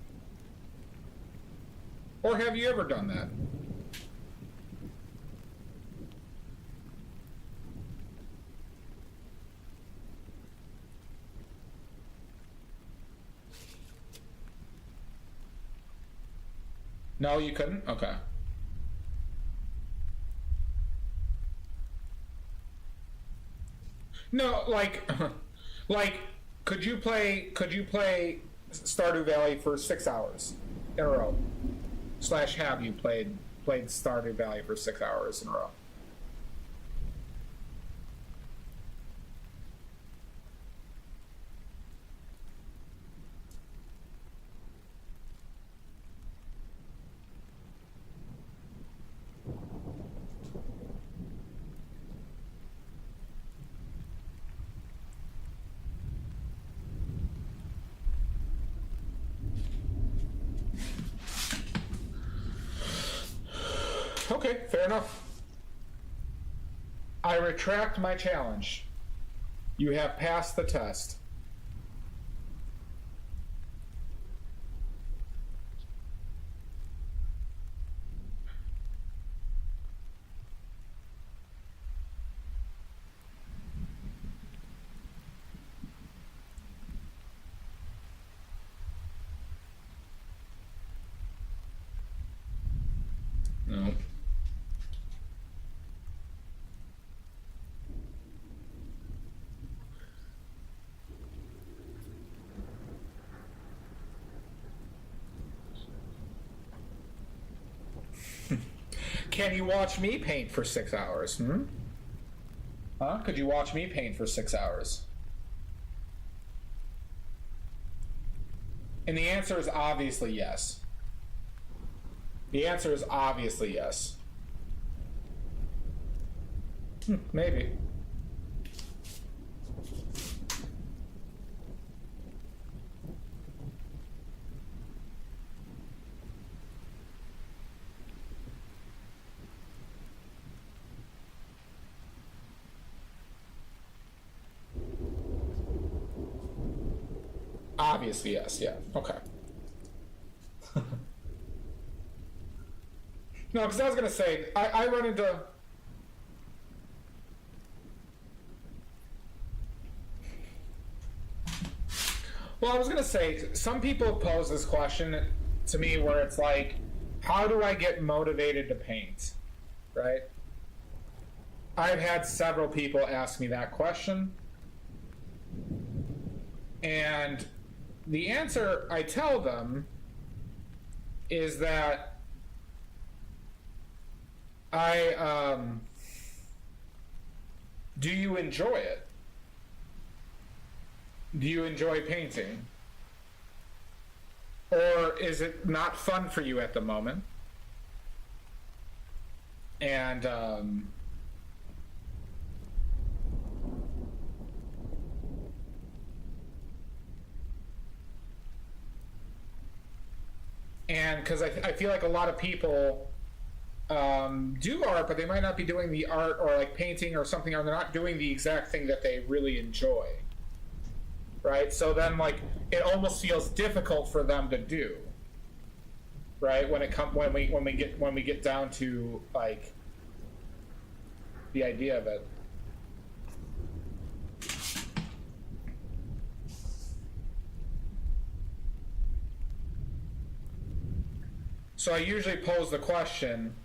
Or have you ever done that? No, you couldn't? Okay. No, like, like, could you play Stardew Valley for 6 hours in a row? / have you played Stardew Valley for 6 hours in a row? Okay, fair enough. I retract my challenge. You have passed the test. No. Can you watch me paint for 6 hours? Hmm? Huh? Could you watch me paint for 6 hours? And the answer is obviously yes. The answer is obviously yes. Maybe. Obviously yes, yeah. Okay. No, because I was gonna say I run into. Well, I was gonna say some people pose this question to me where it's like, how do I get motivated to paint? Right? I've had several people ask me that question, and the answer I tell them is that do you enjoy it? Do you enjoy painting? Or is it not fun for you at the moment? And because I feel like a lot of people do art, but they might not be doing the art or like painting or something, or they're not doing the exact thing that they really enjoy. Right? So then, like, it almost feels difficult for them to do. Right? When we get down to like the idea of it. So I usually pose the question,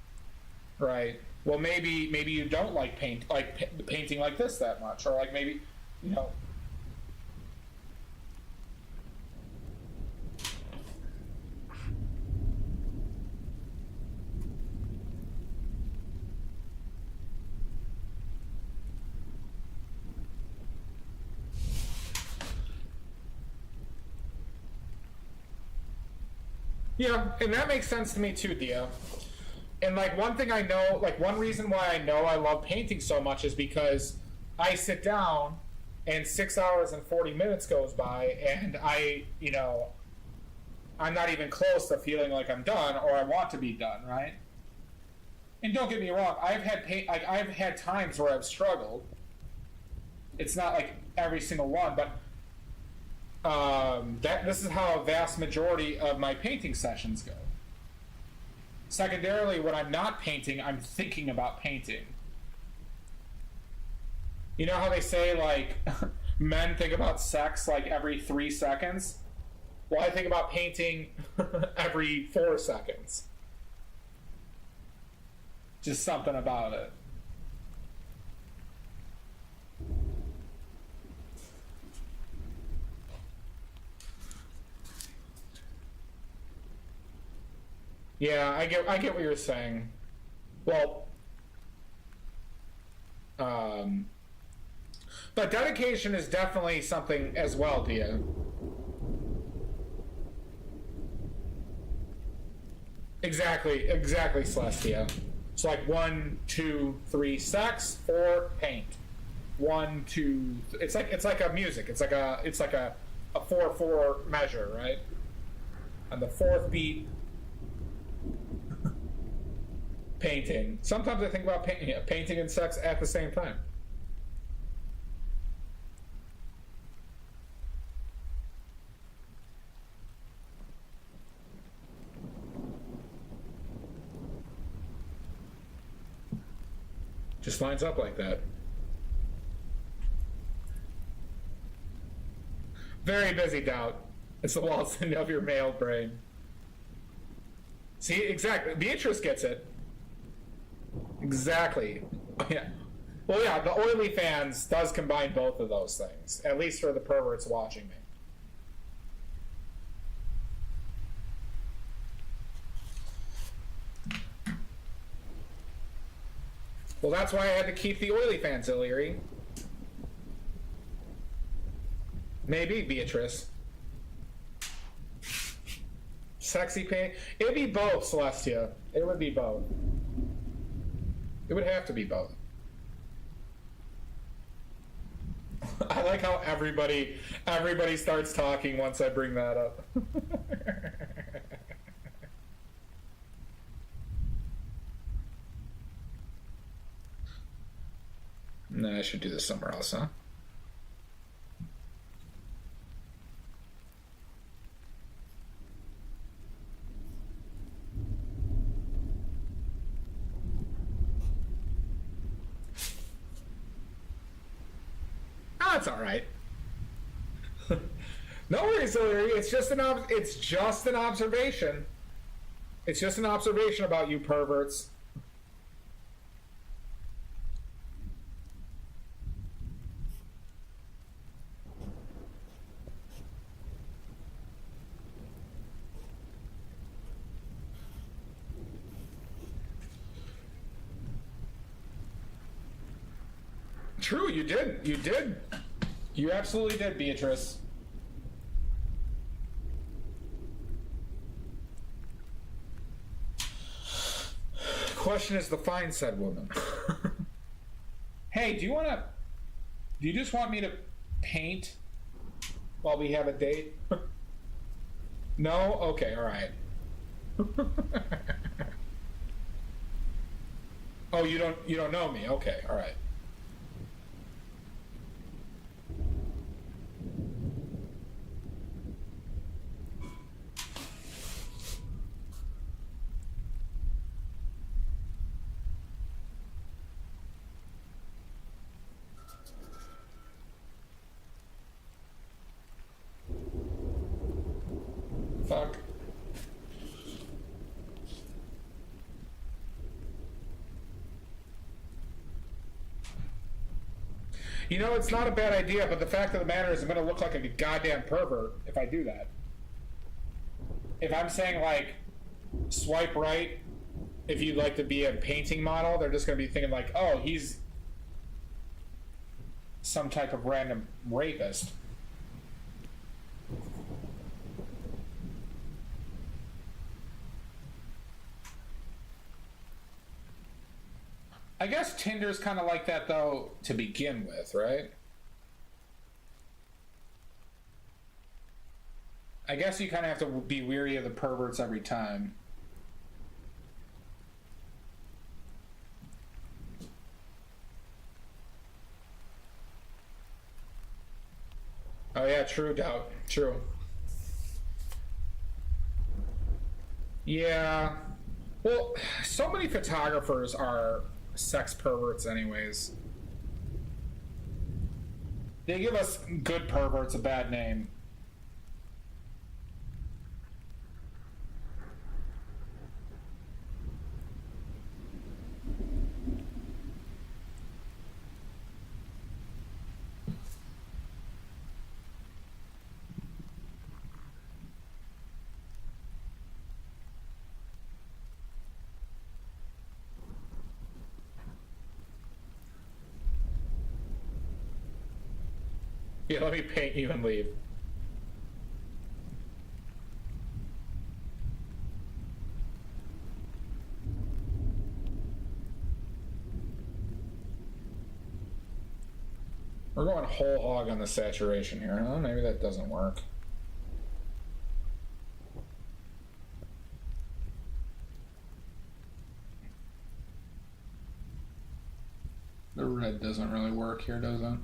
right? Well, maybe you don't like painting like this that much, or like maybe, you know. Yeah, and that makes sense to me too, Dia. And like one thing I know, like one reason why I know I love painting so much is because I sit down and 6 hours and 40 minutes goes by and I'm not even close to feeling like I'm done or I want to be done, right? And don't get me wrong, I've had times where I've struggled. It's not like every single one, but this is how a vast majority of my painting sessions go. Secondarily, when I'm not painting, I'm thinking about painting. You know how they say, like, men think about sex like every 3 seconds? Well, I think about painting every 4 seconds. Just something about it. Yeah, I get what you're saying. Well, but dedication is definitely something as well, Dia. Exactly, Celestia. So like 1, 2, 3 sex, 4 paint. 1, 2. It's like a music. It's like a 4/4 measure, right? On the fourth beat, painting. Sometimes I think about painting and sex at the same time. Just lines up like that. Very busy, Doubt. It's the walls of your male brain. See, exactly. Beatrice gets it. Exactly. Yeah. Well, yeah, the oily fans does combine both of those things, at least for the perverts watching me. Well, that's why I had to keep the oily fans, Illyri. Maybe, Beatrice. Sexy paint. It would be both, Celestia. It would be both. It would have to be both. I like how everybody starts talking once I bring that up. No, I should do this somewhere else, huh? That's all right. No worries, Hillary. It's just an observation. It's just an observation about you perverts. True, you did. You did. You absolutely did, Beatrice. Question is defined, said woman. Hey, do you just want me to paint while we have a date? No? Okay, alright. Oh, you don't know me. Okay, alright. Fuck. You know, it's not a bad idea, but the fact of the matter is I'm going to look like a goddamn pervert if I do that. If I'm saying, like, swipe right if you'd like to be a painting model, they're just going to be thinking, like, oh, he's some type of random rapist. I guess Tinder's kind of like that, though, to begin with, right? I guess you kind of have to be weary of the perverts every time. Oh yeah, true, Doubt. True. Yeah. Well, so many photographers are sex perverts anyways. They give us good perverts a bad name. Yeah, let me paint you and leave. We're going whole hog on the saturation here, huh? Maybe that doesn't work. The red doesn't really work here, does it?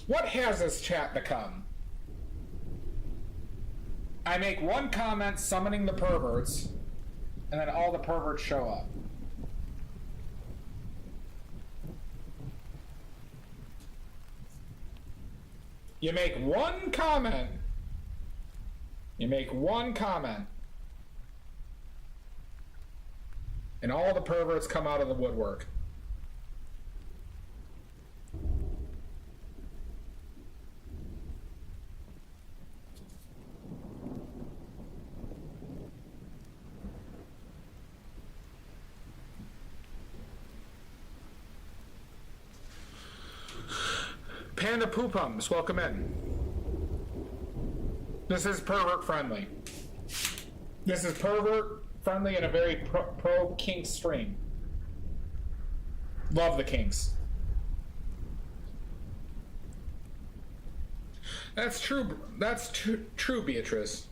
What has this chat become? I make one comment summoning the perverts, and then all the perverts show up. You make one comment. You make one comment. And all the perverts come out of the woodwork. Panda Poopums, welcome in. This is pervert friendly. This is pervert friendly and a very pro kink stream. Love the kinks. That's true. That's true, Beatrice.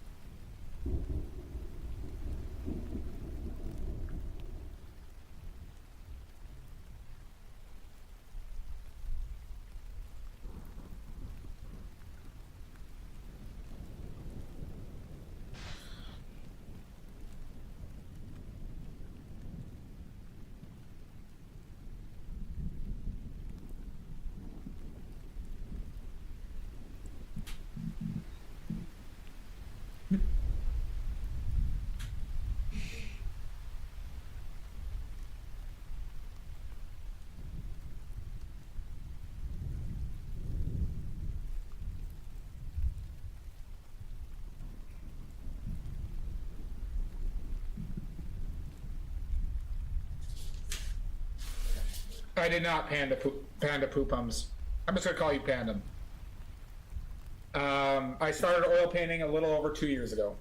I did not Panda Poopums. I'm just gonna call you Pandum. I started oil painting a little over 2 years ago.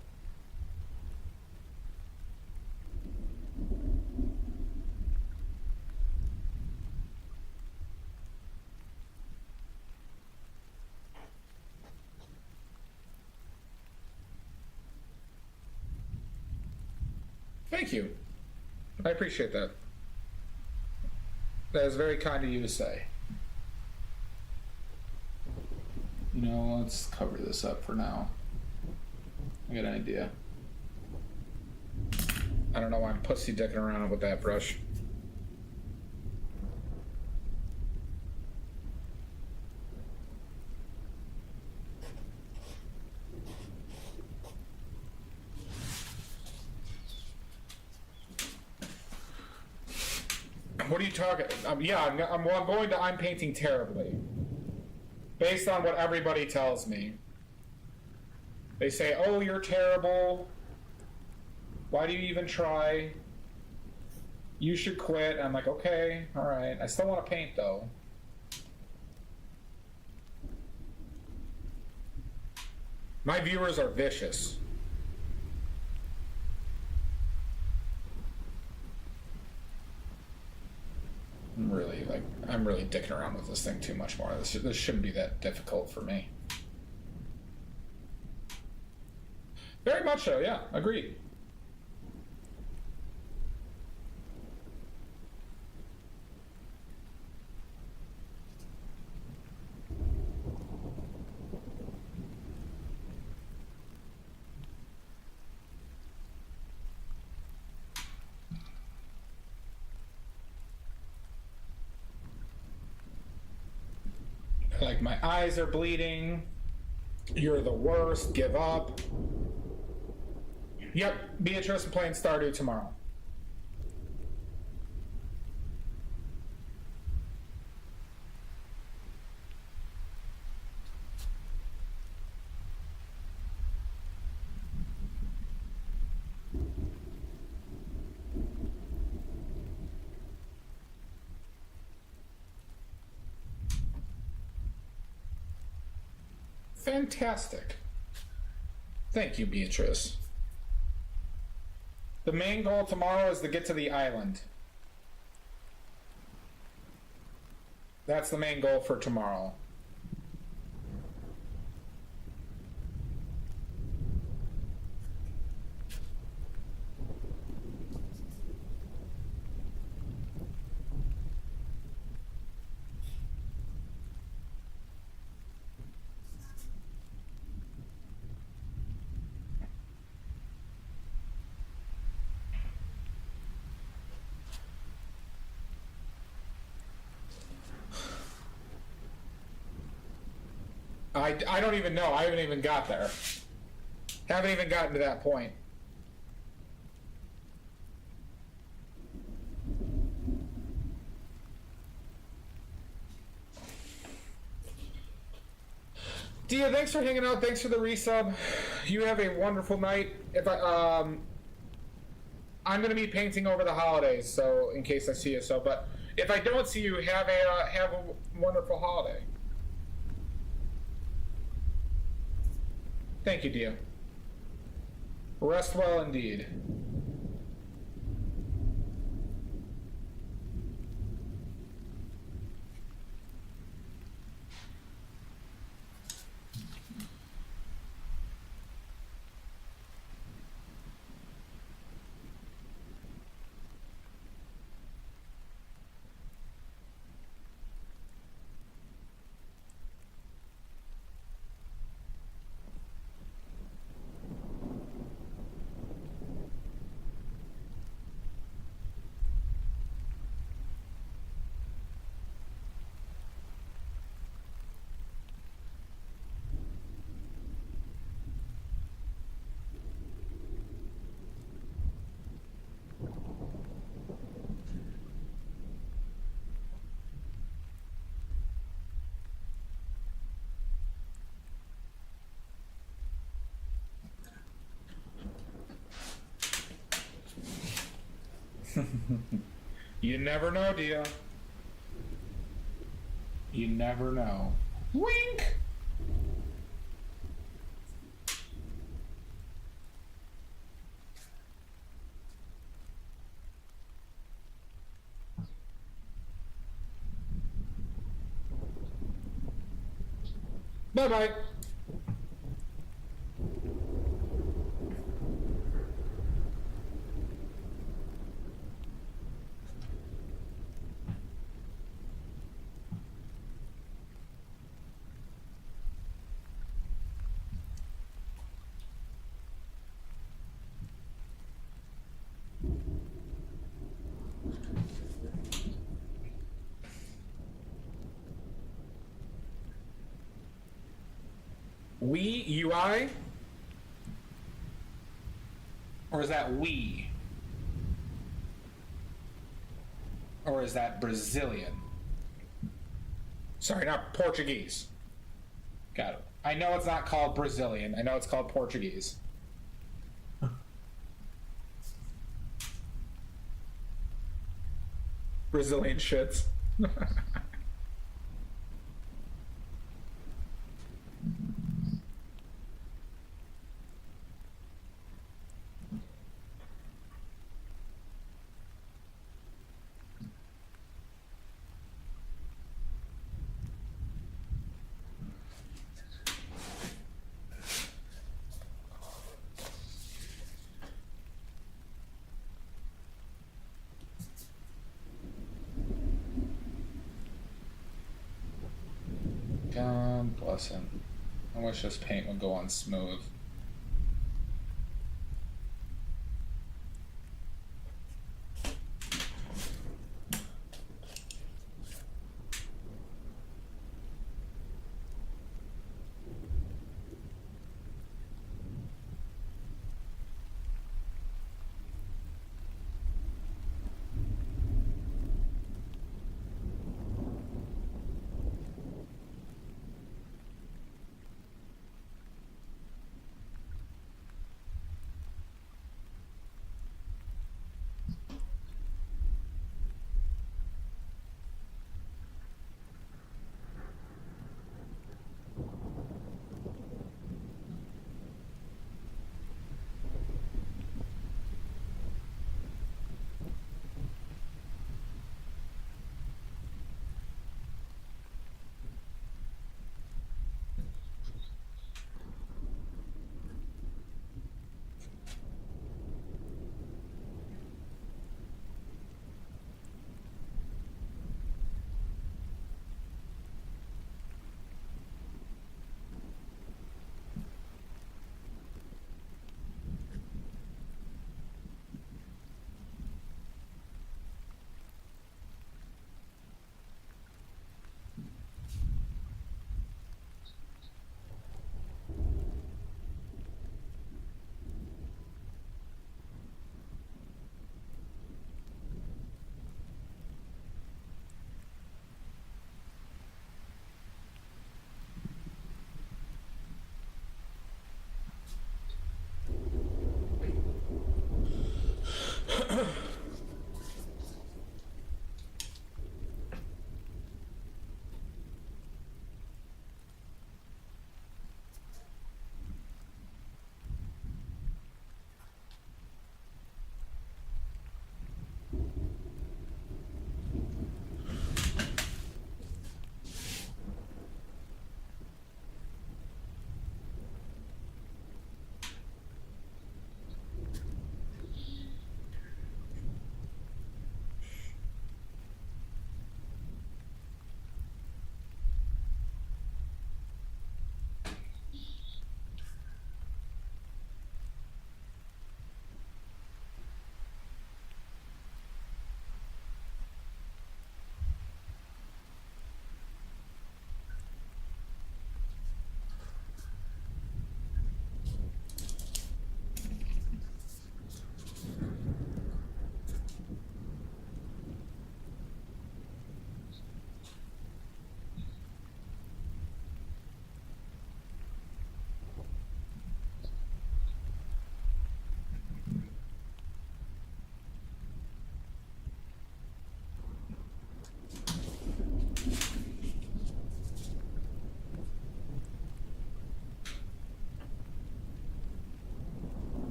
Thank you. I appreciate that. That is very kind of you to say. You know, let's cover this up for now. I got an idea. I don't know why I'm pussy dicking around with that brush. What are you talking? Yeah, I'm painting terribly. Based on what everybody tells me. They say, oh, you're terrible. Why do you even try? You should quit. I'm like, okay, all right. I still want to paint, though. My viewers are vicious. I'm really dicking around with this thing too much more. This shouldn't be that difficult for me. Very much so, yeah, agreed. Like, my eyes are bleeding. You're the worst. Give up. Yep, Beatrice, I'm playing Stardew tomorrow. Fantastic. Thank you, Beatrice. The main goal tomorrow is to get to the island. That's the main goal for tomorrow. I don't even know. I haven't even got there. Haven't even gotten to that point. Dia, thanks for hanging out. Thanks for the resub. You have a wonderful night. If I'm gonna be painting over the holidays, so in case I see you. So, but if I don't see you, have a wonderful holiday. Thank you, Dia. Rest well indeed. You never know, Dia. You never know. Wink! Bye-bye. We UI? Or is that we? Or is that Brazilian? Sorry, not Portuguese. Got it. I know it's not called Brazilian. I know it's called Portuguese. Brazilian shits. God bless him. I wish this paint would go on smooth.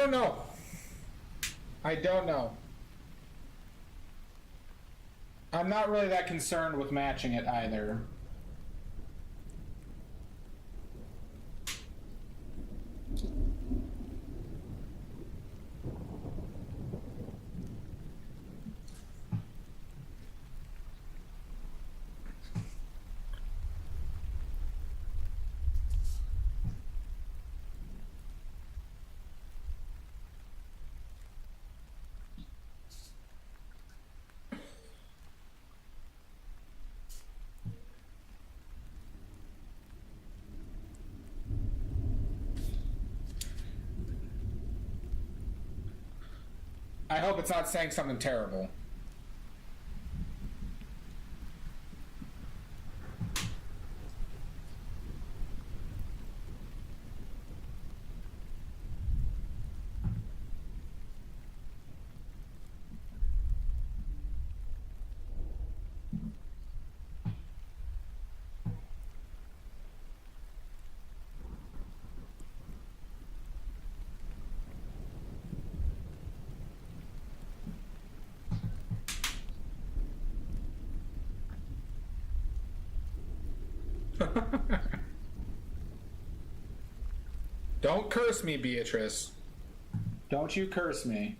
don't know. I don't know. I'm not really that concerned with matching it either. I hope it's not saying something terrible. Don't curse me, Beatrice. Don't you curse me.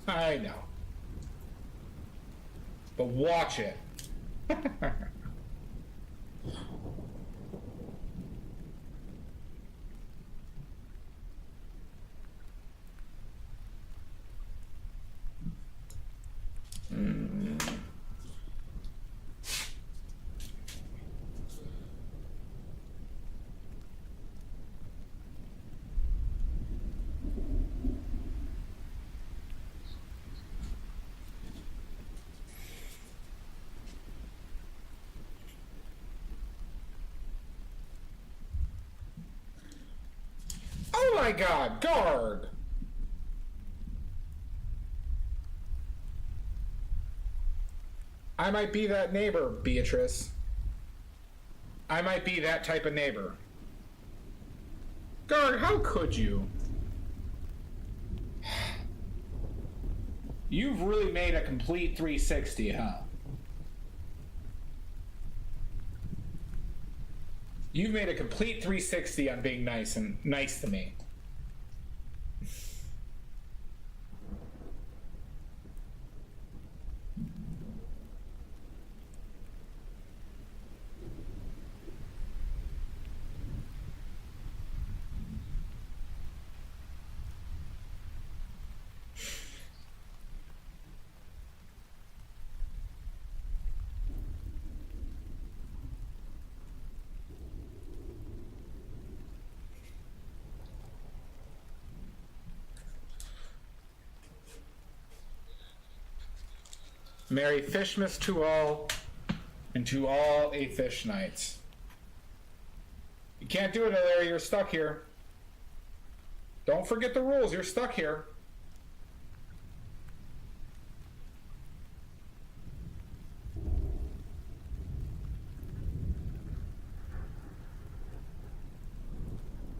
I know. But watch it. Oh my god, guard! I might be that neighbor, Beatrice. I might be that type of neighbor. Guard, how could you? You've really made a complete 360, huh? You've made a complete 360 on being nice to me. Merry Fishmas to all, and to all a fish night. You can't do it, Larry. You're stuck here. Don't forget the rules. You're stuck here.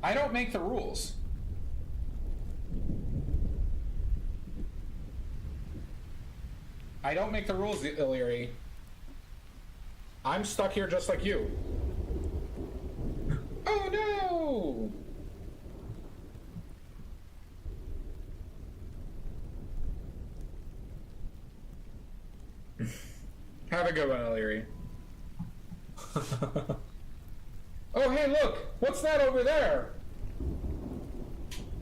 I don't make the rules. I don't make the rules, Illyri. I'm stuck here just like you. Oh no! Have a good one, Illyri. Oh hey, look! What's that over there?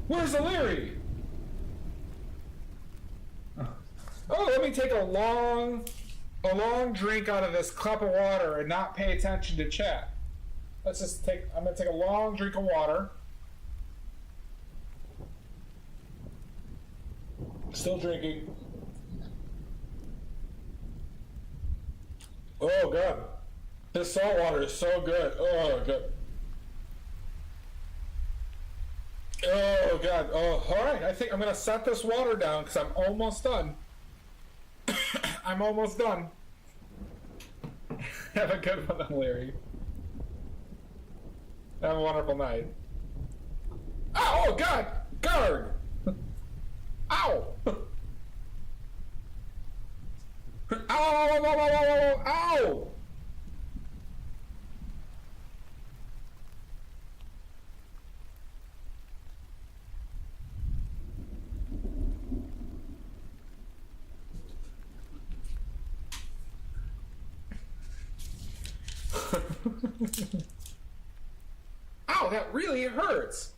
Where's Illyri? Oh, let me take a long drink out of this cup of water and not pay attention to chat. I'm gonna take a long drink of water. Still drinking. Oh god. This salt water is so good. Oh god. Oh god. Oh, alright. I think I'm gonna set this water down because I'm almost done. I'm almost done. Have a good one, Larry. Have a wonderful night. Oh god! Guard! Ow! Ow! Ow! Ow! Ow! Ow! Ow, that really hurts.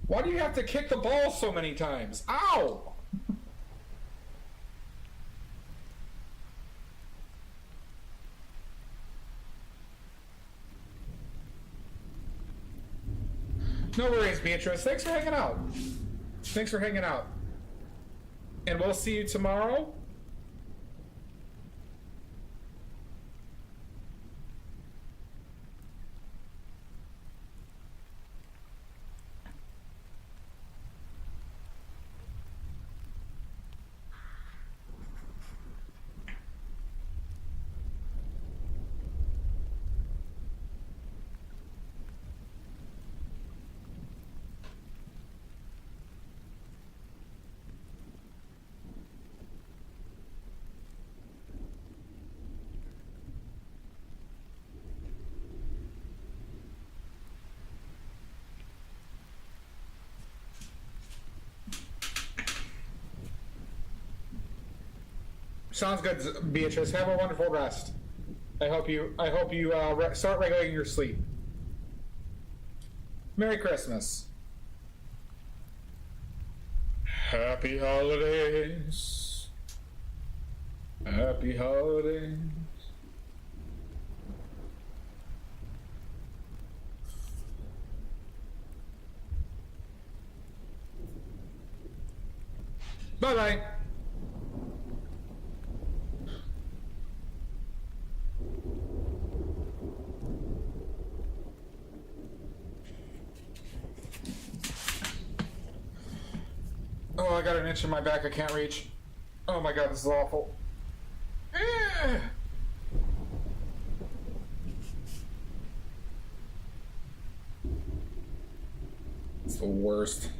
Why do you have to kick the ball so many times? Ow! No worries, Beatrice. Thanks for hanging out. Thanks for hanging out. And we'll see you tomorrow. Sounds good, Beatrice. Have a wonderful rest. I hope you start regulating your sleep. Merry Christmas. Happy holidays. Happy holidays. Bye-bye. Oh, I got an itch in my back I can't reach. Oh my god, this is awful. It's the worst.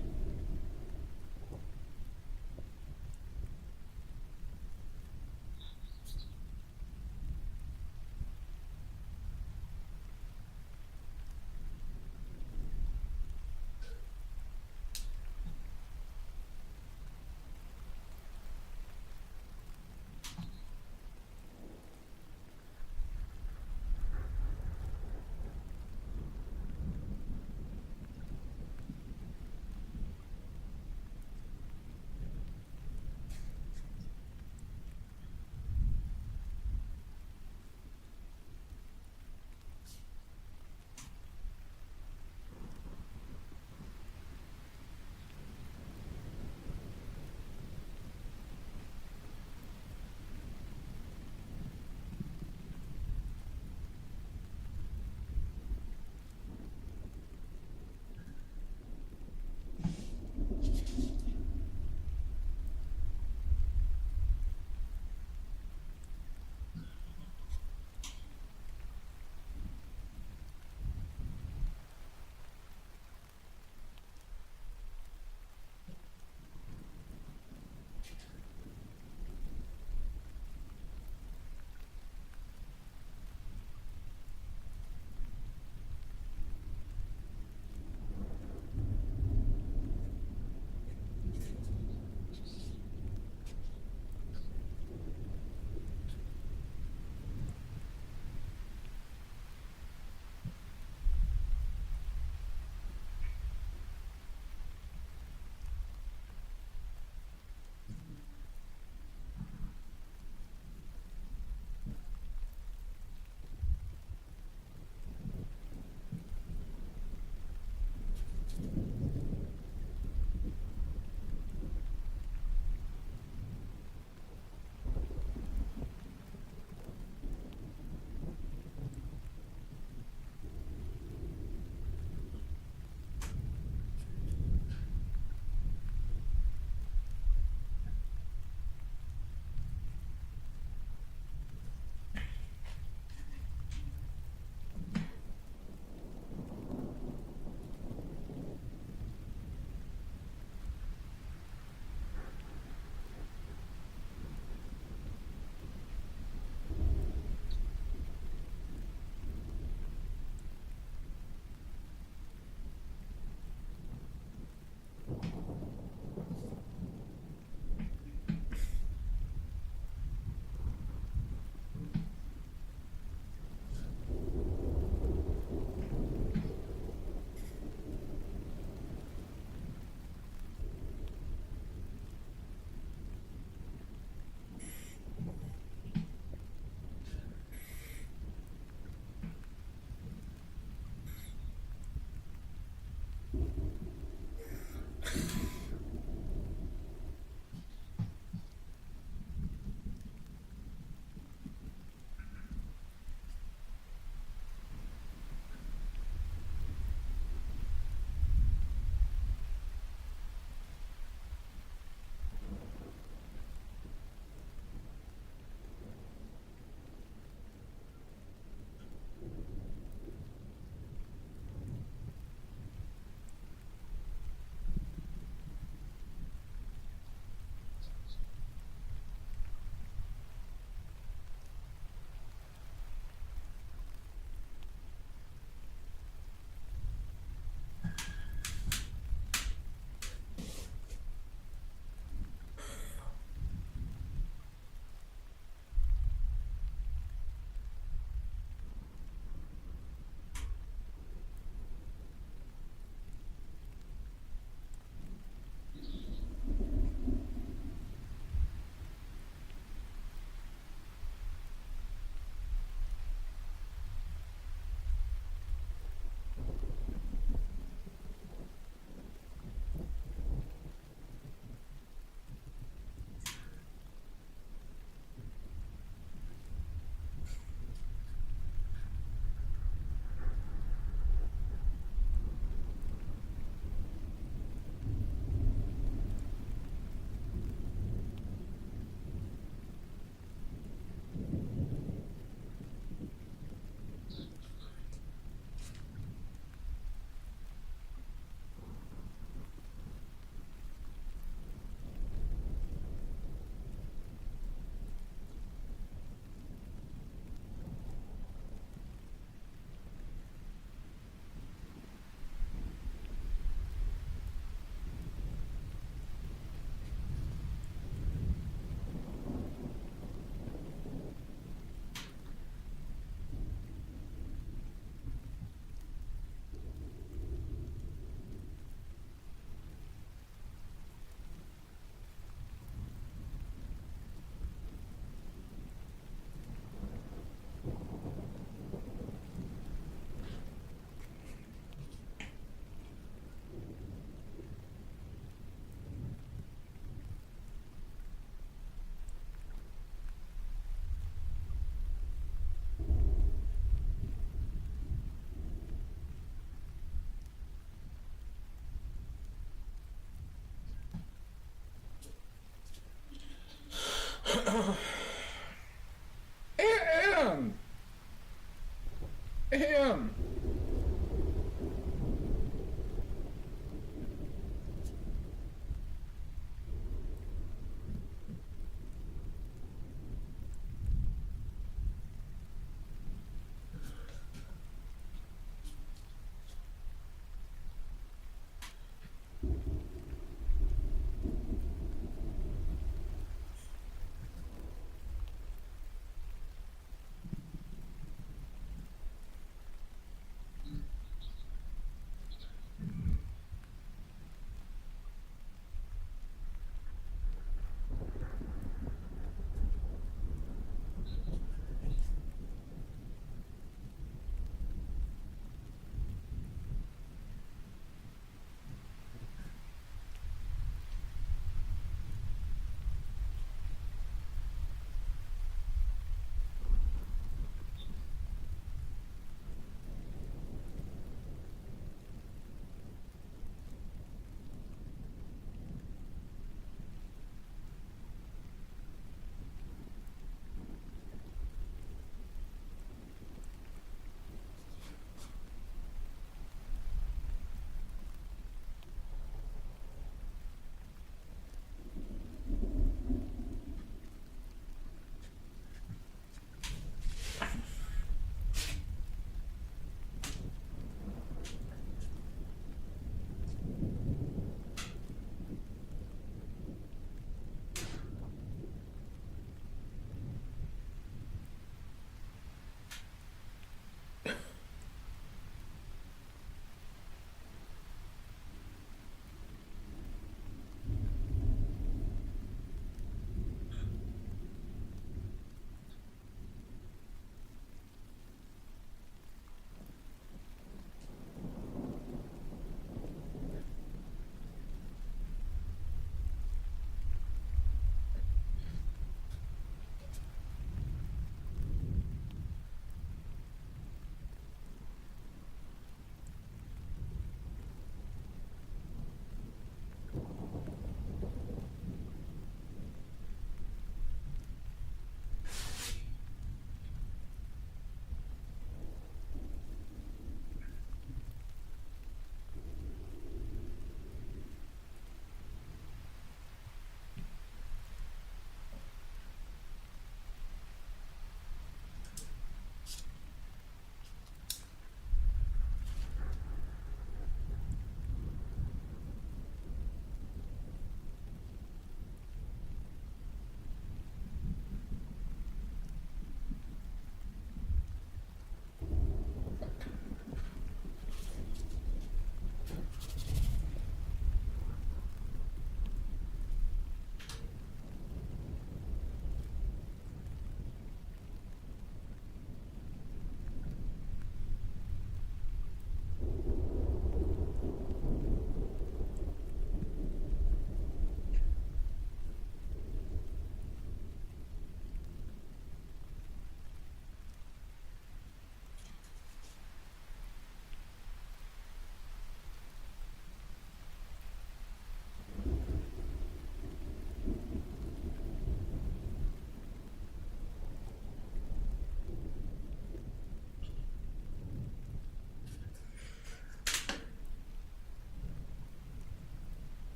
him!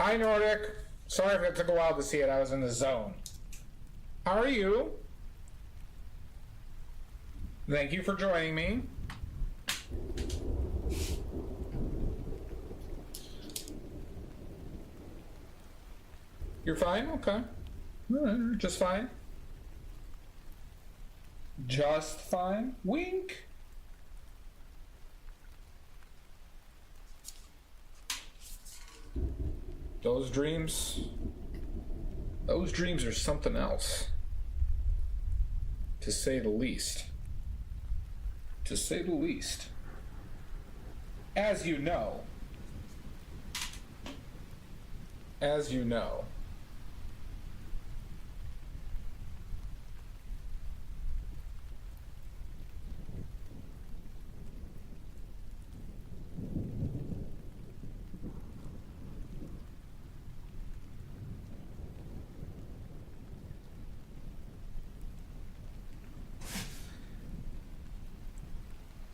Hi, Nordic. Sorry if it took a while to see it. I was in the zone. How are you? Thank you for joining me. You're fine? Okay. Just fine. Just fine. Wink. Those dreams are something else. To say the least. To say the least. As you know. As you know.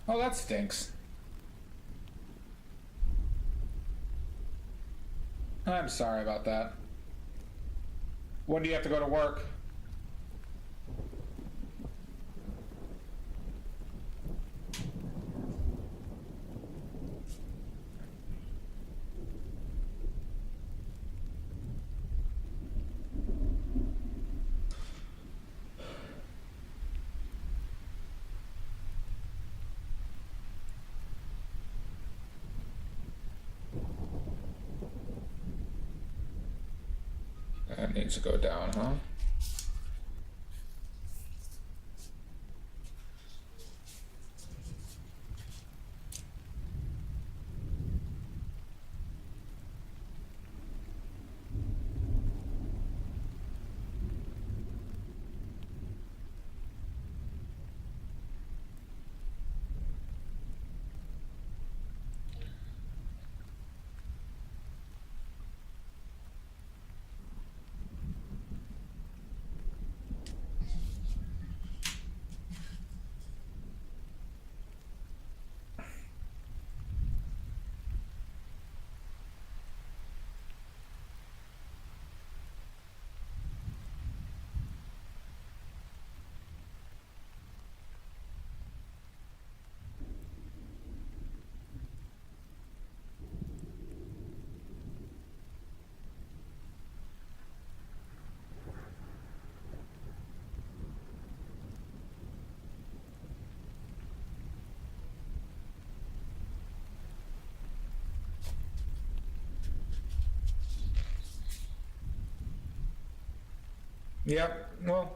Oh, that stinks. I'm sorry about that. When do you have to go to work? That needs to go down, huh? Yep, well.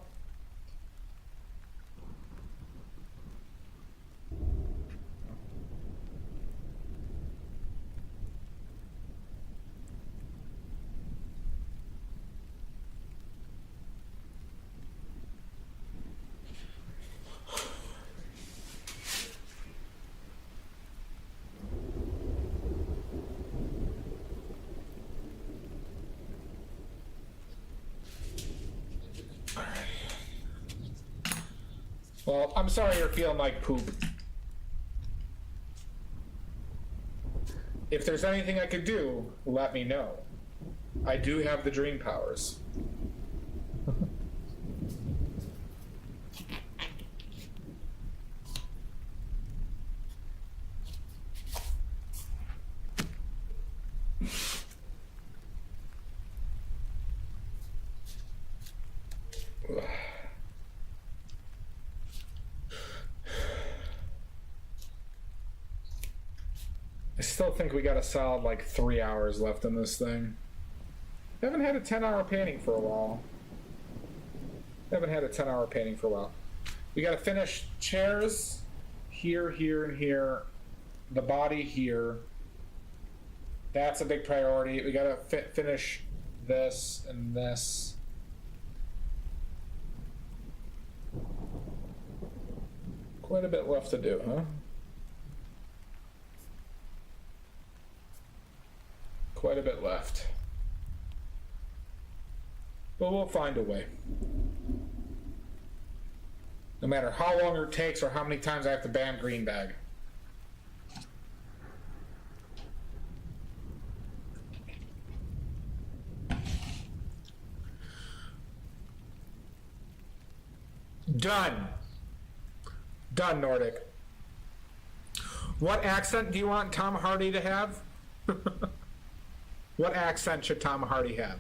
Well, I'm sorry you're feeling like poop. If there's anything I could do, let me know. I do have the dream powers. I still think we got a solid like 3 hours left in this thing. Haven't had a 10-hour painting for a while. Haven't had a 10-hour painting for a while. We gotta finish chairs here, here, and here. The body here. That's a big priority. We gotta finish this and this. Quite a bit left to do, huh? Quite a bit left. But we'll find a way. No matter how long it takes or how many times I have to ban green bag. Done. Done, Nordic. What accent do you want Tom Hardy to have? What accent should Tom Hardy have?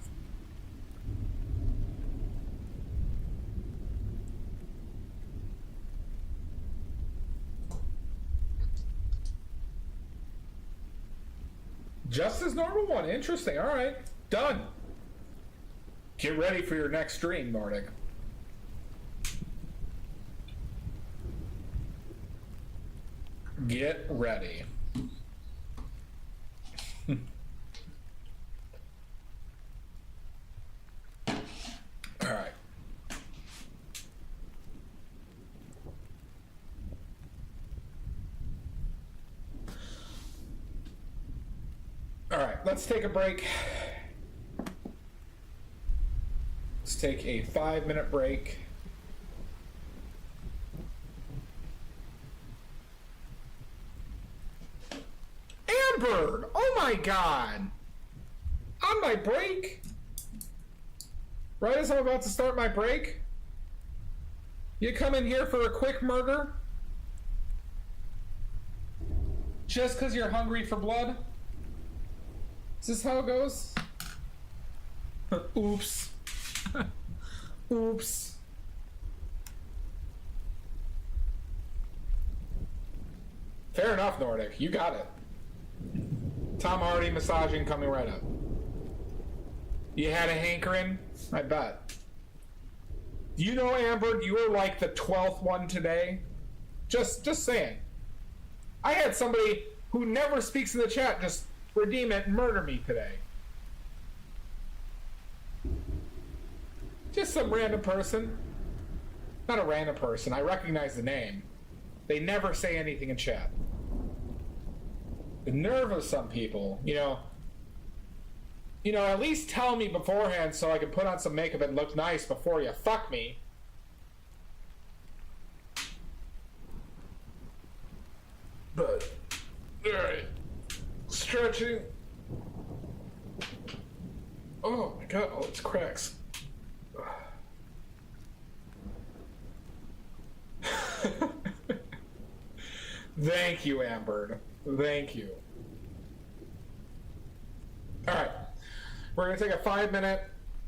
Just his normal one. Interesting. All right. Done. Get ready for your next stream, Nordic. Get ready. All right. All right, let's take a break. Let's take a 5-minute break. Amber! Oh my god! On my break? Right as I'm about to start my break? You come in here for a quick murder? Just because you're hungry for blood? Is this how it goes? Oops. Oops. Fair enough, Nordic. You got it. Tom Hardy massaging coming right up. You had a hankering? I bet. You know, Amber, you were like the 12th one today. Just saying. I had somebody who never speaks in the chat just redeem it and murder me today. Just some random person. Not a random person. I recognize the name. They never say anything in chat. The nerve of some people, you know, at least tell me beforehand so I can put on some makeup and look nice before you fuck me. But, alright. Stretching. Oh my god, oh, it's cracks. Thank you, Amber. Thank you. Alright. We're going to take a 5-minute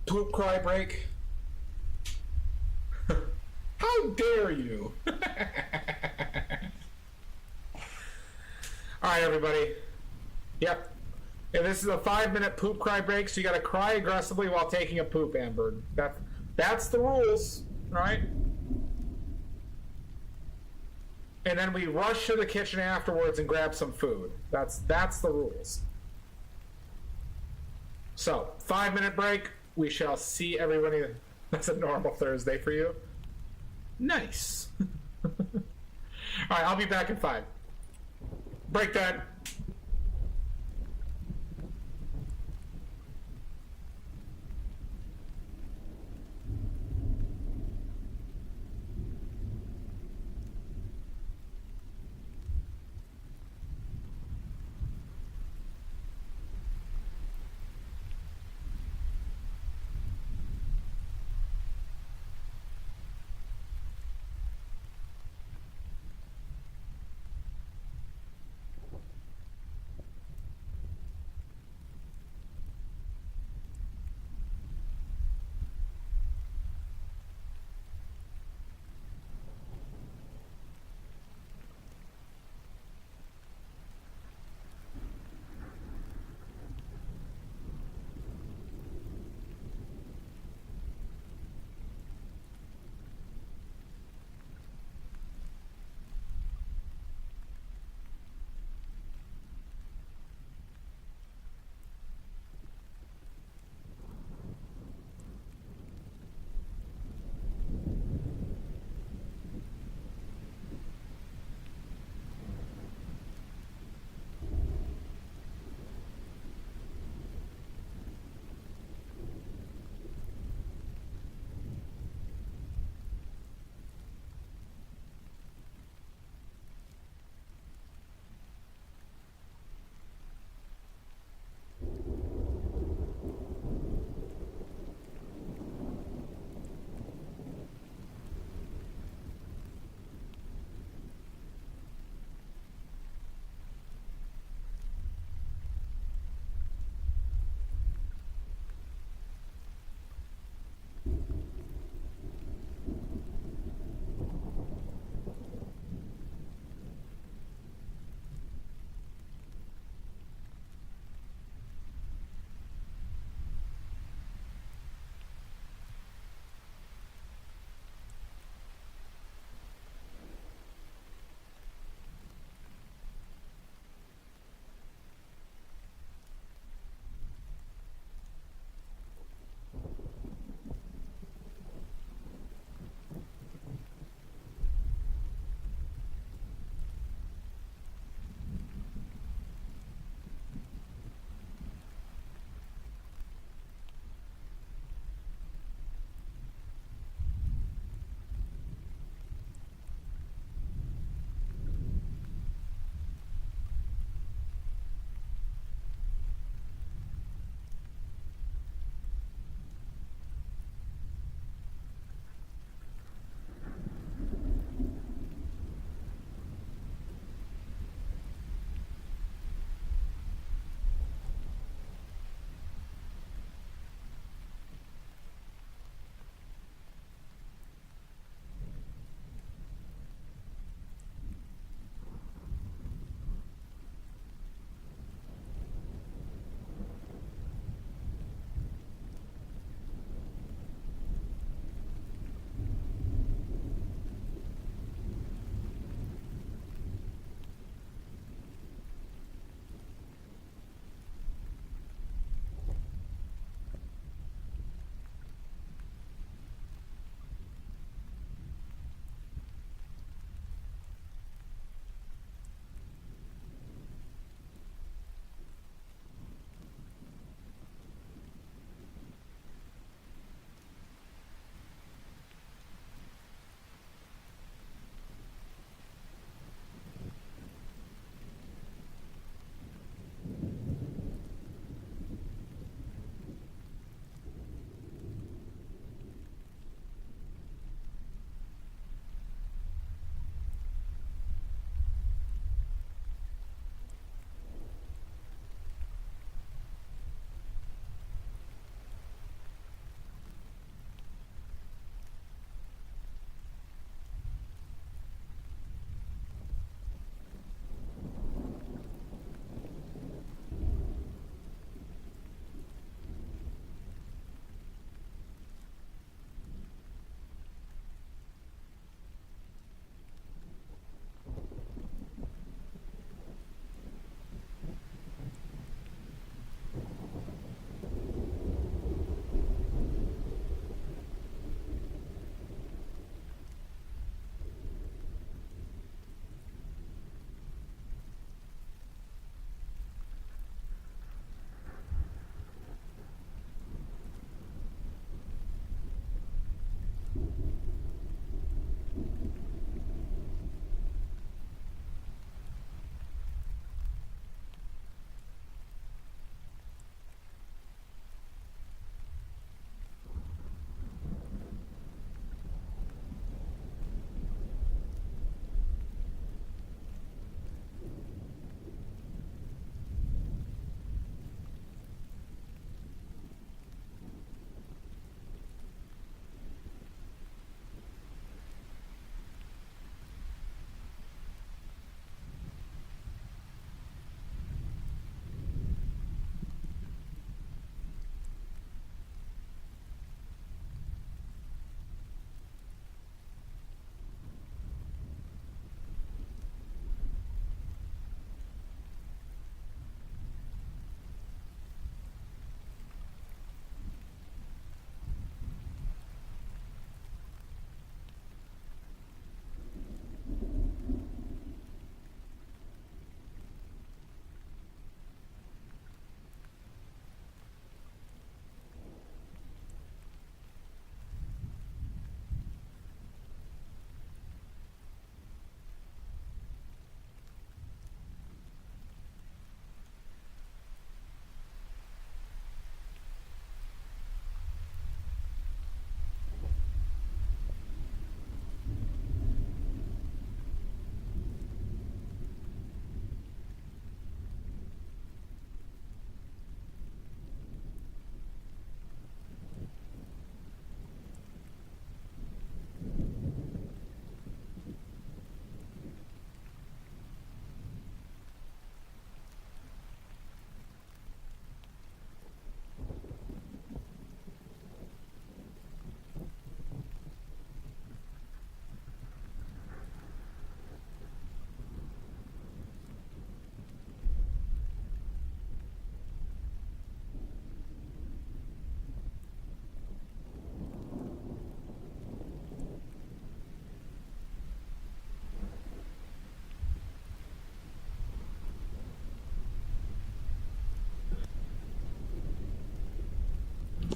poop cry break. How dare you? Alright, everybody. Yep. Yeah, this is a 5-minute poop cry break, so you got to cry aggressively while taking a poop, Amber. That's the rules, alright? And then we rush to the kitchen afterwards and grab some food. That's the rules. So, 5-minute break. We shall see everybody. That's a normal Thursday for you. Nice. All right, I'll be back in 5. Break that.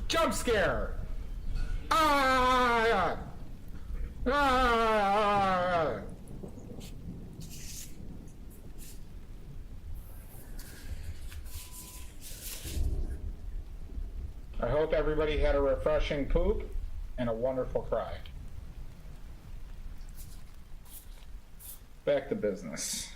Jump scare! Ah! Ah! I hope everybody had a refreshing poop and a wonderful cry. Back to business.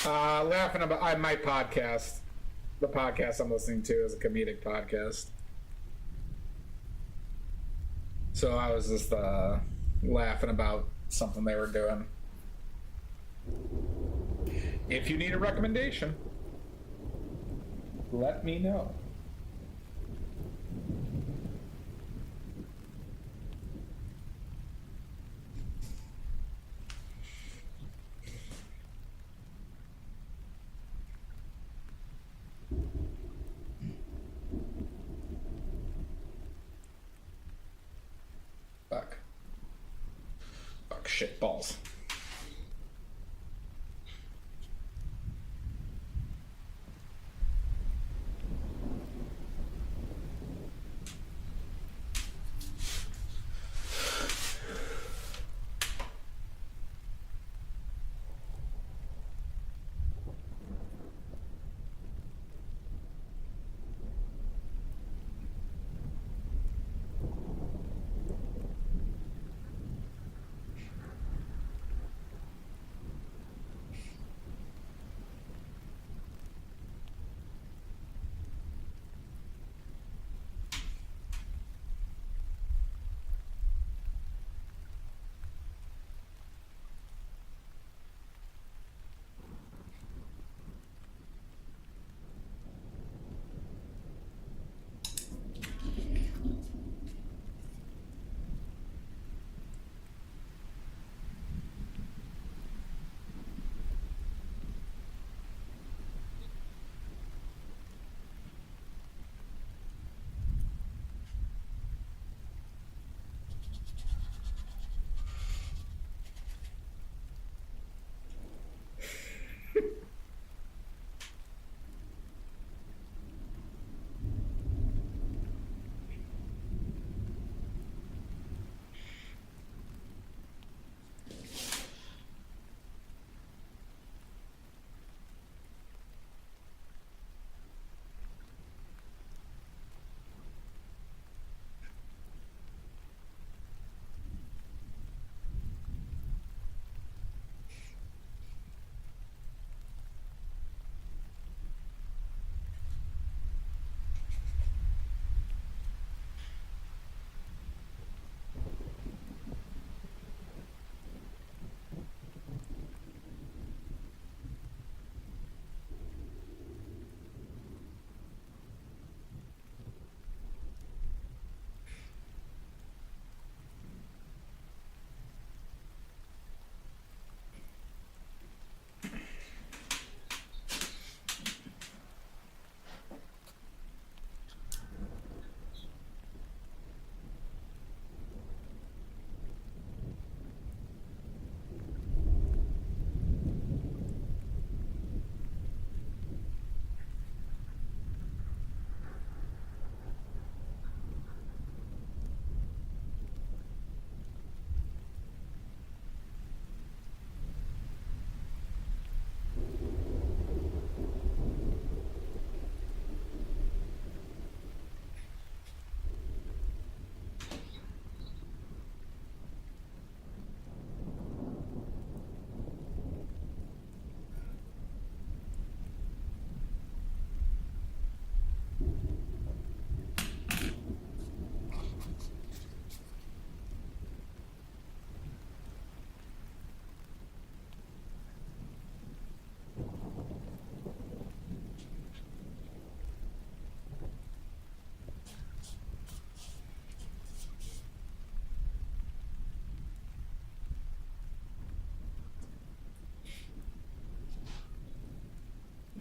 Laughing about my podcast. The podcast I'm listening to is a comedic podcast. So I was just laughing about something they were doing. If you need a recommendation, let me know. Fuck. Fuck, shit, balls.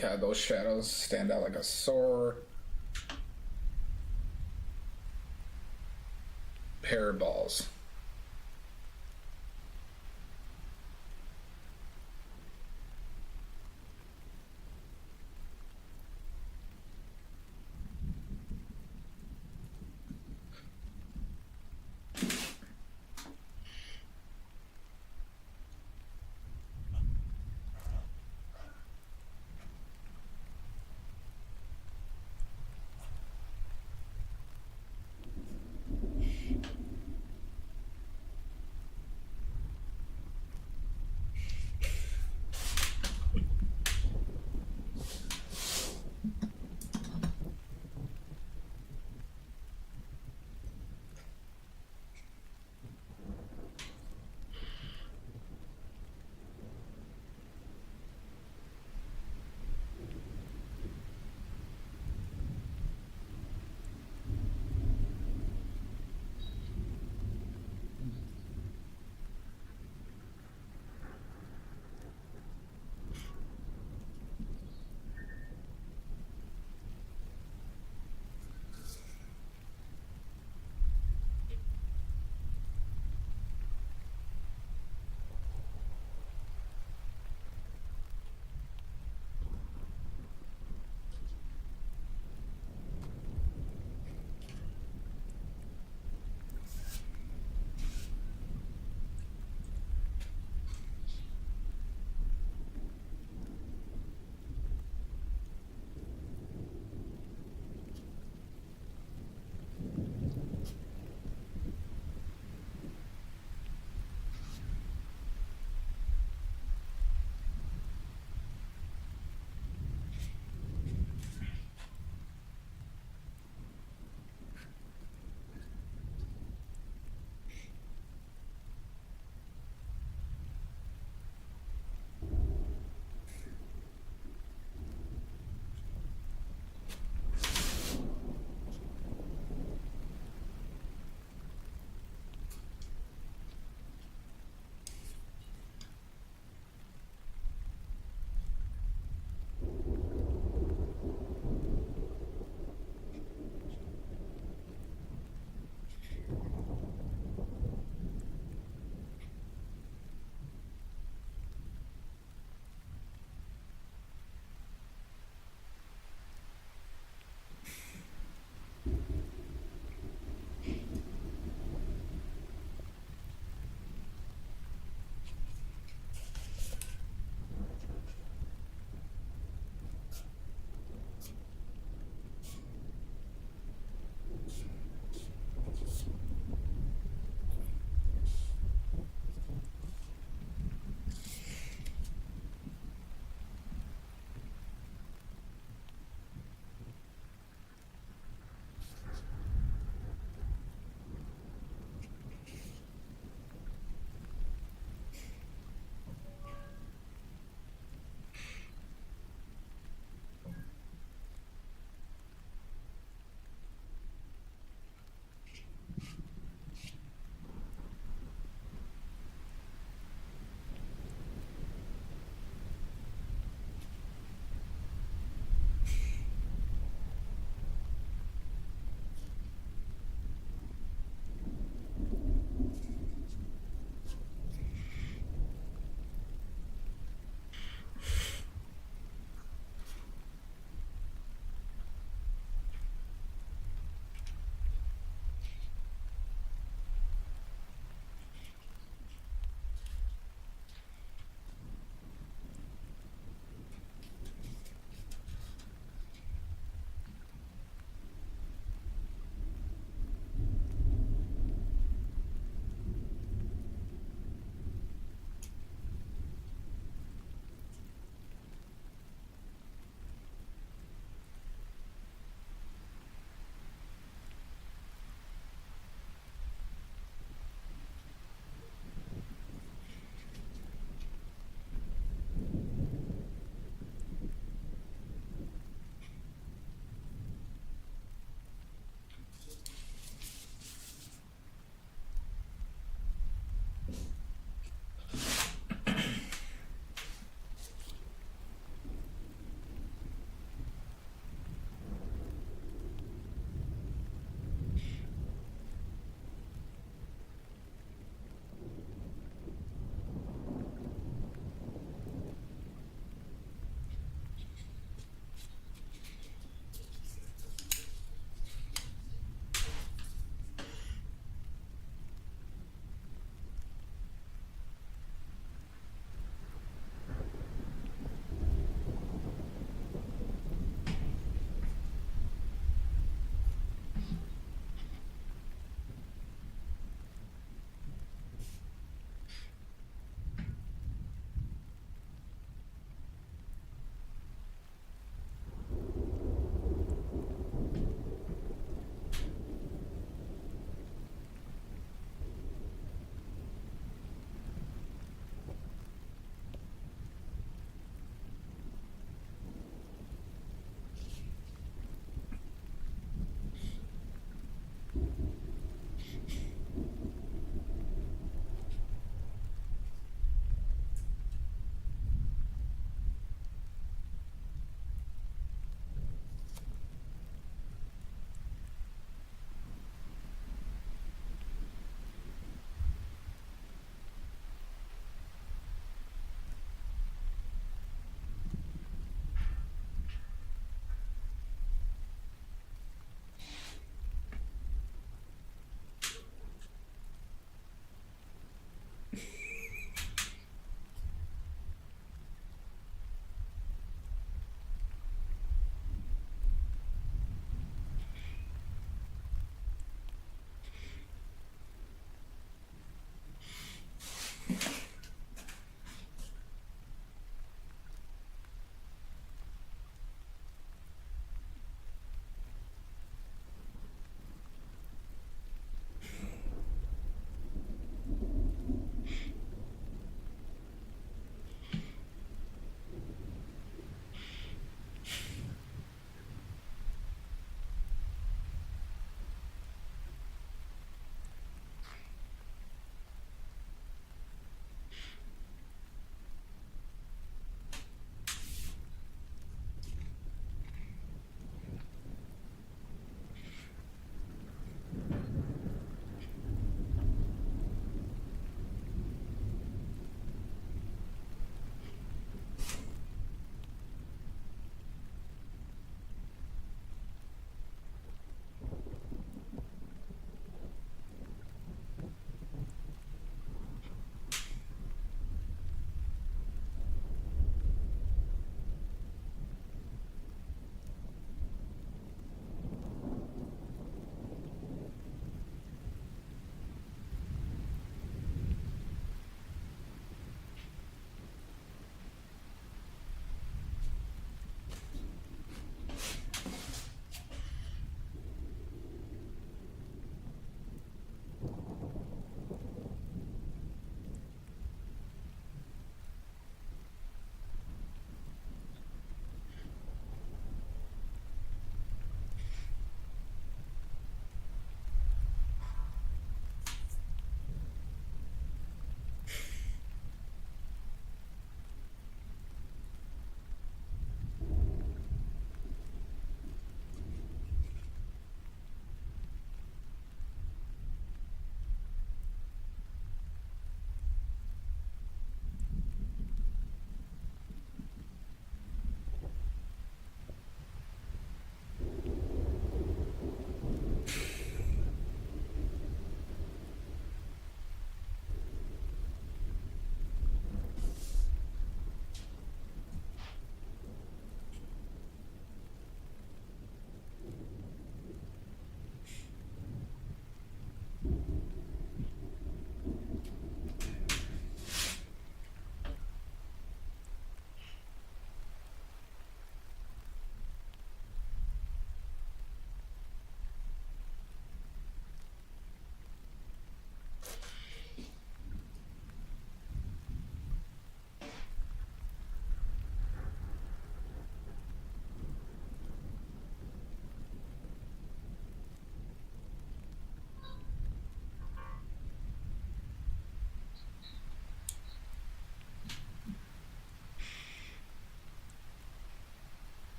God, those shadows stand out like a sore pair of balls.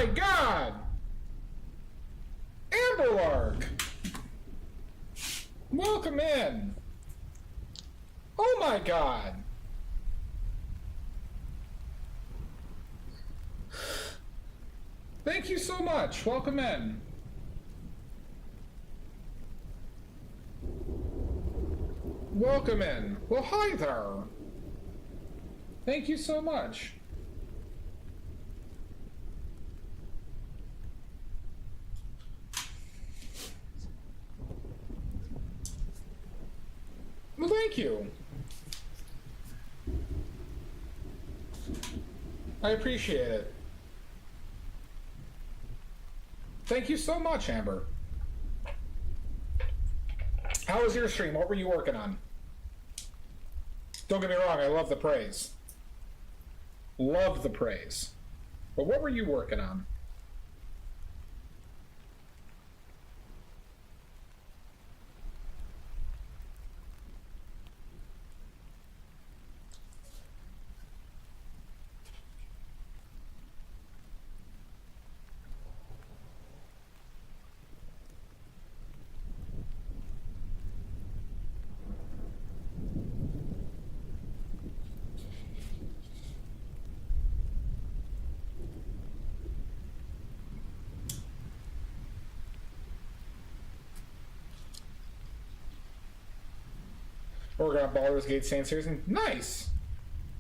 my god! Amberlark! Welcome in! Oh my god! Thank you so much. Welcome in. Welcome in. Well, hi there. Thank you so much. Well, thank you. I appreciate it. Thank you so much, Amber. How was your stream? What were you working on? Don't get me wrong, I love the praise. Love the praise. But what were you working on? We're gonna Baldur's Gate Saint series. Nice!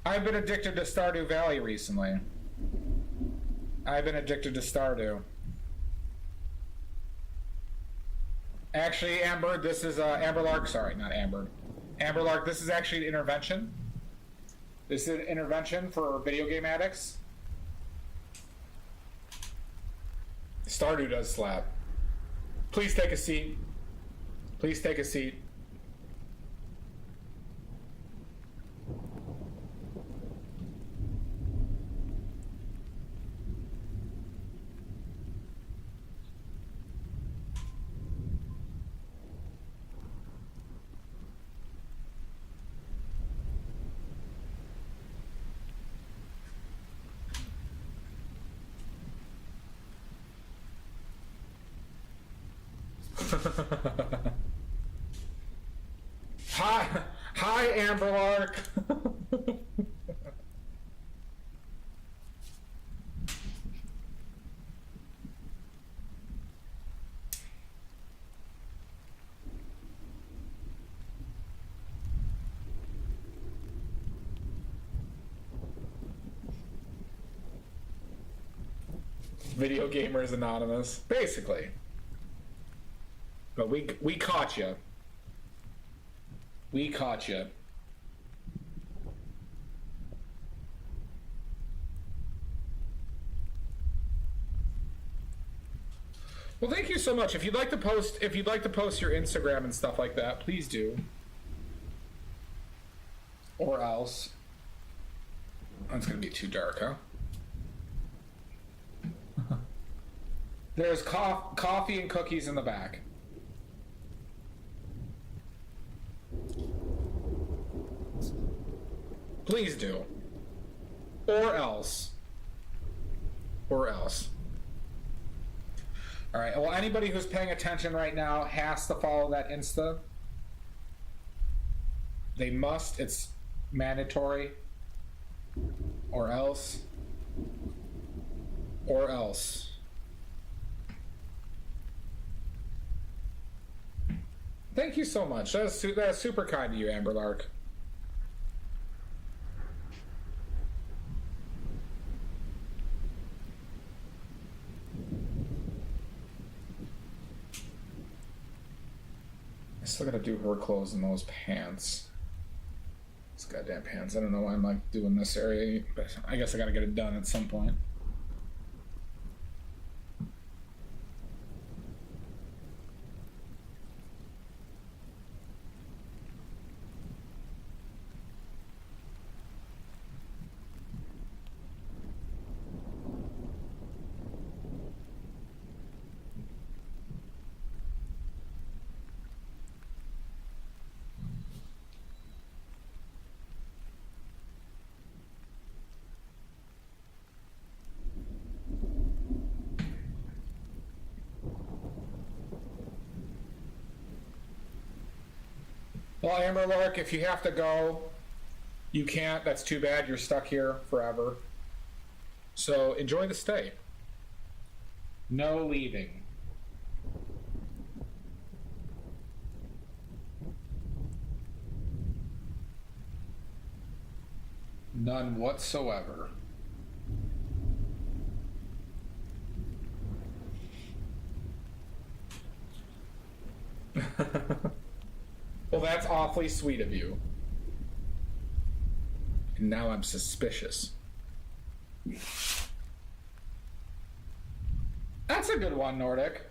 I've been addicted to Stardew Valley recently. I've been addicted to Stardew. Actually, Amber, this is Amberlark. Sorry, not Amber. Amberlark, this is actually an intervention. This is an intervention for video game addicts. Stardew does slap. Please take a seat. Please take a seat. Hi, Amberlark. Video Gamers Anonymous, basically. But we caught you. We caught you. Well, thank you so much. If you'd like to post your Instagram and stuff like that, please do. Or else. That's gonna be too dark, huh? There's coffee and cookies in the back. Please do. Or else. Or else. Alright, well, anybody who's paying attention right now has to follow that Insta. They must. It's mandatory. Or else. Or else. Thank you so much. That's super kind of you, Amberlark. I still gotta do her clothes in those pants. These goddamn pants. I don't know why I'm like doing this area, but I guess I gotta get it done at some point. Well, Amberlark, if you have to go, you can't. That's too bad. You're stuck here forever. So enjoy the stay. No leaving. None whatsoever. Well, that's awfully sweet of you. And now I'm suspicious. That's a good one, Nordic.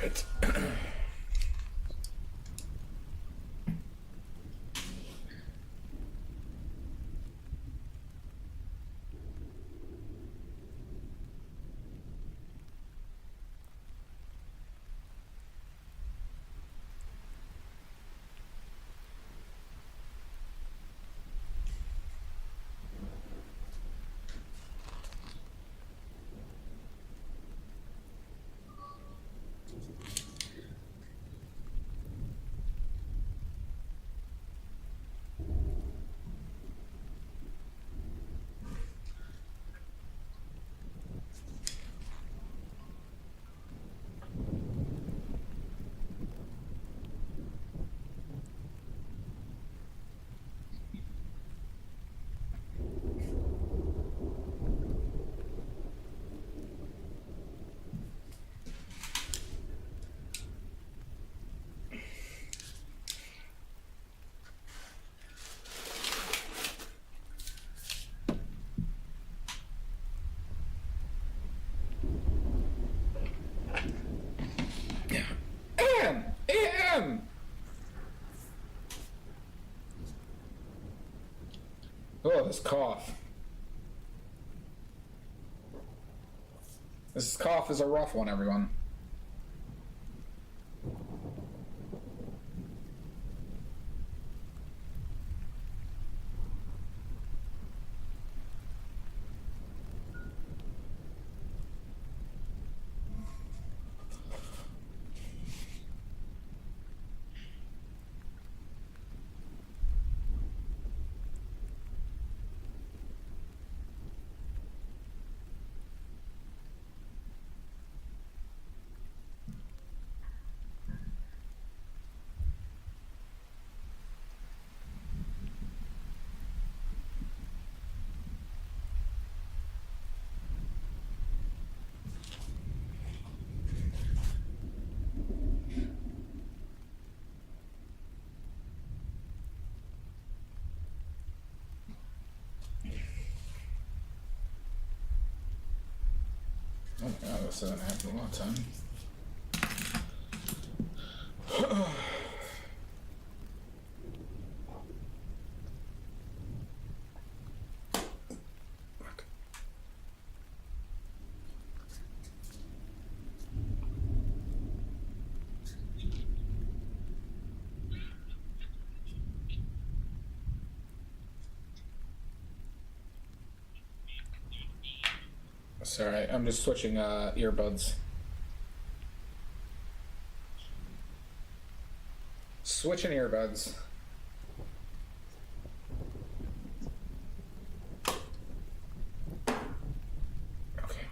Alright. Oh, this cough. This cough is a rough one, everyone. Oh my god, this hasn't happened in a long time. Sorry, I'm just switching earbuds. Switching earbuds. Okay.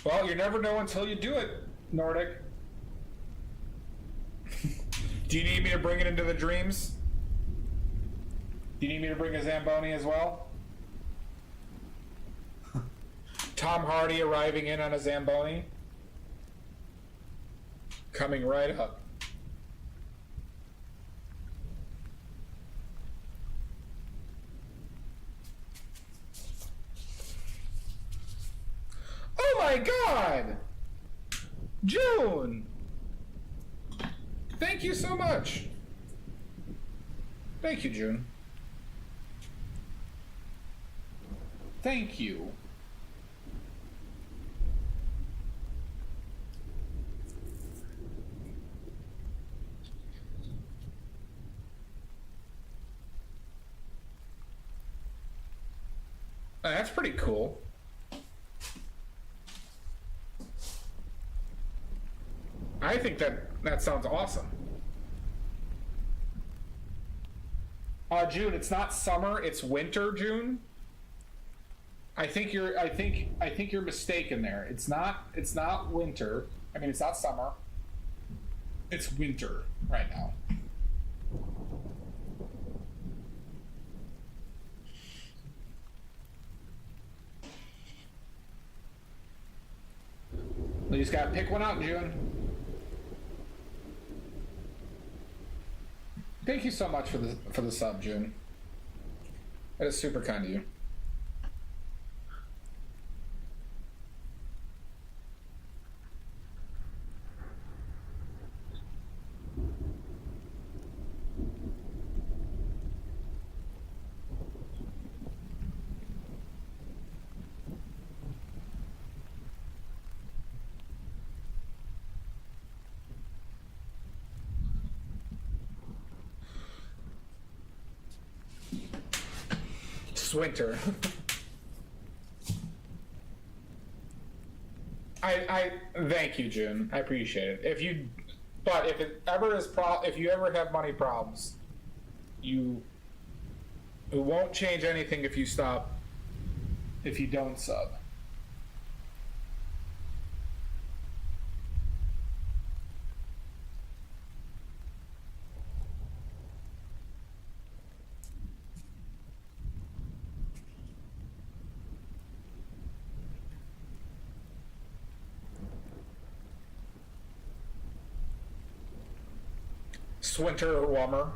Well, you never know until you do it, Nordic. Do you need me to bring it into the dreams? Do you need me to bring a Zamboni as well? Tom Hardy arriving in on a Zamboni? Coming right up. my god! June! Thank you so much. Thank you, June. Thank you. That's pretty cool. I think that sounds awesome. June, it's not summer, it's winter, June. I think you're mistaken there. It's not winter. I mean, it's not summer. It's winter right now. You just gotta pick one out, June. Thank you so much for the sub, June. That is super kind of you. Winter. I thank you, June. I appreciate it. If you ever have money problems, it won't change anything if you don't sub. Swinter or Wummer.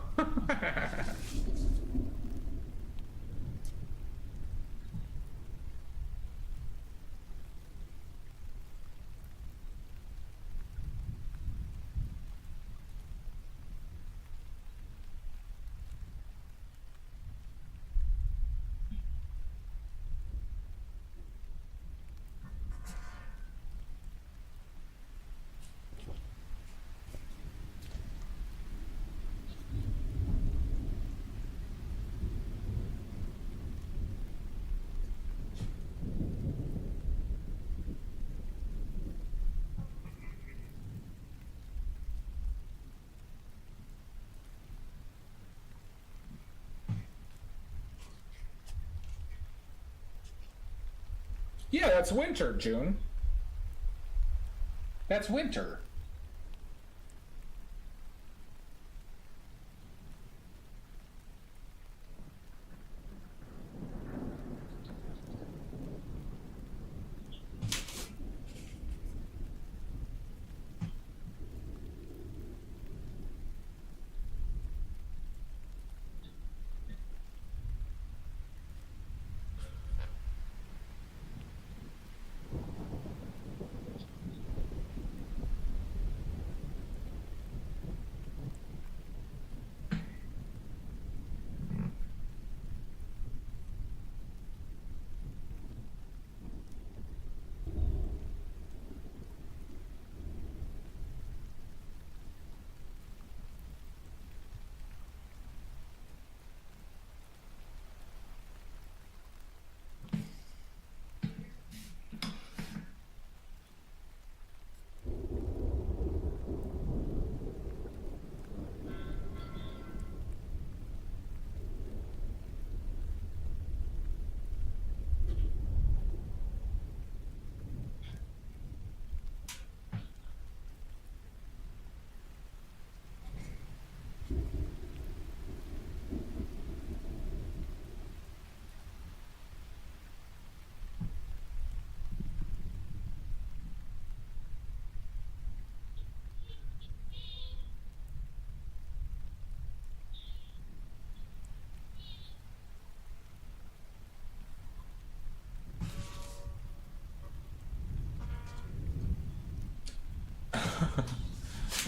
Yeah, that's winter, June. That's winter.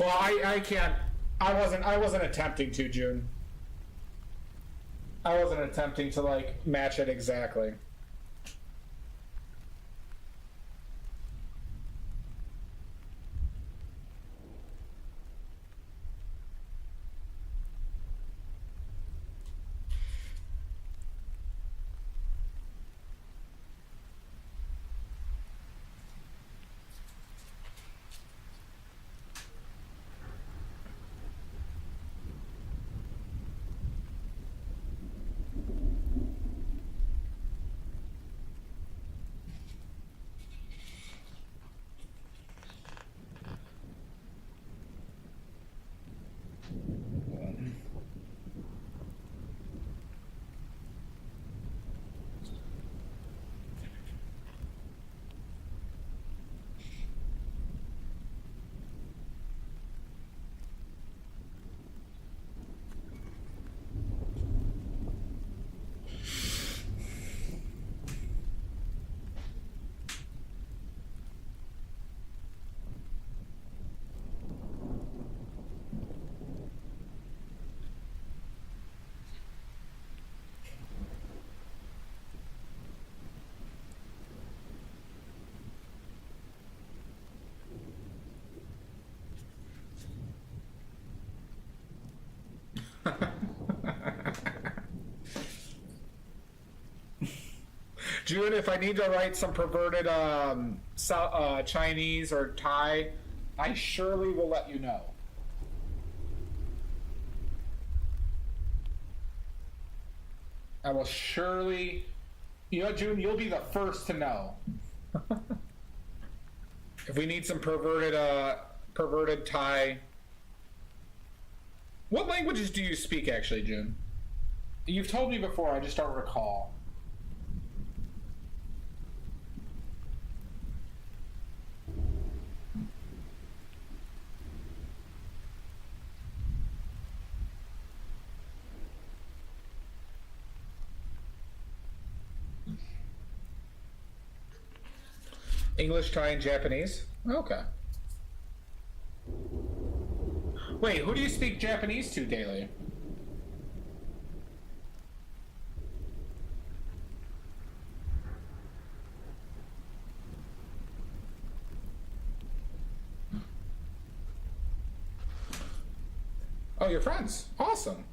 Well, I can't. I wasn't attempting to, June. I wasn't attempting to like match it exactly. June, if I need to write some perverted Chinese or Thai, I surely will let you know. I will surely. You know, June, you'll be the first to know. If we need some perverted Thai. What languages do you speak, actually, June? You've told me before, I just don't recall. English, Thai, and Japanese? Okay. Wait, who do you speak Japanese to daily? Oh, your friends. Awesome.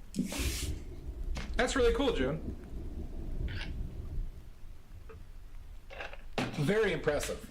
That's really cool, June. Very impressive.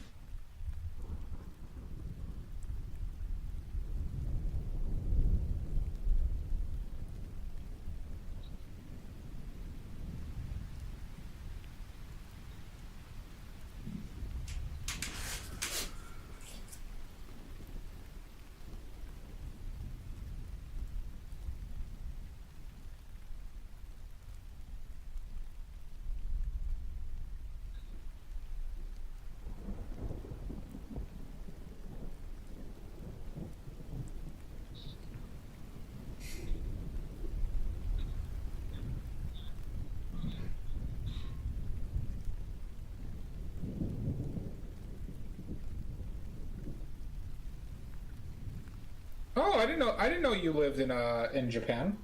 Oh, I didn't know. I didn't know you lived in Japan.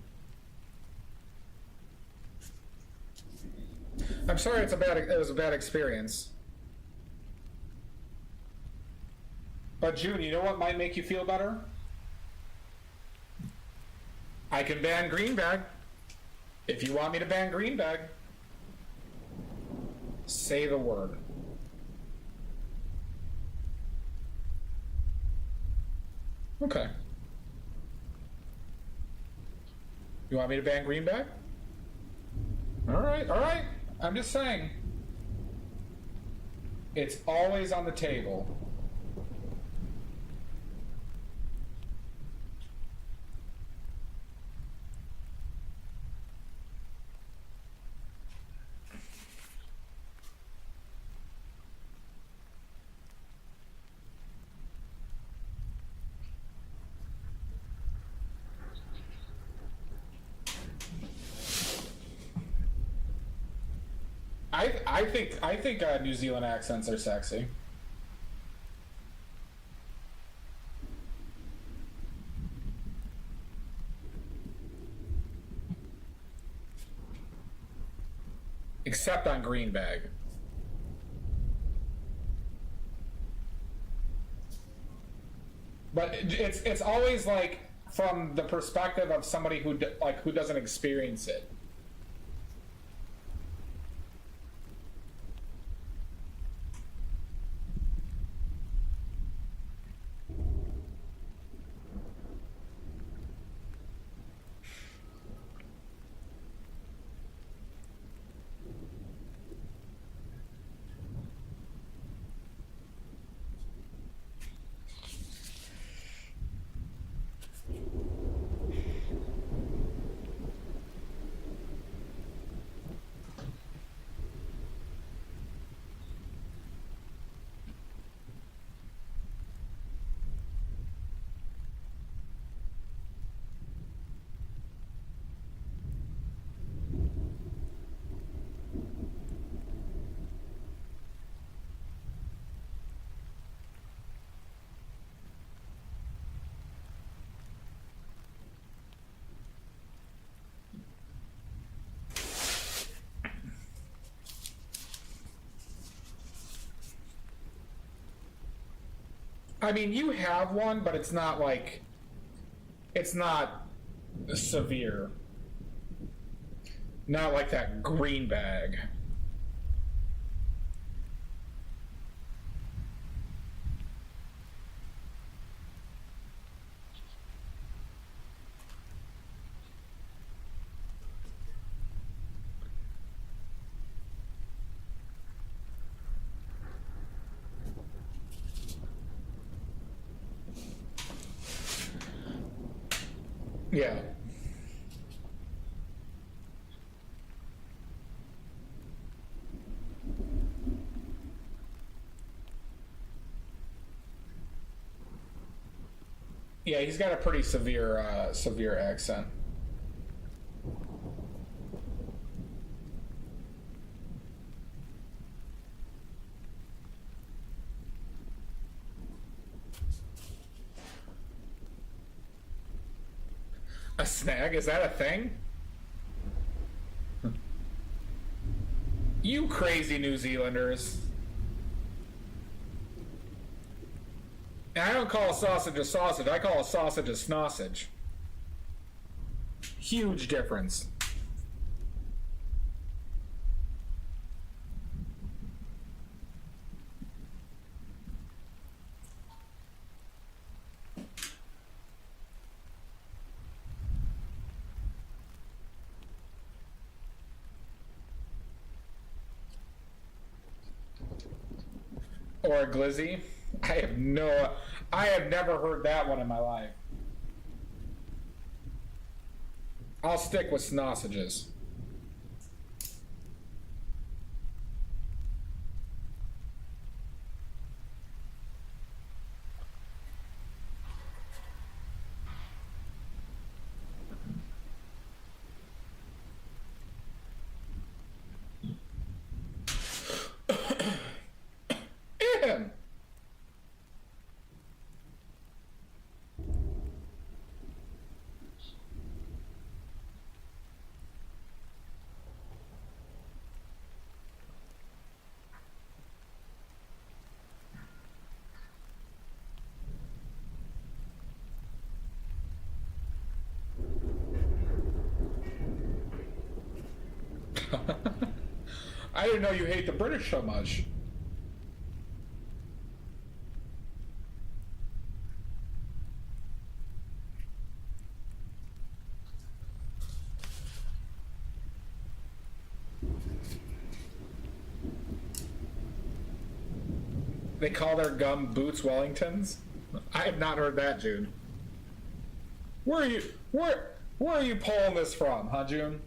I'm sorry. It was a bad experience. But June, you know what might make you feel better? I can ban green bag. If you want me to ban green bag, say the word. Okay. You want me to ban green bag? All right. I'm just saying. It's always on the table. I think New Zealand accents are sexy. except on Greenbag. But it's always like from the perspective of somebody who who doesn't experience it. I mean, you have one, but it's not like, it's not severe. Not like that green bag. Yeah. Yeah, he's got a pretty severe accent. A snag? Is that a thing? You crazy New Zealanders. And I don't call a sausage, I call a sausage a snossage. Huge difference. Or a glizzy. I have never heard that one in my life. I'll stick with snossages. Ew. I didn't know you hate the British so much. They call their gum Boots Wellingtons? I have not heard that, June. Where are you pulling this from, huh, June?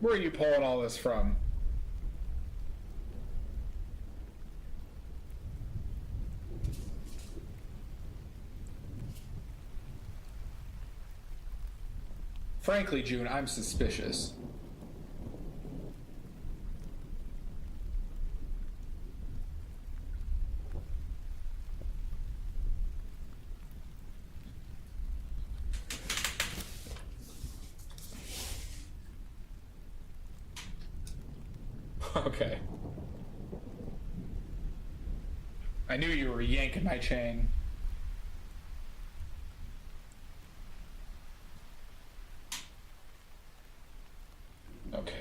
Where are you pulling all this from? Frankly, June, I'm suspicious. Okay. I knew you were yanking my chain. Okay.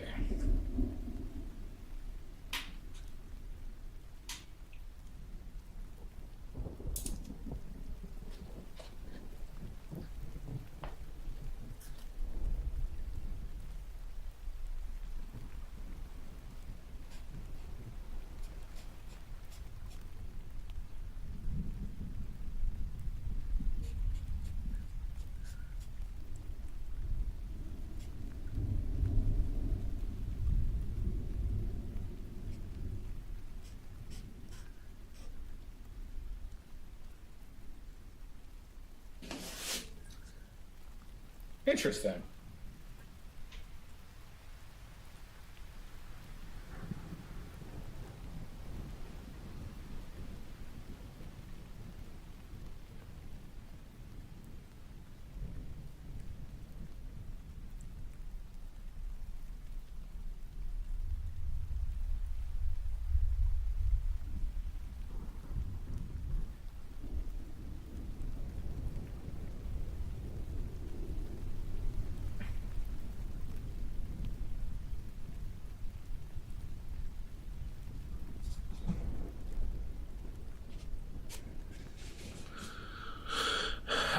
Interesting.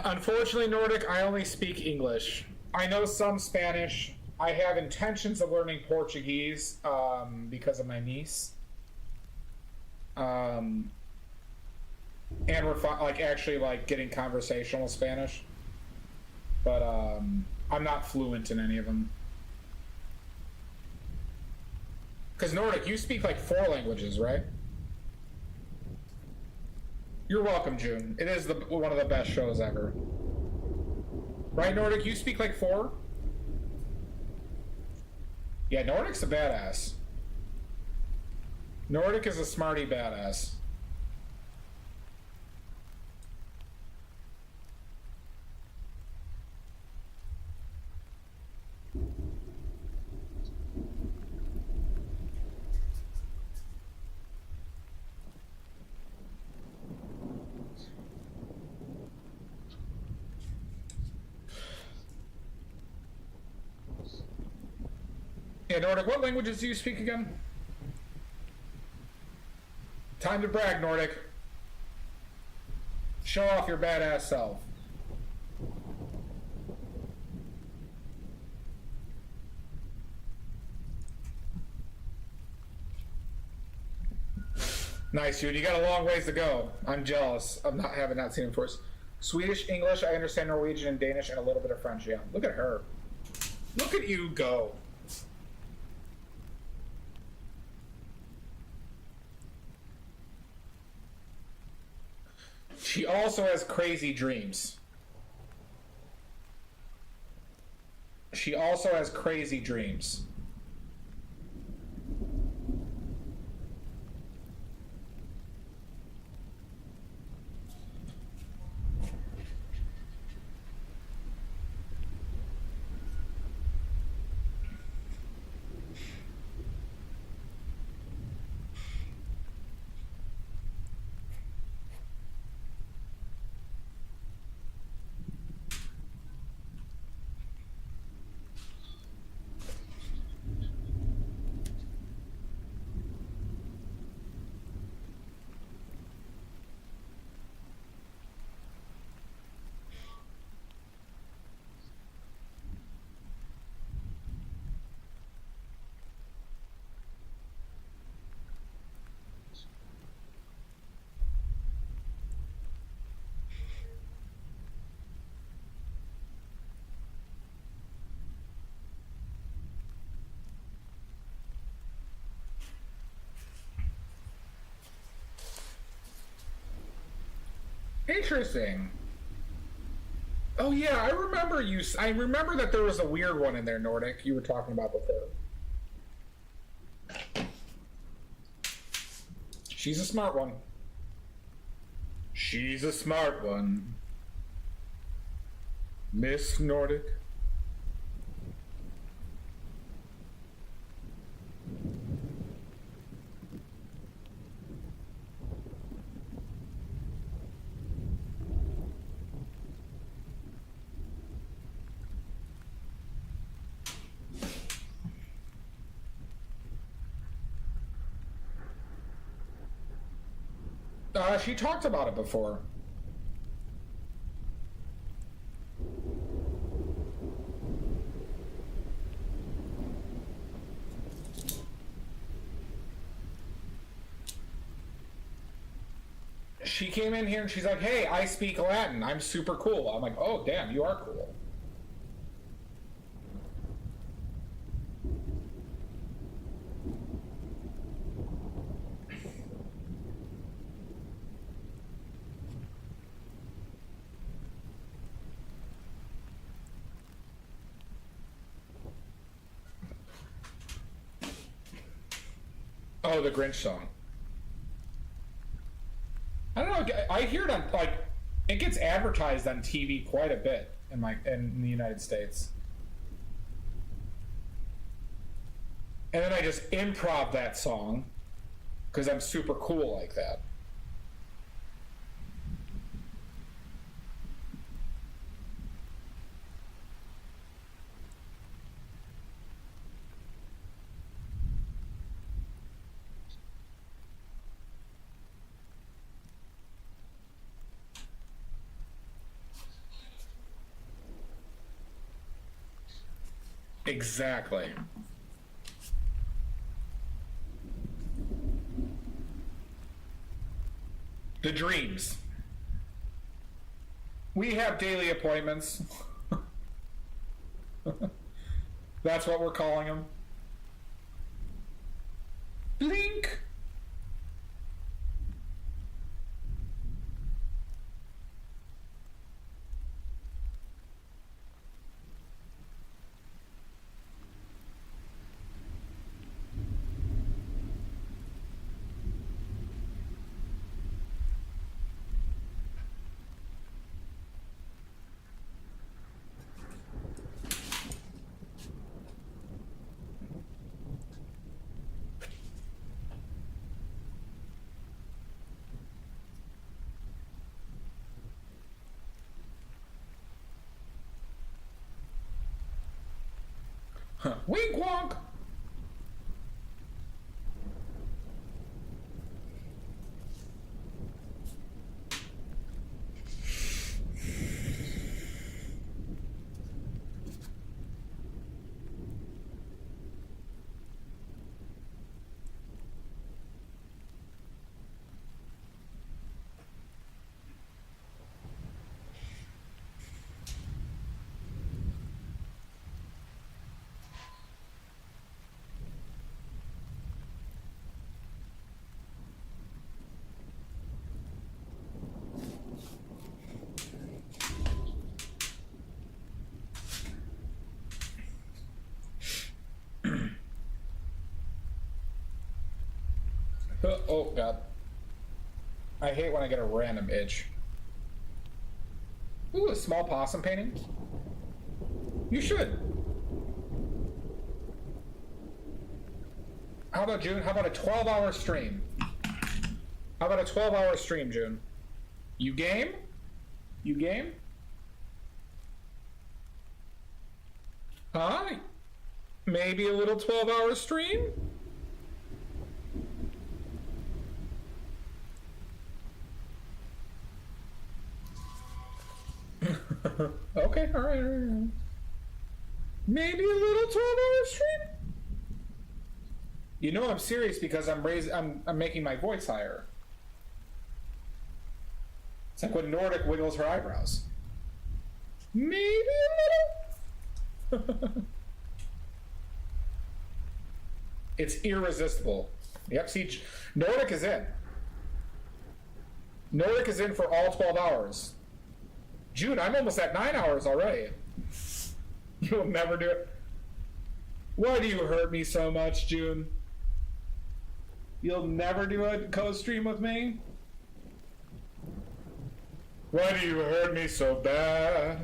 Unfortunately, Nordic, I only speak English. I know some Spanish. I have intentions of learning Portuguese because of my niece. And like actually like getting conversational Spanish. But I'm not fluent in any of them. Because Nordic, you speak like 4 languages, right? You're welcome, June. It is one of the best shows ever. Right, Nordic? You speak like 4? Yeah, Nordic's a badass. Nordic is a smarty badass. Yeah, Nordic, what languages do you speak again? Time to brag, Nordic. Show off your badass self. Nice, dude. You got a long ways to go. I'm jealous of not having that seen him first. Swedish, English, I understand Norwegian and Danish, and a little bit of French. Yeah, look at her. Look at you go. She also has crazy dreams. She also has crazy dreams. Interesting. Oh yeah, I remember you. I remember that there was a weird one in there, Nordic. You were talking about before. She's a smart one. She's a smart one. Miss Nordic. She talked about it before. She came in here and she's like, hey, I speak Latin. I'm super cool. I'm like, oh, damn, you are cool. Oh, the Grinch song. I don't know. I hear it on, like, it gets advertised on TV quite a bit in the United States. And then I just improv that song because I'm super cool like that. Exactly. The dreams. We have daily appointments. That's what we're calling them. Blink. Wink wonk. Oh, God. I hate when I get a random itch. Ooh, a small possum painting? You should. How about, June? How about a 12-hour stream? How about a 12-hour stream, June? You game? You game? Huh? Maybe a little 12-hour stream? Okay, all right. Maybe a little 12-hour stream? You know I'm serious because I'm making my voice higher. It's like when Nordic wiggles her eyebrows. Maybe a little. It's irresistible. Yep, see, Nordic is in. Nordic is in for all 12 hours. June, I'm almost at 9 hours already. You'll never do it. Why do you hurt me so much, June? You'll never do a co-stream with me? Why do you hurt me so bad?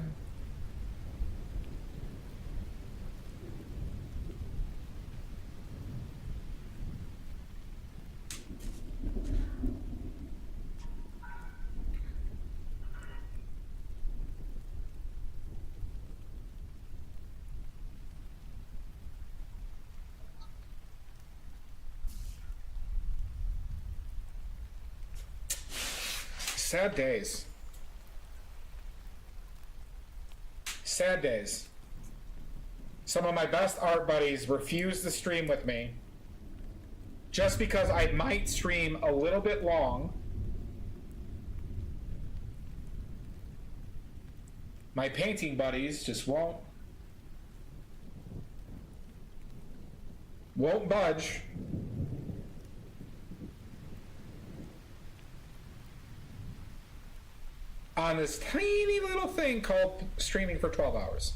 Sad days. Sad days. Some of my best art buddies refuse to stream with me just because I might stream a little bit long. My painting buddies just won't budge. On this tiny little thing called streaming for 12 hours.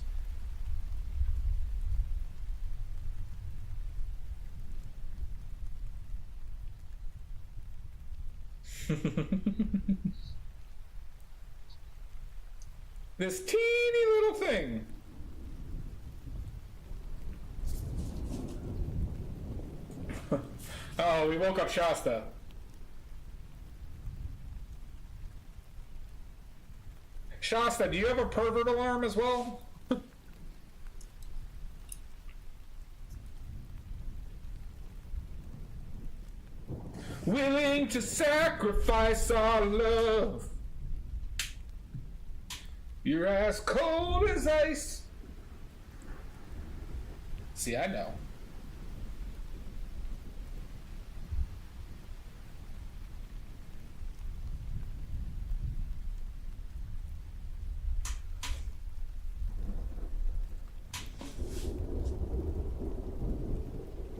This teeny little thing. Oh, we woke up Shasta. Shasta, do you have a pervert alarm as well? Willing to sacrifice our love. You're as cold as ice. See, I know.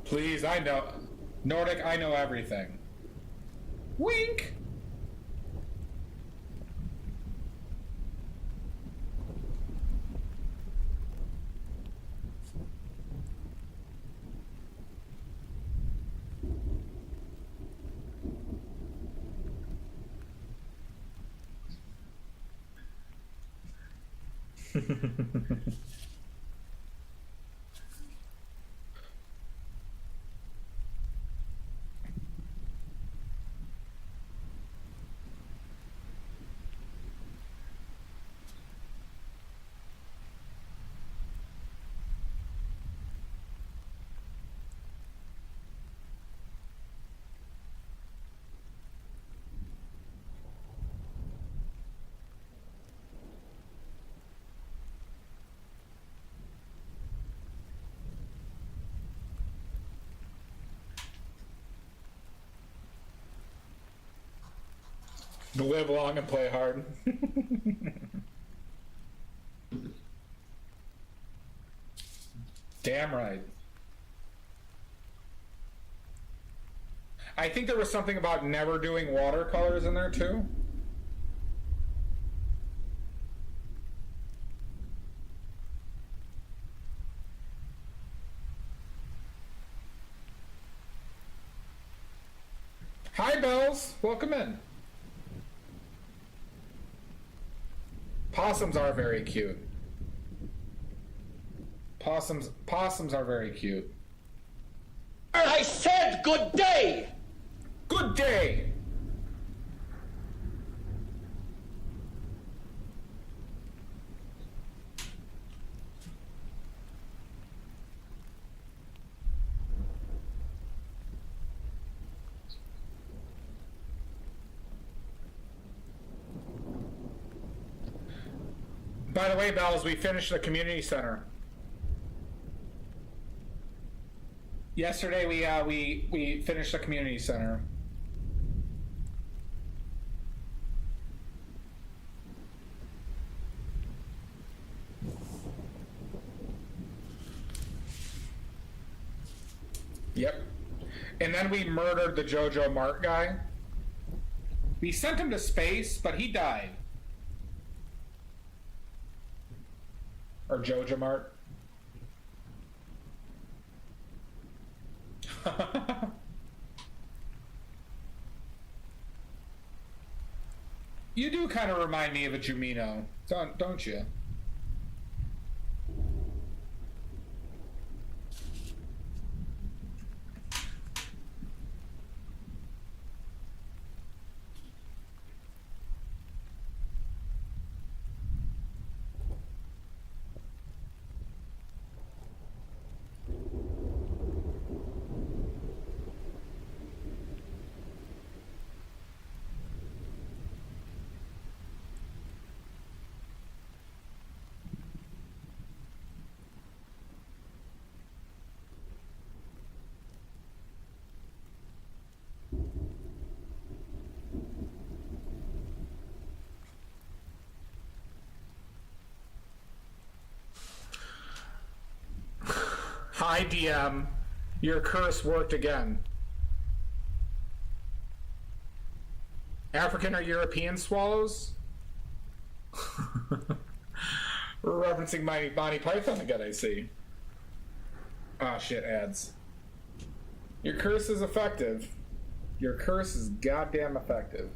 Please, I know. Nordic, I know everything. Wink! Live long and play hard. Damn right. I think there was something about never doing watercolors in there too. Hi, Bells. Welcome in. Possums are very cute. Possums are very cute. I said good day! Good day! By the way, Bells, we finished the community center. Yesterday we finished the community center. Yep. And then we murdered the Jojo Mart guy. We sent him to space, but he died. Or Jojo Mart. You do kind of remind me of a Jumino, don't you? Hi, DM. Your curse worked again. African or European swallows? We're referencing my Monty Python again, I see. Ah, shit, ads. Your curse is effective. Your curse is goddamn effective.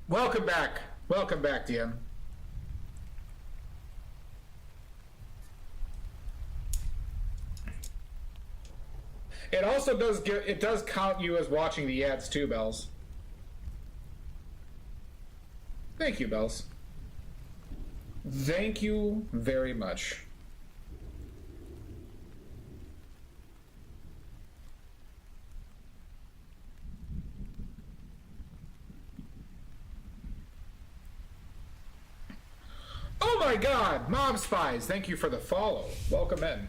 Welcome back. Welcome back, DM. It also does count you as watching the ads too, Bells. Thank you, Bells. Thank you very much. Oh my god, Mob Spies, thank you for the follow. Welcome in.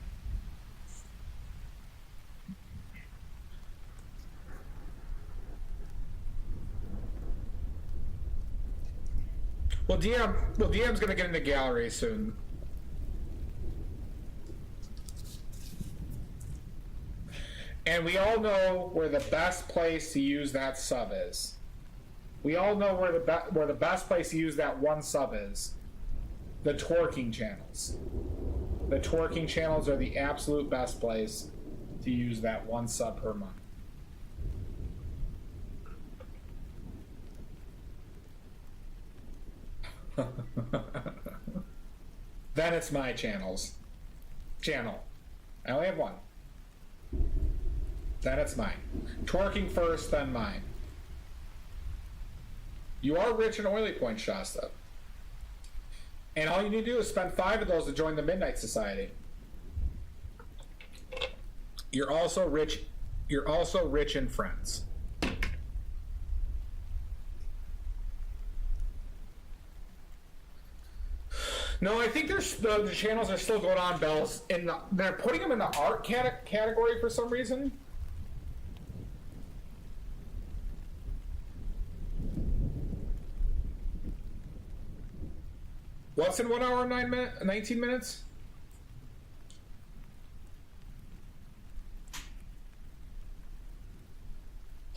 Well, DM's gonna get into gallery soon. And we all know where the best place to use that sub is. We all know where the best place to use that one sub is. The twerking channels. The twerking channels are the absolute best place to use that one sub per month. Then it's my channel. I only have one. Then it's mine. Twerking first, then mine. You are rich and oily points, Shasta. And all you need to do is spend 5 of those to join the Midnight Society. You're also rich in friends. No, I think the channels are still going on, Bells. They're putting them in the art category for some reason. What's in 1 hour and 19 minutes?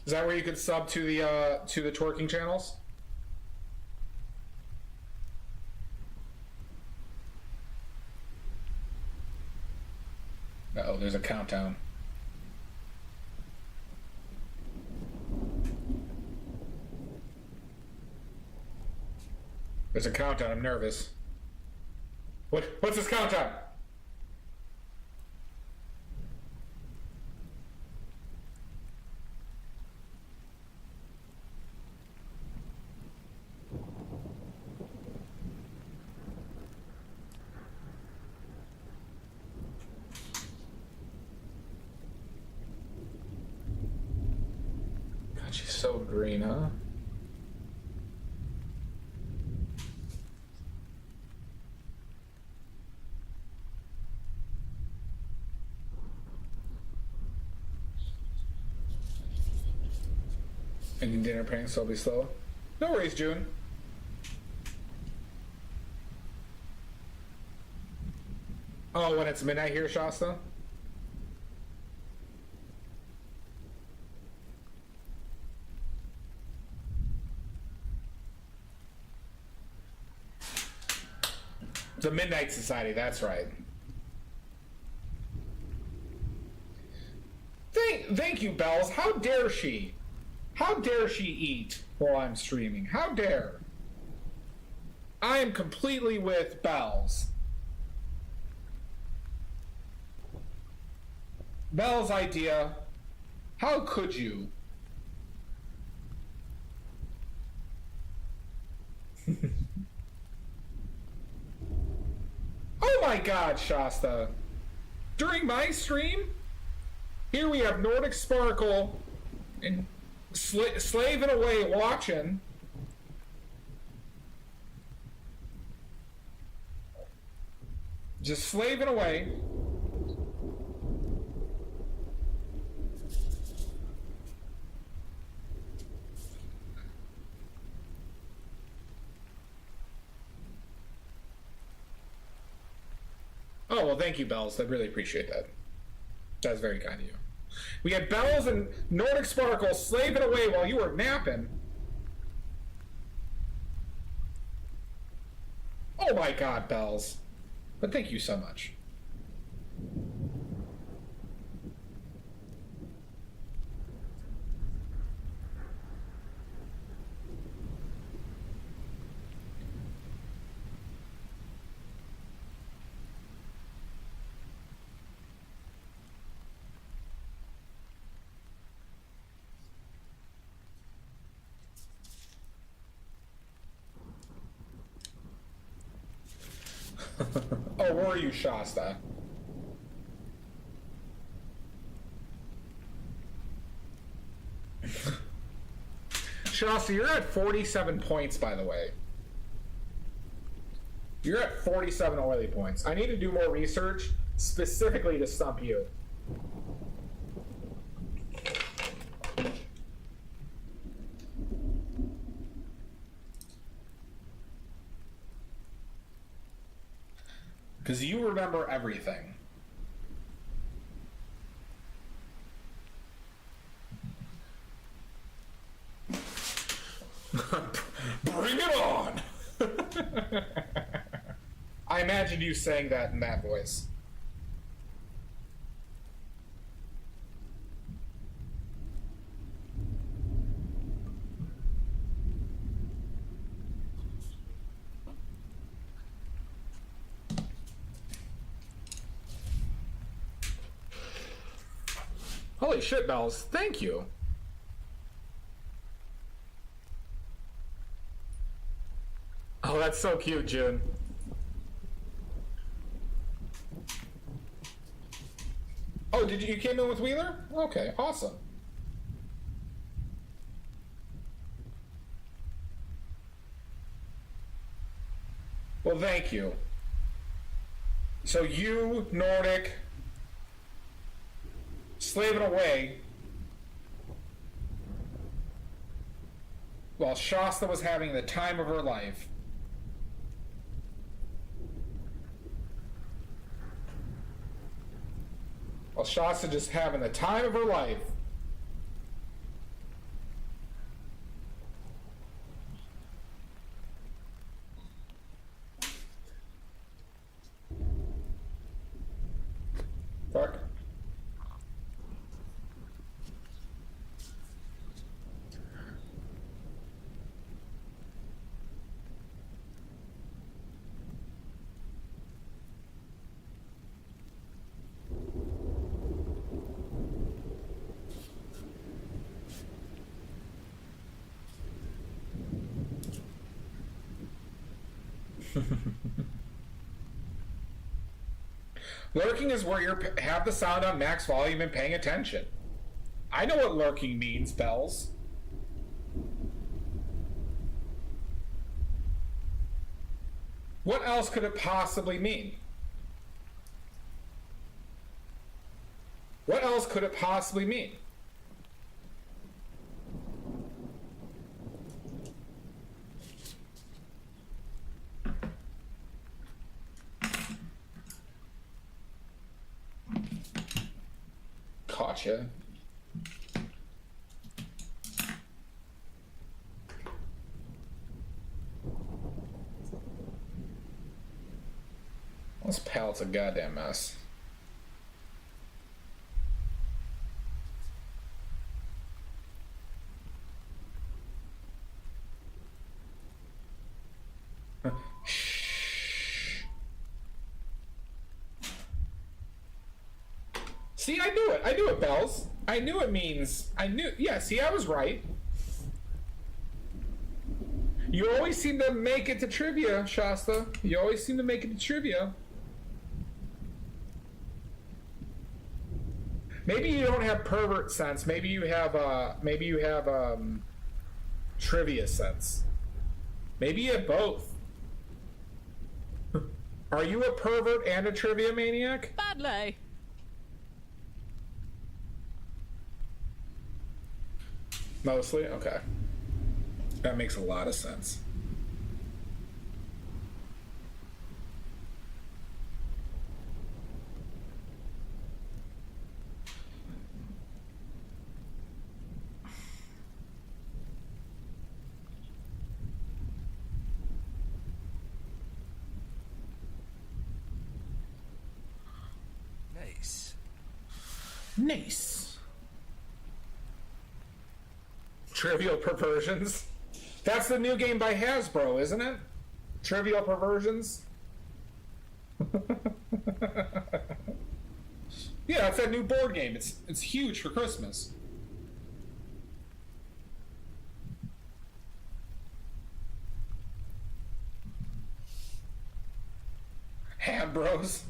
Is that where you could sub to the twerking channels? Uh-oh, there's a countdown. There's a countdown. I'm nervous. What's this countdown? God, she's so green, huh? Ending dinner paying, so I'll be slow. No worries, June. Oh, when it's midnight here, Shasta? The Midnight Society, that's right. Thank you, Bells. How dare she? How dare she eat while I'm streaming? How dare? I am completely with Bells. Bells' idea. How could you? Oh my god, Shasta. During my stream, here we have Nordic Sparkle and slaving away watching. Just slaving away. Oh, well, thank you, Bells. I really appreciate that. That's very kind of you. We had Bells and Nordic Sparkle slaving away while you were napping. Oh my god, Bells. But thank you so much. Oh, were you, Shasta? Shasta, you're at 47 points, by the way. You're at 47 oily points. I need to do more research specifically to stump you. Because you remember everything. Bring it on! I imagined you saying that in that voice. Holy shit, Bells. Thank you. Oh, that's so cute, June. Oh, you came in with Wheeler? Okay, awesome. Well, thank you. So you, Nordic, slaving away while Shasta was having the time of her life. While Shasta just having the time of her life. Fuck. Lurking is where you have the sound on max volume and paying attention. I know what lurking means, Bells. What else could it possibly mean? What else could it possibly mean? Gotcha. This pallet's a goddamn mess. See, I knew it. I knew it, Bells. I knew it means... Yeah, see, I was right. You always seem to make it to trivia, Shasta. You always seem to make it to trivia. Maybe you don't have pervert sense. Maybe you have trivia sense. Maybe you have both. Are you a pervert and a trivia maniac? Badly. Mostly? Okay. That makes a lot of sense. Nice. Nice. Trivial Perversions. That's the new game by Hasbro, isn't it? Trivial Perversions. Yeah, it's that new board game. It's huge for Christmas. Ham Bros.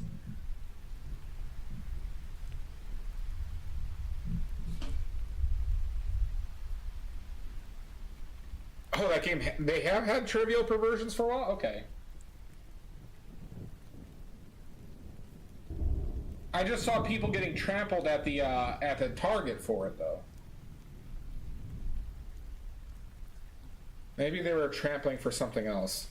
Oh, that game, they have had Trivial Perversions for a while? Okay. I just saw people getting trampled at the Target for it, though. Maybe they were trampling for something else.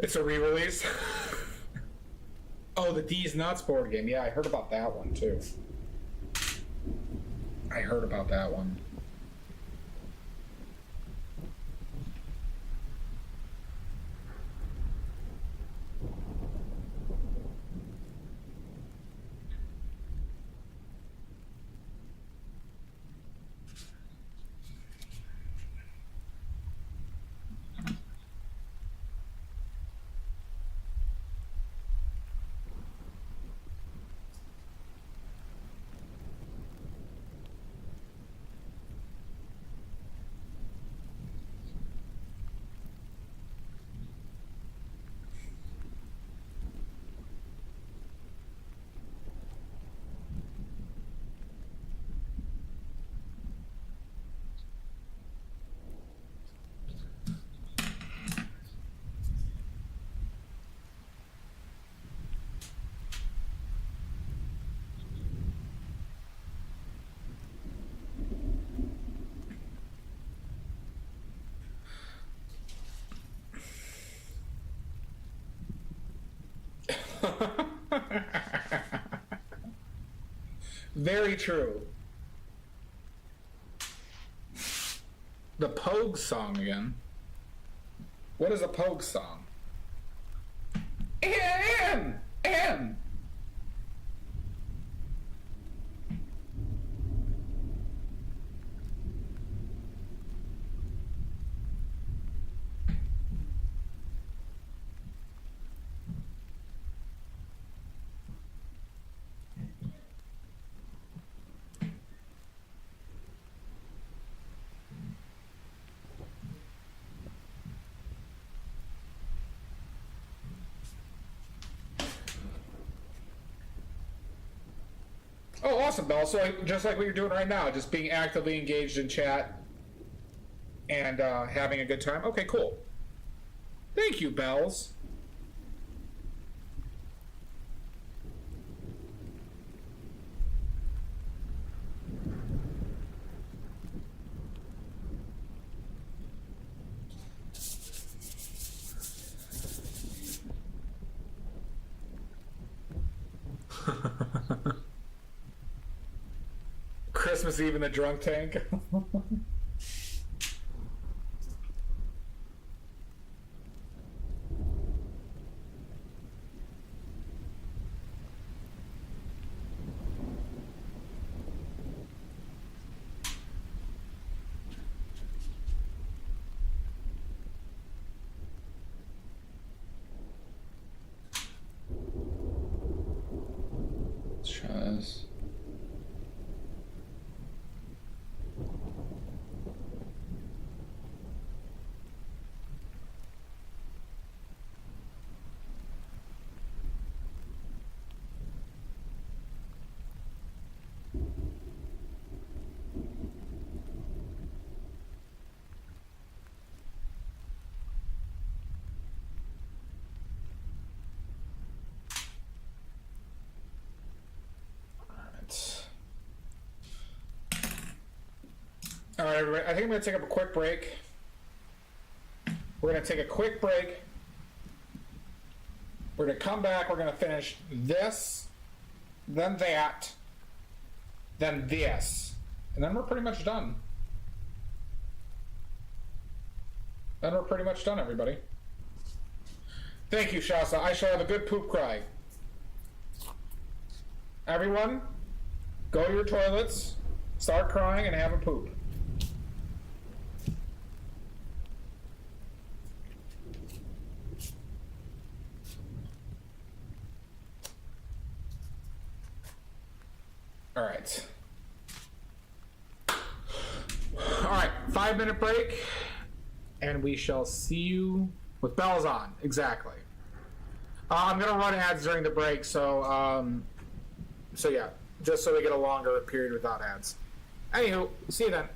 It's a re-release. Oh, the D's Nuts board game. Yeah, I heard about that one too. I heard about that one. Very true. The Pogue song again. What is a Pogue song? N. Oh, awesome, Bell. So just like what you're doing right now, just being actively engaged in chat and having a good time. Okay, cool. Thank you, Bells. Christmas Eve in the drunk tank. Let's try this. All right, everybody. I think I'm going to take up a quick break. We're going to take a quick break. We're going to come back. We're going to finish this, then that, then this. And then we're pretty much done. Then we're pretty much done, everybody. Thank you, Shasta. I shall have a good poop cry. Everyone, go to your toilets, start crying, and have a poop. All right. All right, 5-minute break, and we shall see you with bells on. Exactly. I'm gonna run ads during the break, so yeah, just so we get a longer period without ads. Anywho, see you then.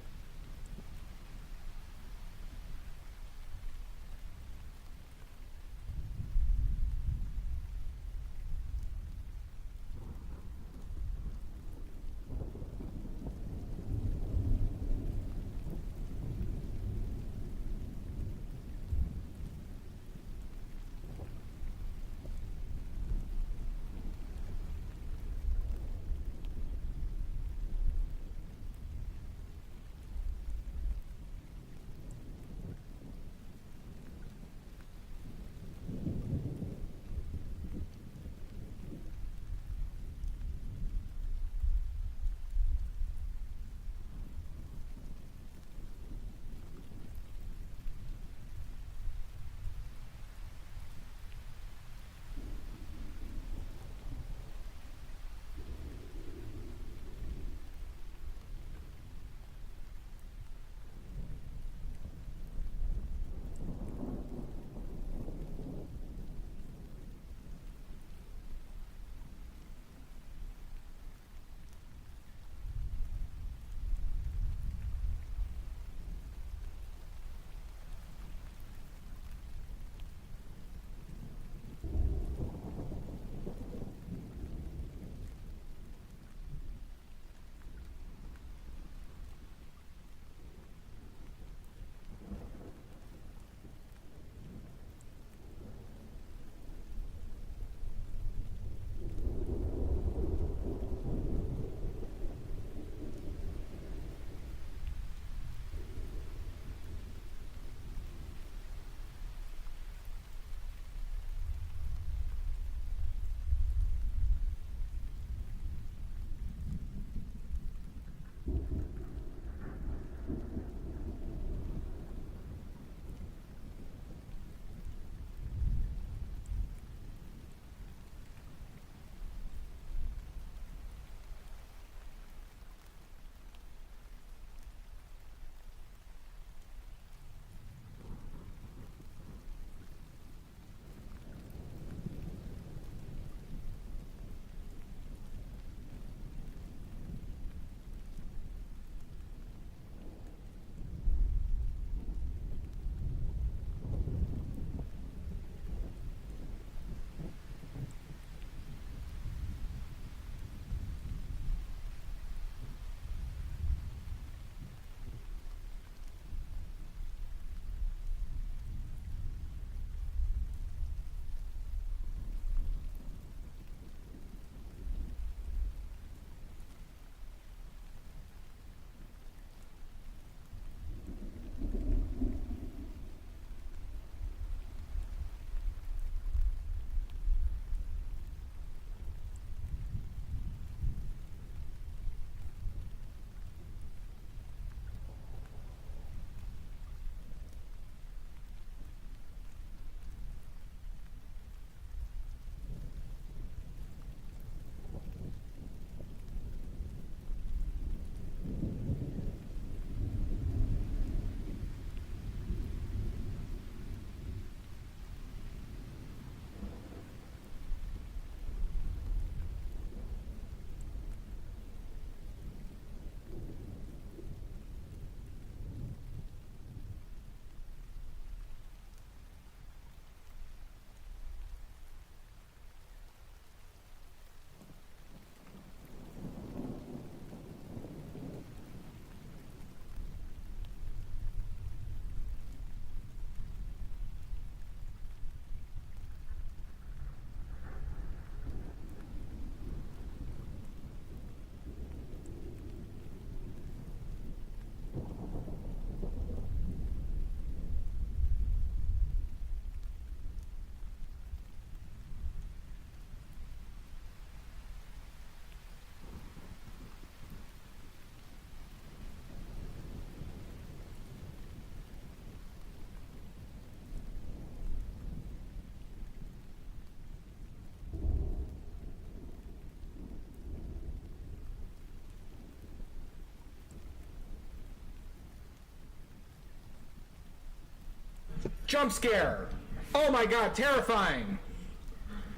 Jump scare. Oh my god, terrifying.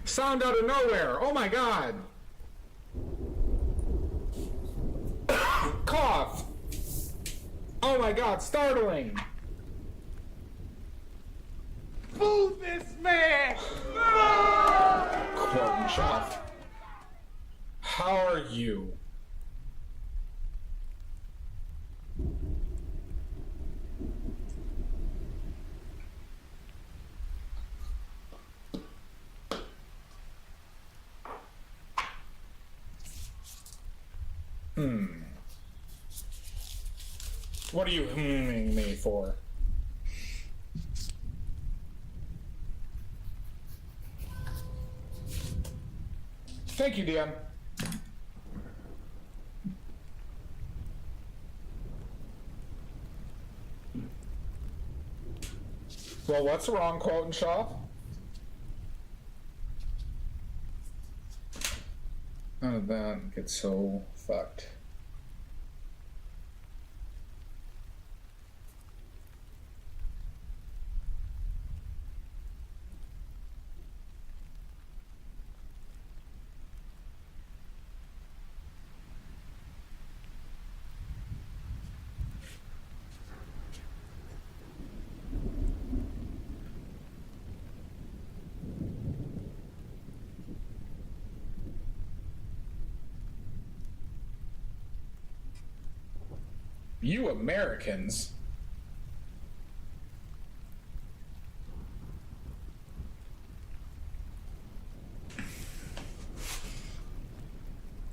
Sound out of nowhere. Oh my god. Cough. Oh my god, startling. Boo this man! Quote and shop. How are you? What are you hmming me for? Thank you, DM. Well, what's wrong, quote and shop? How did that get so fucked? You Americans.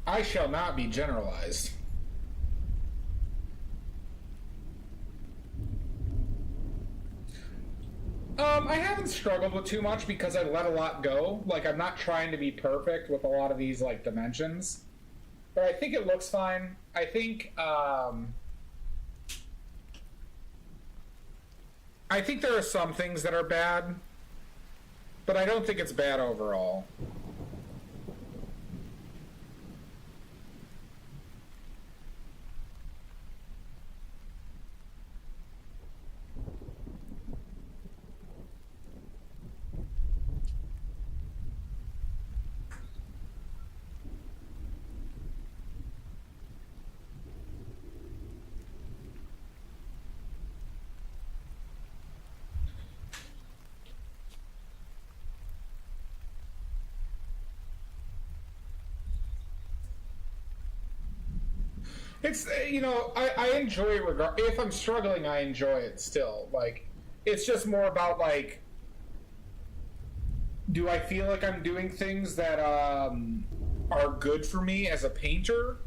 I shall not be generalized. I haven't struggled with too much because I let a lot go. Like, I'm not trying to be perfect with a lot of these, like, dimensions. But I think it looks fine. I think there are some things that are bad, but I don't think it's bad overall. It's, you know, I enjoy it if I'm struggling, I enjoy it still. Like, it's just more about, like, do I feel like I'm doing things that are good for me as a painter?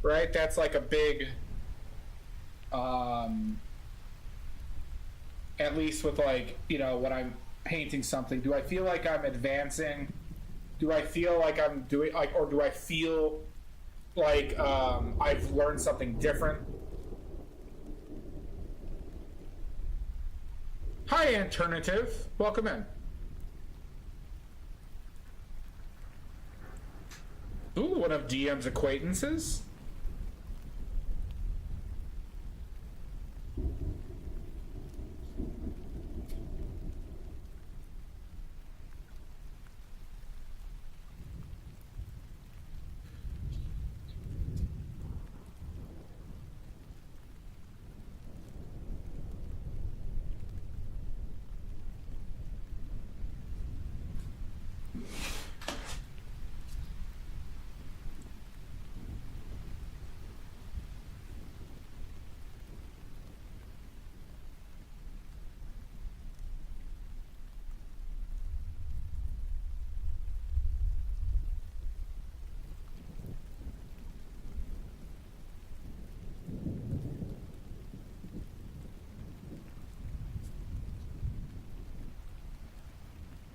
Right? That's like a big, at least with, like, you know, when I'm painting something, do I feel like I'm advancing? Do I feel like I'm doing, like, or do I feel like I've learned something different? Hi, Alternative. Welcome in. Ooh, one of DM's acquaintances.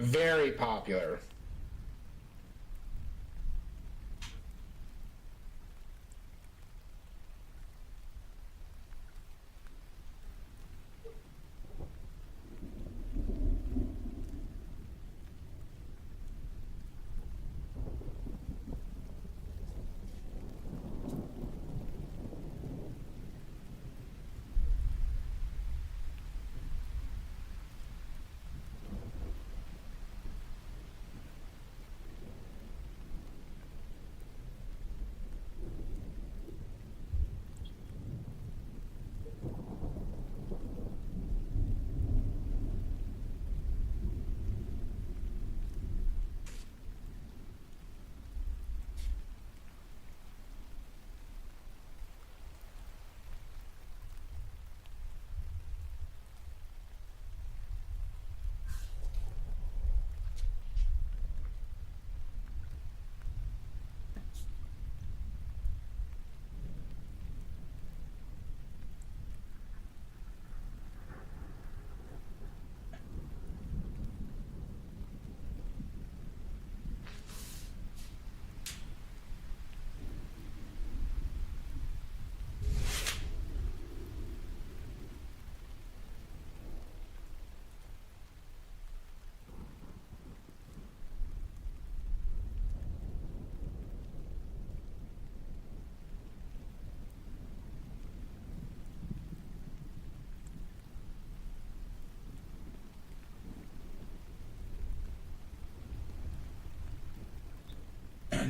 Very popular.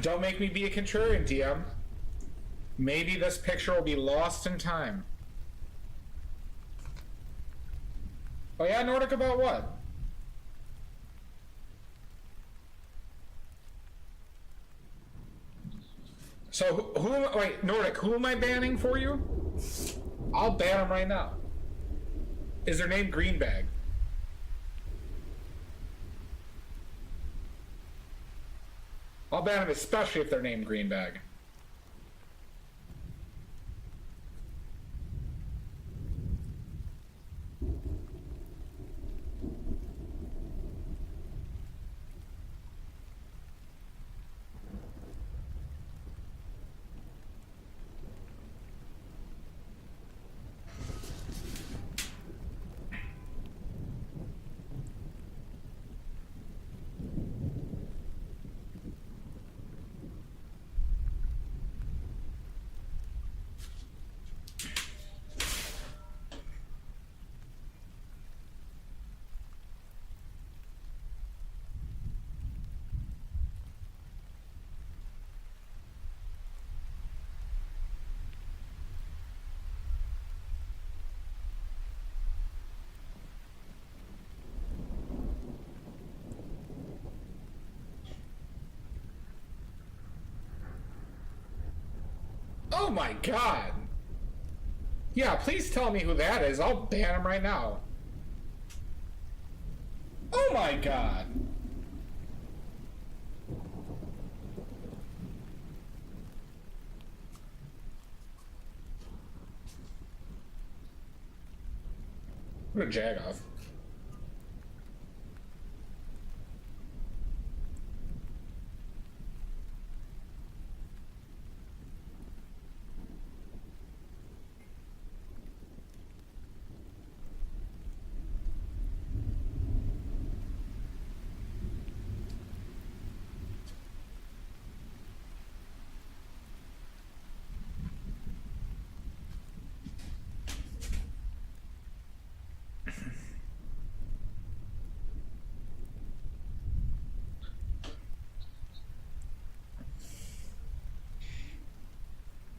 Don't make me be a contrarian, DM. Maybe this picture will be lost in time. Oh yeah, Nordic, about what? So wait, Nordic, who am I banning for you? I'll ban them right now. Is their name Greenbag? I'll ban them especially if they're named Greenbag. Oh my god! Yeah, please tell me who that is. I'll ban him right now. Oh my god! What a jagoff.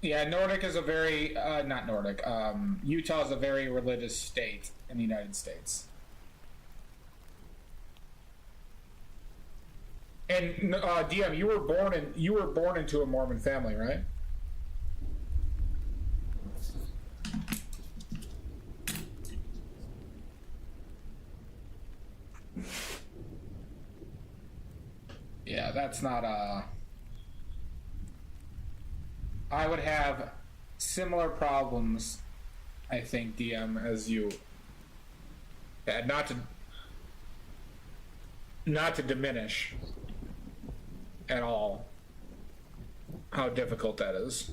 Yeah, Nordic is a very, not Nordic, Utah is a very religious state in the United States. And DM, you were born into a Mormon family, right? Yeah, that's not I would have similar problems, I think, DM, as you. Yeah, not to diminish at all how difficult that is.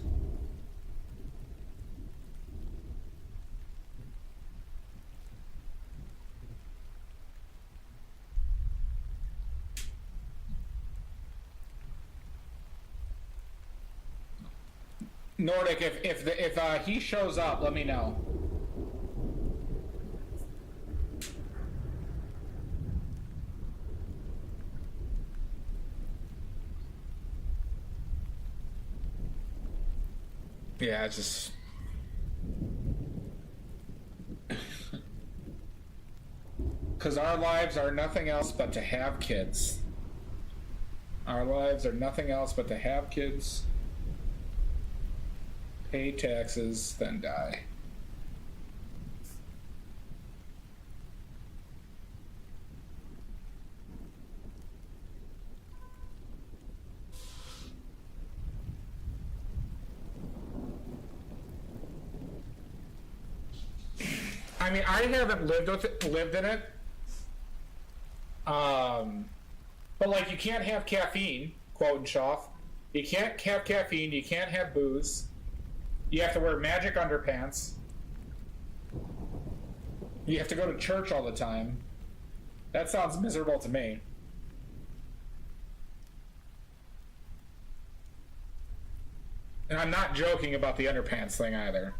Nordic, if he shows up, let me know. Yeah, it's just. Because our lives are nothing else but to have kids. Our lives are nothing else but to have kids, pay taxes, then die. I mean, I haven't lived in it. But like, you can't have caffeine, quote and Schaff. You can't have caffeine. You can't have booze. You have to wear magic underpants. You have to go to church all the time. That sounds miserable to me. And I'm not joking about the underpants thing either.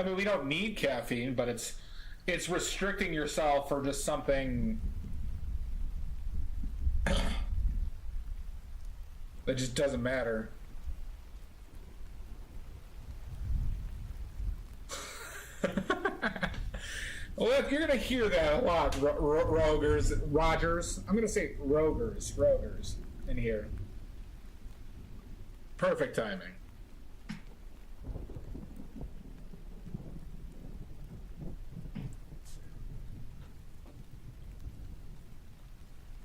I mean, we don't need caffeine, but it's restricting yourself for just something that just doesn't matter. Well, you're gonna hear that a lot, Rogers. I'm gonna say Rogers in here. Perfect timing.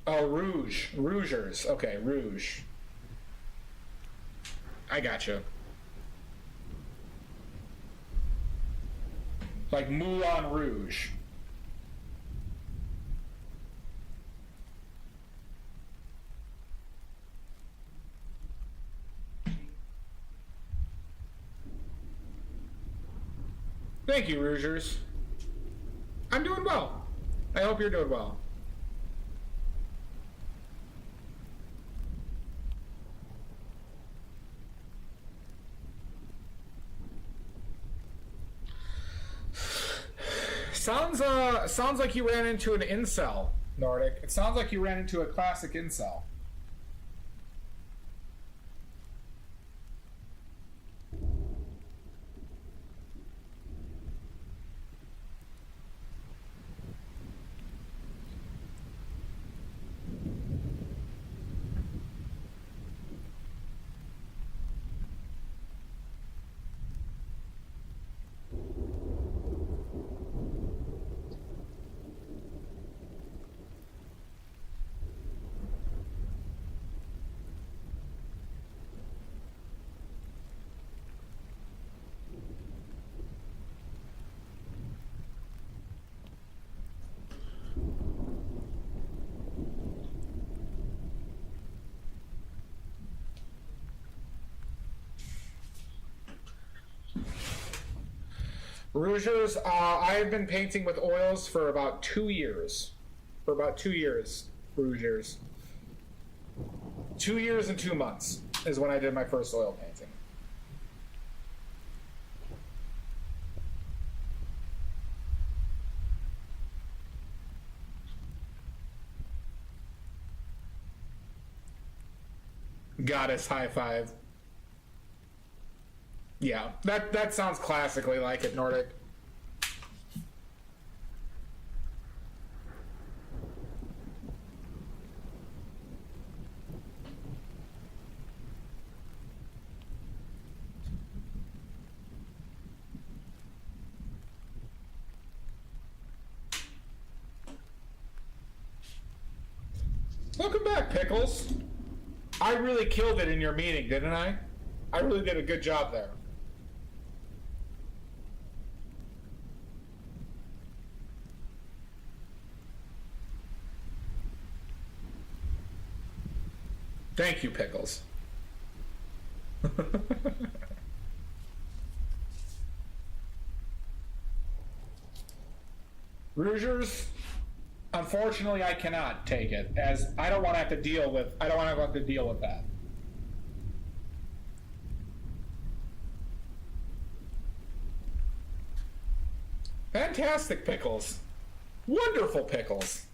Oh, Rougers. Okay, Rouge. I gotcha. Like Moulin Rouge. Thank you, Rougers. I'm doing well. I hope you're doing well. Sounds like you ran into an incel, Nordic. It sounds like you ran into a classic incel. Rougers, I have been painting with oils for about 2 years. Rougers. 2 years and 2 months is when I did my first oil painting. Goddess high five. Yeah, that sounds classically like it, Nordic. Welcome back, Pickles. I really killed it in your meeting, didn't I? I really did a good job there. Thank you, Pickles. Rougers, unfortunately, I cannot take it, as I don't want to have to deal with. I don't want to have to deal with that. Fantastic Pickles. Wonderful Pickles.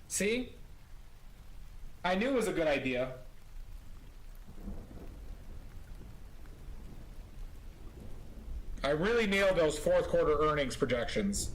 See? I knew it was a good idea. I really nailed those fourth quarter earnings projections.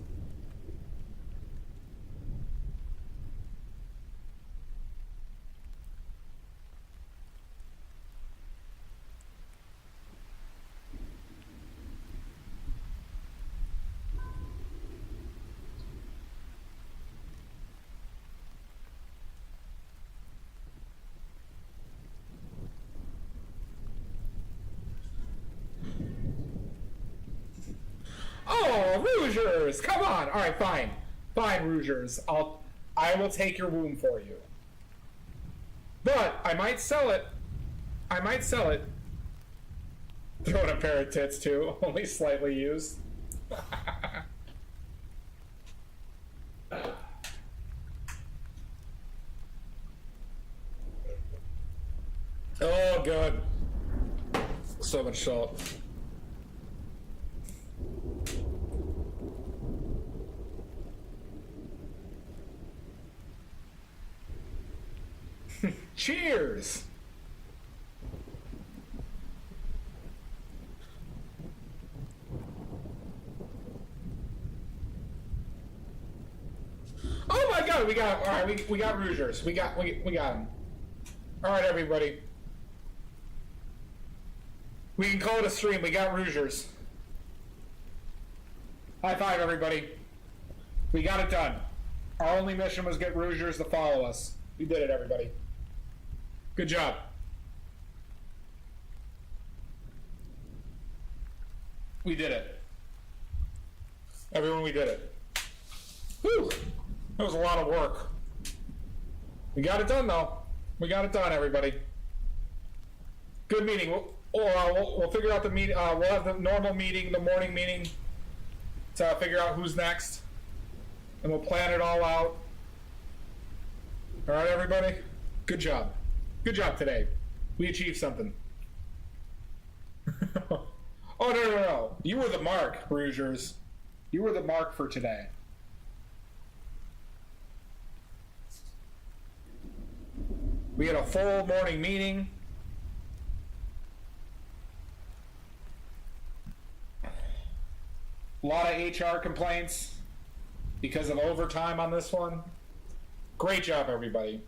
Oh, Rougers! Come on! Alright, fine. Fine, Rougers. I will take your womb for you. But I might sell it. Throw in a pair of tits too, only slightly used. Oh, good. So much salt. Cheers! Oh my god, we got, alright, we got Rougers. We got him. Alright, everybody. We can call it a stream. We got Rougers. High five, everybody. We got it done. Our only mission was get Rougers to follow us. We did it, everybody. Good job. We did it. Everyone, we did it. Whew. That was a lot of work. We got it done, though. We got it done, everybody. Good meeting. We'll figure out the meeting. We'll have the normal meeting, the morning meeting, to figure out who's next, and we'll plan it all out. All right, everybody. Good job. Good job today. We achieved something. Oh no! You were the mark, Rougers. You were the mark for today. We had a full morning meeting. A lot of HR complaints because of overtime on this one. Great job, everybody.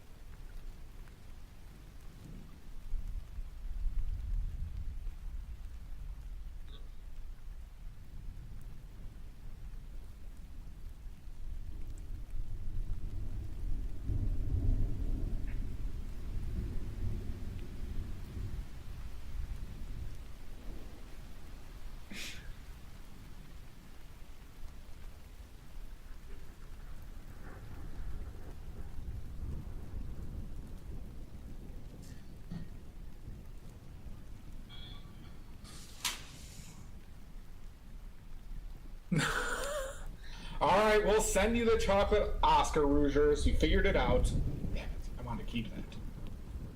Alright, we'll send you the chocolate Oscar, Rougers. You figured it out. Damn it, I wanted to keep that.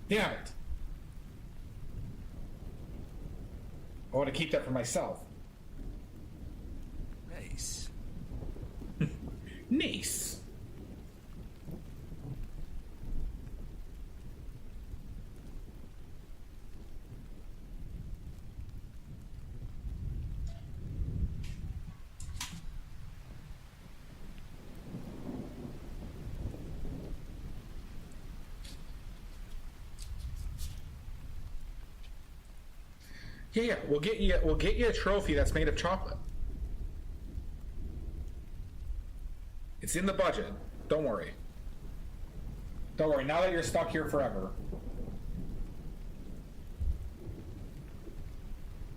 Damn it. I want to keep that for myself. Nice. Nice. Yeah, we'll get you a trophy that's made of chocolate. It's in the budget. Don't worry. Don't worry. Now that you're stuck here forever.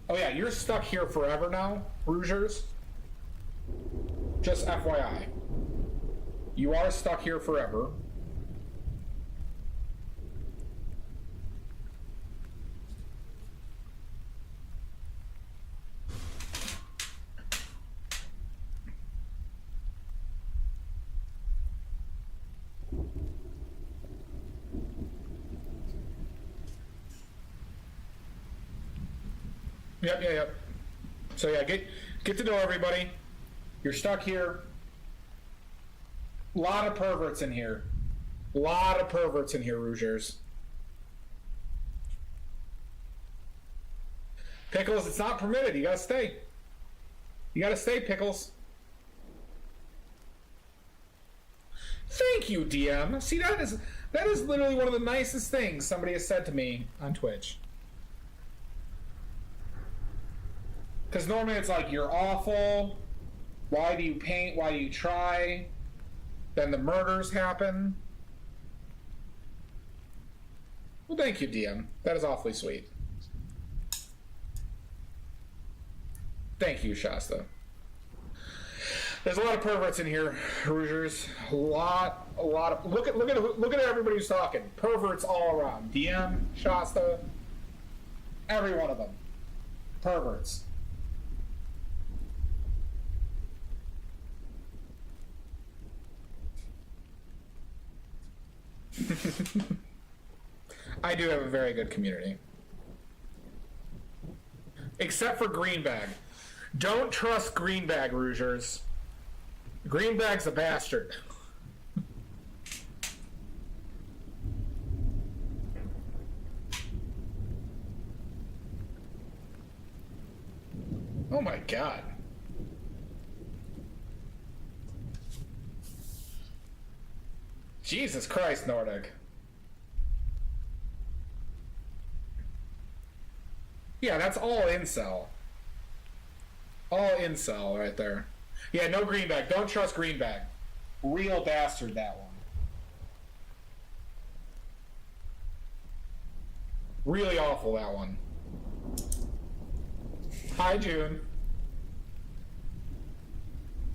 Oh yeah, you're stuck here forever now, Rougers. Just FYI. You are stuck here forever. Yep. So yeah, get to know everybody. You're stuck here. A lot of perverts in here. A lot of perverts in here, Rougers. Pickles, it's not permitted. You gotta stay. You gotta stay, Pickles. Thank you, DM. See, that is literally one of the nicest things somebody has said to me on Twitch. Because normally it's like, you're awful. Why do you paint? Why do you try? Then the murders happen. Well, thank you, DM. That is awfully sweet. Thank you, Shasta. There's a lot of perverts in here, Rougers. A lot of. Look at everybody who's talking. Perverts all around. DM, Shasta, every one of them. Perverts. I do have a very good community. Except for Greenbag. Don't trust Greenbag, Rougers. Greenbag's a bastard. Oh my god. Jesus Christ, Nordic. Yeah, that's all incel. All incel right there. Yeah, no greenback. Don't trust greenback. Real bastard, that one. Really awful, that one. Hi, June.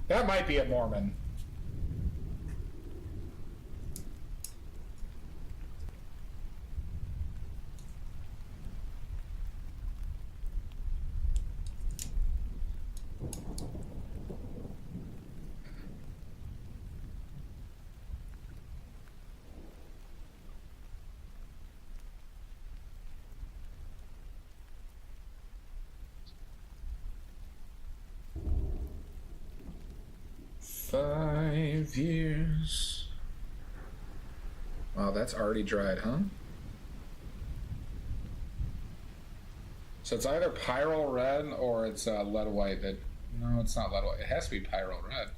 That might be a Mormon. Five years. Wow, that's already dried, huh? So it's either Pyro Red or it's Lead White. That no, it's not Lead White. It has to be Pyro Red.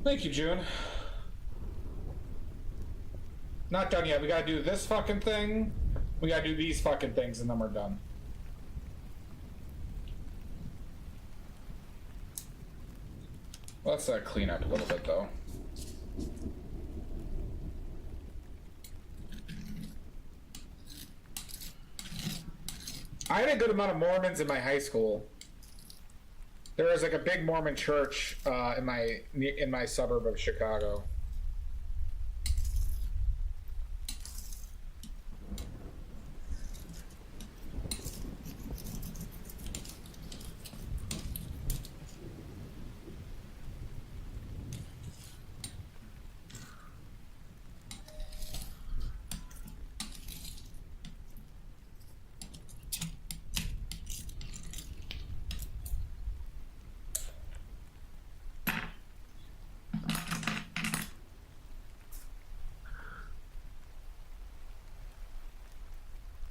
Thank you, June. Not done yet. We gotta do this fucking thing. We gotta do these fucking things, and then we're done. Let's clean up a little bit, though. I had a good amount of Mormons in my high school. There was like a big Mormon church in my suburb of Chicago.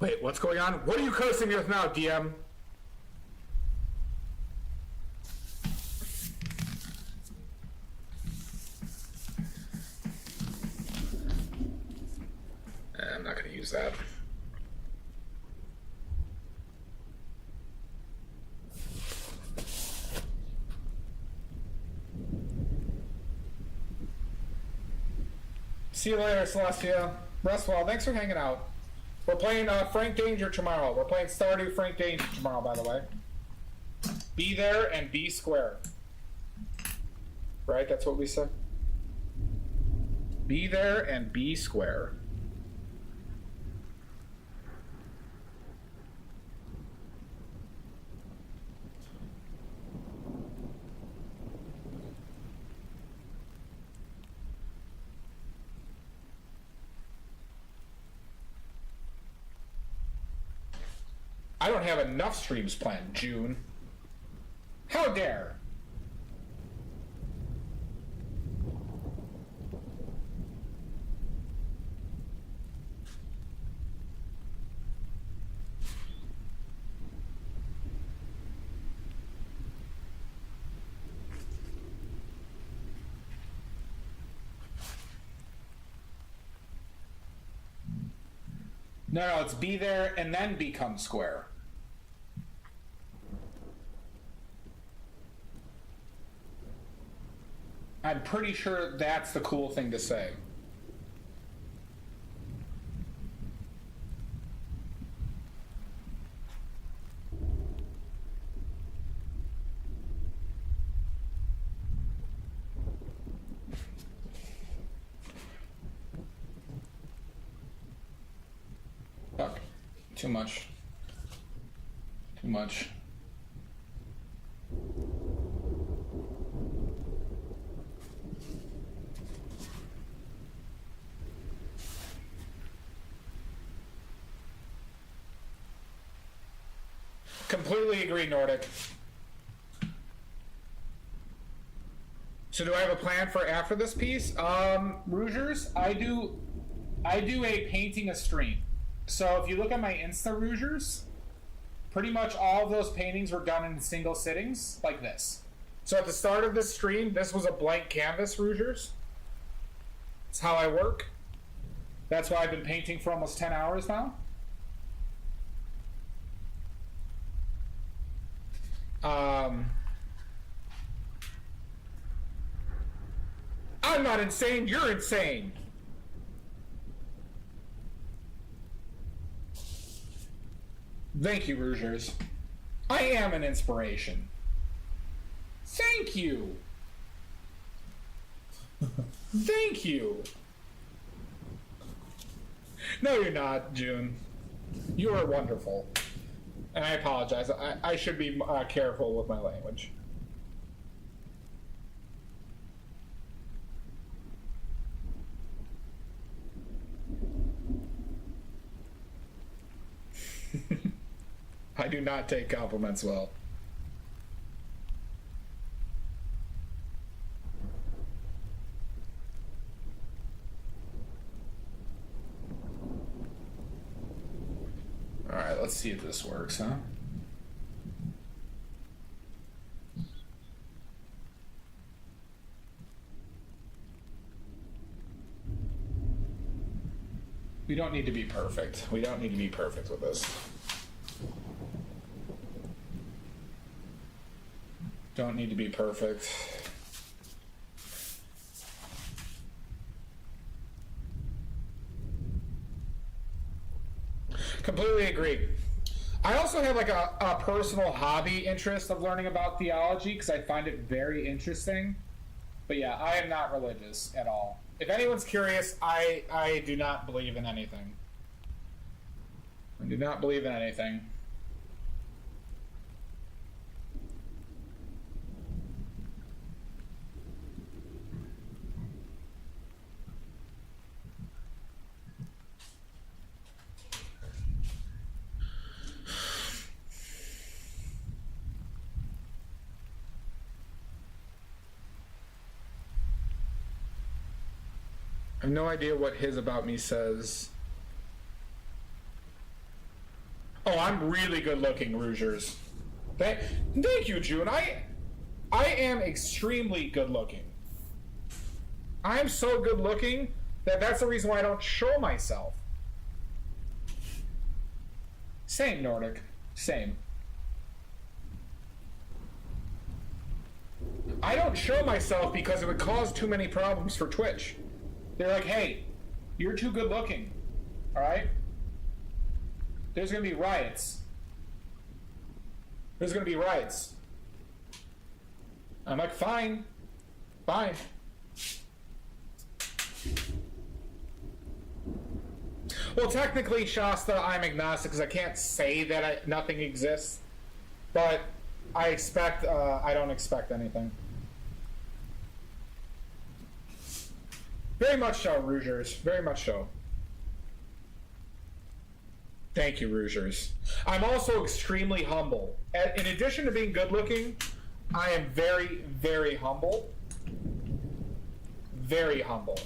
Wait, what's going on? What are you cursing me with now, DM? I'm not going to use that. See you later, Celestia. Rest well. Thanks for hanging out. We're playing Frank Danger tomorrow. We're playing Stardew Frank Danger tomorrow, by the way. Be there and be square. Right? That's what we said? Be there and be square. I don't have enough streams planned, June. How dare? No, it's be there and then become square. I'm pretty sure that's the cool thing to say. Fuck. Too much. Too much. Completely agree, Nordic. So do I have a plan for after this piece? Rougers, I do a painting a stream. So if you look at my Insta Rougers, pretty much all of those paintings were done in single sittings, like this. So at the start of this stream, this was a blank canvas, Rougers. It's how I work. That's why I've been painting for almost 10 hours now. I'm not insane, you're insane. Thank you, Rougers. I am an inspiration. Thank you. Thank you. No, you're not, June. You are wonderful. And I apologize. I should be careful with my language. I do not take compliments well. Alright, let's see if this works, huh? We don't need to be perfect. We don't need to be perfect with this. Don't need to be perfect. Completely agree. I also have like a personal hobby interest of learning about theology because I find it very interesting. But yeah, I am not religious at all. If anyone's curious, I do not believe in anything. I do not believe in anything. I have no idea what his about me says. Oh, I'm really good looking, Rougers. Thank you, June. I am extremely good looking. I am so good looking that that's the reason why I don't show myself. Same, Nordic. Same. I don't show myself because it would cause too many problems for Twitch. They're like, hey, you're too good looking, all right? There's gonna be riots. There's gonna be riots. I'm like, fine, fine. Well, technically, Shasta, I'm agnostic because I can't say that nothing exists, but I expect, I don't expect anything. Very much so, Rougers. Very much so. Thank you, Rougers. I'm also extremely humble. In addition to being good looking, I am very, very humble. Very humble.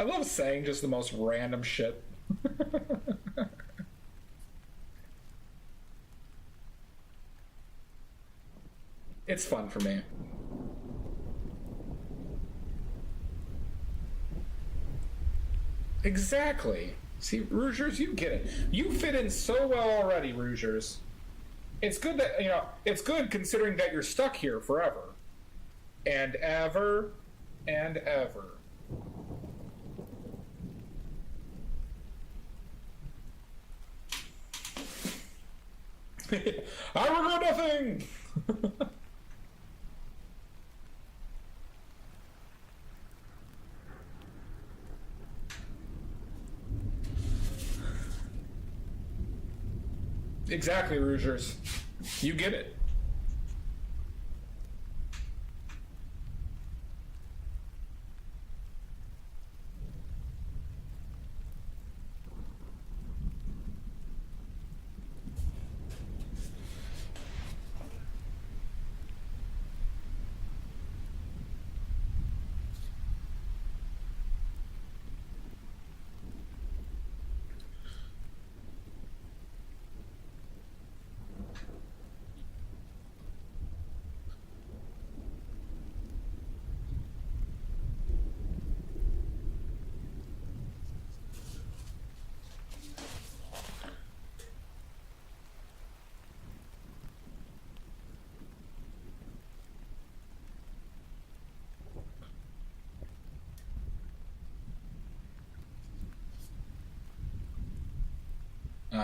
I love saying just the most random shit. It's fun for me. Exactly. See, Rougers, you get it. You fit in so well already, Rougers. It's good that, you know, it's good considering that you're stuck here forever. And ever and ever. I regret nothing! Exactly, Rougers. You get it.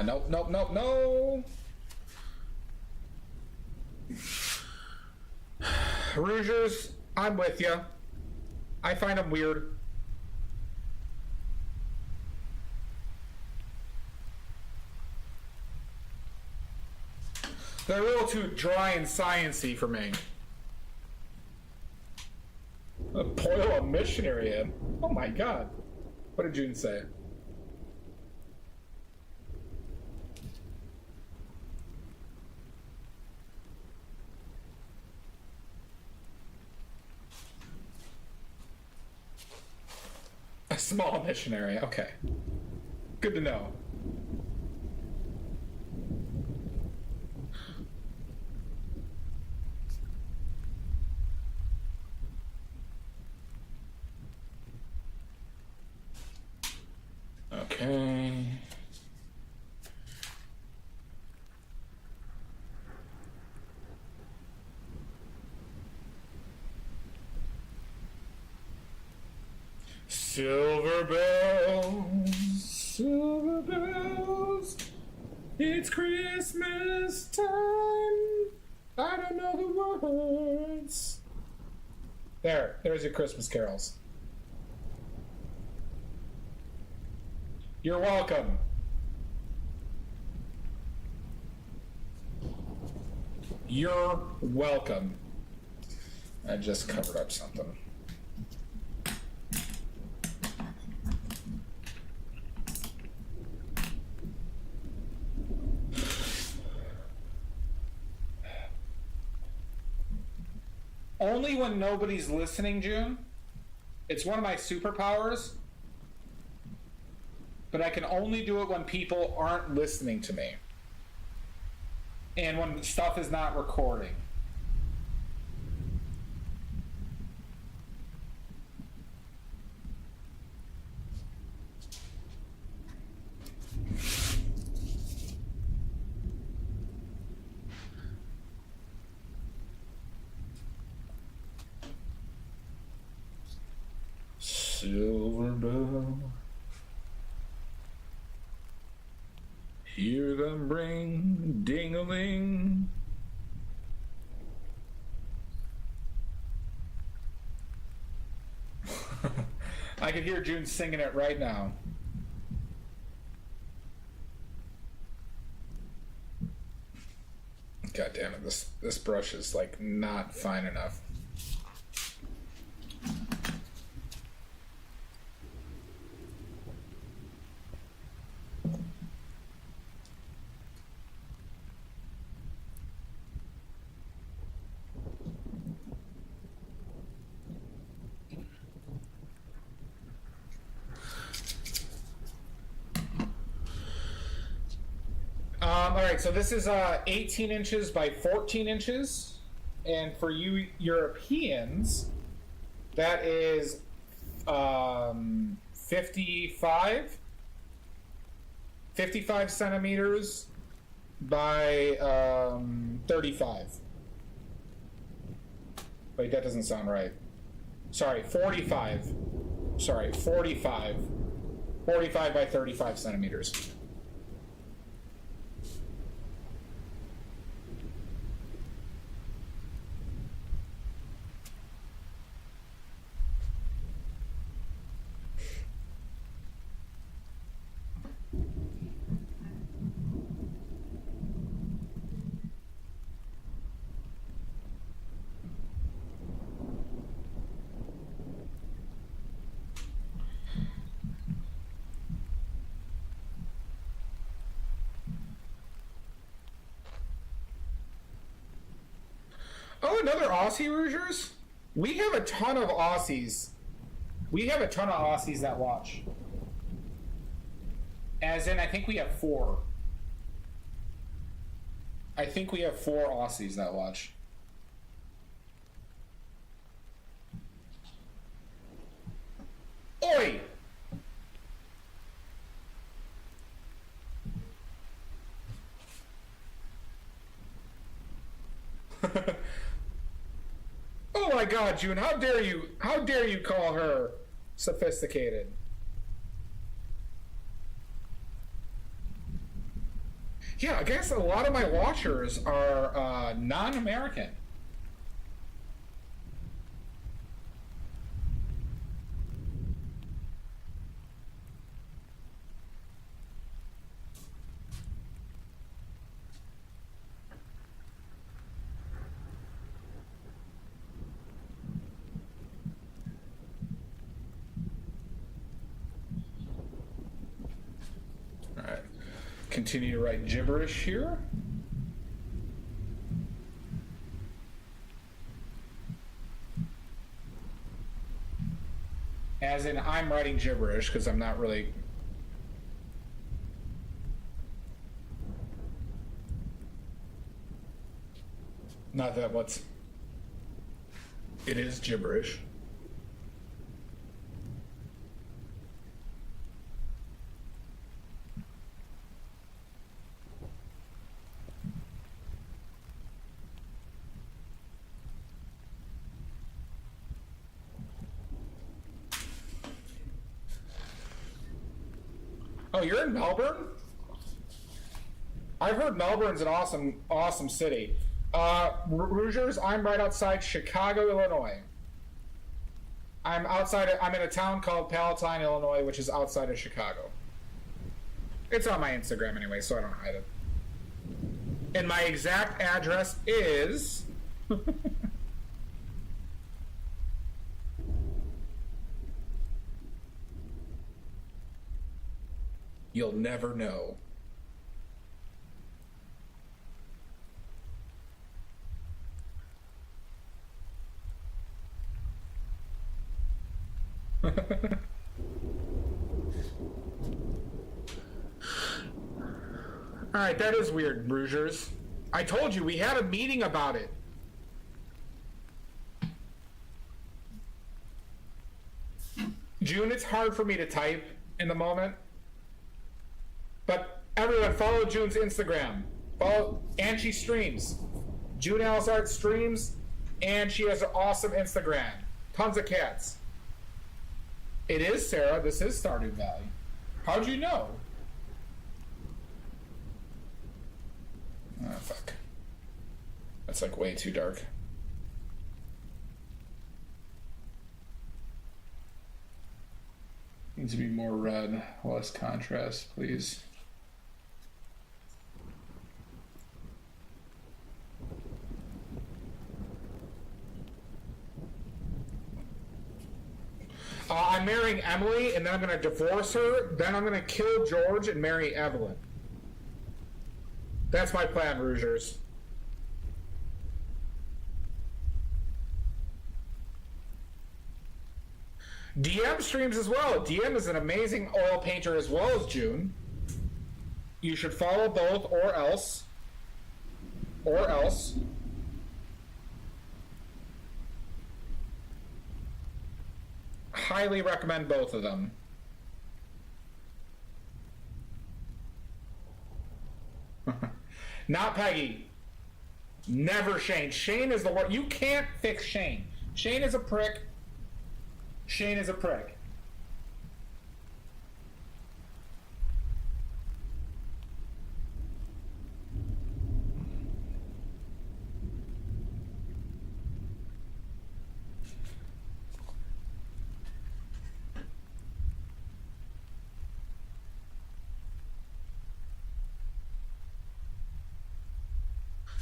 Nope, nope, nope, no. Rougers, I'm with you. I find them weird. They're a little too dry and science-y for me. Boil a missionary in. Oh my god. What did June say? A small missionary, okay. Good to know. Okay. Silver bells, it's Christmas time. I don't know the words. There's your Christmas carols. You're welcome. You're welcome. I just covered up something. Only when nobody's listening, June. It's one of my superpowers. But I can only do it when people aren't listening to me. And when stuff is not recording. Silver bell, hear them ring, ding-a-ling. I can hear June singing it right now. God damn it, this brush is like not fine enough. Alright, so this is 18 inches by 14 inches. And for you Europeans, that is 55 centimeters by 35. Wait, that doesn't sound right. Sorry, 45. Sorry, 45. 45 by 35 centimeters. Oh, another Aussie Rougers? We have a ton of Aussies. We have a ton of Aussies that watch. As in, I think we have 4. I think we have 4 Aussies that watch. Oi! Oh my god, June, how dare you call her sophisticated? Yeah, I guess a lot of my watchers are non-American. All right, continue to write gibberish here. As in, I'm writing gibberish because I'm not really. Not that what's. It is gibberish. Oh, you're in Melbourne? I've heard Melbourne's an awesome city. Rougers, I'm right outside Chicago, Illinois. I'm in a town called Palatine, Illinois, which is outside of Chicago. It's on my Instagram anyway, so I don't hide it. And my exact address is... You'll never know. Alright, that is weird, Rougers. I told you, we had a meeting about it. June, it's hard for me to type in the moment. But everyone, follow June's Instagram. And she streams. June Alice Art streams, and she has an awesome Instagram. Tons of cats. It is, Sarah. This is Stardew Valley. How'd you know? Oh, fuck. That's like way too dark. Needs to be more red, less contrast, please. I'm marrying Emily, and then I'm going to divorce her. Then I'm going to kill George and marry Evelyn. That's my plan, Rougers. DM streams as well. DM is an amazing oil painter as well as June. You should follow both, or else. Or else. Highly recommend both of them. Not Peggy. Never Shane. Shane is the word. You can't fix Shane. Shane is a prick. Shane is a prick.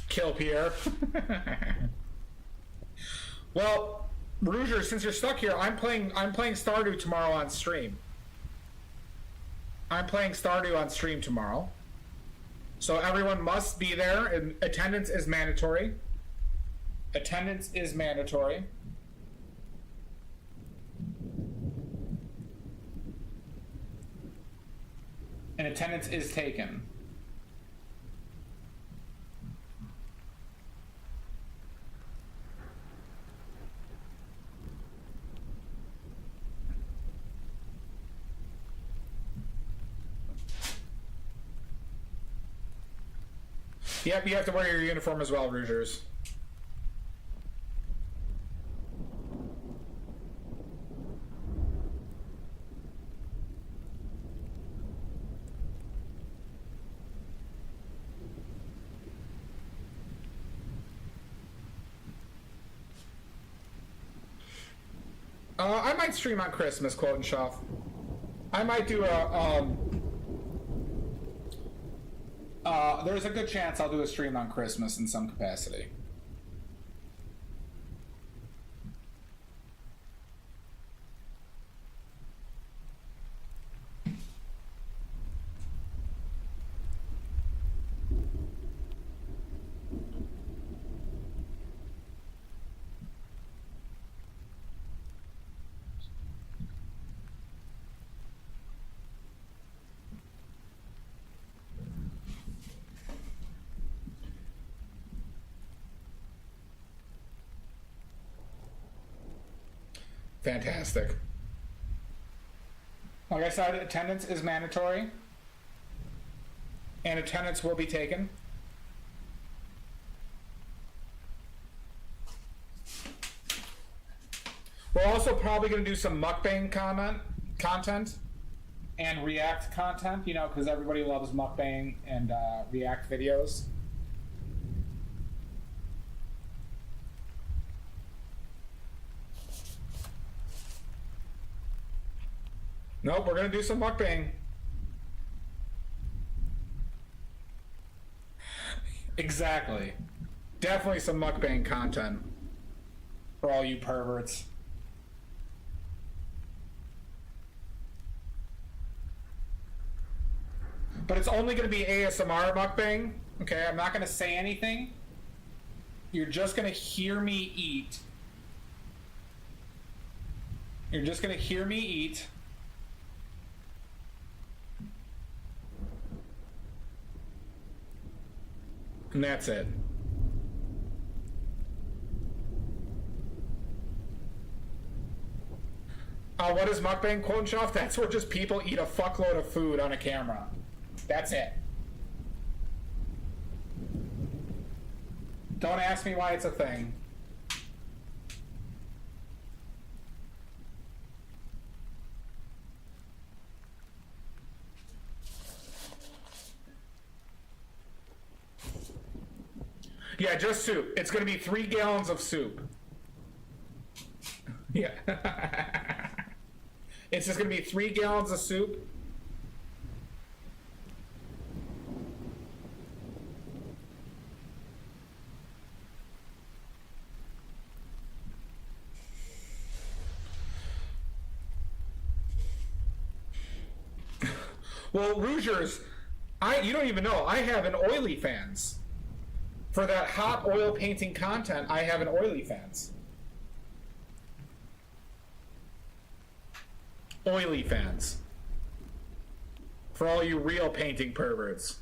Kill Pierre. Well, Rouger, since you're stuck here, I'm playing Stardew tomorrow on stream. I'm playing Stardew on stream tomorrow. So everyone must be there, and attendance is mandatory. Attendance is mandatory. And attendance is taken. Yep, you have to wear your uniform as well, Rougers. I might stream on Christmas, Quote and Shuff. I might do there's a good chance I'll do a stream on Christmas in some capacity. Fantastic. Like I said, attendance is mandatory, and attendance will be taken. We're also probably going to do some mukbang content and react content, you know, because everybody loves mukbang and react videos. Nope, we're gonna do some mukbang. Exactly. Definitely some mukbang content for all you perverts. But it's only gonna be ASMR mukbang. Okay, I'm not gonna say anything. You're just gonna hear me eat. You're just gonna hear me eat. And that's it. What is mukbang, Quote and Shuff? That's where just people eat a fuckload of food on a camera. That's it. Don't ask me why it's a thing. Yeah, just soup. It's going to be 3 gallons of soup. Yeah. It's just going to be 3 gallons of soup. Well, Rougers, you don't even know. I have an OilyFans. For that hot oil painting content, I have an OilyFans. OilyFans. For all you real painting perverts.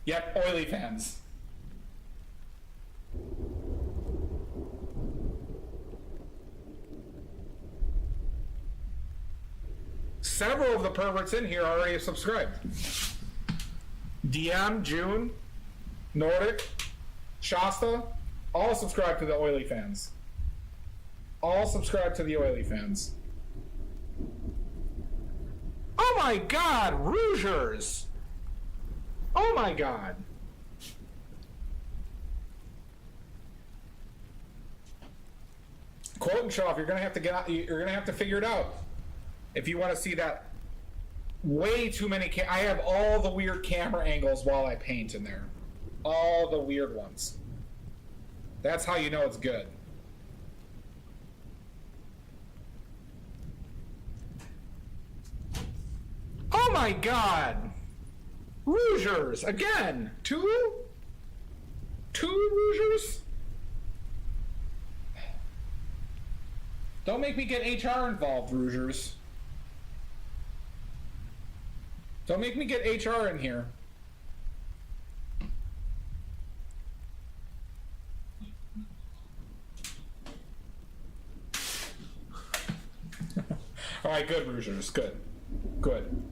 Yep, OilyFans. Several of the perverts in here already have subscribed. DM, June, Nordic, Shasta, all subscribe to the OilyFans. All subscribe to the OilyFans. Oh my god, Rougers! Oh my god. Quote and Shuff, you're gonna have to figure it out. If you want to see that, way too many. I have all the weird camera angles while I paint in there. All the weird ones. That's how you know it's good. Oh my god! Rougers! Again! Two? Two Rougers? Don't make me get HR involved, Rougers. Don't make me get HR in here. All right, good, Rougers. Good. Good.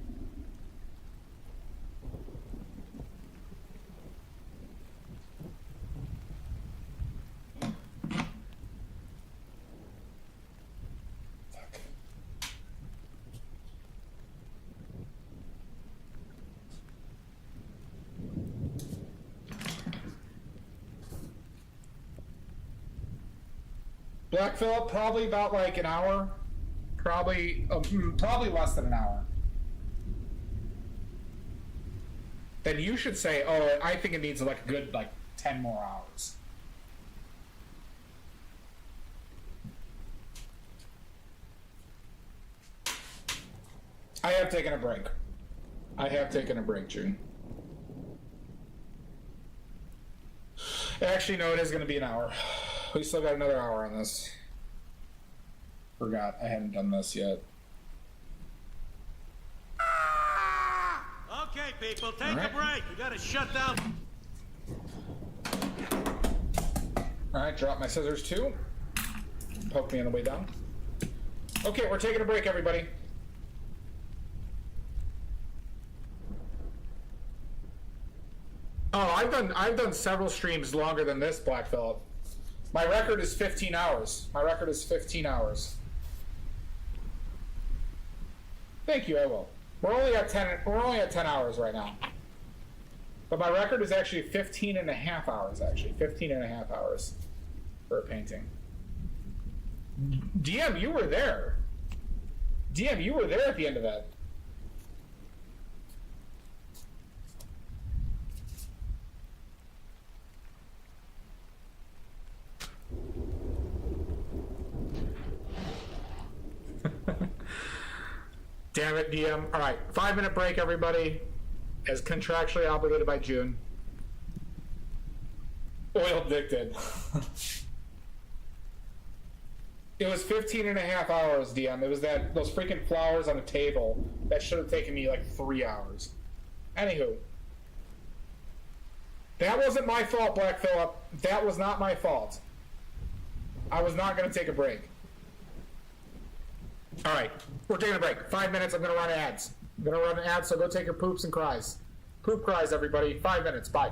Black Phillip, probably about like an hour. Probably less than an hour. Then you should say, oh, I think it needs like a good 10 more hours. I have taken a break. June. Actually, no, it is going to be an hour. We still got another hour on this. Forgot, I haven't done this yet. Okay, people, take a break. We gotta shut down. Alright, drop my scissors too. Poke me on the way down. Okay, we're taking a break, everybody. Oh, I've done several streams longer than this, Black Phillip. My record is 15 hours. Thank you, I will. We're only at 10 hours right now. But my record is actually 15 and a half hours, 15 and a half hours for a painting. DM, you were there. DM, you were there at the end of that. Damn it, DM. All right, 5-minute break, everybody, as contractually obligated by June. Oil addicted. It was 15 and a half hours, DM. It was those freaking flowers on a table. That should have taken me like 3 hours. Anywho. That wasn't my fault, Black Phillip. That was not my fault. I was not going to take a break. All right, we're taking a break. 5 minutes, I'm going to run ads. So go take your poops and cries. Poop cries, everybody. 5 minutes, bye.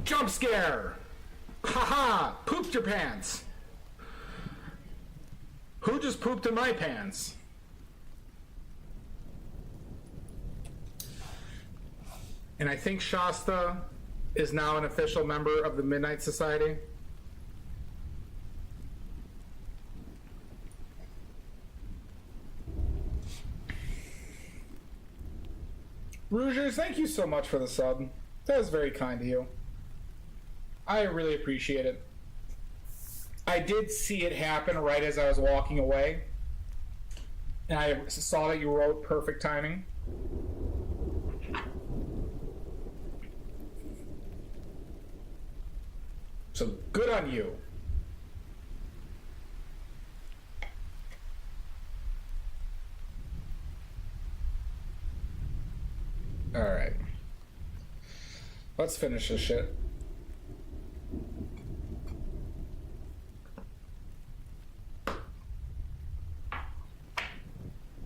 Jump scare! Haha! Pooped your pants! Who just pooped in my pants? And I think Shasta is now an official member of the Midnight Society. Rougers, thank you so much for the sub. That was very kind of you. I really appreciate it. I did see it happen right as I was walking away. And I saw that you wrote perfect timing. So good on you. All right. Let's finish this shit.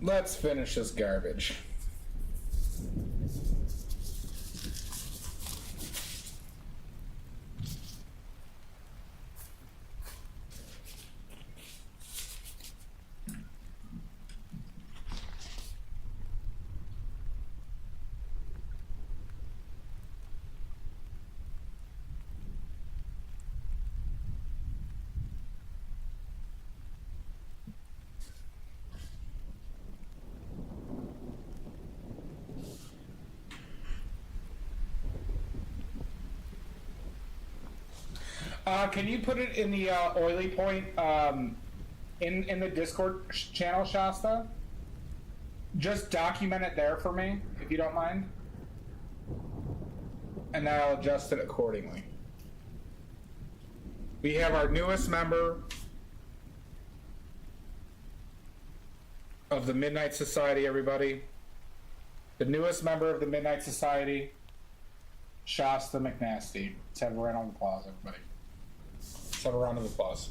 Let's finish this garbage. Can you put it in the oily point in the Discord channel, Shasta? Just document it there for me, if you don't mind. And then I'll adjust it accordingly. We have our newest member of the Midnight Society, everybody. The newest member of the Midnight Society, Shasta McNasty. Let's have a round of applause, everybody. Let's have a round of applause.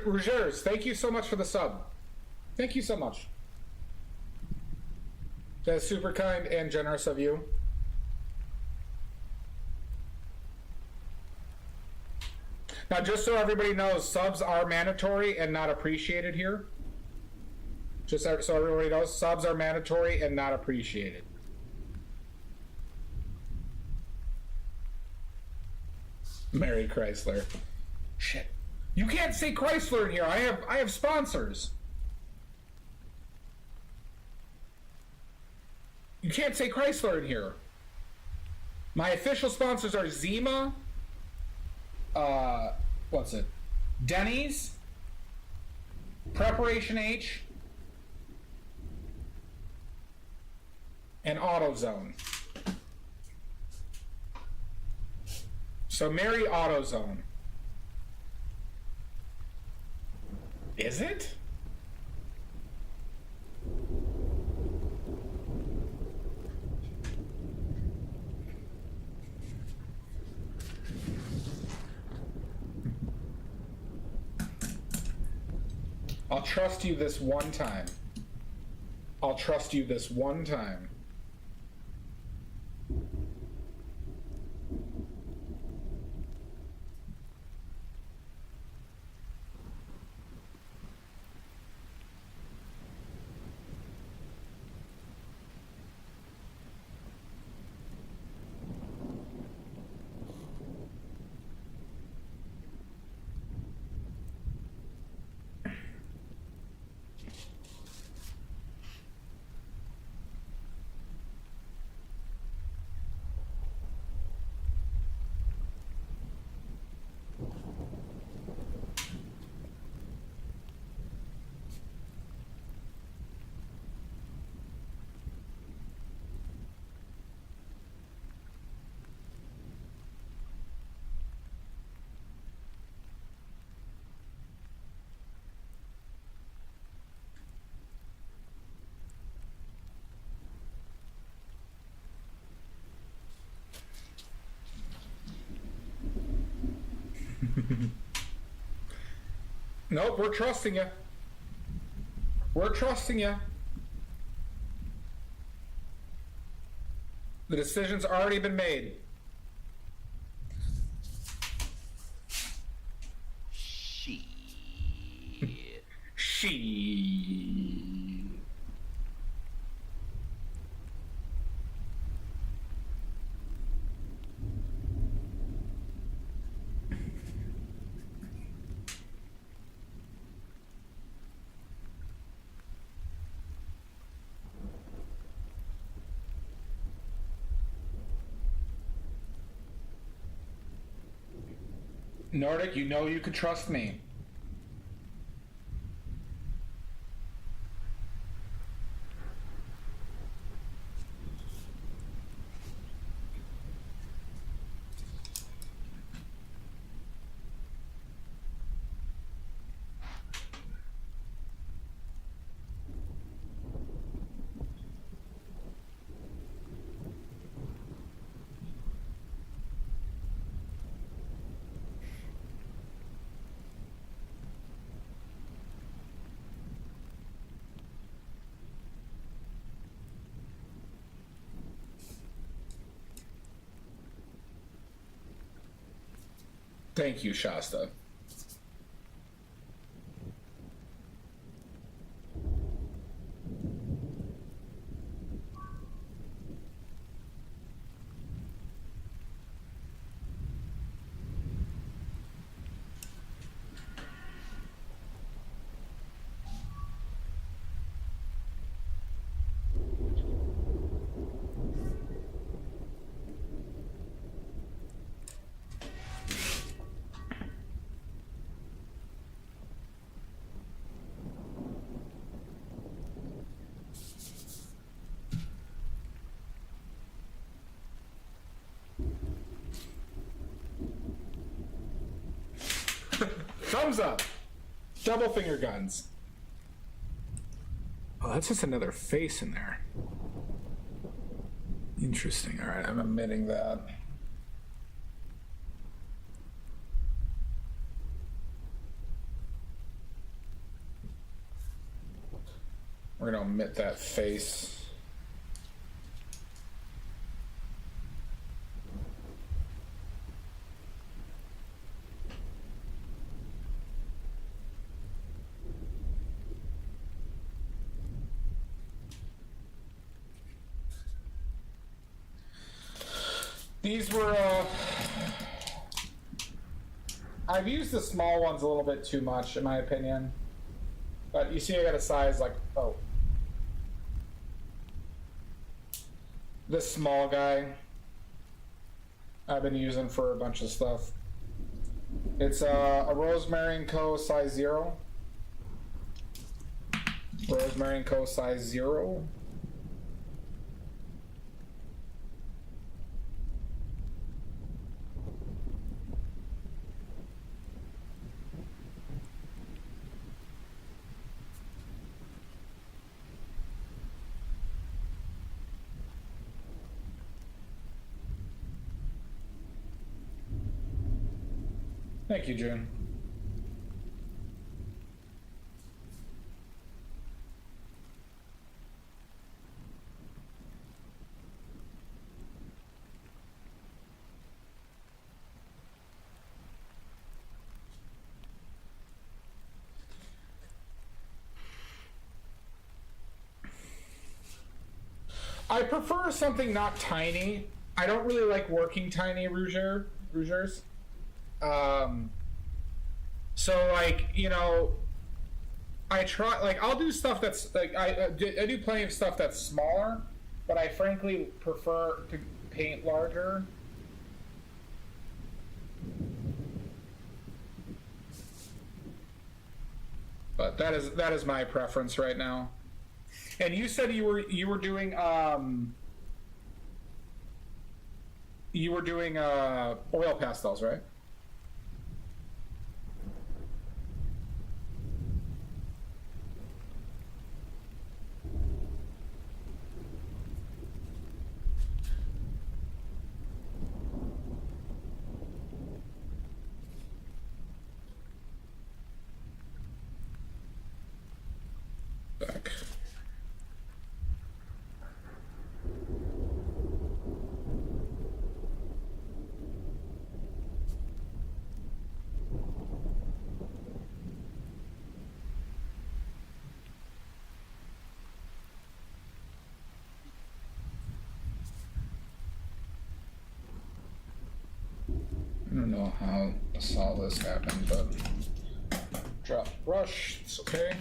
Rougers, thank you so much for the sub. Thank you so much. That's super kind and generous of you. Now, just so everybody knows, subs are mandatory and not appreciated here. Just so everybody knows, subs are mandatory and not appreciated. Mary Chrysler. Shit. You can't say Chrysler in here. I have sponsors. You can't say Chrysler in here. My official sponsors are Zima. What's it? Denny's. Preparation H. And AutoZone. So Mary AutoZone. Is it? I'll trust you this one time. I'll trust you this one time. Nope, we're trusting you. We're trusting you. The decision's already been made. Shit. She. Nordic, you know you can trust me. Thank you, Shasta. Thumbs up. Double finger guns. Oh, that's just another face in there. Interesting. All right, I'm omitting that. We're gonna omit that face. These were, I've used the small ones a little bit too much, in my opinion. But you see I got a size like, oh. This small guy, I've been using for a bunch of stuff. It's a Rosemary & Co. size 0. Rosemary & Co. size 0. Thank you, June. I prefer something not tiny. I don't really like working tiny rougers. So like, you know, I try, like, I'll do stuff that's like, I do plenty of stuff that's smaller, but I frankly prefer to paint larger. But that is my preference right now. And you said you were doing oil pastels, right? back. I don't know how I saw this happen, but drop brush, it's okay.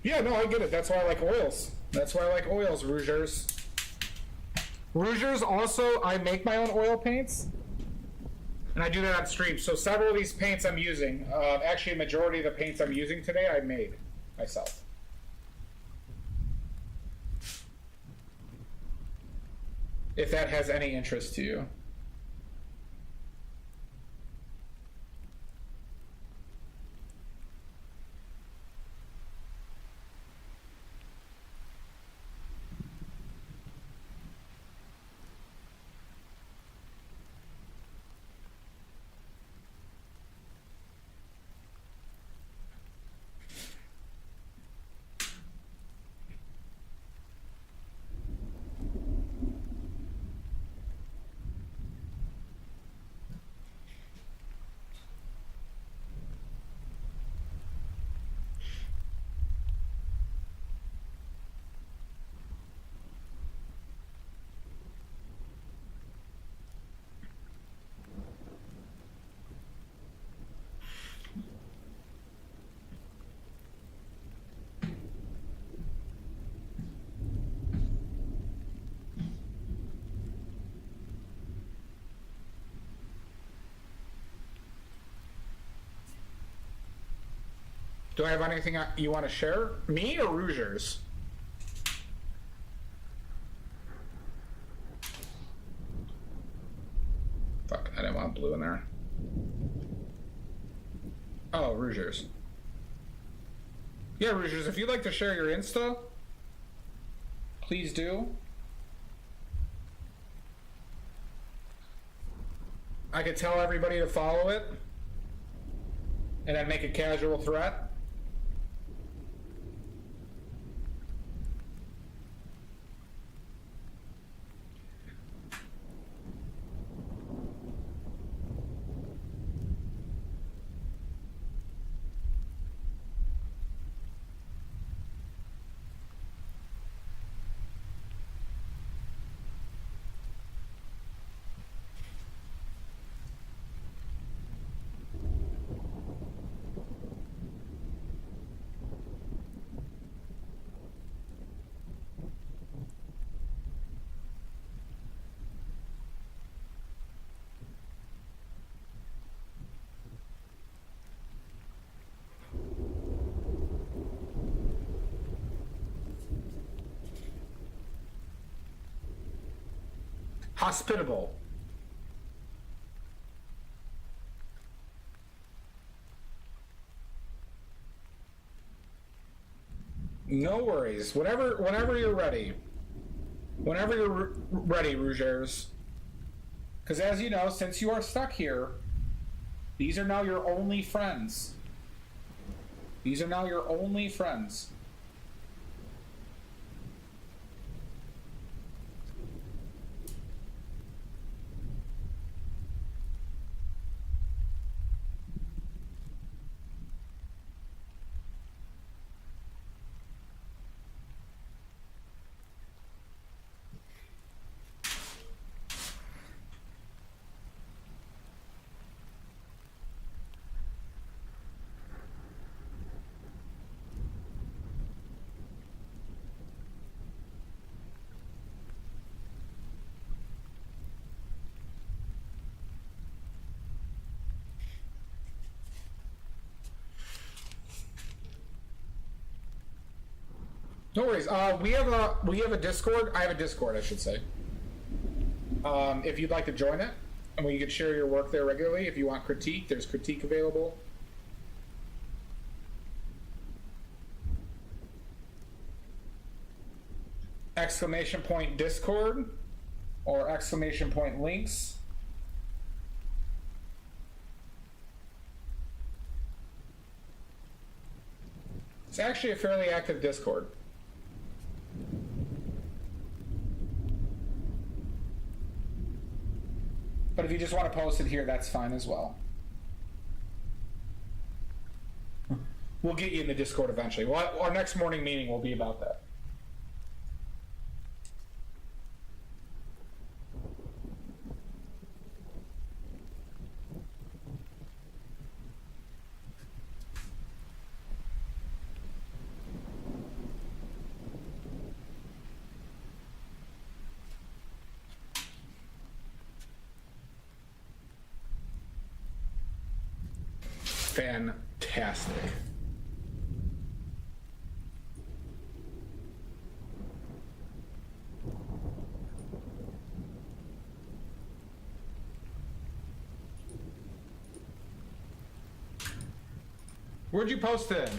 Yeah, no, I get it. That's why I like oils. That's why I like oils, Rougers. Rougers also, I make my own oil paints. And I do that on stream. So several of these paints I'm using, actually a majority of the paints I'm using today, I made myself. If that has any interest to you. Do I have anything you want to share? Me or Rougers? Fuck, I didn't want blue in there. Oh, Rougers. Yeah, Rougers, if you'd like to share your Insta, please do. I could tell everybody to follow it, and then make a casual threat. Hospitable. No worries. Whenever you're ready. Whenever you're ready, Rougers. Because as you know, since you are stuck here, these are now your only friends. These are now your only friends. No worries. We have a Discord. I have a Discord, I should say. If you'd like to join it, and you can share your work there regularly. If you want critique, there's critique available. !Discord or !links. It's actually a fairly active Discord. But if you just want to post it here, that's fine as well. We'll get you in the Discord eventually. Our next morning meeting will be about that. Fantastic. Where'd you post it?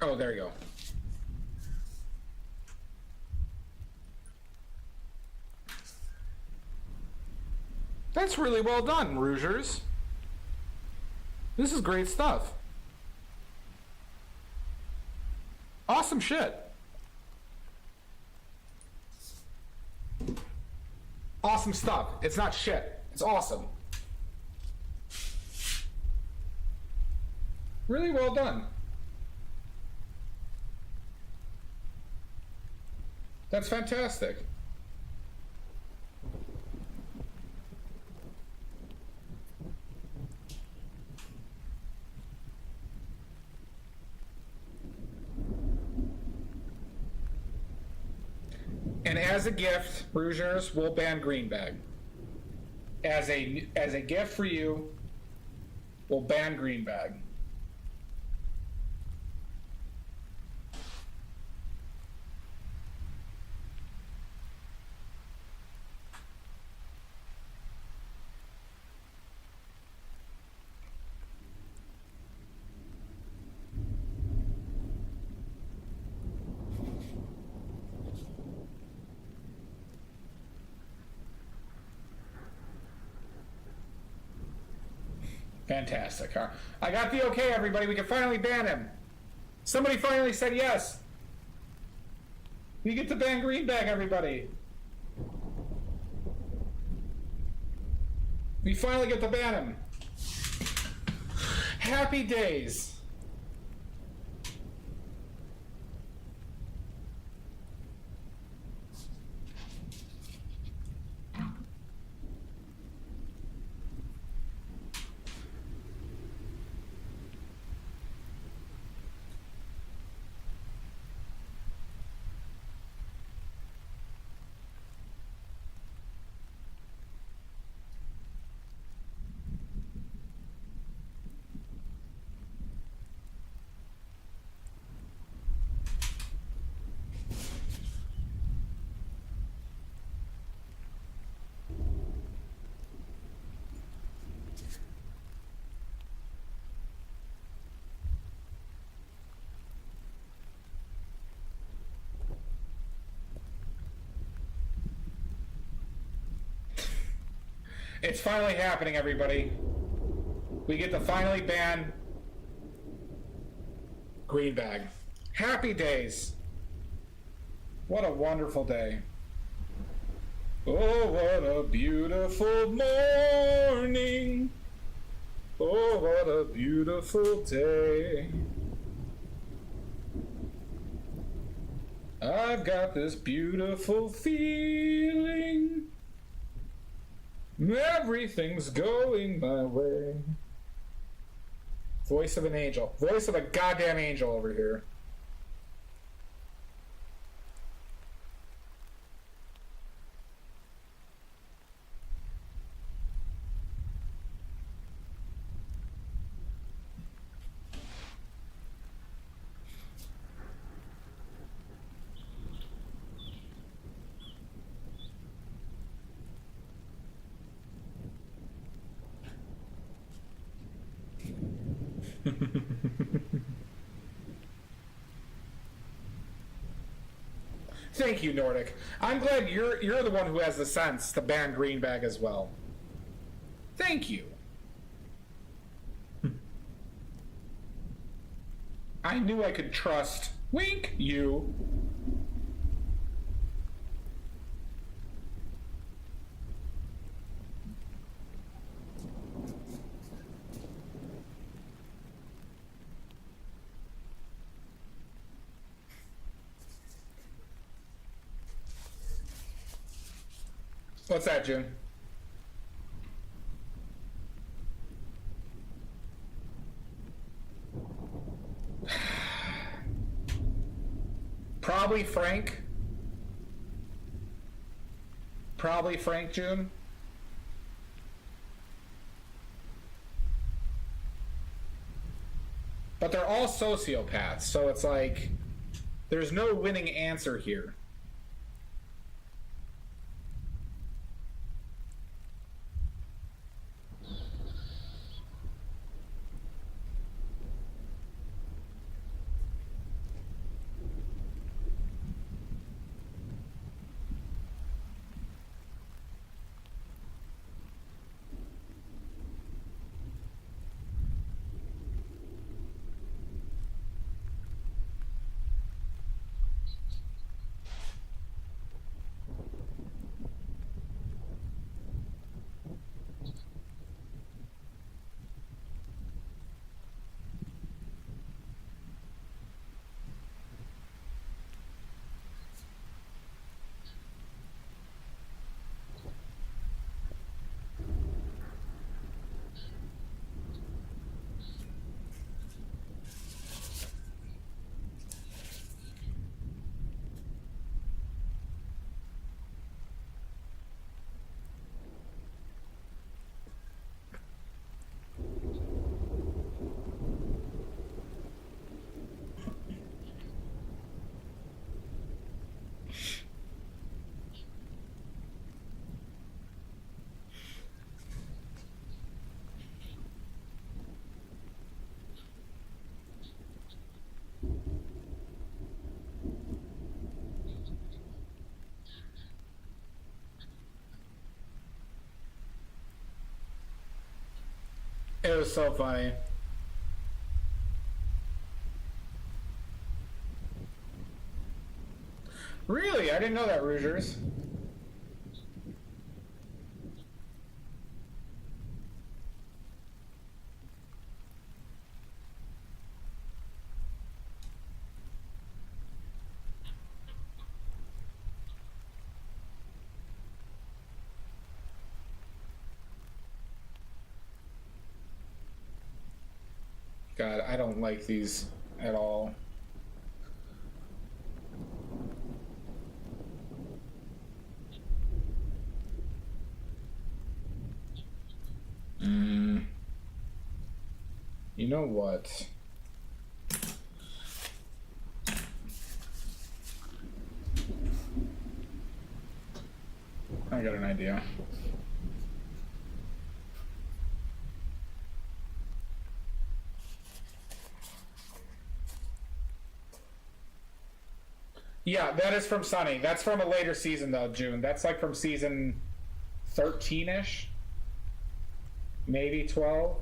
Oh, there you go. That's really well done, Rougers. This is great stuff. Awesome shit. Awesome stuff. It's not shit. It's awesome. Really well done. That's fantastic. And as a gift, Rougers, we'll ban Greenbag. As a gift for you, we'll ban Greenbag. Fantastic. Huh? I got the okay, everybody. We can finally ban him. Somebody finally said yes. We get to ban Greenbag, everybody. We finally get to ban him. Happy days. It's finally happening, everybody. We get to finally ban Greenbag. Happy days. What a wonderful day. Oh, what a beautiful morning. Oh, what a beautiful day. I've got this beautiful feeling. Everything's going my way. Voice of an angel. Voice of a goddamn angel over here. Thank you, Nordic. I'm glad you're the one who has the sense to ban Greenbag as well. Thank you. I knew I could trust Wink you. What's that, June? Probably Frank. Probably Frank, June. But they're all sociopaths, so it's like there's no winning answer here. It was so funny. Really? I didn't know that, Rougers. God, I don't like these at all. You know what? I got an idea. Yeah, that is from Sunny. That's from a later season, though, June. That's like from season 13-ish. Maybe 12.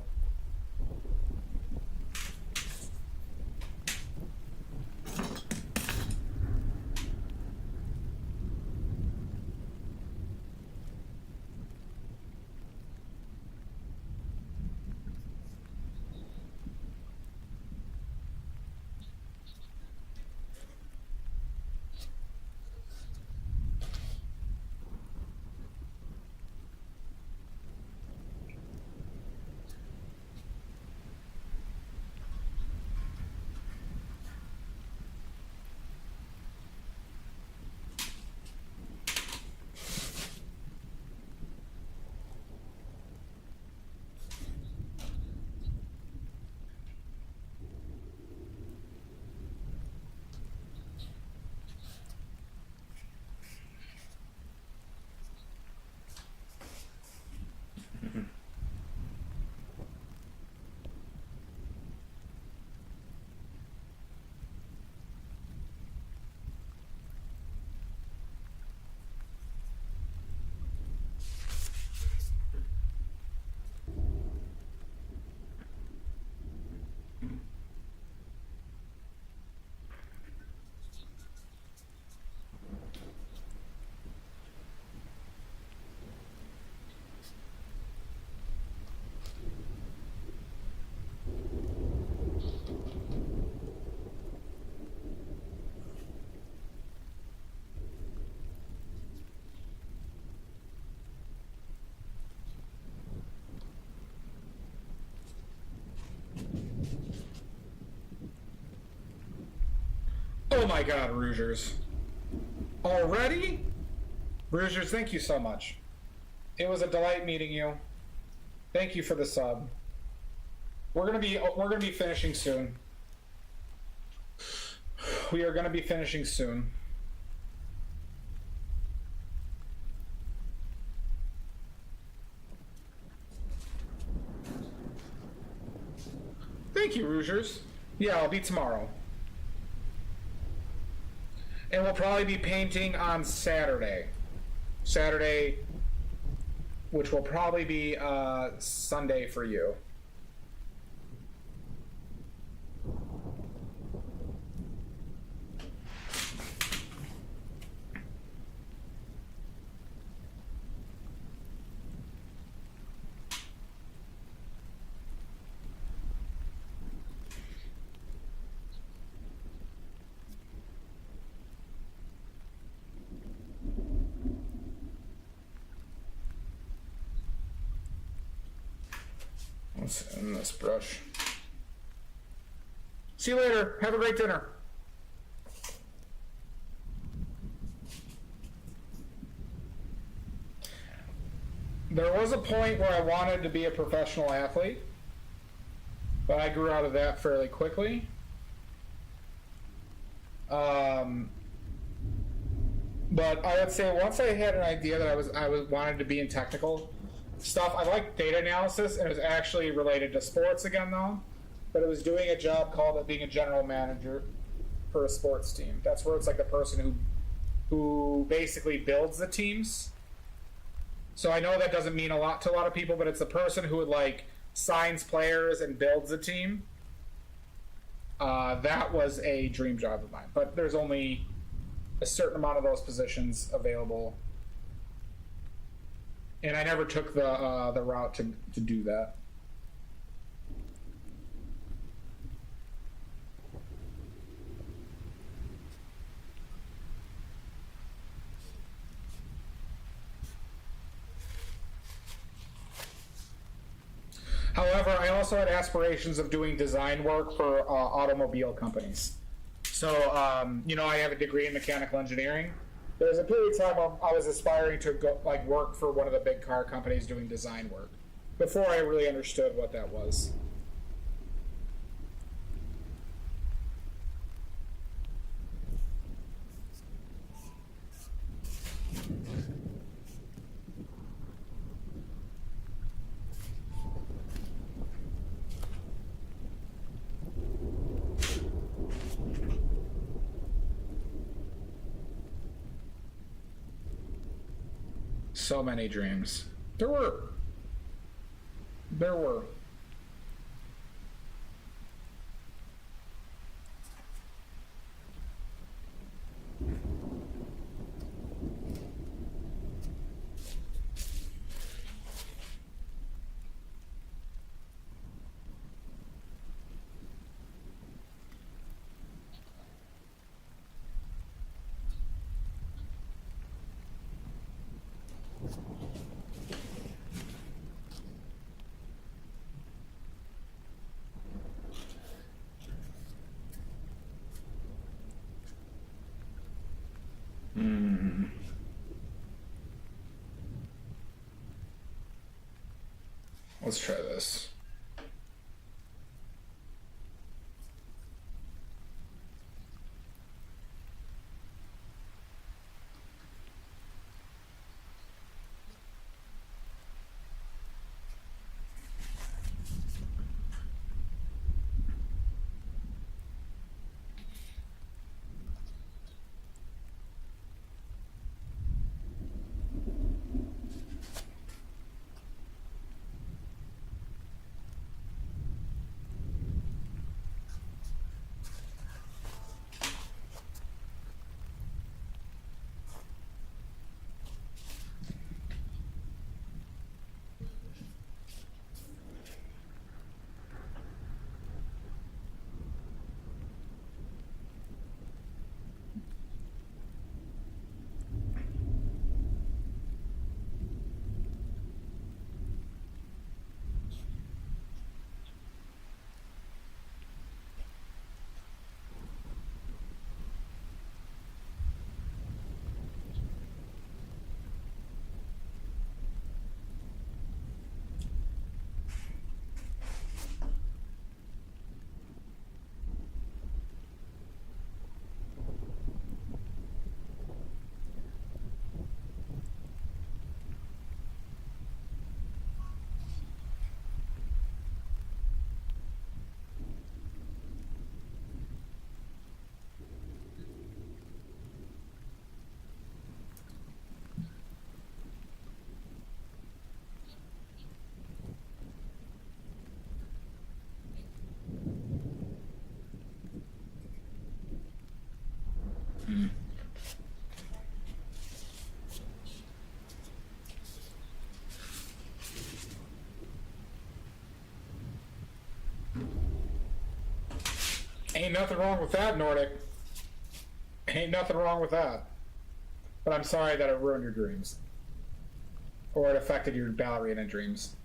my god, Rougers. Already? Rougers, thank you so much. It was a delight meeting you. Thank you for the sub. We're gonna be finishing soon. We are gonna be finishing soon. Thank you, Rougers. Yeah, I'll be tomorrow. And we'll probably be painting on Saturday. Saturday, which will probably be Sunday for you. Let's end this brush. See you later. Have a great dinner. There was a point where I wanted to be a professional athlete, but I grew out of that fairly quickly. But I would say once I had an idea that I wanted to be in technical stuff. I like data analysis, and it was actually related to sports again, though. But it was doing a job called being a general manager for a sports team. That's where it's like the person who basically builds the teams. So I know that doesn't mean a lot to a lot of people, but it's the person who would like signs players and builds a team. That was a dream job of mine. But there's only a certain amount of those positions available. And I never took the route to do that. However, I also had aspirations of doing design work for automobile companies. So, I have a degree in mechanical engineering. There was a period of time I was aspiring to go work for one of the big car companies doing design work before I really understood what that was. So many dreams. There were. Let's try this. Ain't nothing wrong with that, Nordic. Ain't nothing wrong with that. But I'm sorry that it ruined your dreams. Or it affected your ballerina dreams.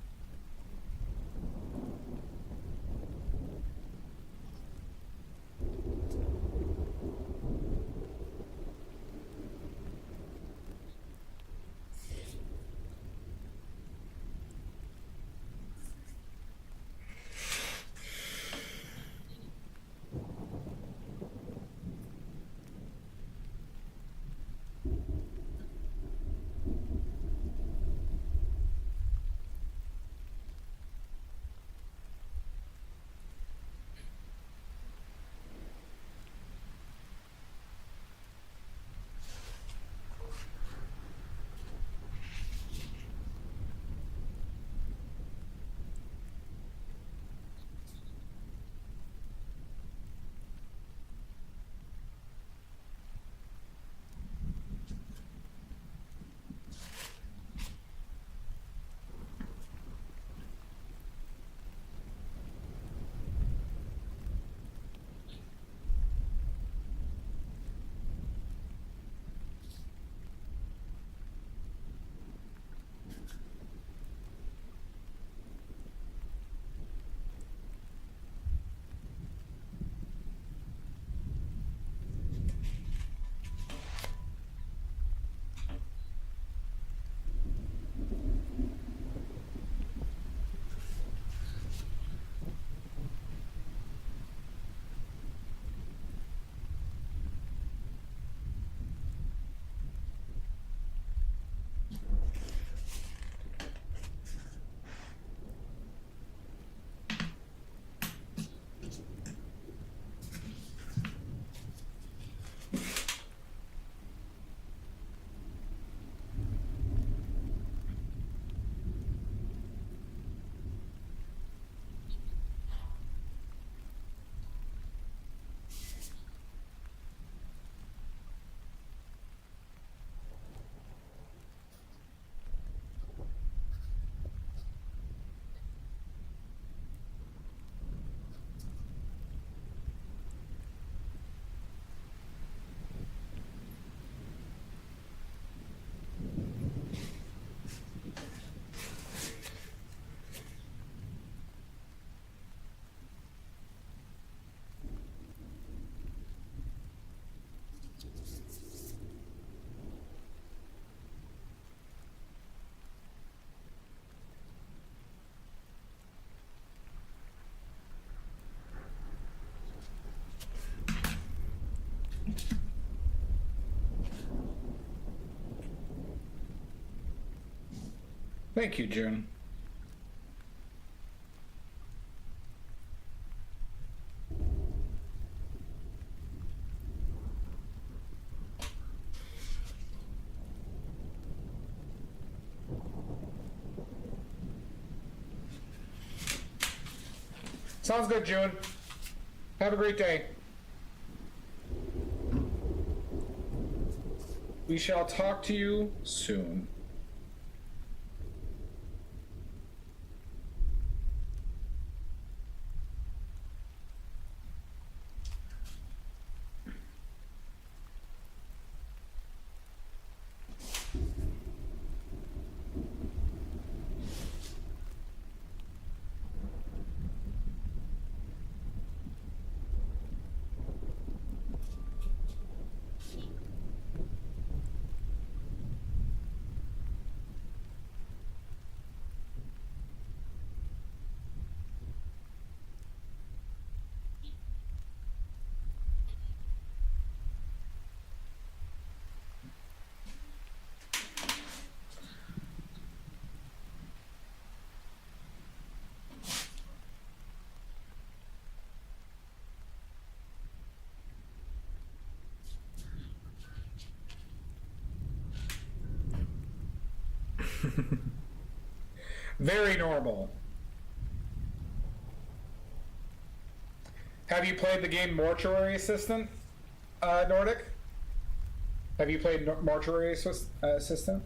Thank you, June. Sounds good, June. Have a great day. We shall talk to you soon. Very normal. Have you played the game Mortuary Assistant, Nordic? Have you played Mortuary Assistant?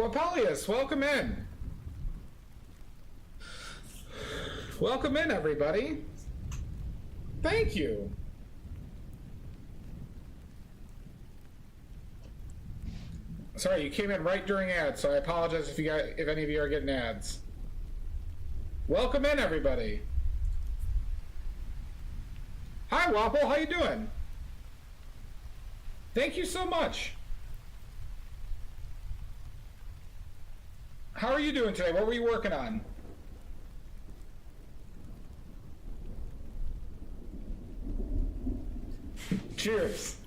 Wapelius, welcome in. Welcome in, everybody. Thank you. Sorry, you came in right during ads, so I apologize if any of you are getting ads. Welcome in, everybody. Hi, Wapple. How you doing? Thank you so much. How are you doing today? What were you working on? Cheers.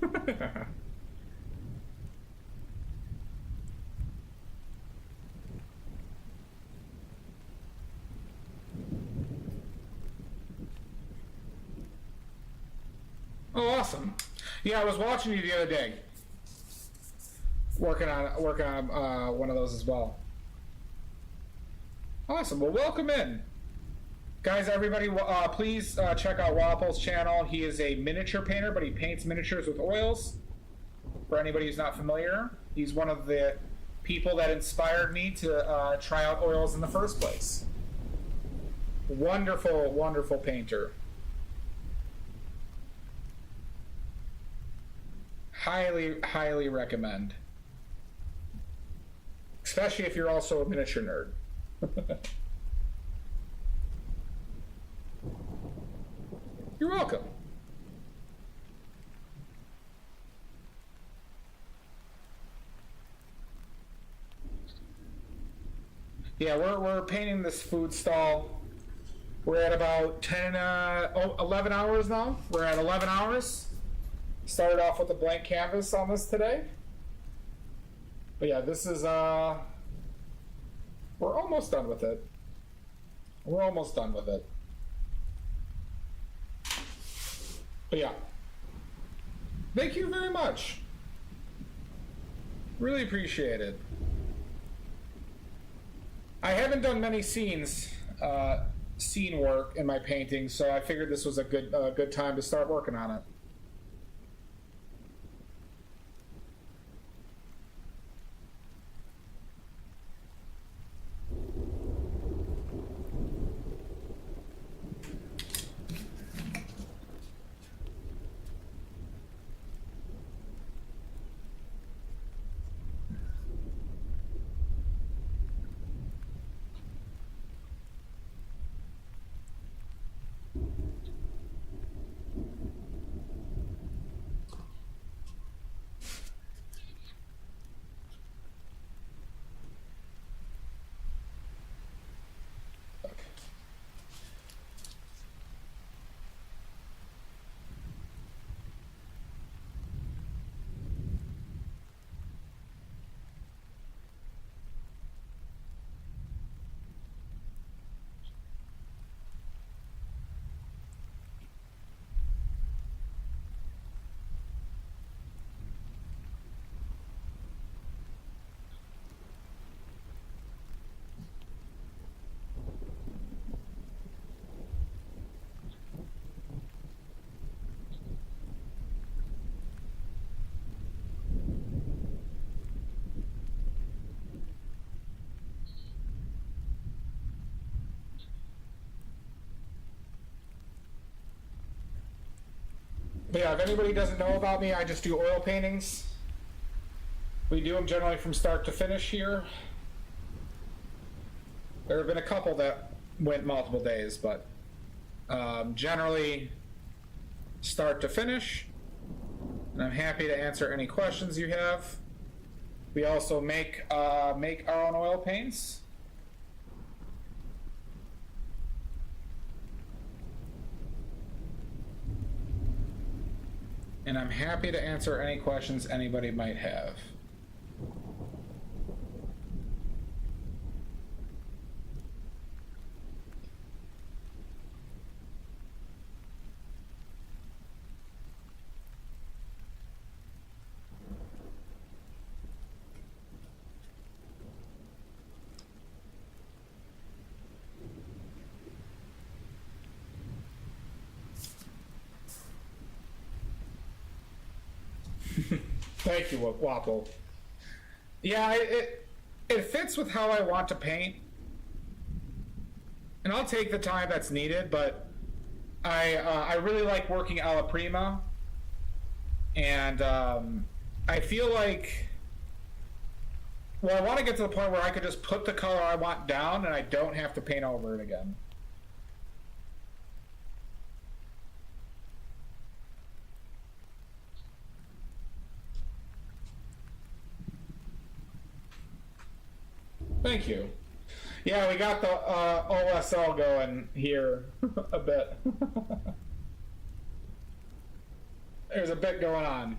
Oh, awesome. Yeah, I was watching you the other day. Working on one of those as well. Awesome. Well, welcome in. Guys, everybody, please check out Wapple's channel. He is a miniature painter, but he paints miniatures with oils. For anybody who's not familiar, he's one of the people that inspired me to try out oils in the first place. Wonderful, wonderful painter. Highly, highly recommend. Especially if you're also a miniature nerd. You're welcome. Yeah, we're painting this food stall. We're at about 11 hours now. We're at 11 hours. Started off with a blank canvas on this today. But yeah, this is, we're almost done with it. We're almost done with it. But yeah. Thank you very much. Really appreciate it. I haven't done many scene work in my painting, so I figured this was a good time to start working on it. But yeah, if anybody doesn't know about me, I just do oil paintings. We do them generally from start to finish here. There have been a couple that went multiple days, but generally start to finish. And I'm happy to answer any questions you have. We also make our own oil paints. And I'm happy to answer any questions anybody might have. Thank you, Wapple. Yeah, it fits with how I want to paint. And I'll take the time that's needed, but I really like working Alla Prima. And I feel like, well, I want to get to the point where I could just put the color I want down and I don't have to paint over it again. Thank you. Yeah, we got the OSL going here a bit. There's a bit going on.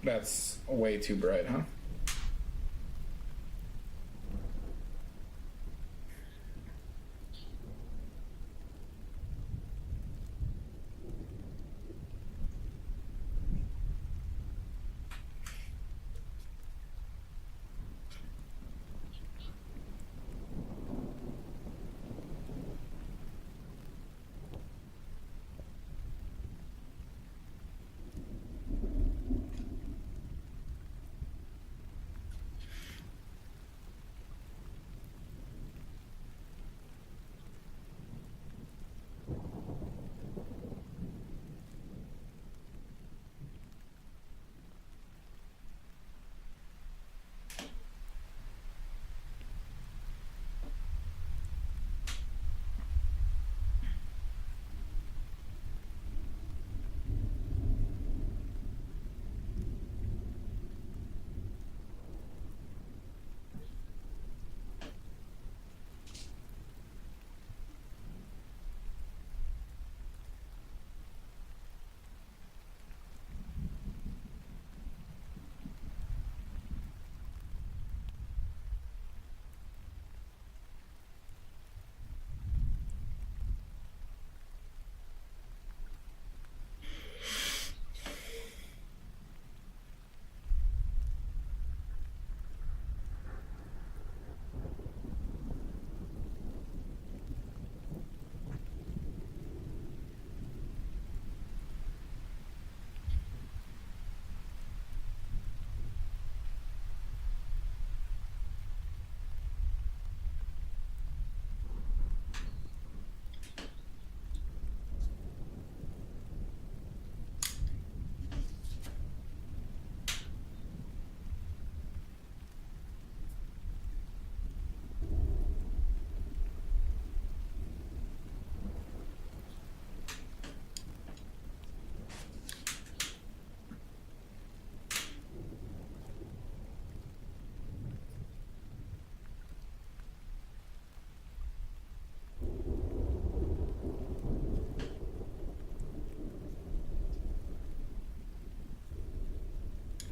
That's way too bright, huh?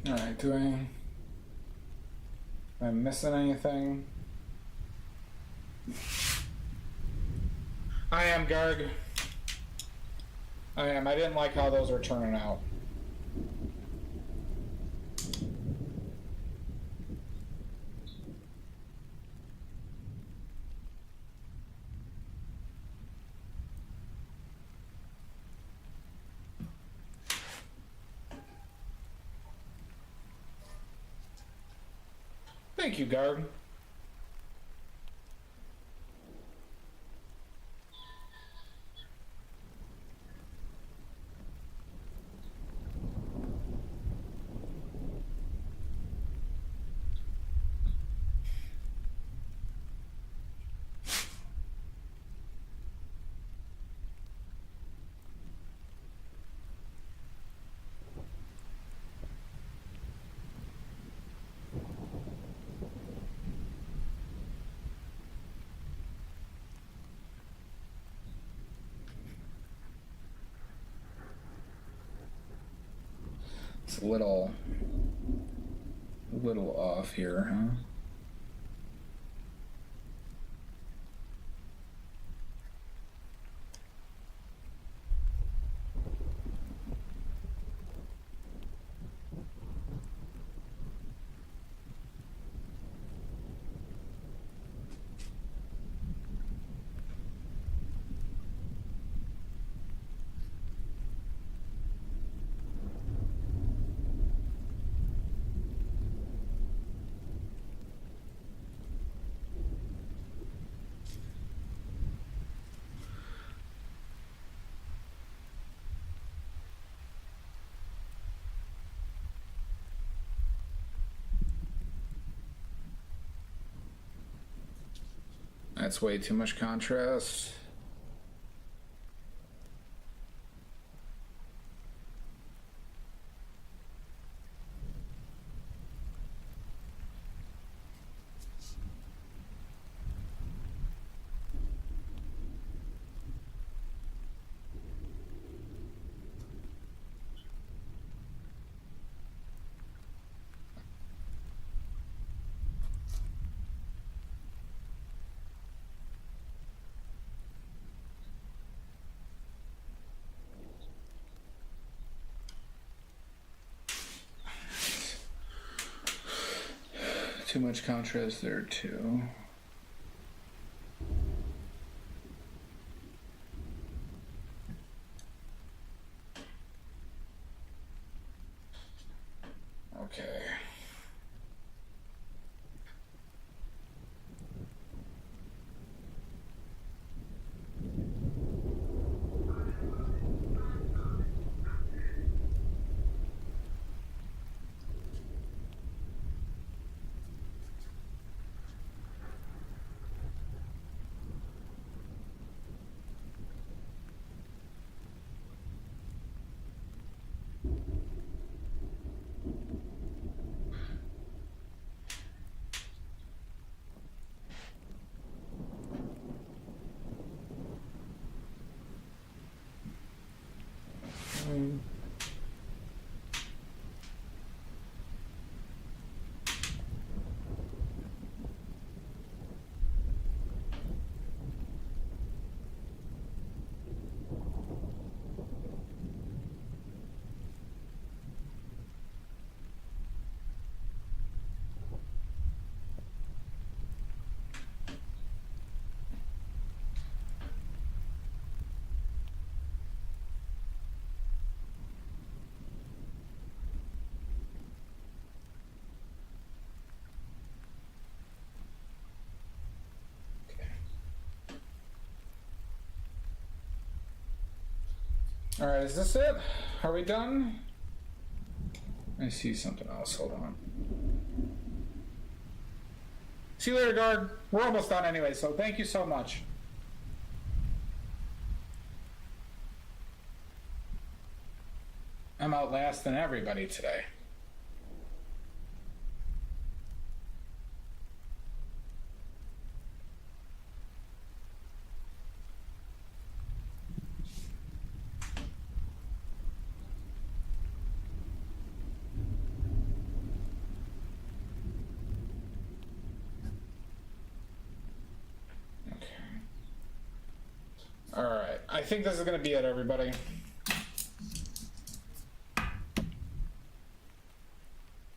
Alright, am I missing anything? I am, Garg. I am. I didn't like how those are turning out. Thank you, Garg. It's a little off here, huh? That's way too much contrast. Too much contrast there too. Okay. All right, is this it? Are we done? I see something else. Hold on. See you later, guard. We're almost done anyway, so thank you so much. I'm outlasting everybody today. Alright, I think this is going to be it, everybody.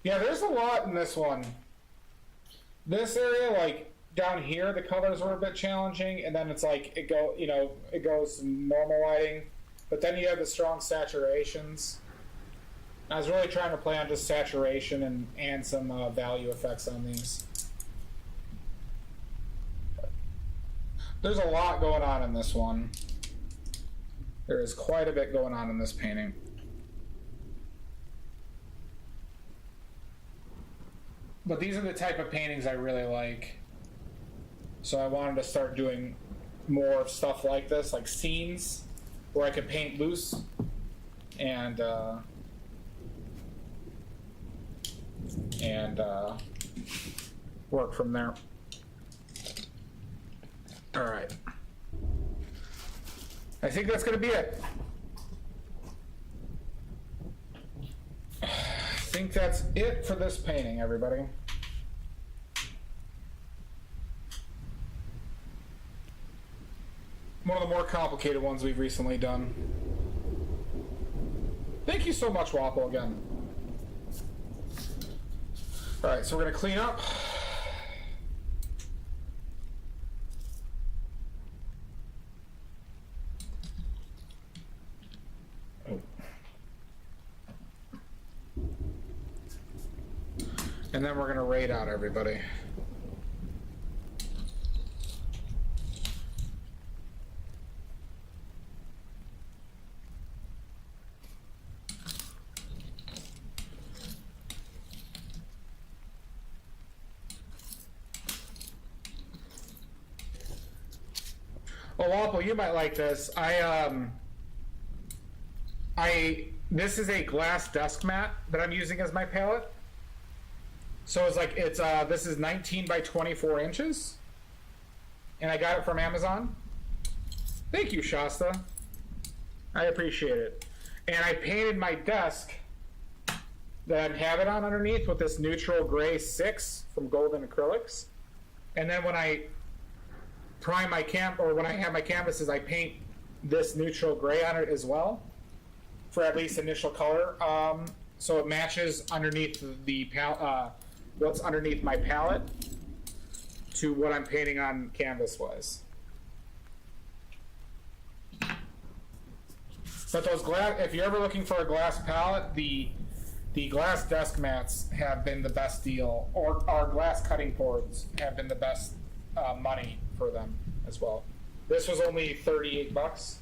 Yeah, there's a lot in this one. This area, like, down here, the colors were a bit challenging, and then it's like, it goes normal lighting, but then you have the strong saturations. I was really trying to play on just saturation and some value effects on these. There's a lot going on in this one. There is quite a bit going on in this painting. But these are the type of paintings I really like. So I wanted to start doing more stuff like this, like scenes, where I could paint loose and work from there. All right. I think that's going to be it. think that's it for this painting, everybody. One of the more complicated ones we've recently done. Thank you so much, Waffle, again. Alright, so we're going to clean up. And then we're going to raid out everybody. Oh, Waffle, you might like this. This is a glass desk mat that I'm using as my palette. So it's like, this is 19 by 24 inches. And I got it from Amazon. Thank you, Shasta. I appreciate it. And I painted my desk that I have it on underneath with this neutral gray 6 from Golden Acrylics. And then when I prime my when I have my canvases, I paint this neutral gray on it as well for at least initial color. So it matches underneath the what's underneath my palette to what I'm painting on canvas wise. But those glass, if you're ever looking for a glass palette, the glass desk mats have been the best deal, or our glass cutting boards have been the best money for them as well. This was only $38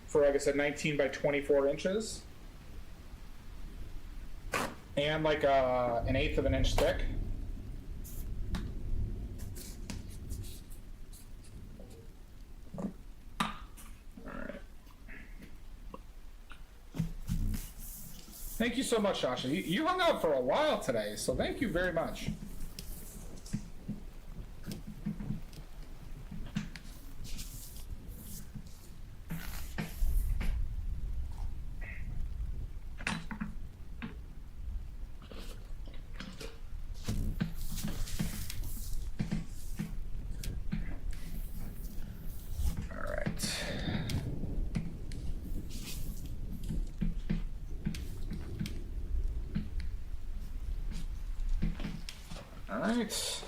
for, like I said, 19 by 24 inches. And like an 1/8 of an inch thick. Alright. Thank you so much, Sasha. You hung out for a while today, so thank you very much. Alright.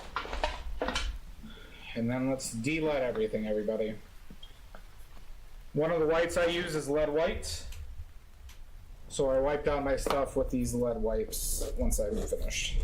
And then let's de-lead everything, everybody. One of the whites I use is lead white. So I wipe down my stuff with these lead wipes once I'm finished.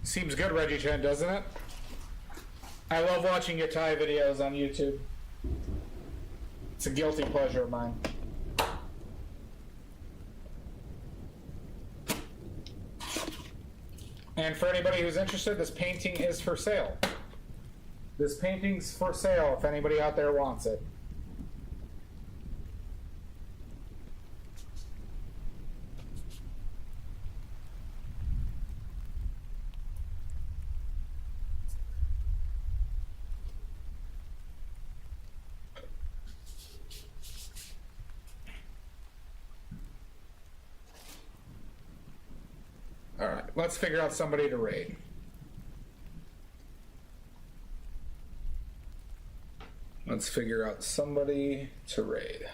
Seems good, Reggie Chen, doesn't it? I love watching Yatai videos on YouTube. It's a guilty pleasure of mine. And for anybody who's interested, this painting is for sale. This painting's for sale if anybody out there wants it. Alright, let's figure out somebody to raid. Let's figure out somebody to raid.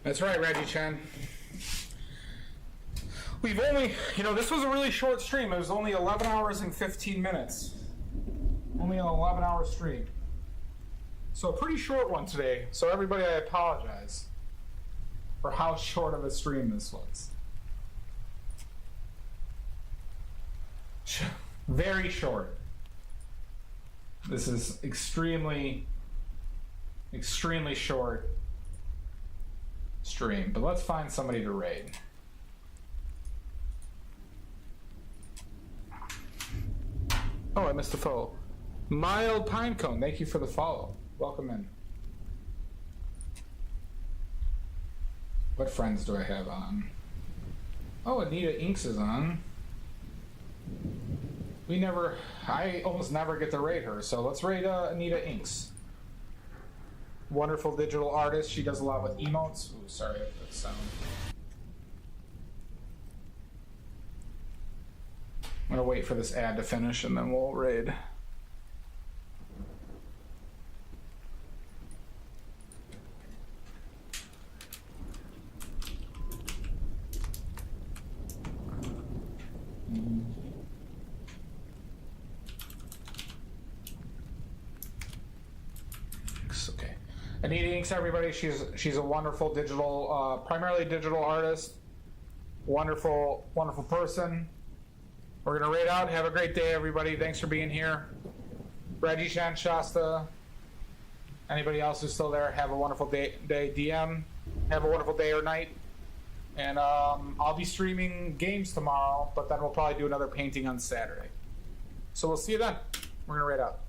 That's right, Reggie Chen. We've only, this was a really short stream. It was only 11 hours and 15 minutes. Only an 11-hour stream. So a pretty short one today. So everybody, I apologize for how short of a stream this was. Very short. This is extremely short stream, but let's find somebody to raid. Oh, I missed a follow. Mild Pinecone, thank you for the follow. Welcome in. What friends do I have on? Oh, Anita Inks is on. I almost never get to raid her, so let's raid Anita Inks. Wonderful digital artist. She does a lot with emotes. Ooh, sorry if that sound. I'm gonna wait for this ad to finish and then we'll raid. Okay. Anita Inks, everybody. She's a wonderful digital, primarily digital artist. Wonderful person. We're gonna raid out. Have a great day, everybody. Thanks for being here. Reggie, Shan, Shasta. Anybody else who's still there, have a wonderful day. DM, have a wonderful day or night. And I'll be streaming games tomorrow, but then we'll probably do another painting on Saturday. So we'll see you then. We're gonna raid out.